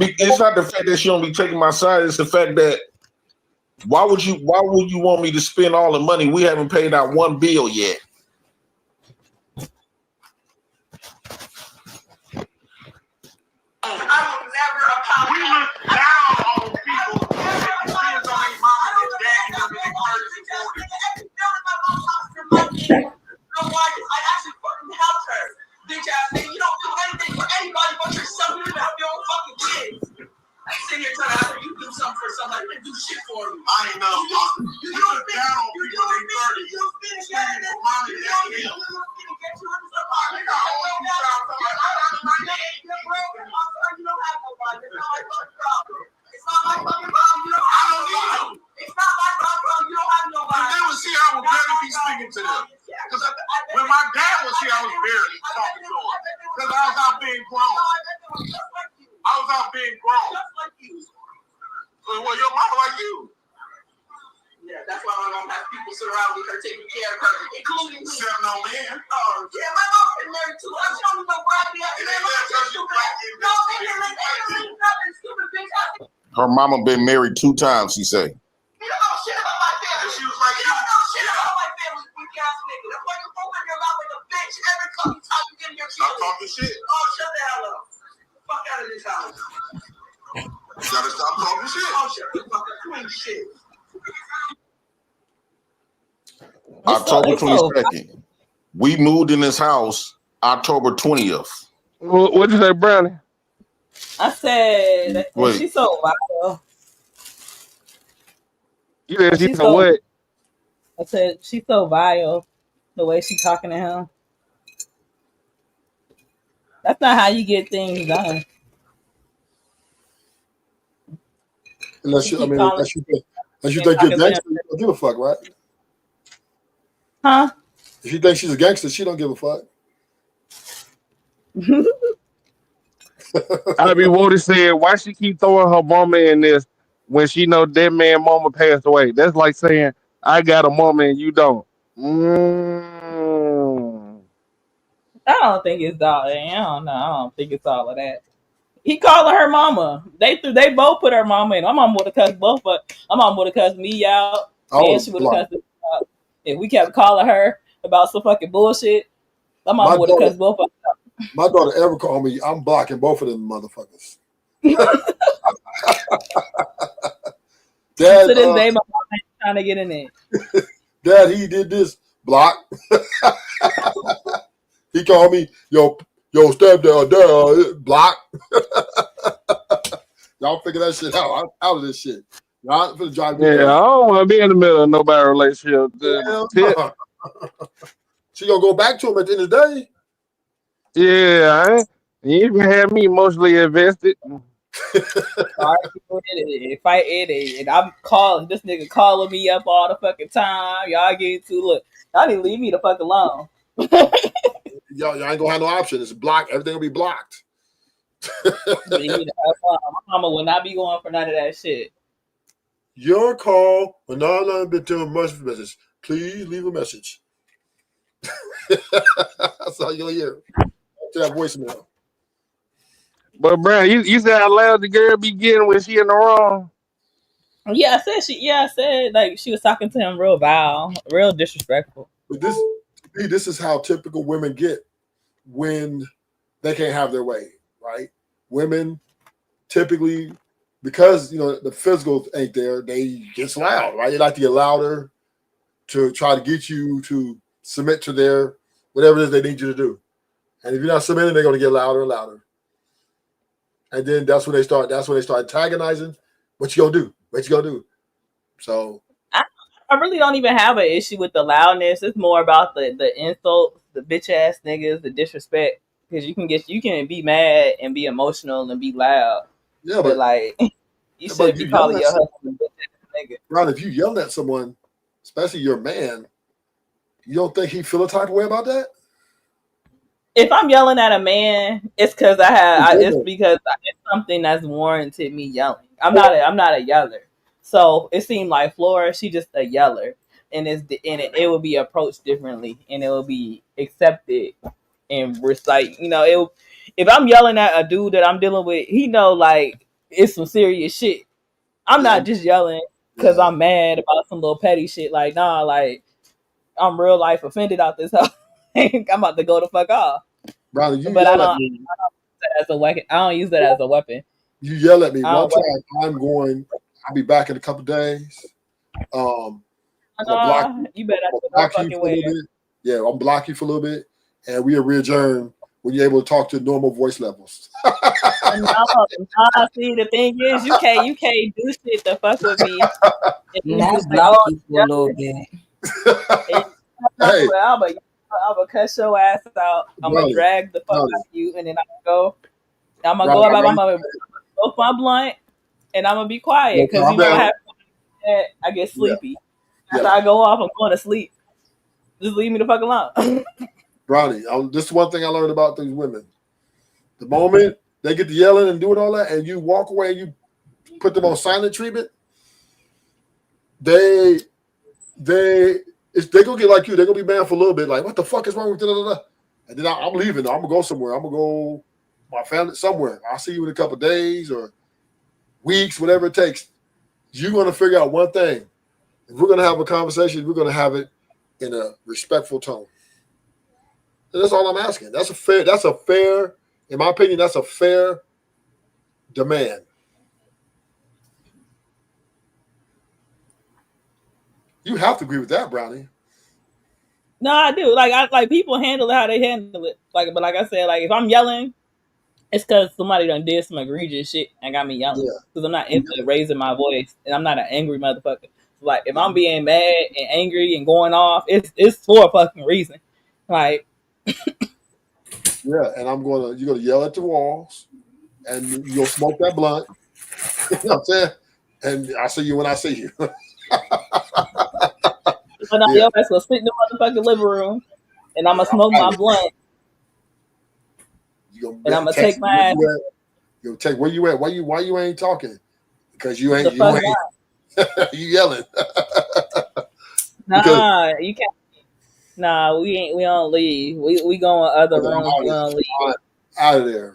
Speaker 8: It's not the fact that she don't be taking my side. It's the fact that why would you want me to spend all the money? We haven't paid out one bill yet.
Speaker 7: I will never apologize. We look down on people that depends on their mama and daddy and their I actually fucking helped her. Bitch ass nigga, you don't do anything for anybody but yourself. You don't help your own fucking kids. I sit here trying to you do something for somebody and do shit for you. I ain't know. You don't down on people they 30. You don't finish getting it. Mommy, daddy. You don't get you into the bar. You don't have nobody. It's not my fucking problem. It's not my fucking problem. You don't have nobody. It's not my problem. You don't have nobody. If they was here, I would barely be speaking to them. Because when my dad was here, I was barely talking to him. Because I was out being grown. I was out being grown. Just like you. Well, your mama like you. Yeah, that's why my mom has people surrounding her, taking care of her, including me. Except no man. Oh, yeah, my mom's been married too. I'm showing you no bribing. Nothing stupid, bitch.
Speaker 8: Her mama been married 2 times, she say.
Speaker 7: You don't know shit about my family. She was like, you don't know shit about my family, weak ass nigga. That's why you open your mouth like a bitch every fucking time you get in your shit. I'm talking shit. Oh, shut the hell up. Fuck out of this house. You gotta stop talking shit. Oh, shut the fuck up. You ain't shit.
Speaker 8: October 22nd. We moved in this house October 20th.
Speaker 21: What did you say, Brownie?
Speaker 14: I said, she's so vile.
Speaker 21: You said she's so what?
Speaker 14: I said, she's so vile, the way she's talking to him. That's not how you get things done.
Speaker 9: Unless you think you're gangster, you don't give a fuck, right?
Speaker 14: Huh?
Speaker 9: If you think she's a gangster, she don't give a fuck.
Speaker 21: I be Woody said, why she keep throwing her mama in this when she know that man mama passed away? That's like saying, I got a mama and you don't.
Speaker 14: I don't think it's all. I don't know. I don't think it's all of that. He calling her mama. They both put her mama in. My mom would have cussed both, but my mom would have cussed me out, and she would have cussed us out. If we kept calling her about some fucking bullshit, my mom would have cussed both of us out.
Speaker 9: My daughter ever called me, I'm blocking both of them motherfuckers. Dad,
Speaker 14: to this day, my mom ain't trying to get in it.
Speaker 9: Dad, he did this. Block. He called me, yo, stepdad, block. Y'all figure that shit out. I'm out of this shit. Y'all finna drive me
Speaker 21: I don't want to be in the middle of nobody's relationship.
Speaker 9: She gonna go back to him at the end of the day.
Speaker 21: Yeah, you even had me emotionally invested.
Speaker 14: Fight it, and I'm calling this nigga calling me up all the fucking time. Y'all get into look. Y'all need to leave me the fuck alone.
Speaker 9: y'all ain't gonna have no option. It's blocked. Everything will be blocked.
Speaker 14: My mama will not be going for none of that shit.
Speaker 9: Your call will not be to a message. Please leave a message. That's all you'll hear. To that voicemail.
Speaker 21: But bro, you said how loud the girl be getting when she in the wrong.
Speaker 14: Yeah, I said like she was talking to him real vile, real disrespectful.
Speaker 9: But this is how typical women get when they can't have their way, right? Women typically, because the physical ain't there, they get loud, right? They like to get louder to try to get you to submit to their whatever it is they need you to do. And if you're not submitting, they're going to get louder and louder. And then that's when they start antagonizing. What you gonna do? What you gonna do? So
Speaker 14: I really don't even have an issue with the loudness. It's more about the insults, the bitch ass niggas, the disrespect. Because you can be mad and be emotional and be loud.
Speaker 9: yeah,
Speaker 14: But like you
Speaker 9: but
Speaker 14: should be
Speaker 9: you yelling
Speaker 14: calling
Speaker 9: at
Speaker 14: your
Speaker 9: someone,
Speaker 14: husband a bitch ass nigga.
Speaker 9: Ron, if you yell at someone, especially your man, you don't think he feel a type of way about that?
Speaker 14: If I'm yelling at a man, it's because it's something that's warranted me yelling. I'm not a yeller. So it seemed like Flora, she just a yeller, and it will be approached differently, and it will be accepted and recite. If I'm yelling at a dude that I'm dealing with, he know like it's some serious shit. I'm not just yelling because I'm mad about some little petty shit. Like nah, like I'm real life offended out this house. I'm about to go the fuck off.
Speaker 9: Ron, you
Speaker 14: But I
Speaker 9: yell at
Speaker 14: don't
Speaker 9: me.
Speaker 14: use that as a weapon. I don't use that as a weapon.
Speaker 9: You yell at me
Speaker 14: I
Speaker 9: one
Speaker 14: don't.
Speaker 9: time. I'll be back in a couple days. I'm gonna block you.
Speaker 14: You better
Speaker 9: I'm gonna
Speaker 14: not
Speaker 9: block you
Speaker 14: fucking
Speaker 9: for a little
Speaker 14: wear.
Speaker 9: bit. Yeah, I'm block you for a little bit, and we'll readjourn when you're able to talk to normal voice levels.
Speaker 14: See, the thing is, you can't do shit to fuck with me. If you
Speaker 22: Not
Speaker 14: just like
Speaker 22: block
Speaker 14: oh,
Speaker 22: you for a little bit.
Speaker 9: Hey,
Speaker 14: I'm gonna cuss your ass out. I'm gonna
Speaker 9: Brownie,
Speaker 14: drag the fuck out
Speaker 9: Brownie,
Speaker 14: of you, and then I'm gonna go
Speaker 9: Brownie,
Speaker 14: about.
Speaker 9: right?
Speaker 14: I'm gonna smoke my blunt, and I'm gonna be quiet
Speaker 9: Yeah,
Speaker 14: because you
Speaker 9: calm
Speaker 14: know what
Speaker 9: down.
Speaker 14: happens. I get
Speaker 9: Yeah,
Speaker 14: sleepy. After
Speaker 9: yeah,
Speaker 14: I go off, I'm going to sleep. Just leave me the fuck alone.
Speaker 9: Brownie. This is one thing I learned about these women. The moment they get to yelling and doing all that, and you walk away and you put them on silent treatment, they gonna get like you. They're gonna be mad for a little bit, like what the fuck is wrong with da. And then I'm leaving. I'm gonna go somewhere. I'm gonna go my family somewhere. I'll see you in a couple of days or weeks, whatever it takes. You're gonna figure out one thing. If we're gonna have a conversation, we're gonna have it in a respectful tone. And that's all I'm asking. That's a fair, in my opinion, that's a fair demand. You have to agree with that, Brownie.
Speaker 14: No, I do. Like people handle it how they handle it. But like I said, like if I'm yelling, it's because somebody done did some egregious shit and got me yelling.
Speaker 9: Yeah.
Speaker 14: Because I'm not into raising my voice, and I'm not an angry motherfucker. Like if I'm being mad and angry and going off, it's for a fucking reason. Like
Speaker 9: Yeah, and you're gonna yell at the walls and you'll smoke that blunt. You know what I'm saying? And I'll see you when I see you.
Speaker 14: when
Speaker 9: Yeah.
Speaker 14: your ass gonna sit in the motherfucking living room, and I'm gonna smoke my blunt,
Speaker 9: You
Speaker 14: and I'm
Speaker 9: gonna
Speaker 14: gonna
Speaker 9: text
Speaker 14: take
Speaker 9: me where
Speaker 14: my ass
Speaker 9: you at. You'll text where you at. Why you ain't talking? Because you
Speaker 14: the
Speaker 9: ain't
Speaker 14: fuck out.
Speaker 9: you yelling. Because
Speaker 14: Nah, you can't. Nah, we ain't. We don't leave. We go in other
Speaker 9: I'm
Speaker 14: rooms. We don't leave.
Speaker 9: out of there.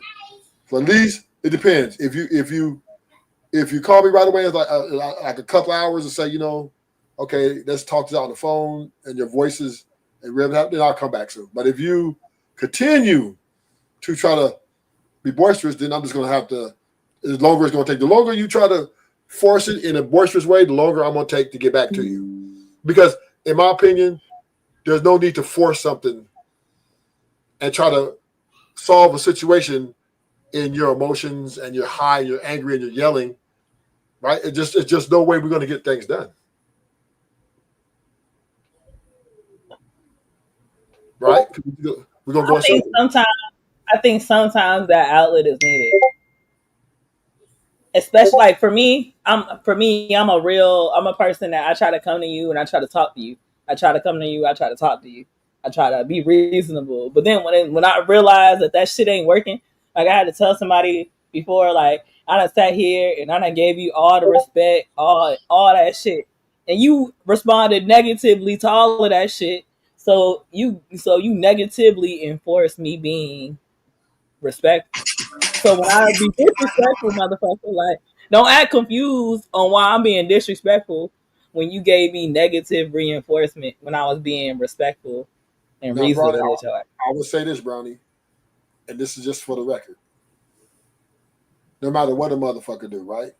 Speaker 9: So at least it depends. If you call me right away, it's like a couple hours and say, okay, let's talk this out on the phone, and your voice is revved up, then I'll come back soon. But if you continue to try to be boisterous, then I'm just going to have to. As longer it's going to take. The longer you try to force it in a boisterous way, the longer I'm going to take to get back to you. Because in my opinion, there's no need to force something and try to solve a situation in your emotions and you're high, you're angry, and you're yelling. Right? It's just no way we're going to get things done. Right? We're going to go in circles.
Speaker 14: I think sometimes that outlet is needed. Especially like for me, I'm a person that I try to come to you and I try to talk to you. I try to come to you, I try to talk to you. I try to be reasonable. But then when I realized that shit ain't working, like I had to tell somebody before, like I done sat here and I done gave you all the respect, all that shit, and you responded negatively to all of that shit. So you negatively enforce me being respectful. So when I be disrespectful, motherfucker, like don't act confused on why I'm being disrespectful when you gave me negative reinforcement when I was being respectful and
Speaker 9: Now, Brownie,
Speaker 14: reasonable at your.
Speaker 9: I would say this, Brownie, and this is just for the record. No matter what a motherfucker do, right?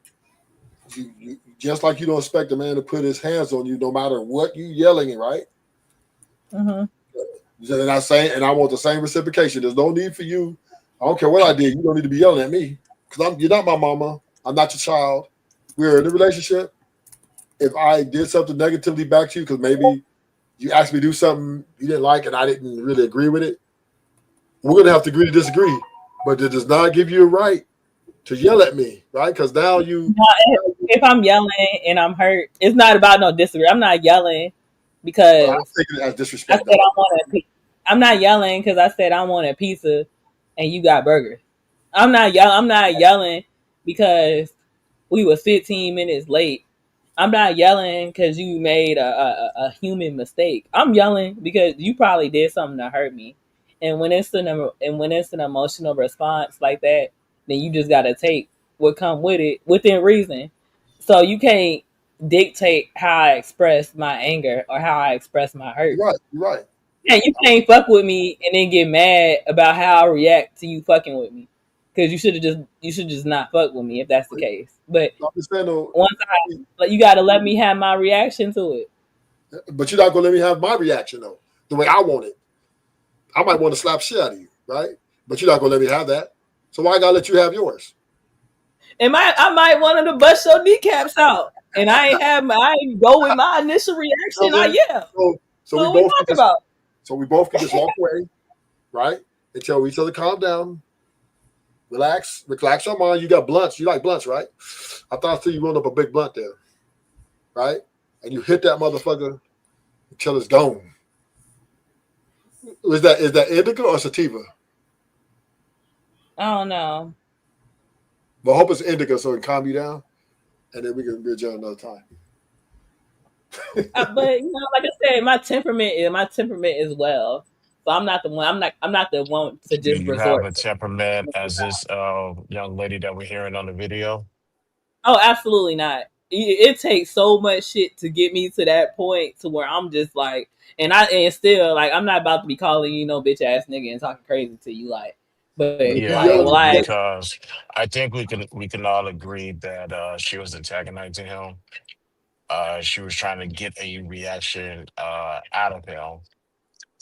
Speaker 9: You just like you don't expect a man to put his hands on you, no matter what you yelling at, right?
Speaker 14: Mm-hmm.
Speaker 9: And I say, and I want the same reciprocation. There's no need for you. I don't care what I did. You don't need to be yelling at me because you're not my mama. I'm not your child. We're in a relationship. If I did something negatively back to you because maybe you asked me to do something you didn't like and I didn't really agree with it, we're gonna have to agree to disagree. But it does not give you a right to yell at me, right? Because now you.
Speaker 14: No, if I'm yelling and I'm hurt, it's not about no disagree. I'm not yelling
Speaker 9: I'm
Speaker 14: because
Speaker 9: taking it as
Speaker 14: I
Speaker 9: disrespect,
Speaker 14: said
Speaker 9: though.
Speaker 14: I want a pizza. I'm not yelling because I said I want a pizza and you got burgers. I'm not yelling. I'm not yelling because we were 15 minutes late. I'm not yelling because you made a human mistake. I'm yelling because you probably did something to hurt me. And when it's an emotional response like that, then you just gotta take what come with it within reason. So you can't dictate how I express my anger or how I express my hurt.
Speaker 9: You're right. You're right.
Speaker 14: Yeah, you can't fuck with me and then get mad about how I react to you fucking with me. Because you should just not fuck with me if that's the case. But
Speaker 9: I understand, though.
Speaker 14: once like you gotta let me have my reaction to it.
Speaker 9: But you're not gonna let me have my reaction though, the way I want it. I might want to slap shit out of you, right? But you're not gonna let me have that. So why I gotta let you have yours?
Speaker 14: I might want to bust your kneecaps out. And I ain't go with my initial
Speaker 9: You
Speaker 14: reaction.
Speaker 9: know what I'm saying?
Speaker 14: Yeah.
Speaker 9: So
Speaker 14: So
Speaker 9: we
Speaker 14: what we
Speaker 9: both can
Speaker 14: talking
Speaker 9: just
Speaker 14: about?
Speaker 9: walk away, right? And tell each other calm down, relax your mind. You got blunts. You like blunts, right? I thought I see you rolled up a big blunt there, right? And you hit that motherfucker until it's gone. Is that indica or sativa?
Speaker 14: I don't know.
Speaker 9: But I hope it's indica so it can calm you down, and then we can bridge on another time.
Speaker 14: But like I said, my temperament is well. So I'm not the one. I'm not the one to
Speaker 1: Do
Speaker 14: just
Speaker 1: you have
Speaker 14: resort
Speaker 1: a
Speaker 14: to.
Speaker 1: temperament as this young lady that we're hearing on the video?
Speaker 14: Oh, absolutely not. It takes so much shit to get me to that point to where I'm just like, and still like I'm not about to be calling you no bitch ass nigga and talking crazy to you like, but
Speaker 9: But if you
Speaker 14: like,
Speaker 1: Yeah,
Speaker 9: yell
Speaker 14: well, I
Speaker 1: because I think we can all agree that she was antagonizing him. She was trying to get a reaction out of him,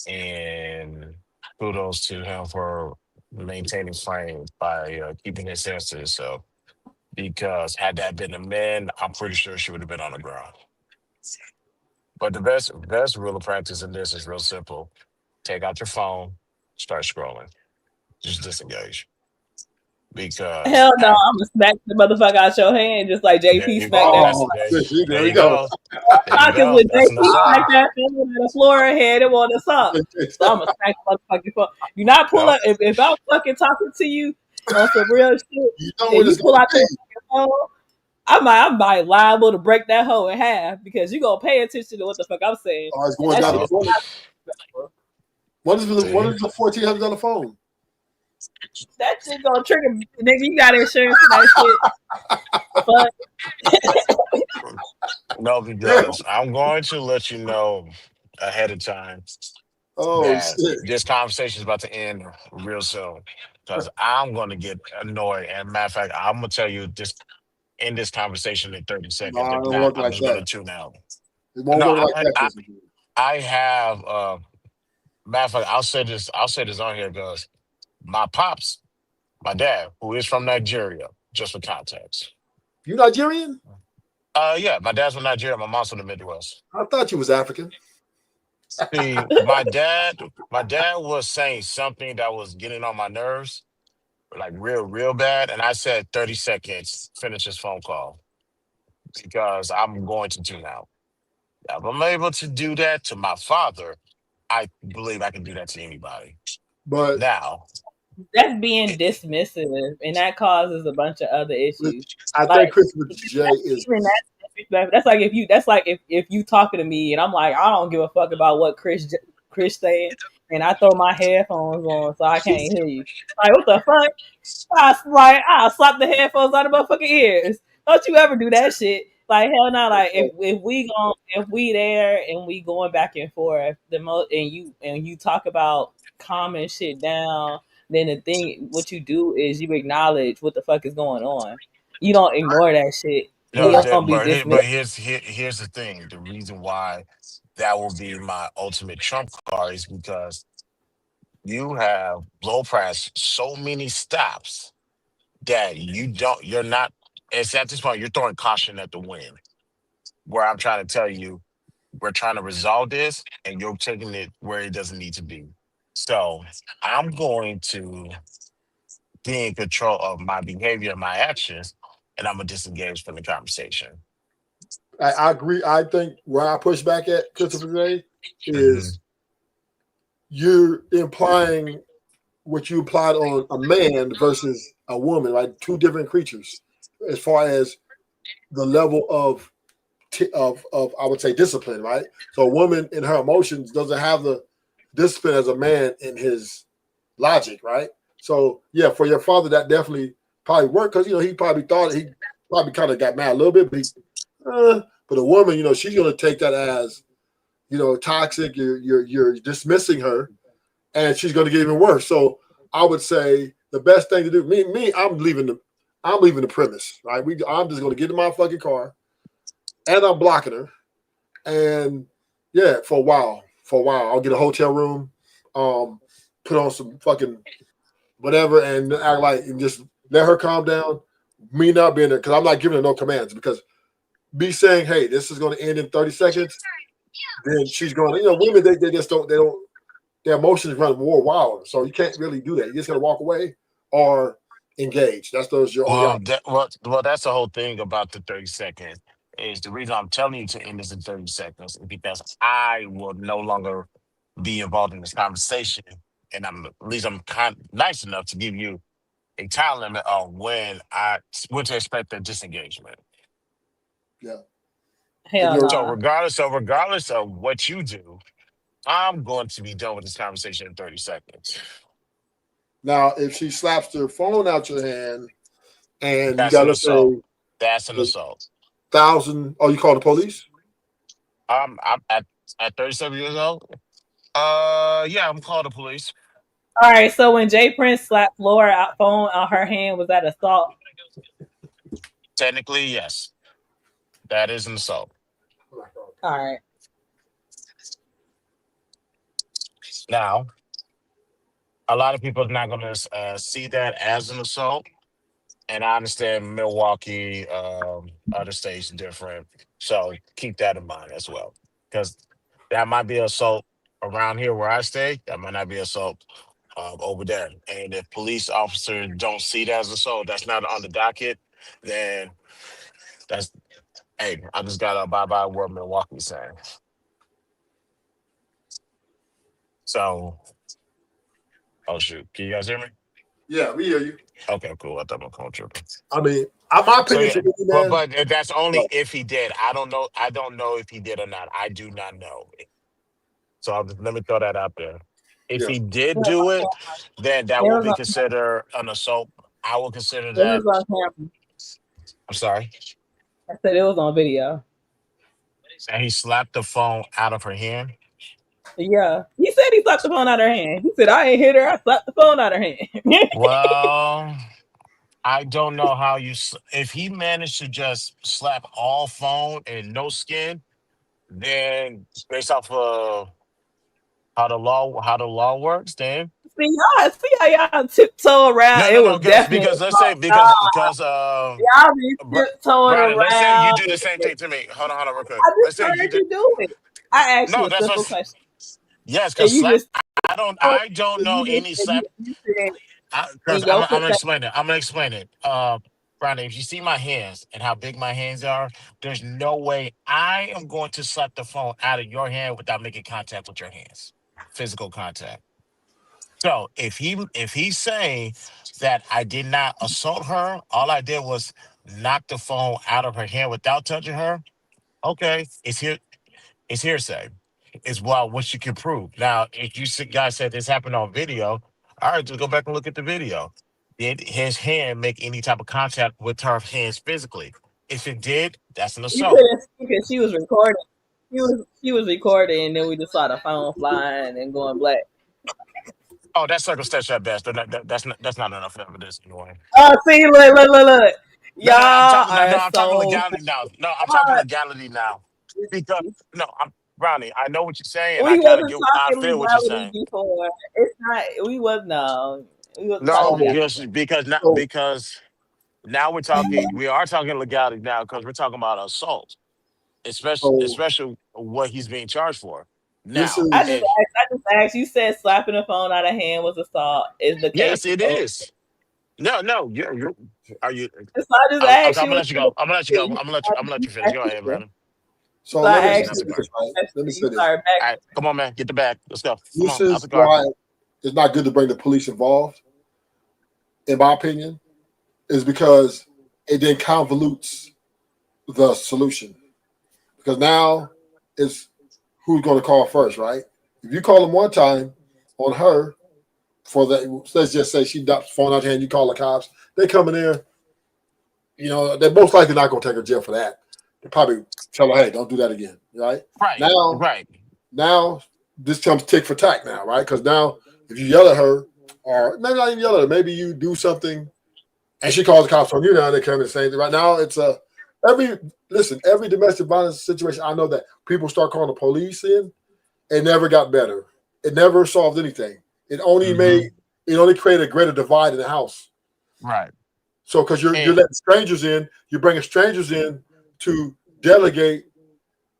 Speaker 1: and kudos to him for maintaining frame by keeping his sense to himself. Because had that been a man, I'm pretty sure she would have been on the ground. But the best rule of practice in this is real simple: take out your phone, start scrolling, just disengage. Because
Speaker 14: hell no, I'm gonna smack the motherfucker out your hand just like
Speaker 1: there
Speaker 14: JP
Speaker 1: you
Speaker 14: smacked
Speaker 1: go.
Speaker 14: that.
Speaker 1: That's
Speaker 9: oh,
Speaker 1: there.
Speaker 9: there
Speaker 1: There
Speaker 9: we
Speaker 1: you
Speaker 9: go.
Speaker 1: go. There you
Speaker 14: Pockets
Speaker 1: go.
Speaker 14: with
Speaker 1: That's
Speaker 14: JP
Speaker 1: an
Speaker 14: smacked
Speaker 1: assault.
Speaker 14: that thing on the floor head, it want to stop. So I'm gonna smack the motherfucking phone. You not pull
Speaker 1: Yep.
Speaker 14: up if I'm fucking talking to you on some real shit
Speaker 9: You know
Speaker 14: and
Speaker 9: what
Speaker 14: you
Speaker 9: it's
Speaker 14: pull
Speaker 9: gonna
Speaker 14: out
Speaker 9: be.
Speaker 14: your fucking phone. I might liable to break that hoe in half because you gonna pay attention to what the fuck I'm saying,
Speaker 9: Oh, it's
Speaker 14: and
Speaker 9: going
Speaker 14: that
Speaker 9: down
Speaker 14: shit
Speaker 9: the
Speaker 1: Yep.
Speaker 14: is
Speaker 9: toilet. What
Speaker 1: See?
Speaker 9: is the $1,400 phone?
Speaker 14: that shit gonna trigger. Nigga, you got insurance for that shit. The fuck.
Speaker 1: No,
Speaker 9: Damn.
Speaker 1: because I'm going to let you know ahead of time
Speaker 9: Oh
Speaker 1: that
Speaker 9: shit.
Speaker 1: this conversation is about to end real soon. Because I'm going to get annoyed. And matter of fact, I'm going to tell you this end this conversation in 30 seconds.
Speaker 9: Nah, it
Speaker 1: If
Speaker 9: don't
Speaker 1: not,
Speaker 9: work
Speaker 1: I'm
Speaker 9: like
Speaker 1: just going to
Speaker 9: that.
Speaker 1: tune out.
Speaker 9: It won't
Speaker 1: No,
Speaker 9: work like
Speaker 1: I,
Speaker 9: that,
Speaker 1: I,
Speaker 9: Christopher.
Speaker 1: I have, matter of fact, I'll say this on here because my pops, my dad, who is from Nigeria, just for context.
Speaker 9: You Nigerian?
Speaker 1: Yeah, my dad's from Nigeria. My mom's from the Midwest.
Speaker 9: I thought you was African.
Speaker 1: See, my dad was saying something that was getting on my nerves, like real bad. And I said 30 seconds, finish this phone call because I'm going to tune out. If I'm able to do that to my father, I believe I can do that to anybody.
Speaker 9: But
Speaker 1: Now,
Speaker 14: That's being dismissive, and that causes a bunch of other issues.
Speaker 9: I think
Speaker 14: Like
Speaker 9: Christopher J
Speaker 14: that's
Speaker 9: is.
Speaker 14: even that's disrespectful. That's like if you that's like if you talking to me and I'm like I don't give a fuck about what Chris saying, and I throw my headphones on so I can't hear you. Like what the fuck? I'll slap the headphones out of motherfucking ears. Don't you ever do that shit. Like hell no, like if we there and we going back and forth the most and you talk about calming shit down, then the thing what you do is you acknowledge what the fuck is going on. You don't ignore that shit.
Speaker 1: no,
Speaker 14: You don't be dismissed.
Speaker 1: here's the thing. The reason why that will be my ultimate trump card is because you have blow press so many stops that you're not. It's at this point you're throwing caution at the wind. Where I'm trying to tell you, we're trying to resolve this, and you're taking it where it doesn't need to be. So I'm going to be in control of my behavior and my actions, and I'm gonna disengage from the conversation.
Speaker 9: I agree. I think where I push back at Christopher J
Speaker 1: Hmm.
Speaker 9: is you're implying what you applied on a man versus a woman, right? Two different creatures, as far as the level of of I would say discipline, right? So a woman in her emotions doesn't have the discipline as a man in his logic, right? So yeah, for your father, that definitely probably worked because he probably thought he probably kind of got mad a little bit, but a woman, she's gonna take that as toxic. You're dismissing her, and she's going to get even worse. So I would say the best thing to do, I'm leaving the premise, right? I'm just going to get in my fucking car, and I'm blocking her, and yeah, for a while, I'll get a hotel room, put on some fucking whatever, and act like and just let her calm down. Me not being there because I'm not giving her no commands because me saying, hey, this is going to end in 30 seconds, then she's going to, women, they just don't, their emotions run more wild. So you can't really do that. You just got to walk away or engage. That's your only option.
Speaker 1: That's the whole thing about the 30 seconds. Is the reason I'm telling you to end this in 30 seconds is because I will no longer be involved in this conversation, and I'm at least I'm kind nice enough to give you a time limit on when to expect the disengagement.
Speaker 9: Yeah. And
Speaker 14: Hell
Speaker 9: you're
Speaker 1: So
Speaker 14: nah.
Speaker 1: regardless of what you do, I'm going to be done with this conversation in 30 seconds.
Speaker 9: now if she slaps her phone out your hand and you
Speaker 1: That's
Speaker 9: got
Speaker 1: an
Speaker 9: to
Speaker 1: assault.
Speaker 9: say
Speaker 1: That's an
Speaker 9: a
Speaker 1: assault.
Speaker 9: thousand, oh, you call the police?
Speaker 1: I'm at 37 years old. Yeah, I'm calling the police.
Speaker 14: All right, so when Jay Prince slapped Laura out phone on her hand, was that assault?
Speaker 1: Technically, yes, that is an assault.
Speaker 14: All right.
Speaker 1: Now, a lot of people are not going to see that as an assault, and I understand Milwaukee, other states different, so keep that in mind as well, because that might be assault around here where I stay. That might not be assault over there. And if police officers don't see that as assault, that's not on the docket. Then that's hey, I just gotta abide by what Milwaukee's saying. So, oh shoot, can you guys hear me?
Speaker 9: Yeah, we hear you.
Speaker 1: Okay, cool. I thought my phone tripping.
Speaker 9: I mean, my
Speaker 1: So
Speaker 9: opinion
Speaker 1: yeah,
Speaker 9: to me,
Speaker 1: but
Speaker 9: man.
Speaker 1: that's only
Speaker 9: But
Speaker 1: if he did. I don't know. I don't know if he did or not. I do not know. So let me throw that out there. If
Speaker 9: yeah,
Speaker 1: he did
Speaker 14: It
Speaker 1: do it, then that will
Speaker 14: was
Speaker 1: be
Speaker 14: on,
Speaker 1: considered an assault. I will consider
Speaker 14: it was
Speaker 1: that.
Speaker 14: on camera.
Speaker 1: I'm sorry.
Speaker 14: I said it was on video.
Speaker 1: And he slapped the phone out of her hand.
Speaker 14: Yeah. He said he slapped the phone out of her hand. He said, I ain't hit her. I slapped the phone out of her hand.
Speaker 1: Well, I don't know how if he managed to just slap all phone and no skin, then based off of how the law works, then
Speaker 14: See how y'all tiptoe around. It was definitely
Speaker 1: because let's say
Speaker 14: assault. Nah,
Speaker 1: because
Speaker 14: y'all be tiptoeing
Speaker 1: Brandon, let's say you
Speaker 14: around.
Speaker 1: do the same thing to me. Hold on, real quick.
Speaker 14: I
Speaker 1: Let's
Speaker 14: just
Speaker 1: say you
Speaker 14: heard
Speaker 1: did.
Speaker 14: you do it. I asked you
Speaker 1: No,
Speaker 14: a
Speaker 1: that's
Speaker 14: simple
Speaker 1: what.
Speaker 14: question.
Speaker 1: Yes,
Speaker 14: And
Speaker 1: because
Speaker 14: you
Speaker 1: slap.
Speaker 14: just
Speaker 1: I don't
Speaker 14: and
Speaker 1: know
Speaker 14: you just
Speaker 1: any
Speaker 14: and
Speaker 1: slap.
Speaker 14: you said
Speaker 1: Because
Speaker 14: in your
Speaker 1: I'm gonna
Speaker 14: perception.
Speaker 1: explain it. I'm gonna explain it. Brandon, if you see my hands and how big my hands are, there's no way I am going to slap the phone out of your hand without making contact with your hands. physical contact. So if he's saying that I did not assault her, all I did was knock the phone out of her hand without touching her, okay, it's hearsay. It's what you can prove. Now, if guys said this happened on video, all right, just go back and look at the video. Did his hand make any type of contact with her hands physically? If it did, that's an
Speaker 14: You
Speaker 1: assault.
Speaker 14: couldn't see because she was recording. She was recording, and then we just saw the phone flying and going black.
Speaker 1: Oh, that's circumstantial at best. That's not enough evidence anyway.
Speaker 14: Oh, see, look.
Speaker 1: No, no, no, I'm
Speaker 14: Y'all
Speaker 1: talking. No, no,
Speaker 14: are
Speaker 1: I'm talking
Speaker 14: so
Speaker 1: legality now. No, I'm talking legality now. Because no, I'm Brownie. I know what you're saying. I
Speaker 14: we
Speaker 1: kind of
Speaker 14: wasn't
Speaker 1: get. I
Speaker 14: talking
Speaker 1: feel what you're
Speaker 14: legality
Speaker 1: saying.
Speaker 14: before. It's not. We was no. We wasn't talking
Speaker 1: No,
Speaker 9: So,
Speaker 14: legality.
Speaker 9: so
Speaker 1: because now we're talking. We are talking legality now because we're talking about assault,
Speaker 9: so
Speaker 1: especially what he's being charged for.
Speaker 9: this
Speaker 1: Now,
Speaker 9: is
Speaker 1: and
Speaker 14: I just asked. You said slapping the phone out of hand was assault. Is the case
Speaker 1: yes, it
Speaker 14: over?
Speaker 1: is. No, no, you're are you?
Speaker 14: So I just asked
Speaker 1: Okay, I'm
Speaker 14: you.
Speaker 1: gonna let you go. I'm gonna let you go. I'm gonna let you finish. Go ahead, Brandon.
Speaker 9: so.
Speaker 14: So
Speaker 9: Let
Speaker 14: I
Speaker 9: me
Speaker 1: Finish
Speaker 9: say
Speaker 1: it
Speaker 14: asked
Speaker 1: out
Speaker 14: you
Speaker 1: the
Speaker 14: the
Speaker 1: car.
Speaker 9: this, right? Let me
Speaker 14: question. You
Speaker 9: say this.
Speaker 14: started back.
Speaker 1: All right, come on, man. Get the bag. Let's go. Come
Speaker 9: This
Speaker 1: on, out
Speaker 9: is
Speaker 1: the car.
Speaker 9: why it's not good to bring the police involved, in my opinion, is because it then convolutes the solution. Because now it's who's going to call first, right? If you call them one time on her for the, let's just say she drops the phone out your hand, you call the cops, they come in there, they're most likely not going to take her to jail for that. They probably tell her, hey, don't do that again, right?
Speaker 1: Right,
Speaker 9: Now,
Speaker 1: right.
Speaker 9: now this comes tick for tack now, right? Because now if you yell at her, or maybe not even yell at her, maybe you do something and she calls the cops on you now, and they come and say right now it's a every every domestic violence situation. I know that people start calling the police in, it never got better. It never solved anything. It only
Speaker 1: Hmm.
Speaker 9: made it only created a greater divide in the house.
Speaker 1: Right.
Speaker 9: So because you're
Speaker 1: And
Speaker 9: letting strangers in, you're bringing strangers in to delegate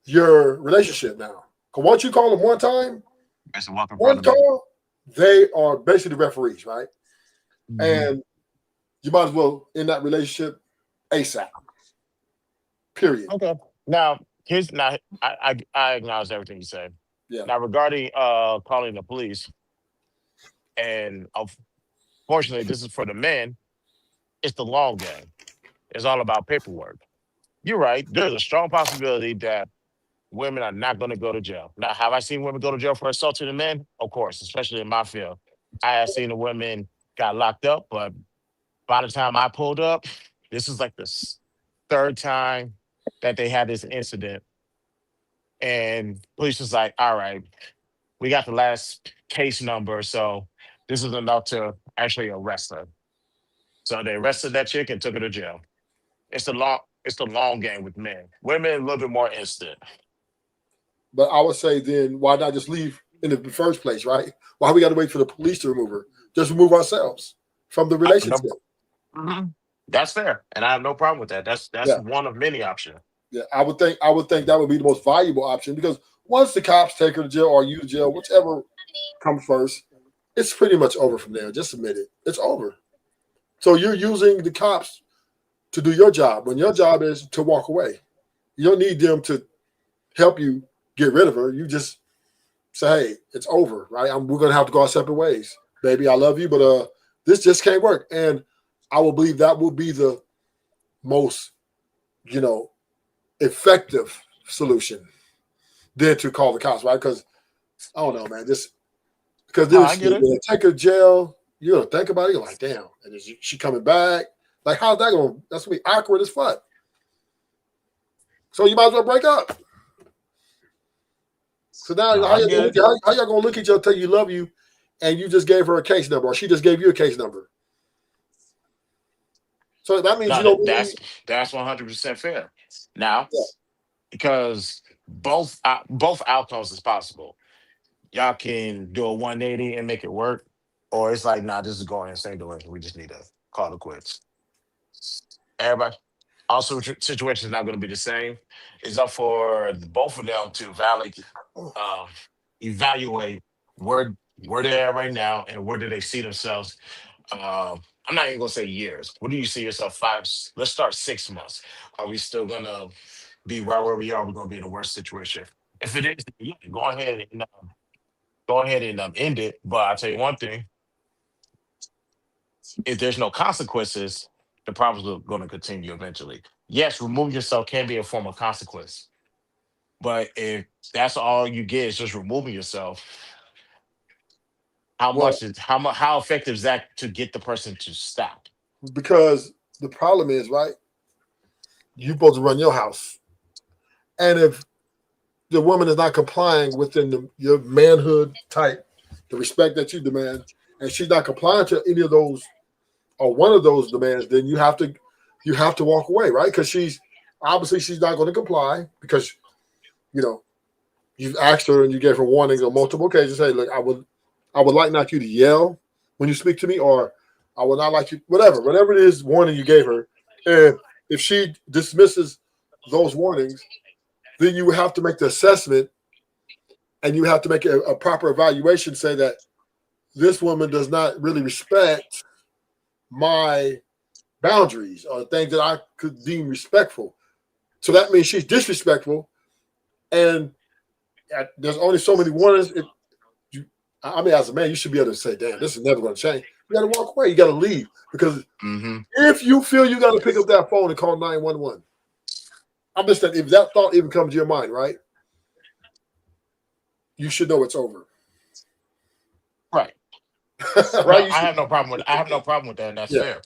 Speaker 9: your relationship now. Because once you call them one time,
Speaker 1: Mr. Walk in front
Speaker 9: one
Speaker 1: of me.
Speaker 9: call, they are basically the referees, right?
Speaker 1: Hmm.
Speaker 9: And you might as well end that relationship ASAP. Period.
Speaker 1: Okay. Now, here's now. I acknowledge everything you said.
Speaker 9: Yeah.
Speaker 1: Now, regarding calling the police, and unfortunately, this is for the men. It's the long game. It's all about paperwork. You're right. There's a strong possibility that women are not going to go to jail. Now, have I seen women go to jail for assaulting the men? Of course, especially in my field. I have seen the women got locked up, but by the time I pulled up, this is like the third time that they had this incident. And police was like, all right, we got the last case number. So this is enough to actually arrest her. So they arrested that chick and took her to jail. It's the long game with men. Women a little bit more instant.
Speaker 9: But I would say then why not just leave in the first place, right? Why we got to wait for the police to remove her? Just remove ourselves from the
Speaker 1: I have no,
Speaker 9: relationship.
Speaker 1: mhm. That's fair. And I have no problem with that. That's
Speaker 9: Yeah,
Speaker 1: one of many options.
Speaker 9: yeah. I would think that would be the most valuable option because once the cops take her to jail or you to jail, whichever comes first, it's pretty much over from there. Just admit it. It's over. So you're using the cops to do your job when your job is to walk away. You don't need them to help you get rid of her. You just say, hey, it's over, right? We're gonna have to go our separate ways. Baby, I love you, but this just can't work. And I will believe that will be the most, you know, effective solution than to call the cops, right? Because I don't know, man. Just because
Speaker 1: No,
Speaker 9: then
Speaker 1: I get it.
Speaker 9: they take her to jail, you know, think about it. You're like, damn, and is she coming back? Like, how's that going? That's gonna be awkward as fuck. So you might as well break up. So now,
Speaker 1: No, I get it.
Speaker 9: how y'all gonna look at each other, tell you love you, and you just gave her a case number, or she just gave you a case number? So that means
Speaker 1: No,
Speaker 9: you don't really.
Speaker 1: that's 100% fair. Now,
Speaker 9: Yeah.
Speaker 1: because both outcomes is possible. Y'all can do a 180 and make it work, or it's like, nah, this is going in the same direction. We just need to call it quits. Everybody. Also, situation is not going to be the same. It's up for both of them to uh, evaluate where where they're at right now and where do they see themselves. I'm not even gonna say years. Where do you see yourself Let's start 6 months. Are we still gonna be right where we are? We're gonna be in a worse situation. If it is, yeah, go ahead and go ahead and end it. But I'll tell you one thing: if there's no consequences, the problems are going to continue eventually. Yes, remove yourself can be a form of consequence, but if that's all you get is just removing yourself,
Speaker 9: Well,
Speaker 1: how effective is that to get the person to stop?
Speaker 9: because the problem is, right, you're supposed to run your house. And if the woman is not complying within your manhood type, the respect that you demand, and she's not complying to any of those or one of those demands, then you have to walk away, right? Because she's not going to comply because you know you've asked her and you gave her warnings on multiple occasions. Hey, look, I would like not you to yell when you speak to me, or I would not like you, whatever it is, warning you gave her. And if she dismisses those warnings, then you have to make the assessment and you have to make a proper evaluation, say that this woman does not really respect my boundaries or things that I could deem respectful. So that means she's disrespectful, and there's only so many warnings. I mean, as a man, you should be able to say, "Damn, this is never going to change." You got to walk away. You got to leave because
Speaker 1: Mm-hmm.
Speaker 9: if you feel you got to pick up that phone and call 911, I'm just saying, if that thought even comes to your mind, right, you should know it's over.
Speaker 1: Right. No,
Speaker 9: Right? You should.
Speaker 1: I have no problem with that, and that's
Speaker 9: Yeah.
Speaker 1: fair.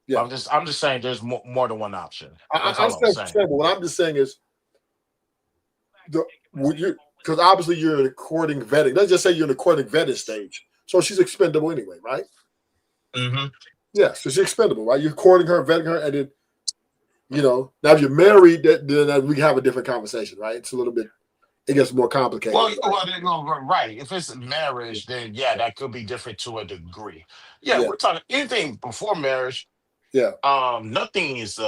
Speaker 9: Yeah.
Speaker 1: I'm just saying there's more than one option.
Speaker 9: I
Speaker 1: That's all I'm
Speaker 9: understand what you're
Speaker 1: saying.
Speaker 9: saying, but what I'm just saying is because obviously you're in a courting vetting. Let's just say you're in a courting vetting stage. So she's expendable anyway, right?
Speaker 1: Mm-hmm.
Speaker 9: Yeah, so she's expendable, right? You're courting her, vetting her, and then now if you're married, then we can have a different conversation, right? It's a little bit, it gets more complicated.
Speaker 1: Right. If it's a marriage, then yeah, that could be different to a degree. Yeah,
Speaker 9: Yeah,
Speaker 1: we're talking anything before marriage.
Speaker 9: yeah,
Speaker 1: Nothing is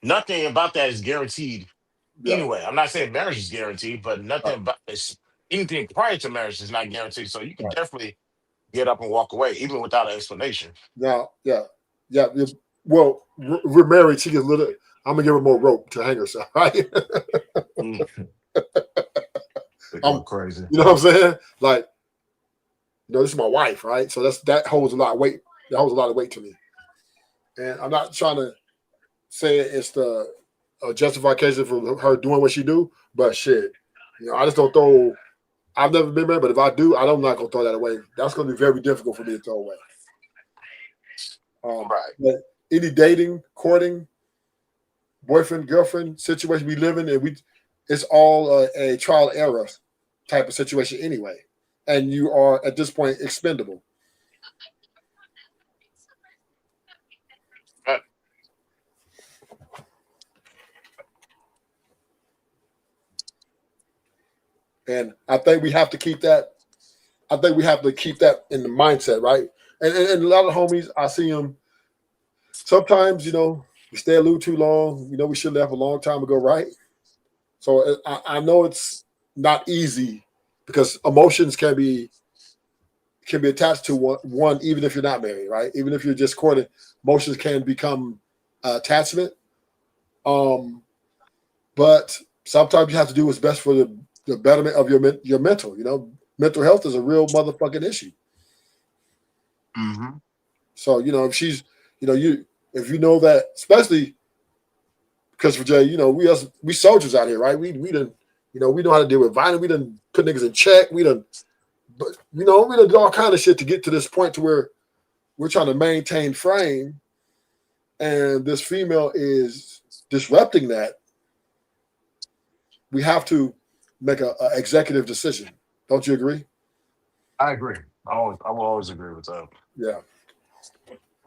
Speaker 1: nothing about that is guaranteed
Speaker 9: yeah,
Speaker 1: anyway. I'm not saying marriage is guaranteed, but
Speaker 9: right,
Speaker 1: nothing about anything prior to marriage is not guaranteed. So you can
Speaker 9: right.
Speaker 1: definitely get up and walk away, even without an explanation.
Speaker 9: Now, yeah. Well, we're married. She gets a little. I'm gonna give her more rope to hang herself, right?
Speaker 1: Mm. They're
Speaker 9: I'm,
Speaker 1: going crazy.
Speaker 9: you know what I'm saying? Like, this is my wife, right? So that holds a lot of weight. That holds a lot of weight to me. And I'm not trying to say it's the justification for her doing what she do, but shit, I just don't throw. I've never been married, but if I do, I'm not gonna throw that away. That's gonna be very difficult for me to throw away.
Speaker 1: Right.
Speaker 9: But any dating, courting, boyfriend, girlfriend situation we live in, and it's all a trial and error type of situation anyway. And you are at this point expendable.
Speaker 1: Uh,
Speaker 9: And I think we have to keep that. I think we have to keep that in the mindset, right? And a lot of homies, I see them. Sometimes, we stay a little too long. We should have left a long time ago, right? So I know it's not easy because emotions can be attached to one, even if you're not married, right? Even if you're just courting, emotions can become attachment. But sometimes you have to do what's best for the betterment of your mental. Mental health is a real motherfucking issue.
Speaker 1: mm-hmm.
Speaker 9: So if she's, if you know that, especially because for Jay, we soldiers out here, right? We done, we know how to deal with violence. We done put niggas in check. We done we done do all kind of shit to get to this point to where we're trying to maintain frame, and this female is disrupting that. We have to make a executive decision. Don't you agree?
Speaker 1: I agree. I will always agree with that.
Speaker 9: Yeah.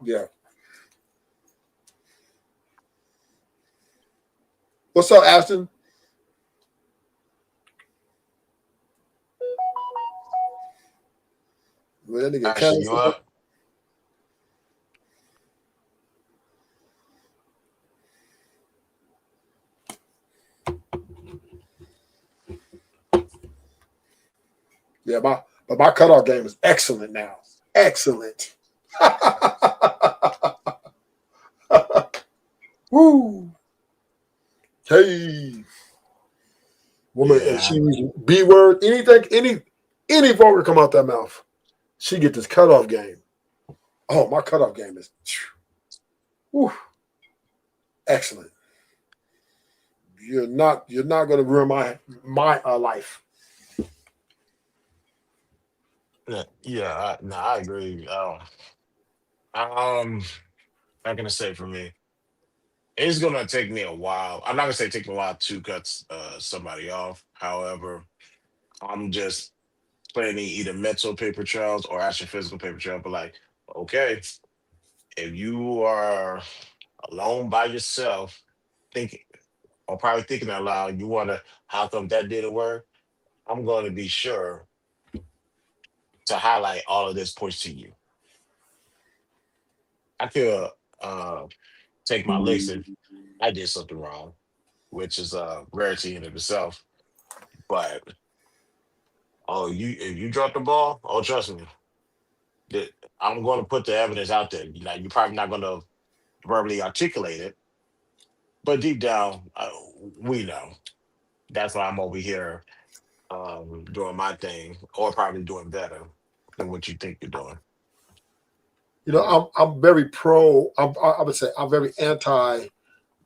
Speaker 9: Yeah. What's up, Ashton? Well, that nigga
Speaker 1: Actually, you
Speaker 9: cancer.
Speaker 1: up?
Speaker 9: Yeah, but my cutoff game is excellent now. Excellent. Woo. Hey. Woman, and
Speaker 1: Yeah.
Speaker 9: she used B word, anything, Any vulgar come out that mouth, she get this cutoff game. Oh, my cutoff game is whew, excellent. You're not going to ruin my life.
Speaker 1: No, I agree. Not gonna say for me, it's gonna take me a while. I'm not gonna say take me a while to cut somebody off. However, I'm just planning either mental paper trails or actual physical paper trail. But like, okay, if you are alone by yourself, thinking or probably thinking out loud, you wonder how come that didn't work. I'm going to be sure to highlight all of this points to you. I could take my licks if I did something wrong, which is a rarity in of itself. But oh, you if you drop the ball, oh trust me, that I'm going to put the evidence out there. You're probably not going to verbally articulate it, but deep down, we know. That's why I'm over here doing my thing, or probably doing better than what you think you're doing.
Speaker 9: I'm very pro. I would say I'm very anti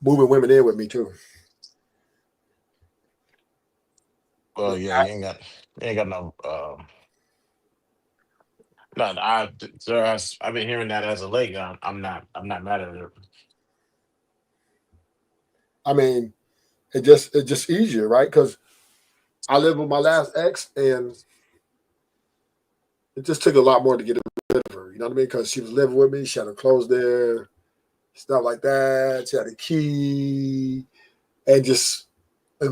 Speaker 9: moving women in with me too.
Speaker 1: Well, yeah, you ain't got no. No, I've been hearing that as a late. I'm not mad at it.
Speaker 9: I mean, it's just easier, right? Because I lived with my last ex, and it just took a lot more to get rid of her. You know what I mean? Because she was living with me, she had her clothes there, stuff like that. She had a key, and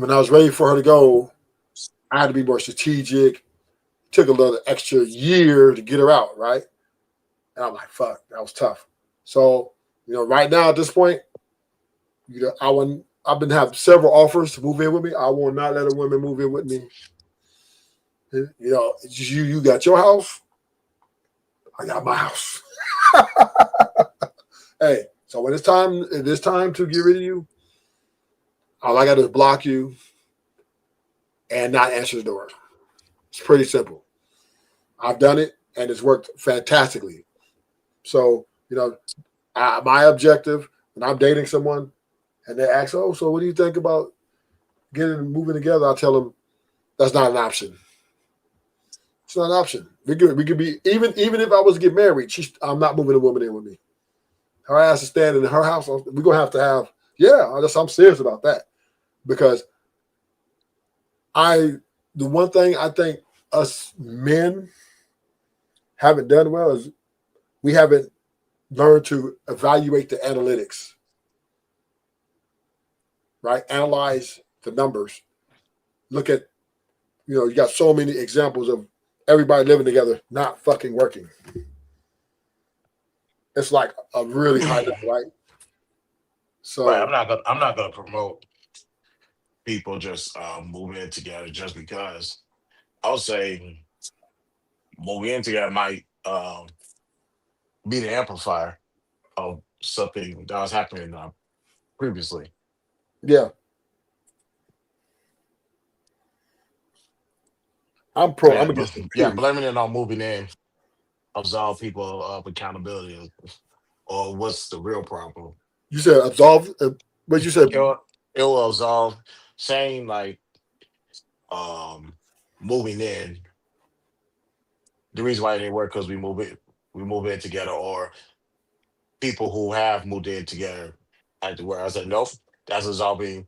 Speaker 9: when I was ready for her to go, I had to be more strategic. Took a little extra year to get her out, right? And I'm like, fuck, that was tough. So, right now at this point, I've been having several offers to move in with me. I will not let a woman move in with me. You got your house, I got my house. Hey, so when it's time to get rid of you, all I got to do is block you and not answer the door. It's pretty simple. I've done it and it's worked fantastically. So, my objective when I'm dating someone and they ask, "Oh, so what do you think about moving together?" I tell them that's not an option. It's not an option. We could be even if I was to get married, I'm not moving a woman in with me. Her ass is standing in her house. We're gonna have to have. Yeah, I'm serious about that because the one thing I think us men haven't done well is we haven't learned to evaluate the analytics, right? Analyze the numbers. Look at, you got so many examples of everybody living together not fucking working. It's like a really high level, right?
Speaker 1: Right.
Speaker 9: So
Speaker 1: I'm not gonna promote people just moving in together just because. I'll say moving in together might be the amplifier of something that was happening previously.
Speaker 9: yeah, I'm pro. I'm
Speaker 1: Yeah, but
Speaker 9: against it.
Speaker 1: yeah,
Speaker 9: Period.
Speaker 1: blaming it on moving in absolve people of accountability, or what's the real problem?
Speaker 9: You said absolve, but you said
Speaker 1: It will absolve saying like um moving in. The reason why it didn't work because we move in together, or people who have moved in together had to work. I said nope. That's absolving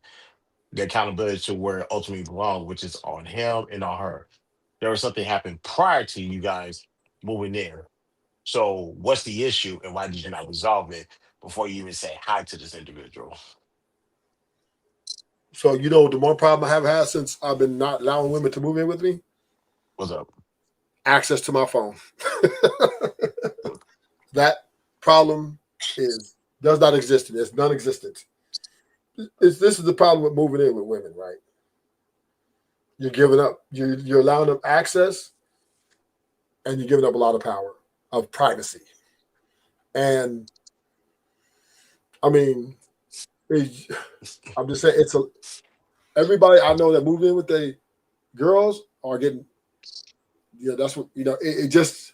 Speaker 1: the accountability to where it ultimately belongs, which is on him and on her. There was something happened prior to you guys moving in. So what's the issue and why did you not resolve it before you even say hi to this individual?
Speaker 9: so. The one problem I have had since I've been not allowing women to move in with me,
Speaker 1: What's up?
Speaker 9: access to my phone. That problem does not exist. It's non-existent. This is the problem with moving in with women, right? You're giving up. You're allowing them access, and you're giving up a lot of power of privacy. And I mean, I'm just saying everybody I know that moved in with they girls are getting Yeah, that's what it just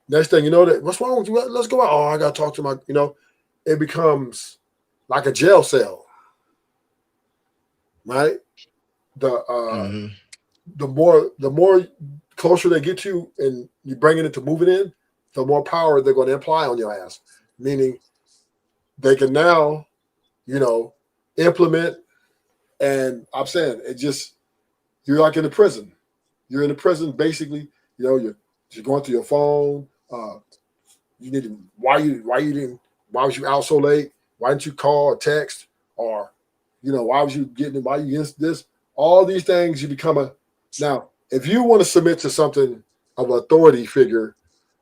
Speaker 9: next thing you know that what's wrong with you? Let's go out. Oh, I gotta talk to my it becomes like a jail cell, right? The
Speaker 1: Hmm.
Speaker 9: the more closer they get to you and you bring it into moving in, the more power they're going to apply on your ass. Meaning they can now, implement. And I'm saying it just you're like in a prison. You're in a prison basically. You're going through your phone. You need to why was you out so late? Why didn't you call or text or why was you getting why you against this? All these things you become a now if you want to submit to something of an authority figure,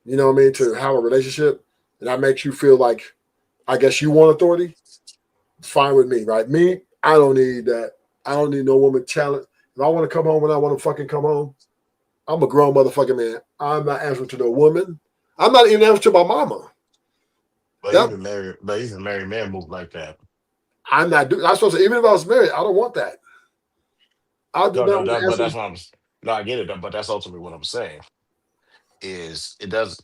Speaker 9: you know what I mean, to have a relationship, and that makes you feel like I guess you want authority, it's fine with me, right? Me, I don't need that. I don't need no woman challenge. If I want to come home when I want to fucking come home, I'm a grown motherfucking man. I'm not answering to no woman. I'm not even answering to my mama. That
Speaker 1: But even married men move like that.
Speaker 9: I'm not doing. I'm supposed to. Even if I was married, I don't want that. I do
Speaker 1: No,
Speaker 9: not
Speaker 1: no,
Speaker 9: want to
Speaker 1: but
Speaker 9: answer.
Speaker 1: that's what I'm. No, I get it, but that's ultimately what I'm saying. Is it does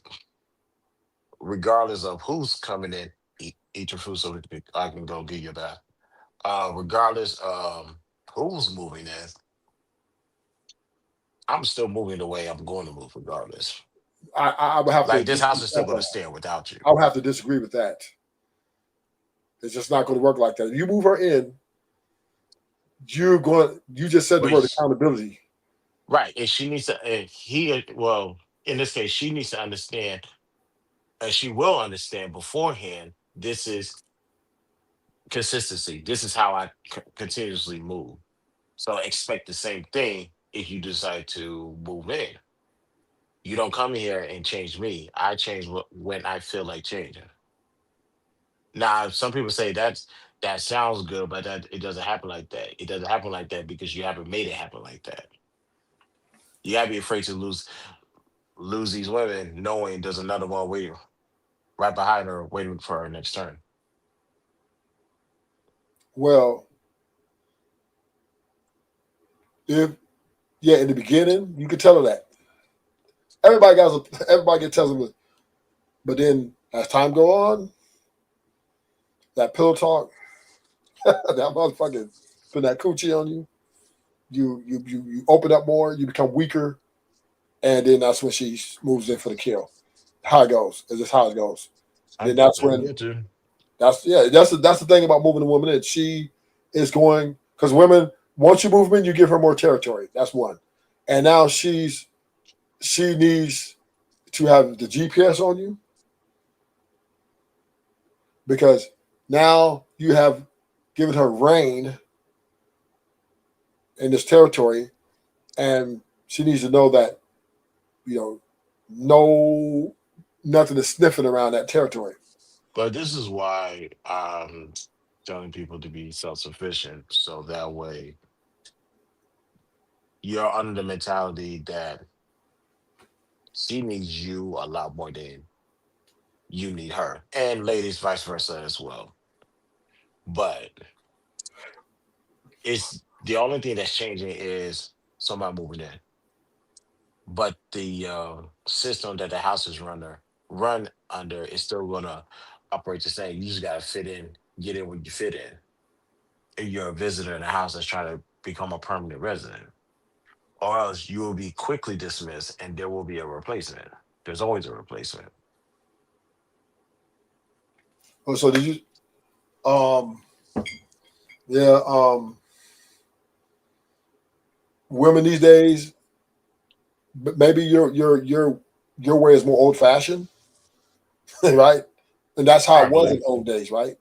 Speaker 1: regardless of who's coming in, eat your food so I can go give you that. Regardless who's moving in, I'm still moving the way I'm going to move, regardless.
Speaker 9: I would have to
Speaker 1: Like this
Speaker 9: disagree
Speaker 1: house is
Speaker 9: with
Speaker 1: still
Speaker 9: that,
Speaker 1: going to
Speaker 9: though.
Speaker 1: stand without you.
Speaker 9: I would have to disagree with that. It's just not going to work like that. If you move her in, you're going. You just said the
Speaker 1: But
Speaker 9: word accountability.
Speaker 1: right, and she needs to. And well, in this case, she needs to understand, and she will understand beforehand. This is consistency. This is how I continuously move. So expect the same thing if you decide to move in. You don't come here and change me. I change when I feel like changing. Now, some people say that sounds good, but that it doesn't happen like that. It doesn't happen like that because you haven't made it happen like that. You gotta be afraid to lose these women, knowing there's another one waiting right behind her, waiting for her next turn.
Speaker 9: Well, if yeah, in the beginning, you could tell her that. Everybody gets tells them, but then as time go on, that pillow talk, that motherfucking put that coochie on you. You open up more, you become weaker, and then that's when she moves in for the kill. How it goes is just how it goes. Then that's
Speaker 1: I
Speaker 9: when
Speaker 1: get you.
Speaker 9: that's the thing about moving a woman in. She is going because women once you move them in, you give her more territory. That's one, and now she needs to have the GPS on you because now you have given her reign in this territory, and she needs to know that you know no nothing is sniffing around that territory.
Speaker 1: But this is why I'm telling people to be self-sufficient, so that way you're under the mentality that she needs you a lot more than you need her, and ladies, vice versa as well. But it's the only thing that's changing is somebody moving in, but the system that the house is run under is still gonna operate the same. You just gotta fit in, get in when you fit in. If you're a visitor in a house that's trying to become a permanent resident, or else you will be quickly dismissed and there will be a replacement. There's always a replacement.
Speaker 9: Oh, so did you? Um, yeah. Women these days, maybe your way is more old fashioned, right? And that's how it was in
Speaker 1: Probably.
Speaker 9: old days, right?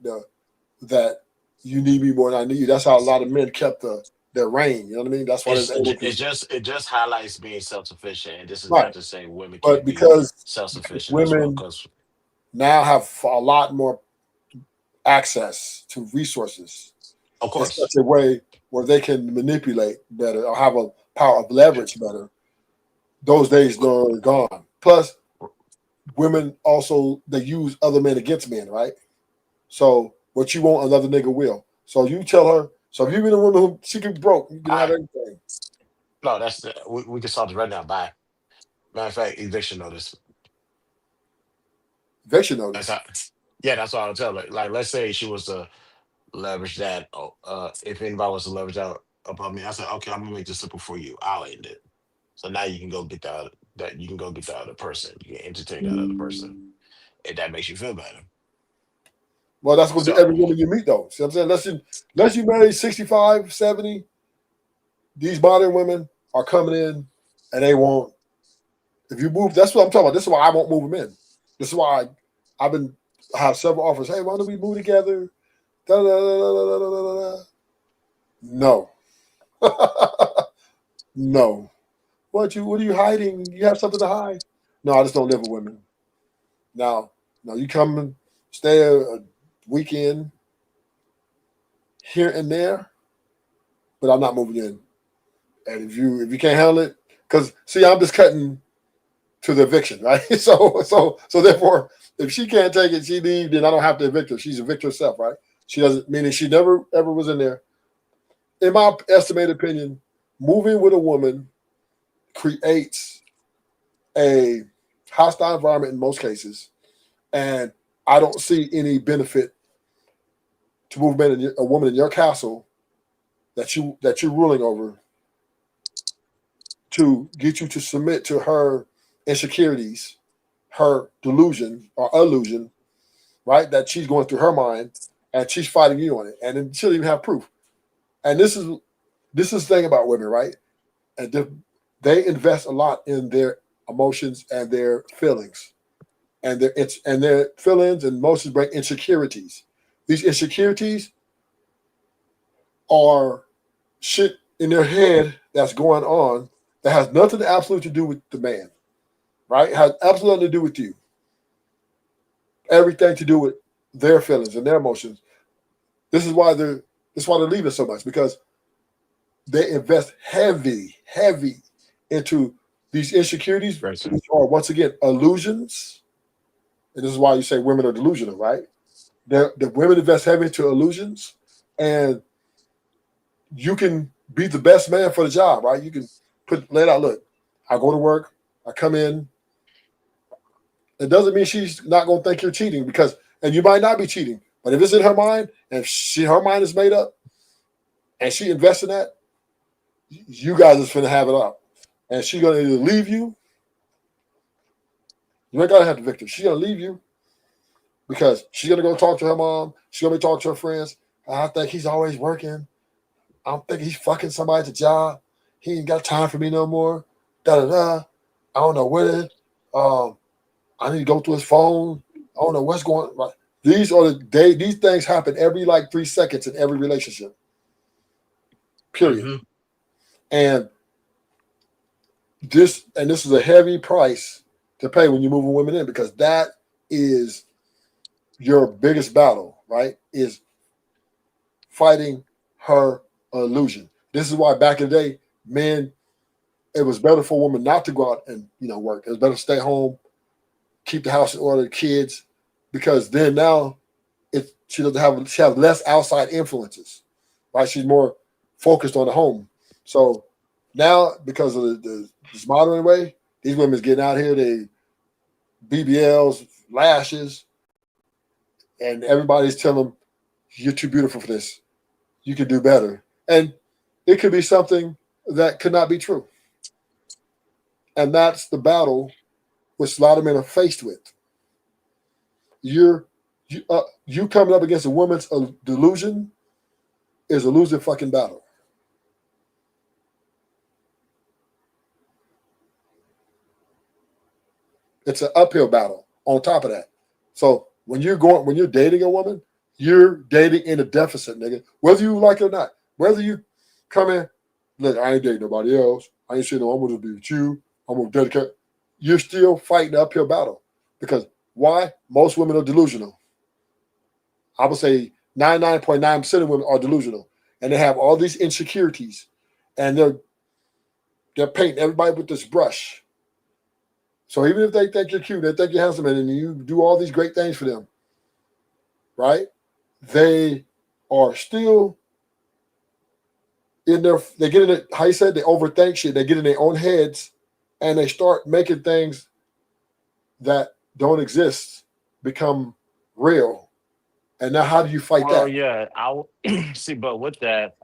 Speaker 9: That you need me more than I need you. That's how a lot of men kept their reign. You know what I mean? That's why they're able to.
Speaker 1: It just highlights being self sufficient, and this is
Speaker 9: Right.
Speaker 1: not to say women
Speaker 9: But
Speaker 1: can't be self
Speaker 9: because
Speaker 1: sufficient as well.
Speaker 9: women
Speaker 1: Because
Speaker 9: now have a lot more access to resources
Speaker 1: of
Speaker 9: in
Speaker 1: course,
Speaker 9: such a way where they can manipulate better or have a power of leverage better. Those days are gone. Plus, women also they use other men against men, right? So what you want, another nigga will. So you tell her. So if you've been a woman who she can be broke, you can have
Speaker 1: I
Speaker 9: everything.
Speaker 1: no, that's we can start this right now. Bye. Matter of fact, eviction notice.
Speaker 9: Eviction
Speaker 1: That's
Speaker 9: notice.
Speaker 1: how. Yeah, that's what I'll tell her. Like, let's say she was to leverage that. If anybody was to leverage out above me, I said, okay, I'm gonna make this simple for you. I'll end it. So now you can go get that you can go get the other person. You can entertain that other person, if that makes you feel better.
Speaker 9: Well, that's what
Speaker 1: So
Speaker 9: every woman you meet, though. See what I'm saying? Unless you marry 65, 70, these modern women are coming in and they won't. If you move, that's what I'm talking about. This is why I won't move them in. This is why I have several offers. Hey, why don't we move together? Da, da, da, da, da, da, da, da. No. No. What are you hiding? You have something to hide? No, I just don't live with women. Now, no, you come and stay a weekend here and there, but I'm not moving in. And if you can't handle it, because see, I'm just cutting to the eviction, right? So therefore, if she can't take it, she leave. Then I don't have to evict her. She's evicted herself, right? She doesn't, meaning she never ever was in there. In my estimated opinion, moving with a woman creates a hostile environment in most cases, and I don't see any benefit to moving a woman in your castle that you're ruling over to get you to submit to her insecurities, her delusion or illusion, right? That she's going through her mind, and she's fighting you on it, and then she'll even have proof. And this is the thing about women, right? And they invest a lot in their emotions and their feelings, and their feelings and emotions bring insecurities. These insecurities are shit in their head that's going on that has nothing absolutely to do with the man, right? It has absolutely nothing to do with you. Everything to do with their feelings and their emotions. This is why they're leaving so much, because they invest heavy into these insecurities,
Speaker 1: right, sir.
Speaker 9: which are once again illusions. And this is why you say women are delusional, right? The women invest heavy into illusions, and you can be the best man for the job, right? You can lay it out. Look, I go to work, I come in. It doesn't mean she's not going to think you're cheating, and you might not be cheating, but if it's in her mind and her mind is made up and she invests in that, you guys is finna have it up, and she's gonna either leave you. You ain't gotta have the victim. She's gonna leave you because she's gonna go talk to her mom. She's gonna be talking to her friends. I think he's always working. I'm thinking he's fucking somebody at the job. He ain't got time for me no more. Da da da. I don't know where. I need to go through his phone. I don't know what's going on. These things happen every like 3 seconds in every relationship. Period.
Speaker 1: Mm-hmm.
Speaker 9: And this is a heavy price to pay when you're moving women in, because that is your biggest battle, right? Is fighting her illusion. This is why back in the day, men, it was better for a woman not to go out and work. It was better to stay home, keep the house in order, the kids, because then now she has less outside influences, right? She's more focused on the home. So now, because of this modern way, these women's getting out here, they BBLs, lashes, and everybody's telling them, you're too beautiful for this. You can do better. And it could be something that could not be true. And that's the battle which a lot of men are faced with. You coming up against a woman's delusion is a losing fucking battle. It's an uphill battle on top of that. So when you're dating a woman, you're dating in a deficit, nigga. Whether you like it or not. Whether you come in, look, I ain't dating nobody else. I ain't saying no, I'm gonna be with you. I'm gonna dedicate. You're still fighting the uphill battle. Because why? Most women are delusional. I would say 99.9% of women are delusional. And they have all these insecurities. And they're painting everybody with this brush. So even if they think you're cute, they think you're handsome, and you do all these great things for them, right? They are still they get in it, how you said, they overthink shit. They get in their own heads and they start making things that don't exist become real. And now, how do you fight
Speaker 1: Well,
Speaker 9: that?
Speaker 1: yeah, see, but with that,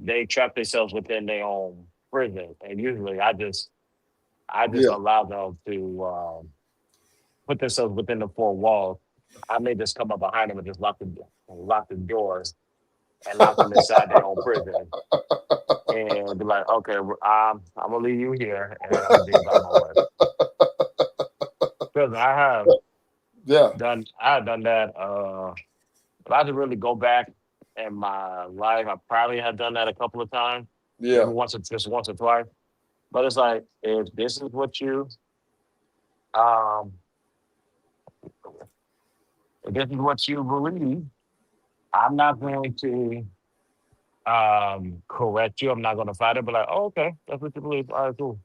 Speaker 1: they trap themselves within their own prison, and usually I just
Speaker 9: Yeah,
Speaker 1: allow them to put themselves within the four walls. I may just come up behind them and just lock the doors and lock them inside their own prison, and be like, okay, I'm gonna leave you here, and I'm gonna be about my way. Because
Speaker 9: yeah,
Speaker 1: I have done that. If I had to really go back in my life, I probably have done that a couple of times, maybe
Speaker 9: yeah,
Speaker 1: once or twice. But it's like if this is what um if this is what you believe, I'm not going to correct you. I'm not going to fight it. But like, oh, okay, that's what you believe. All right, cool.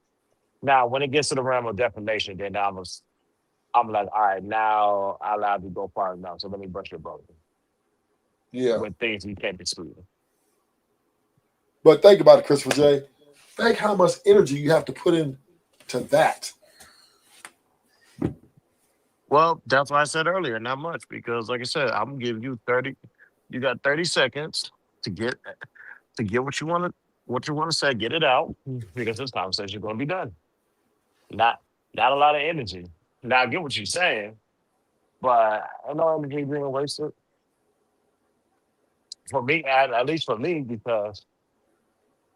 Speaker 1: Now, when it gets to the realm of defamation, then I'm like, all right, now I allowed you to go far enough. So let me brush your brother
Speaker 9: yeah.
Speaker 1: with things you can't dispute.
Speaker 9: But think about it, Christopher J. Think how much energy you have to put into that.
Speaker 1: Well, that's why I said earlier, not much, because like I said, I'm gonna give you 30. You got 30 seconds to get what you want to say, get it out, because this conversation is gonna be done. Not not a lot of energy. Now I get what you're saying, but I know energy being wasted for me, at least for me, because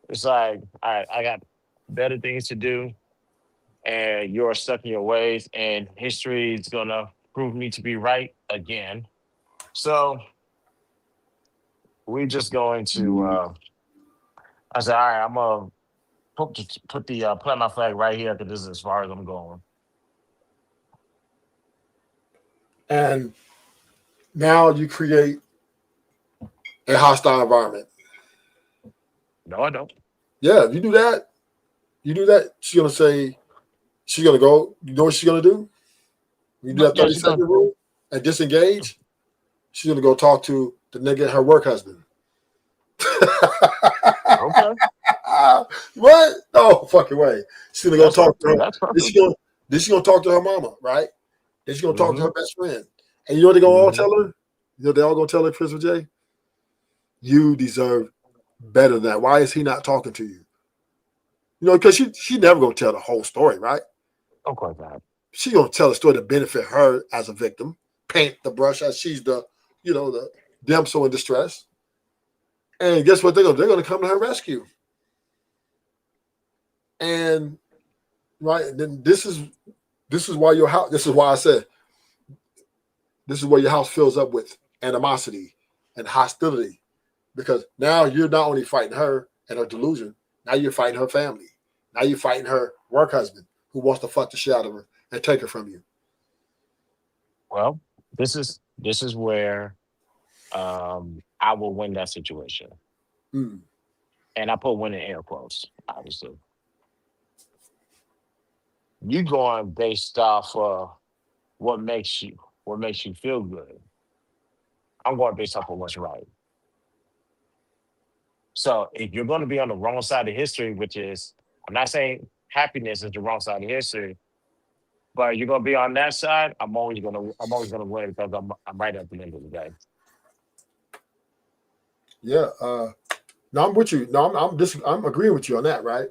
Speaker 1: it's like, all right, I got better things to do, and you're stuck in your ways, and history is gonna prove me to be right again. So we just going to. I said, all right, I'm gonna plant my flag right here because this is as far as I'm going.
Speaker 9: And now you create a hostile environment.
Speaker 1: No, I don't.
Speaker 9: Yeah, if you do that, she's gonna say, she's gonna go, you know what she's gonna do? You do
Speaker 1: No,
Speaker 9: that
Speaker 1: yeah,
Speaker 9: 30-second rule and disengage, she's gonna go talk to the nigga, her work husband.
Speaker 1: okay.
Speaker 9: What? No fucking way. She's gonna go
Speaker 1: That's
Speaker 9: talk to
Speaker 1: perfect.
Speaker 9: her.
Speaker 1: That's
Speaker 9: Then
Speaker 1: perfect.
Speaker 9: she's gonna talk to her mama, right? Then she's gonna talk to
Speaker 1: hmm
Speaker 9: her best friend. And you know what they're gonna all
Speaker 1: hmm
Speaker 9: tell her? You know they all gonna tell her, Christopher J? You deserve better than that. Why is he not talking to you? You know, because she never gonna tell the whole story, right?
Speaker 1: Of course not.
Speaker 9: She's gonna tell a story to benefit her as a victim, paint the brush as she's the damsel in distress. And guess what they're gonna do? They're gonna come to her rescue. And right, then this is why your house, this is why I said this is where your house fills up with animosity and hostility. Because now you're not only fighting her and her delusion, now you're fighting her family. Now you're fighting her work husband who wants to fuck the shit out of her and take her from you.
Speaker 1: Well, this is where I will win that situation,
Speaker 9: Mm.
Speaker 1: and I put win in air quotes. Obviously, you going based off what makes you what makes you feel good. I'm going based off of what's right. So if you're going to be on the wrong side of history, which is, I'm not saying happiness is the wrong side of history, but you're going to be on that side. I'm always gonna win because I'm right at the end of the day.
Speaker 9: Yeah. No, I'm with you. No, I'm agreeing with you on that, right?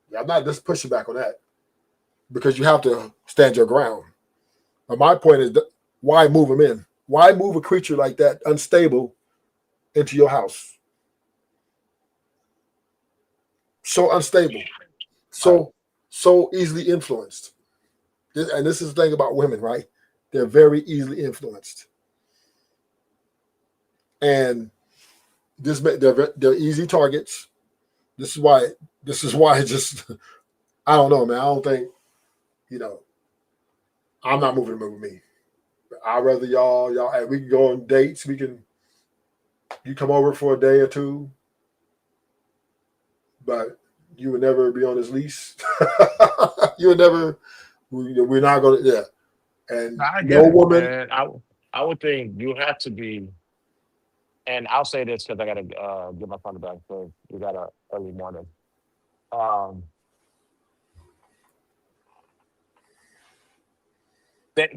Speaker 9: Yeah, I'm not just pushing back on that because you have to stand your ground. But my point is, why move him in? Why move a creature like that, unstable, into your house? So unstable,
Speaker 1: All right.
Speaker 9: so easily influenced. And this is the thing about women, right? They're very easily influenced, and they're easy targets. This is why. This is why. Just I don't know, man. I don't think you know. I'm not moving in with me. I'd rather y'all. Hey, we can go on dates. You come over for a day or two, but you would never be on his lease. You would never. We're not going to. Yeah,
Speaker 1: No,
Speaker 9: and
Speaker 1: I
Speaker 9: no
Speaker 1: get it,
Speaker 9: woman.
Speaker 1: and I would think you have to be, and I'll say this because I gotta get my phone back. So we got a early morning. Um,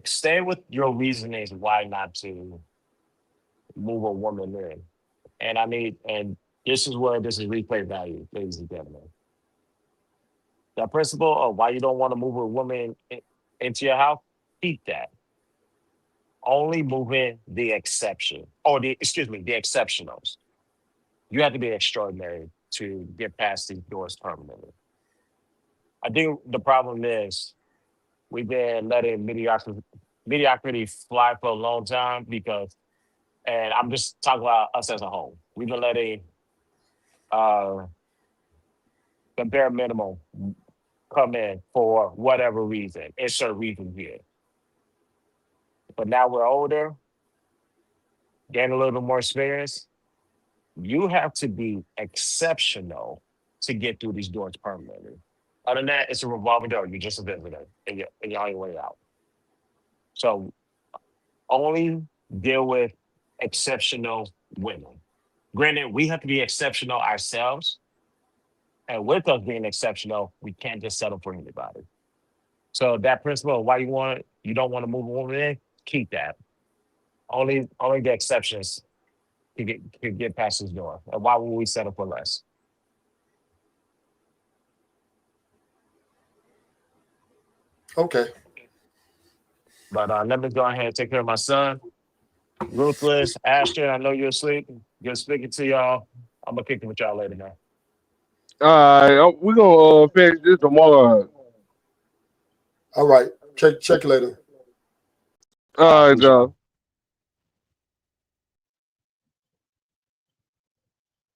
Speaker 1: stay with your reasonings why not to move a woman in. And and this is where this is replay value, ladies and gentlemen. The principle of why you don't want to move a woman into your house, keep that. Only move in the exception, or the exceptionals. You have to be extraordinary to get past these doors permanently. I think the problem is we've been letting mediocrity fly for a long time because, and I'm just talking about us as a whole. We've been letting uh, the bare minimum come in for whatever reason. Insert reason here. But now we're older, getting a little bit more experience. You have to be exceptional to get through these doors permanently. Other than that, it's a revolving door. You're just a visitor and you're on your way out. So only deal with exceptional women. Granted, we have to be exceptional ourselves. And with us being exceptional, we can't just settle for anybody. So that principle of why you don't want to move a woman in, keep that. Only the exceptions can get past this door. And why would we settle for less?
Speaker 9: Okay.
Speaker 1: But let me go ahead and take care of my son. Ruthless, Ashton, I know you're asleep. Good speaking to y'all. I'm gonna kick it with y'all later, man.
Speaker 21: All right, we're gonna finish this tomorrow.
Speaker 9: All right. Check you later.
Speaker 21: All right,
Speaker 1: Peace, y'all.
Speaker 21: y'all.